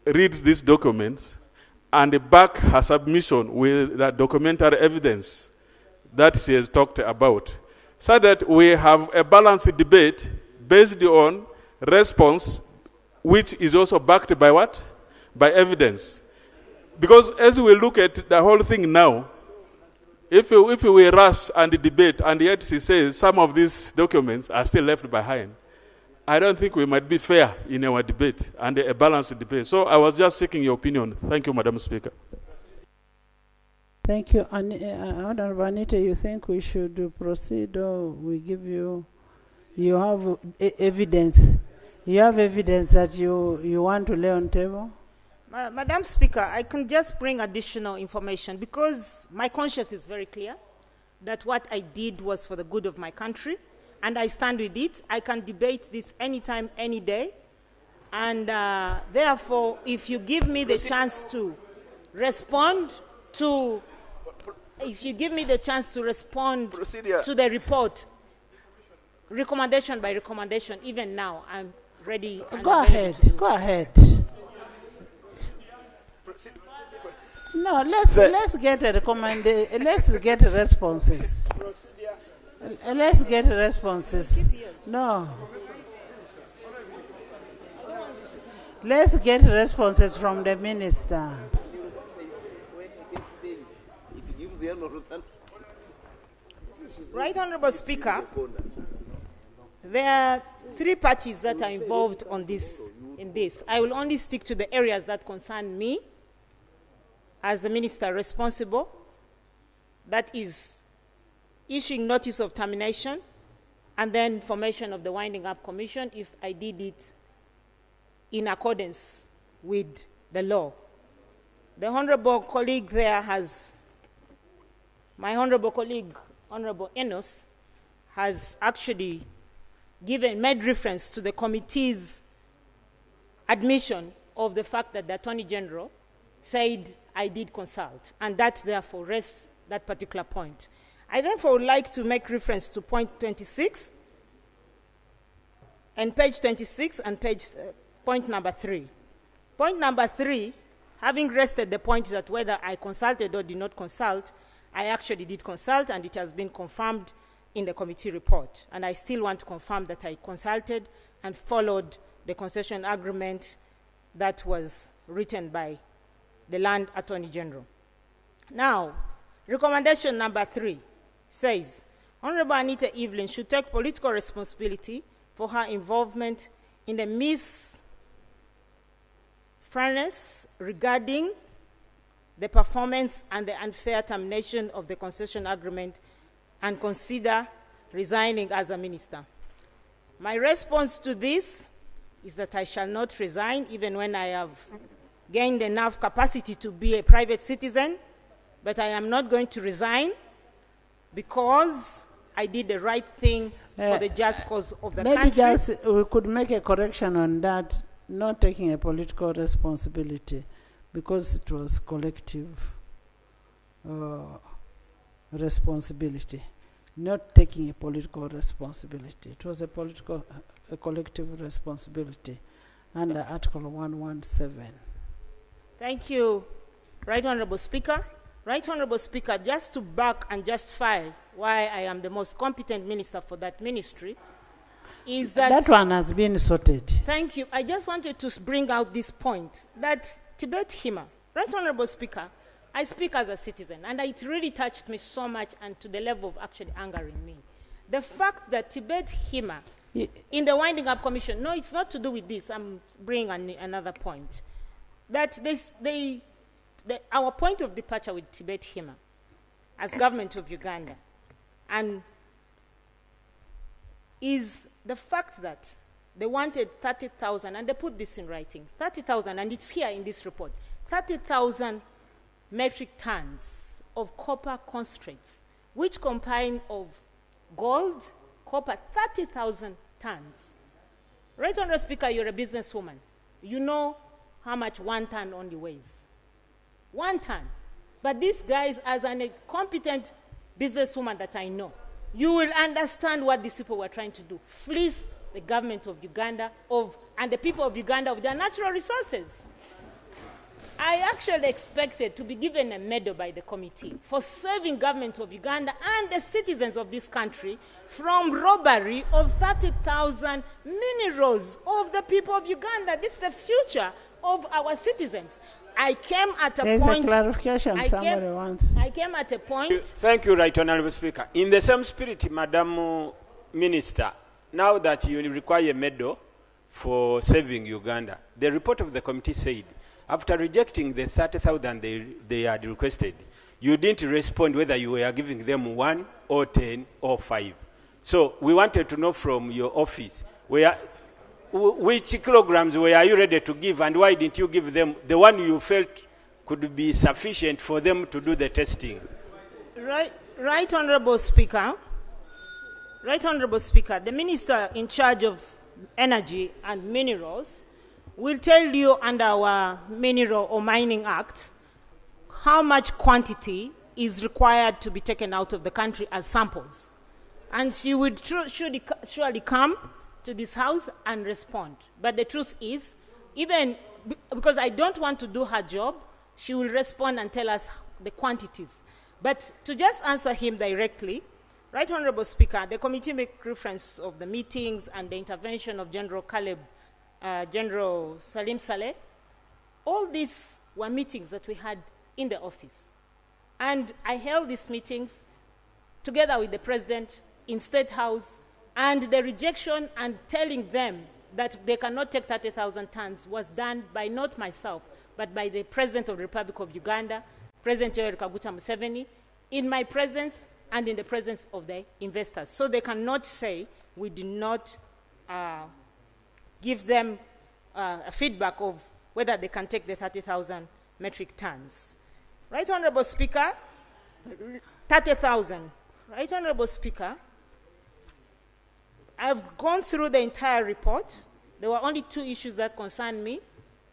[SPEAKER 7] reads these documents, and back her submission with that documentary evidence that she has talked about, so that we have a balanced debate based on response, which is also backed by what? By evidence. Because as we look at the whole thing now, if we rush and debate, and yet she says some of these documents are still left behind, I don't think we might be fair in our debate and a balanced debate. So I was just seeking your opinion. Thank you, Madam Speaker.
[SPEAKER 6] Thank you. Honorable Anita, you think we should proceed or we give you have evidence? You have evidence that you want to lay on table?
[SPEAKER 15] Madam Speaker, I can just bring additional information because my conscience is very clear that what I did was for the good of my country, and I stand with it. I can debate this anytime, any day, and therefore, if you give me the chance to respond to, to the report, recommendation by recommendation, even now, I'm ready.
[SPEAKER 6] Go ahead. No, let's get a recommendation. Let's get responses. Let's get responses. No. Let's get responses from the minister.
[SPEAKER 15] Right Honorable Speaker, there are three parties that are involved in this. I will only stick to the areas that concern me as the minister responsible, that is issuing notice of termination and then formation of the winding up commission if I did it in accordance with the law. The honorable colleague there my honorable colleague, Honorable Enos, has actually made reference to the committee's admission of the fact that the Attorney General said I did consult, and that therefore rests that particular point. I therefore would like to make reference to point 26 and page 26 and point number 3. Point number 3, having rested the point that whether I consulted or did not consult, I actually did consult, and it has been confirmed in the committee report. And I still want to confirm that I consulted and followed the concession agreement that was written by the Land Attorney General. Now, recommendation number 3 says, Honorable Anita Evelyn should take political responsibility for her involvement in the misfairness regarding the performance and the unfair termination of the concession agreement and consider resigning as a minister. My response to this is that I shall not resign even when I have gained enough capacity to be a private citizen, but I am not going to resign because I did the right thing for the just cause of the country.
[SPEAKER 6] Maybe just we could make a correction on that, not taking a political responsibility, because it was collective responsibility, not taking a political responsibility. It was a collective responsibility under Article 117.
[SPEAKER 15] Thank you, Right Honorable Speaker. Right Honorable Speaker, just to back and justify why I am the most competent minister for that ministry, is that...
[SPEAKER 6] That one has been sorted.
[SPEAKER 15] Thank you. I just wanted to bring out this point, that Tibet Hima, Right Honorable Speaker, I speak as a citizen, and it really touched me so much and to the level of actually angering me. The fact that Tibet Hima, in the Winding Up Commission, no, it's not to do with this, I'm bringing another point, that our point of departure with Tibet Hima as government of Uganda and is the fact that they wanted 30,000, and they put this in writing, 30,000, and it's here in this report, 30,000 metric tons of copper concentrates, which combine of gold, copper, 30,000 tons. Right Honorable Speaker, you're a businesswoman. You know how much 1 ton only weighs. 1 ton. But these guys, as a competent businesswoman that I know, you will understand what these people were trying to do. Fleece the government of Uganda and the people of Uganda of their natural resources. I actually expected to be given a medal by the committee for saving government of Uganda and the citizens of this country from robbery of 30,000 minerals of the people of Uganda. This is the future of our citizens. I came at a point...
[SPEAKER 6] There's a clarification somebody wants.
[SPEAKER 15] I came at a point...
[SPEAKER 21] Thank you, Right Honorable Speaker. In the same spirit, Madam Minister, now that you require a medal for saving Uganda, the report of the committee said, after rejecting the 30,000 they had requested, you didn't respond whether you were giving them 1 or 10 or 5. So we wanted to know from your office, which kilograms were you ready to give, and why didn't you give them the one you felt could be sufficient for them to do the testing?
[SPEAKER 15] Right Honorable Speaker. Right Honorable Speaker, the Minister in charge of Energy and Minerals will tell you under our Mineral or Mining Act how much quantity is required to be taken out of the country as samples. And she would surely come to this house and respond. But the truth is, even because I don't want to do her job, she will respond and tell us the quantities. But to just answer him directly, Right Honorable Speaker, the committee make reference of the meetings and the intervention of General Salim Saleh. All these were meetings that we had in the office. And I held these meetings together with the President in State House, and the rejection and telling them that they cannot take 30,000 tons was done by not myself, but by the President of the Republic of Uganda, President Yoweri Kaguta Museveni, in my presence and in the presence of the investors. So they cannot say we did not give them a feedback of whether they can take the 30,000 metric tons. Right Honorable Speaker, 30,000. Right Honorable Speaker, I've gone through the entire report. There were only 2 issues that concerned me.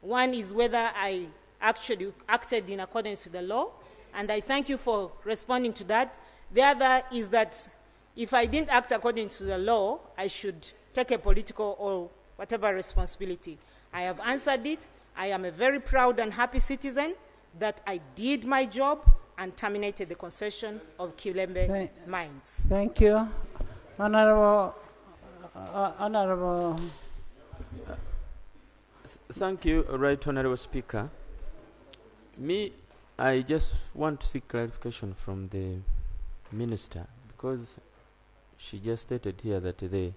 [SPEAKER 15] One is whether I actually acted in accordance with the law, and I thank you for responding to that. The other is that if I didn't act according to the law, I should take a political or whatever responsibility. I have answered it. I am a very proud and happy citizen that I did my job and terminated the concession of Kilembe mines.
[SPEAKER 6] Thank you. Honorable.
[SPEAKER 4] Thank you, Right Honorable Speaker. Me, I just want to seek clarification from the minister, because she just stated here that the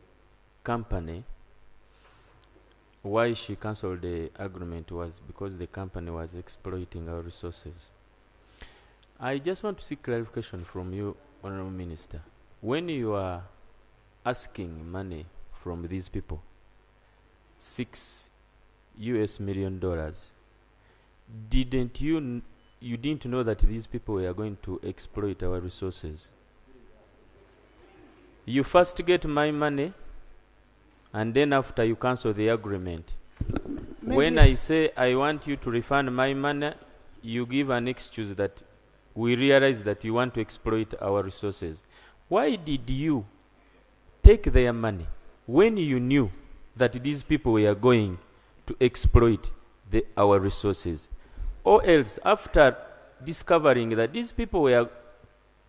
[SPEAKER 4] company, why she cancelled the agreement was because the company was exploiting our resources. I just want to seek clarification from you, Honorable Minister. When you are asking money from these people, $6 million, didn't you didn't know that these people were going to exploit our resources? You first get my money, and then after you cancel the agreement. Maybe when I say I want you to refund my money, you give an excuse that we realize that you want to exploit our resources. Why did you take their money when you knew that these people were going to exploit our resources? Or else, after discovering that these people were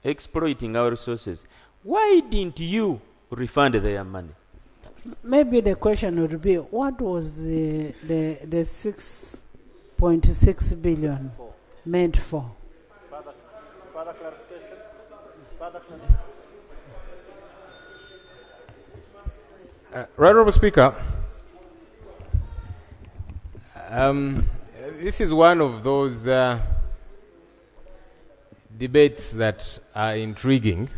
[SPEAKER 4] exploiting our resources, why didn't you refund their money?
[SPEAKER 6] Maybe the question would be, what was the 6.6 billion meant for?
[SPEAKER 2] Further clarification?
[SPEAKER 12] Right, Honourable Speaker, this is one of those debates that are intriguing.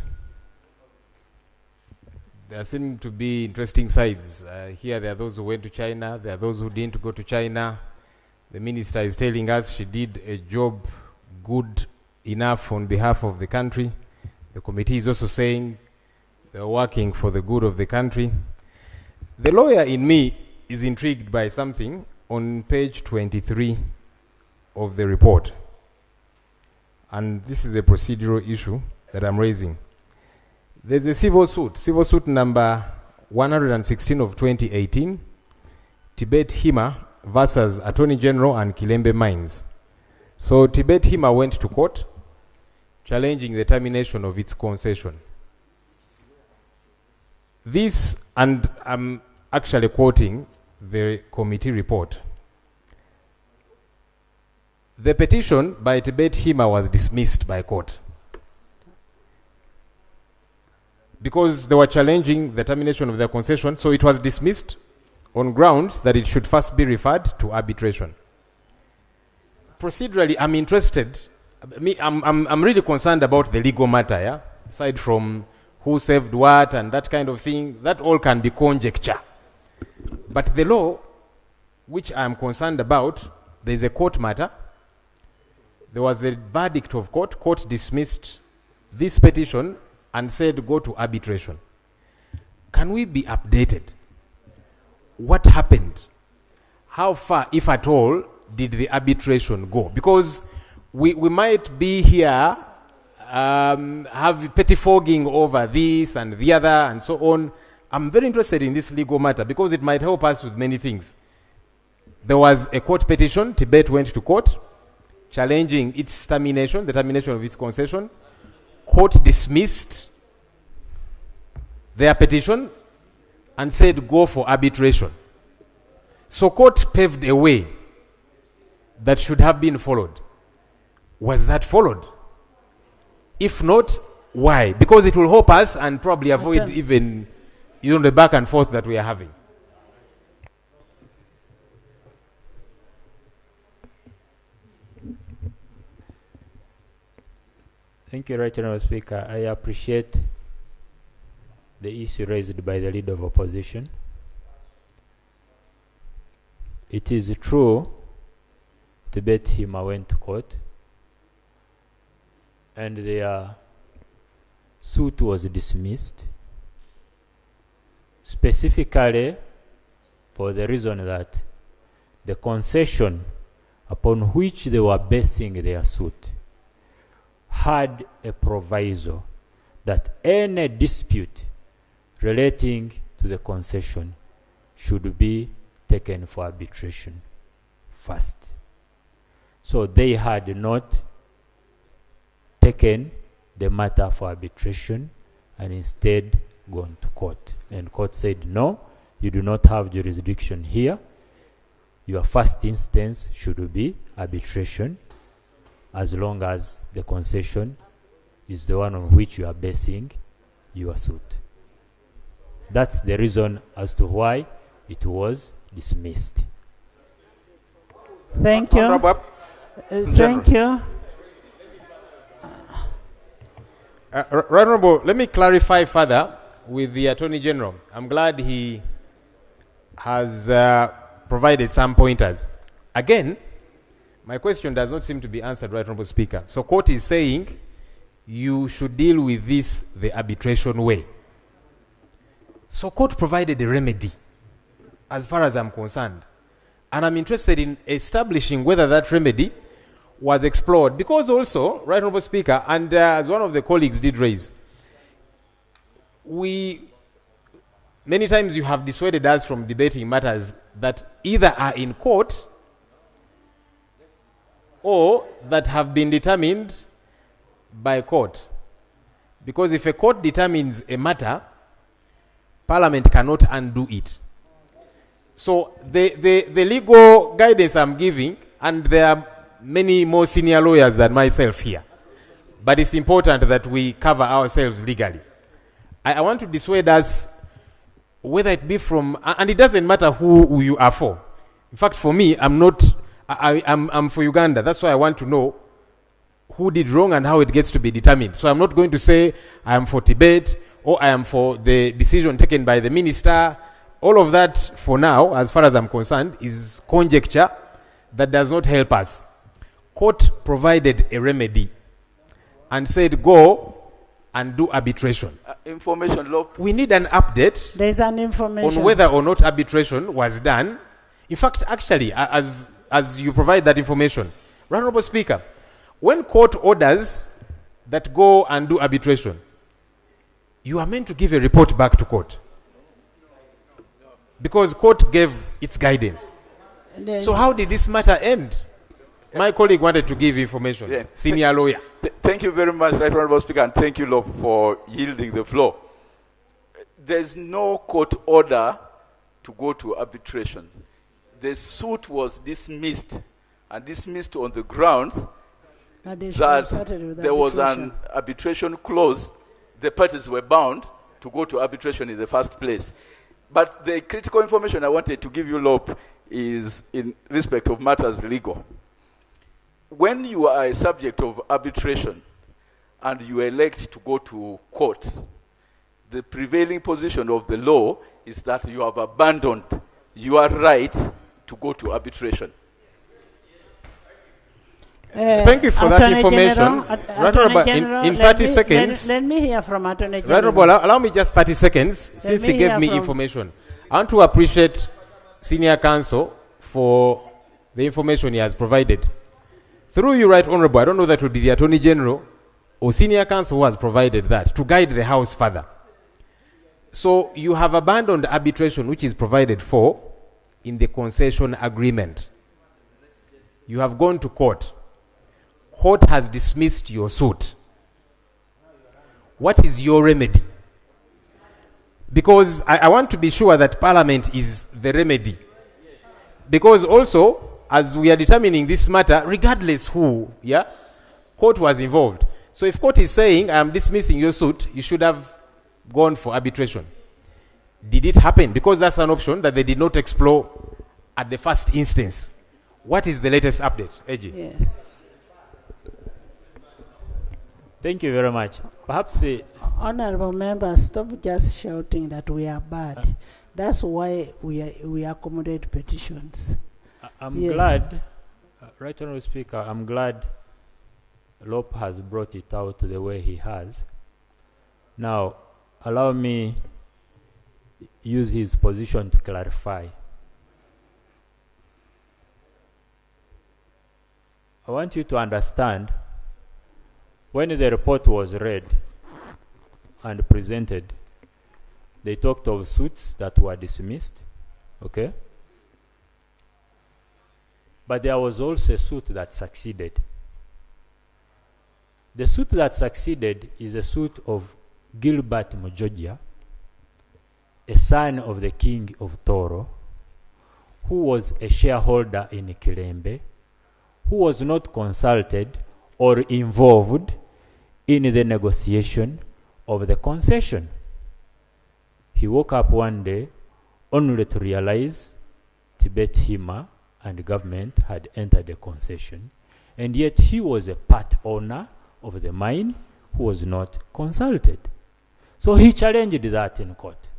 [SPEAKER 12] There seem to be interesting sides. Here there are those who went to China, there are those who didn't go to China. The minister is telling us she did a job good enough on behalf of the country. The committee is also saying they're working for the good of the country. The lawyer in me is intrigued by something on page 23 of the report. And this is a procedural issue that I'm raising. There's a civil suit number 116 of 2018, Tibet Hima versus Attorney General and Kilembe Mines. So Tibet Hima went to court challenging the termination of its concession. This, and I'm actually quoting the committee report. The petition by Tibet Hima was dismissed by court because they were challenging the termination of their concession, so it was dismissed on grounds that it should first be referred to arbitration. Procedurally, I'm interested. I'm really concerned about the legal matter, yeah? Aside from who saved what and that kind of thing, that all can be conjecture. But the law, which I'm concerned about, there is a court matter. There was a verdict of court. Court dismissed this petition and said go to arbitration. Can we be updated? What happened? How far, if at all, did the arbitration go? Because we might be here, have pettifogging over this and the other and so on. I'm very interested in this legal matter because it might help us with many things. There was a court petition. Tibet went to court challenging its termination, the termination of its concession. Court dismissed their petition and said go for arbitration. So court paved a way that should have been followed. Was that followed? If not, why? Because it will help us and probably avoid even the back and forth that we are having.
[SPEAKER 5] Thank you, Right Honourable Speaker. I appreciate the issue raised by the Leader of Opposition. It is true, Tibet Hima went to court, and their suit was dismissed, specifically for the reason that the concession upon which they were basing their suit had a proviso that any dispute relating to the concession should be taken for arbitration first. So they had not taken the matter for arbitration and instead gone to court. And court said, no, you do not have jurisdiction here. Your first instance should be arbitration. as long as the concession is the one on which you are basing your suit. That's the reason as to why it was dismissed.
[SPEAKER 6] Thank you. Thank you.
[SPEAKER 12] Right Honorable, let me clarify further with the Attorney General. I'm glad he has provided some pointers. Again, my question does not seem to be answered, Right Honorable Speaker. So court is saying you should deal with this the arbitration way. So court provided a remedy, as far as I'm concerned. And I'm interested in establishing whether that remedy was explored. Because also, Right Honorable Speaker, and as one of the colleagues did raise, many times you have dissuaded us from debating matters that either are in court or that have been determined by court. Because if a court determines a matter, Parliament cannot undo it. So the legal guidance I'm giving, and there are many more senior lawyers than myself here, but it's important that we cover ourselves legally. I want to dissuade us, whether it be from, and it doesn't matter who you are for. In fact, for me, I'm for Uganda. That's why I want to know who did wrong and how it gets to be determined. So I'm not going to say I am for Tibet or I am for the decision taken by the minister. All of that, for now, as far as I'm concerned, is conjecture that does not help us. Court provided a remedy and said, go and do arbitration.
[SPEAKER 1] Information law.
[SPEAKER 12] We need an update.
[SPEAKER 6] There's an information
[SPEAKER 12] on whether or not arbitration was done. In fact, actually, as you provide that information, Honorable Speaker, when court orders that go and do arbitration, you are meant to give a report back to court. Because court gave its guidance. So how did this matter end? My colleague wanted to give information. Yeah. Senior lawyer.
[SPEAKER 1] Thank you very much, Right Honorable Speaker, and thank you, Lord, for yielding the floor. There's no court order to go to arbitration. The suit was dismissed, and dismissed on the grounds that there was an arbitration clause. The parties were bound to go to arbitration in the first place. But the critical information I wanted to give you, Lop, is in respect of matters legal. When you are a subject of arbitration and you elect to go to court, the prevailing position of the law is that you have abandoned your right to go to arbitration.
[SPEAKER 12] Thank you for that information. In 30 seconds.
[SPEAKER 6] Let me hear from Attorney General.
[SPEAKER 12] Honorable, allow me just 30 seconds, since he gave me information. I want to appreciate Senior Counsel for the information he has provided. Through you, Right Honorable, I don't know that will be the Attorney General or Senior Counsel who has provided that to guide the House further. So you have abandoned arbitration, which is provided for in the concession agreement. You have gone to court. Court has dismissed your suit. What is your remedy? Because I want to be sure that Parliament is the remedy. Because also, as we are determining this matter, regardless who, court was involved. So if court is saying, I am dismissing your suit, you should have gone for arbitration. Did it happen? Because that's an option that they did not explore at the first instance. What is the latest update, AG?
[SPEAKER 6] Yes.
[SPEAKER 5] Thank you very much. Perhaps
[SPEAKER 6] honorable members, stop just shouting that we are bad. That's why we accommodate petitions.
[SPEAKER 5] I'm glad, Right Honourable Speaker, I'm glad Lop has brought it out the way he has. Now, allow me use his position to clarify. I want you to understand, when the report was read and presented, they talked of suits that were dismissed, okay? But there was also a suit that succeeded. The suit that succeeded is a suit of Gilbert Mujogia, a son of the King of Toro, who was a shareholder in Kilembe, who was not consulted or involved in the negotiation of the concession. He woke up one day only to realize Tibet Hima and the government had entered the concession, and yet he was a part owner of the mine who was not consulted. So he challenged that in court.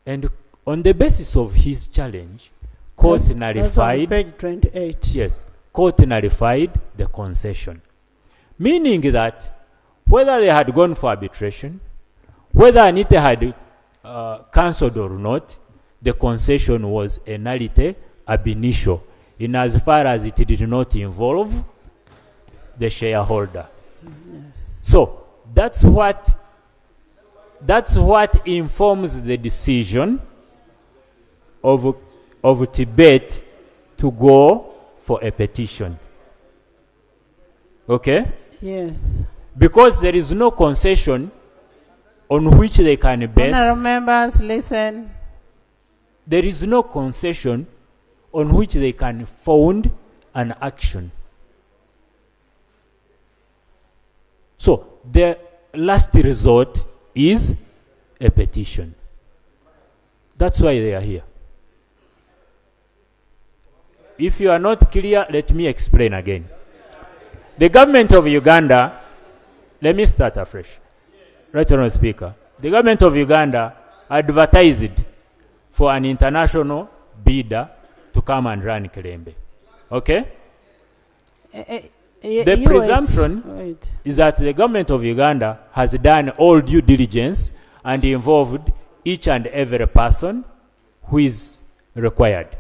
[SPEAKER 5] And on the basis of his challenge, court nullified.
[SPEAKER 6] That's on page 28.
[SPEAKER 5] Yes, court nullified the concession. Meaning that whether they had gone for arbitration, whether Anita had cancelled or not, the concession was a nullity ab initio, in as far as it did not involve the shareholder.
[SPEAKER 6] Yes.
[SPEAKER 5] So that's what informs the decision of Tibet to go for a petition. Okay?
[SPEAKER 6] Yes.
[SPEAKER 5] Because there is no concession on which they can base.
[SPEAKER 6] Honourable members, listen.
[SPEAKER 5] There is no concession on which they can found an action. So the last resort is a petition. That's why they are here. If you are not clear, let me explain again. The government of Uganda, let me start afresh. Right, Honourable Speaker. The government of Uganda advertised for an international bidder to come and run Kilembe. Okay? The presumption is that the government of Uganda has done all due diligence and involved each and every person who is required.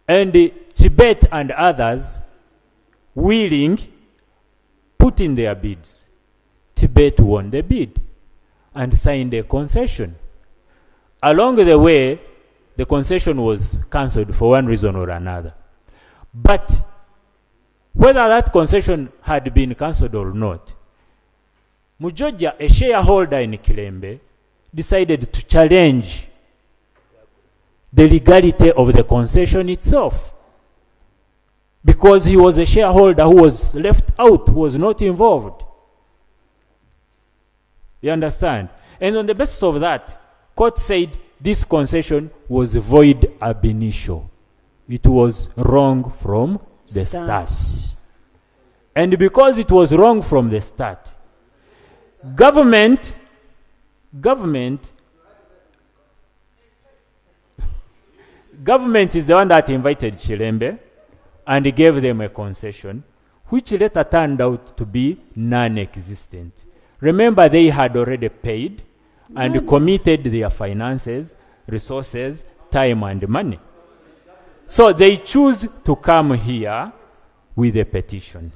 [SPEAKER 5] And Tibet and others willing put in their bids. Tibet won the bid and signed a concession. Along the way, the concession was cancelled for one reason or another. But whether that concession had been cancelled or not, Mujoja, a shareholder in Kilembe, decided to challenge the legality of the concession itself, because he was a shareholder who was left out, who was not involved. You understand? And on the basis of that, court said this concession was void ab initio. It was wrong from the start. And because it was wrong from the start, government is the one that invited Kilembe and gave them a concession, which later turned out to be non-existent. Remember, they had already paid and committed their finances, resources, time and money. So they choose to come here with a petition.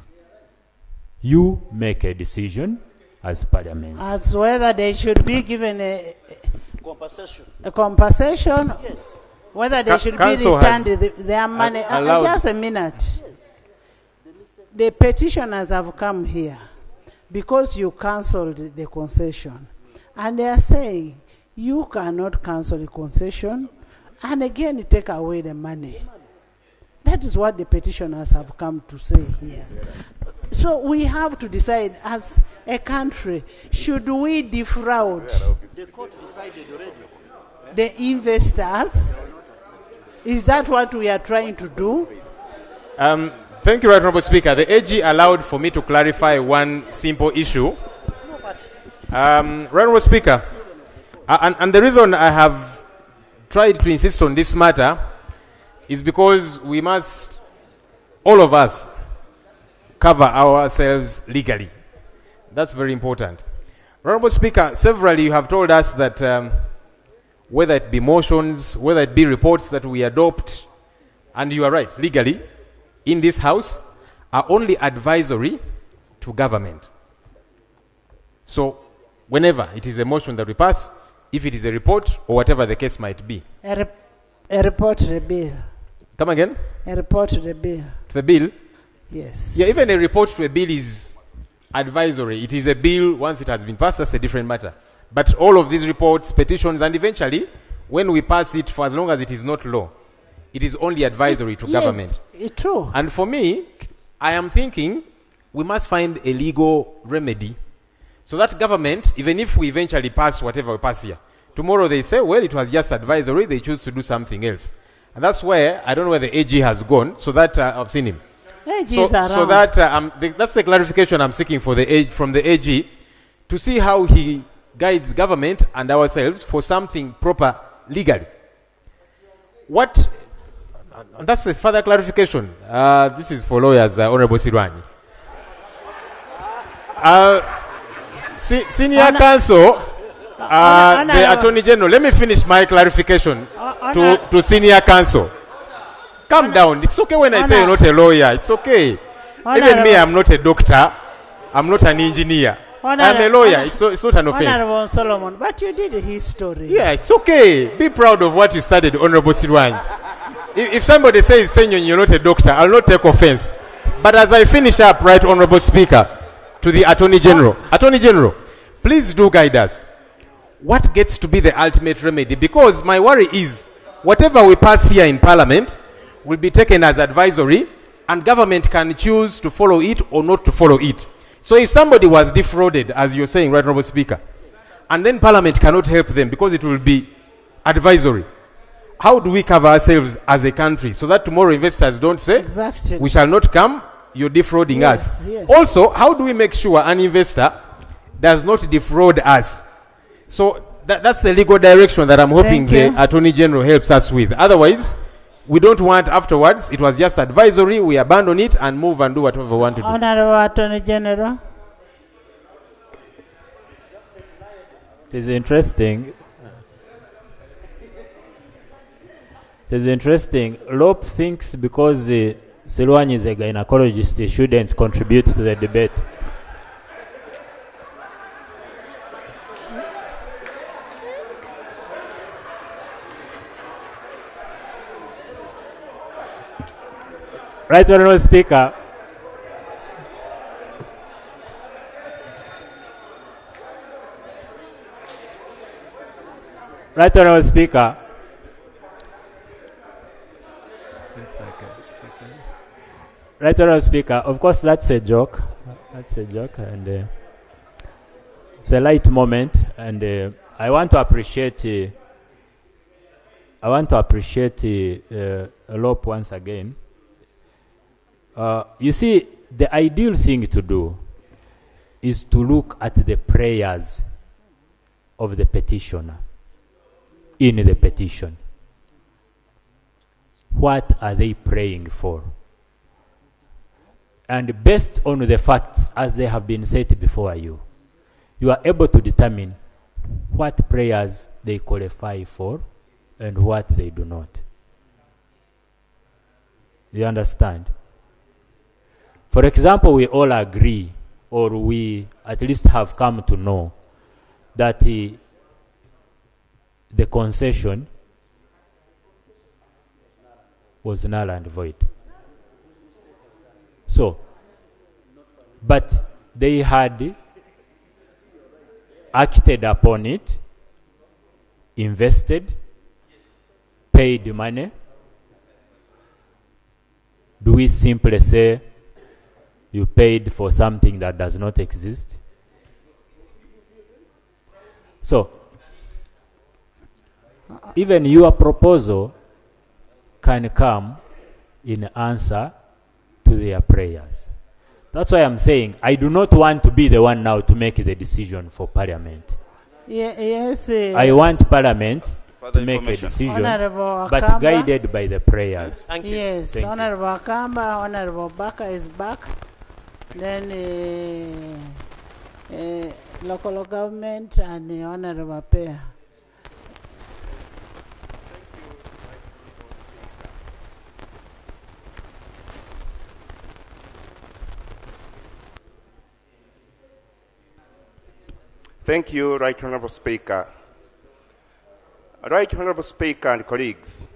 [SPEAKER 5] You make a decision as parliament.
[SPEAKER 6] As whether they should be given a
[SPEAKER 2] compensation.
[SPEAKER 6] A compensation?
[SPEAKER 2] Yes.
[SPEAKER 6] Whether they should be returned their money. Just a minute. Yes. The petitioners have come here because you cancelled the concession. And they are saying, you cannot cancel the concession and again take away the money. That is what the petitioners have come to say here. So we have to decide as a country, should we defraud
[SPEAKER 2] The court decided already.
[SPEAKER 6] the investors? Is that what we are trying to do?
[SPEAKER 12] Thank you, Right Honourable Speaker. The AG allowed for me to clarify one simple issue. Right Honourable Speaker, and the reason I have tried to insist on this matter is because we must, all of us, cover ourselves legally. That's very important. Honourable Speaker, severally you have told us that whether it be motions, whether it be reports that we adopt, and you are right, legally, in this House, are only advisory to government. So, whenever it is a motion that we pass, if it is a report, or whatever the case might be.
[SPEAKER 6] A report to the bill.
[SPEAKER 12] Come again?
[SPEAKER 6] A report to the bill.
[SPEAKER 12] To the bill?
[SPEAKER 6] Yes.
[SPEAKER 12] Yeah, even a report to a bill is advisory. It is a bill once it has been passed, that's a different matter. But all of these reports, petitions, and eventually, when we pass it, for as long as it is not law, it is only advisory to government.
[SPEAKER 6] It's true.
[SPEAKER 12] And for me, I am thinking we must find a legal remedy so that government, even if we eventually pass whatever we pass here, tomorrow they say, well, it was just advisory, they choose to do something else. And that's where, I don't know where the AG has gone, so that I've seen him. So that that's the clarification I'm seeking for from the AG to see how he guides government and ourselves for something proper legally. What? That's the further clarification. This is for lawyers, Honorable Sirwanyi. Senior counsel, the Attorney General. Let me finish my clarification to senior counsel. Calm down. It's okay when I say you're not a lawyer. It's okay. Even me, I'm not a doctor. I'm not an engineer. I'm a lawyer. It's not an offense.
[SPEAKER 6] Honorable Solomon, but you did a history.
[SPEAKER 12] Yeah, it's okay. Be proud of what you studied, Honorable Sirwanyi. If somebody says, Senyon, you're not a doctor, I'll not take offense. But as I finish up, right, Honorable Speaker, to the Attorney General. Attorney General, please do guide us. What gets to be the ultimate remedy? Because my worry is, whatever we pass here in Parliament will be taken as advisory, and government can choose to follow it or not to follow it. So if somebody was defrauded, as you're saying, right, Honorable Speaker, and then Parliament cannot help them because it will be advisory, how do we cover ourselves as a country so that tomorrow investors don't say, we shall not come, you're defrauding us? Yes. Also, how do we make sure an investor does not defraud us? So that's the legal direction that I'm hoping the Attorney General helps us with. Otherwise, we don't want afterwards, it was just advisory, we abandon it and move and do whatever we want to do.
[SPEAKER 6] Honorable Attorney General.
[SPEAKER 5] It is interesting. It is interesting. Lope thinks because Sirwanyi is a gynecologist, he shouldn't contribute to the debate. Right, Honorable Speaker. Right, Honorable Speaker. Right, Honorable Speaker. Of course, that's a joke. That's a joke, and it's a light moment. And I want to appreciate. Lope once again. You see, the ideal thing to do is to look at the prayers of the petitioner in the petition. What are they praying for? And based on the facts as they have been set before you, you are able to determine what prayers they qualify for and what they do not. You understand? For example, we all agree, or we at least have come to know, that the concession was null and void. So, but they had acted upon it, invested, paid money. Do we simply say, you paid for something that does not exist? So, even your proposal can come in answer to their prayers. That's why I'm saying I do not want to be the one now to make the decision for Parliament.
[SPEAKER 6] Yes.
[SPEAKER 5] I want Parliament to make a decision, but guided by the prayers.
[SPEAKER 6] Thank you. Yes, thank Honorable Akamba, Honorable Baka is back. Then local government and Honorable Pair.
[SPEAKER 9] Thank you, Right Honorable Speaker. Right Honorable Speaker and colleagues,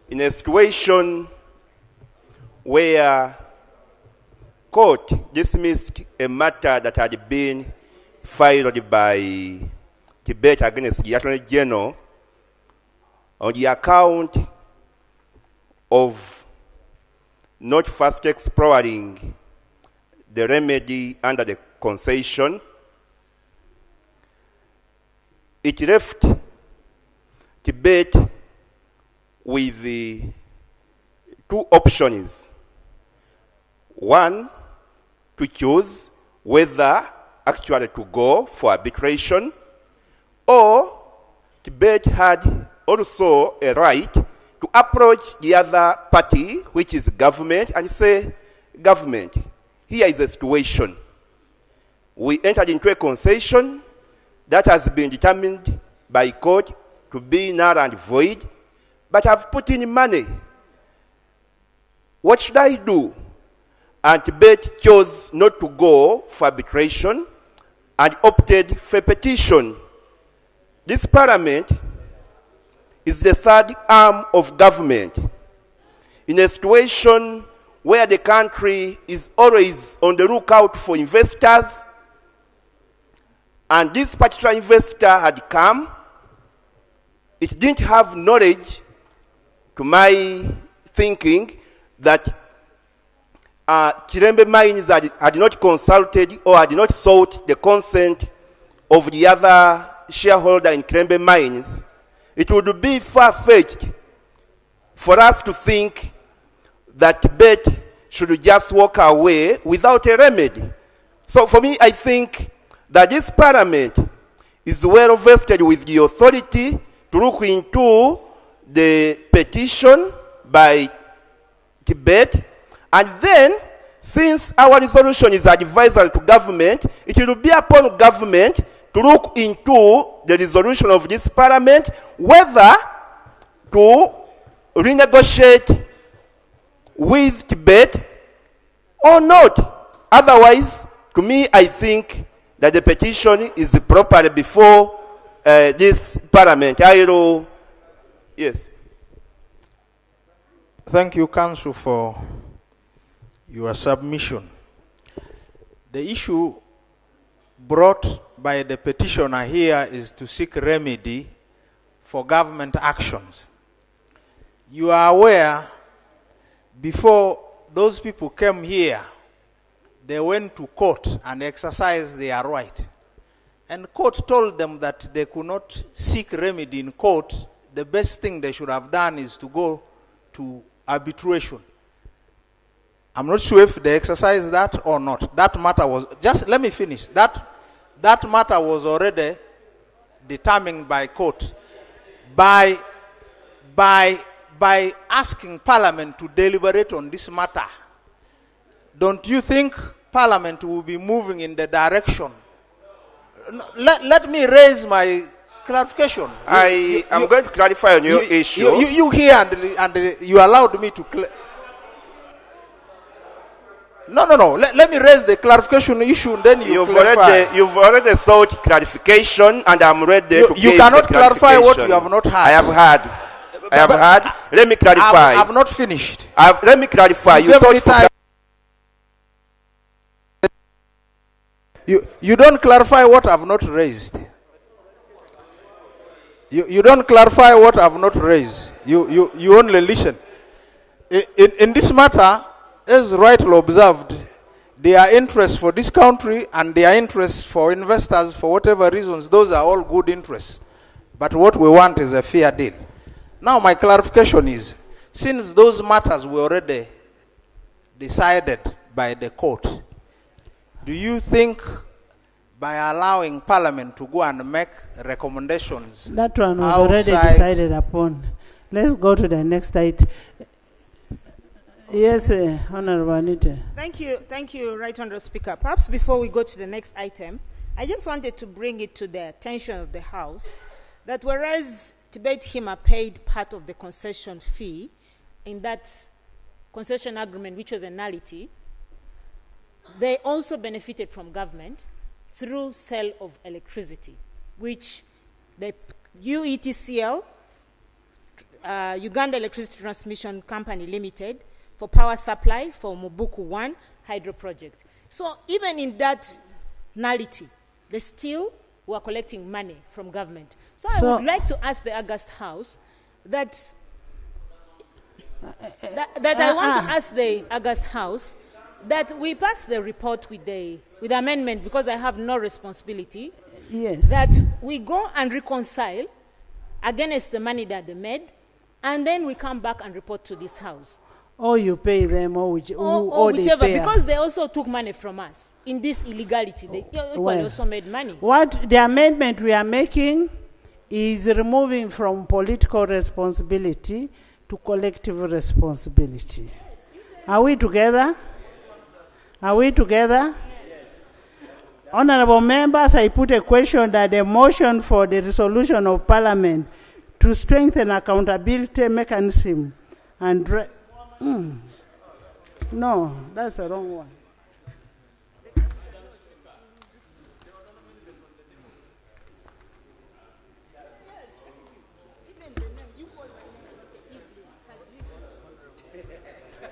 [SPEAKER 9] in a situation where court dismissed a matter that had been filed by Tibet against the Attorney General on the account of not first exploring the remedy under the concession, it left debate with the two options. One, to choose whether actually to go for arbitration, or debate had also a right to approach the other party, which is government, and say, government, here is the situation. We entered into a concession that has been determined by court to be null and void, but I've put in money. What should I do? And Tibet chose not to go for arbitration and opted for petition. This parliament is the third arm of government. In a situation where the country is always on the lookout for investors, and this particular investor had come, it didn't have knowledge, to my thinking, that Kirembe Mines had not consulted or had not sought the consent of the other shareholder in Kirembe Mines. It would be far-fetched for us to think that Tibet should just walk away without a remedy. So for me, I think that this parliament is well vested with the authority to look into the petition by Tibet, and then, since our resolution is advisory to government, it will be upon government to look into the resolution of this parliament, whether to renegotiate with Tibet or not. Otherwise, to me, I think that the petition is properly before this parliament. Yes.
[SPEAKER 14] Thank you, Council, for your submission. The issue brought by the petitioner here is to seek remedy for government actions. You are aware, before those people came here, they went to court and exercised their right. And court told them that they could not seek remedy in court. The best thing they should have done is to go to arbitration. I'm not sure if they exercised that or not. That matter was, just let me finish. That matter was already determined by court by asking Parliament to deliberate on this matter. Don't you think Parliament will be moving in the direction? Let me raise my clarification.
[SPEAKER 9] I'm going to clarify on your issue.
[SPEAKER 14] You here and you allowed me to. No. Let me raise the clarification issue, and then you clarify.
[SPEAKER 9] You've already sought clarification, and I'm ready to give
[SPEAKER 14] You cannot clarify what you have not heard.
[SPEAKER 9] I have heard. Let me clarify.
[SPEAKER 14] I've not finished.
[SPEAKER 9] Let me clarify. You sought for
[SPEAKER 14] You don't clarify what I've not raised. You don't clarify what I've not raised. You only listen. In this matter, as rightly observed, their interests for this country and their interests for investors, for whatever reasons, those are all good interests. But what we want is a fair deal. Now my clarification is, since those matters were already decided by the court, do you think by allowing Parliament to go and make recommendations
[SPEAKER 6] that one was already decided upon? Let's go to the next item. Yes, Honorable Anita.
[SPEAKER 15] Thank you, Right Honorable Speaker. Perhaps before we go to the next item, I just wanted to bring it to the attention of the House that whereas Tibet Hima paid part of the concession fee in that concession agreement, which was a nullity, they also benefited from government through sale of electricity, which the UETCL, Uganda Electricity Transmission Company Limited, for power supply for Mobuku 1 hydro project. So even in that nullity, they still were collecting money from government. So I would like to ask the August House that that I want to ask the August House that we pass the report with the amendment, because I have no responsibility.
[SPEAKER 6] Yes.
[SPEAKER 15] That we go and reconcile against the money that they made, and then we come back and report to this House.
[SPEAKER 6] Or you pay them, or
[SPEAKER 15] whichever,
[SPEAKER 6] they pay
[SPEAKER 15] because
[SPEAKER 6] us.
[SPEAKER 15] they also took money from us in this illegality. They equally also made money.
[SPEAKER 6] What the amendment we are making is removing from political responsibility to collective responsibility. Are we together? Are we together? Honorable members, I put a question that the motion for the resolution of Parliament to strengthen accountability mechanism and no, that's the wrong one.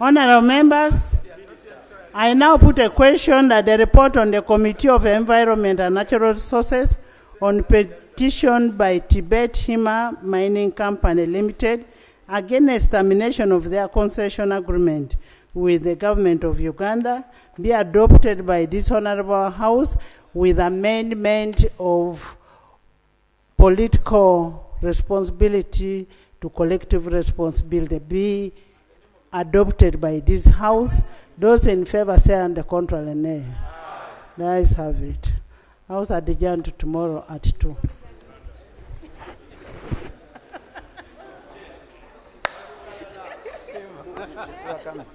[SPEAKER 6] Honorable members, I now put a question that the report on the Committee of Environment and Natural Resources on petition by Tibet Hima Mining Company Limited against termination of their concession agreement with the government of Uganda be adopted by this Honorable House with amendment of political responsibility to collective responsibility be adopted by this House. Those in favor say and the contrary nay. The ayes have it. House adjourned tomorrow at 2.
[SPEAKER 1] Coming.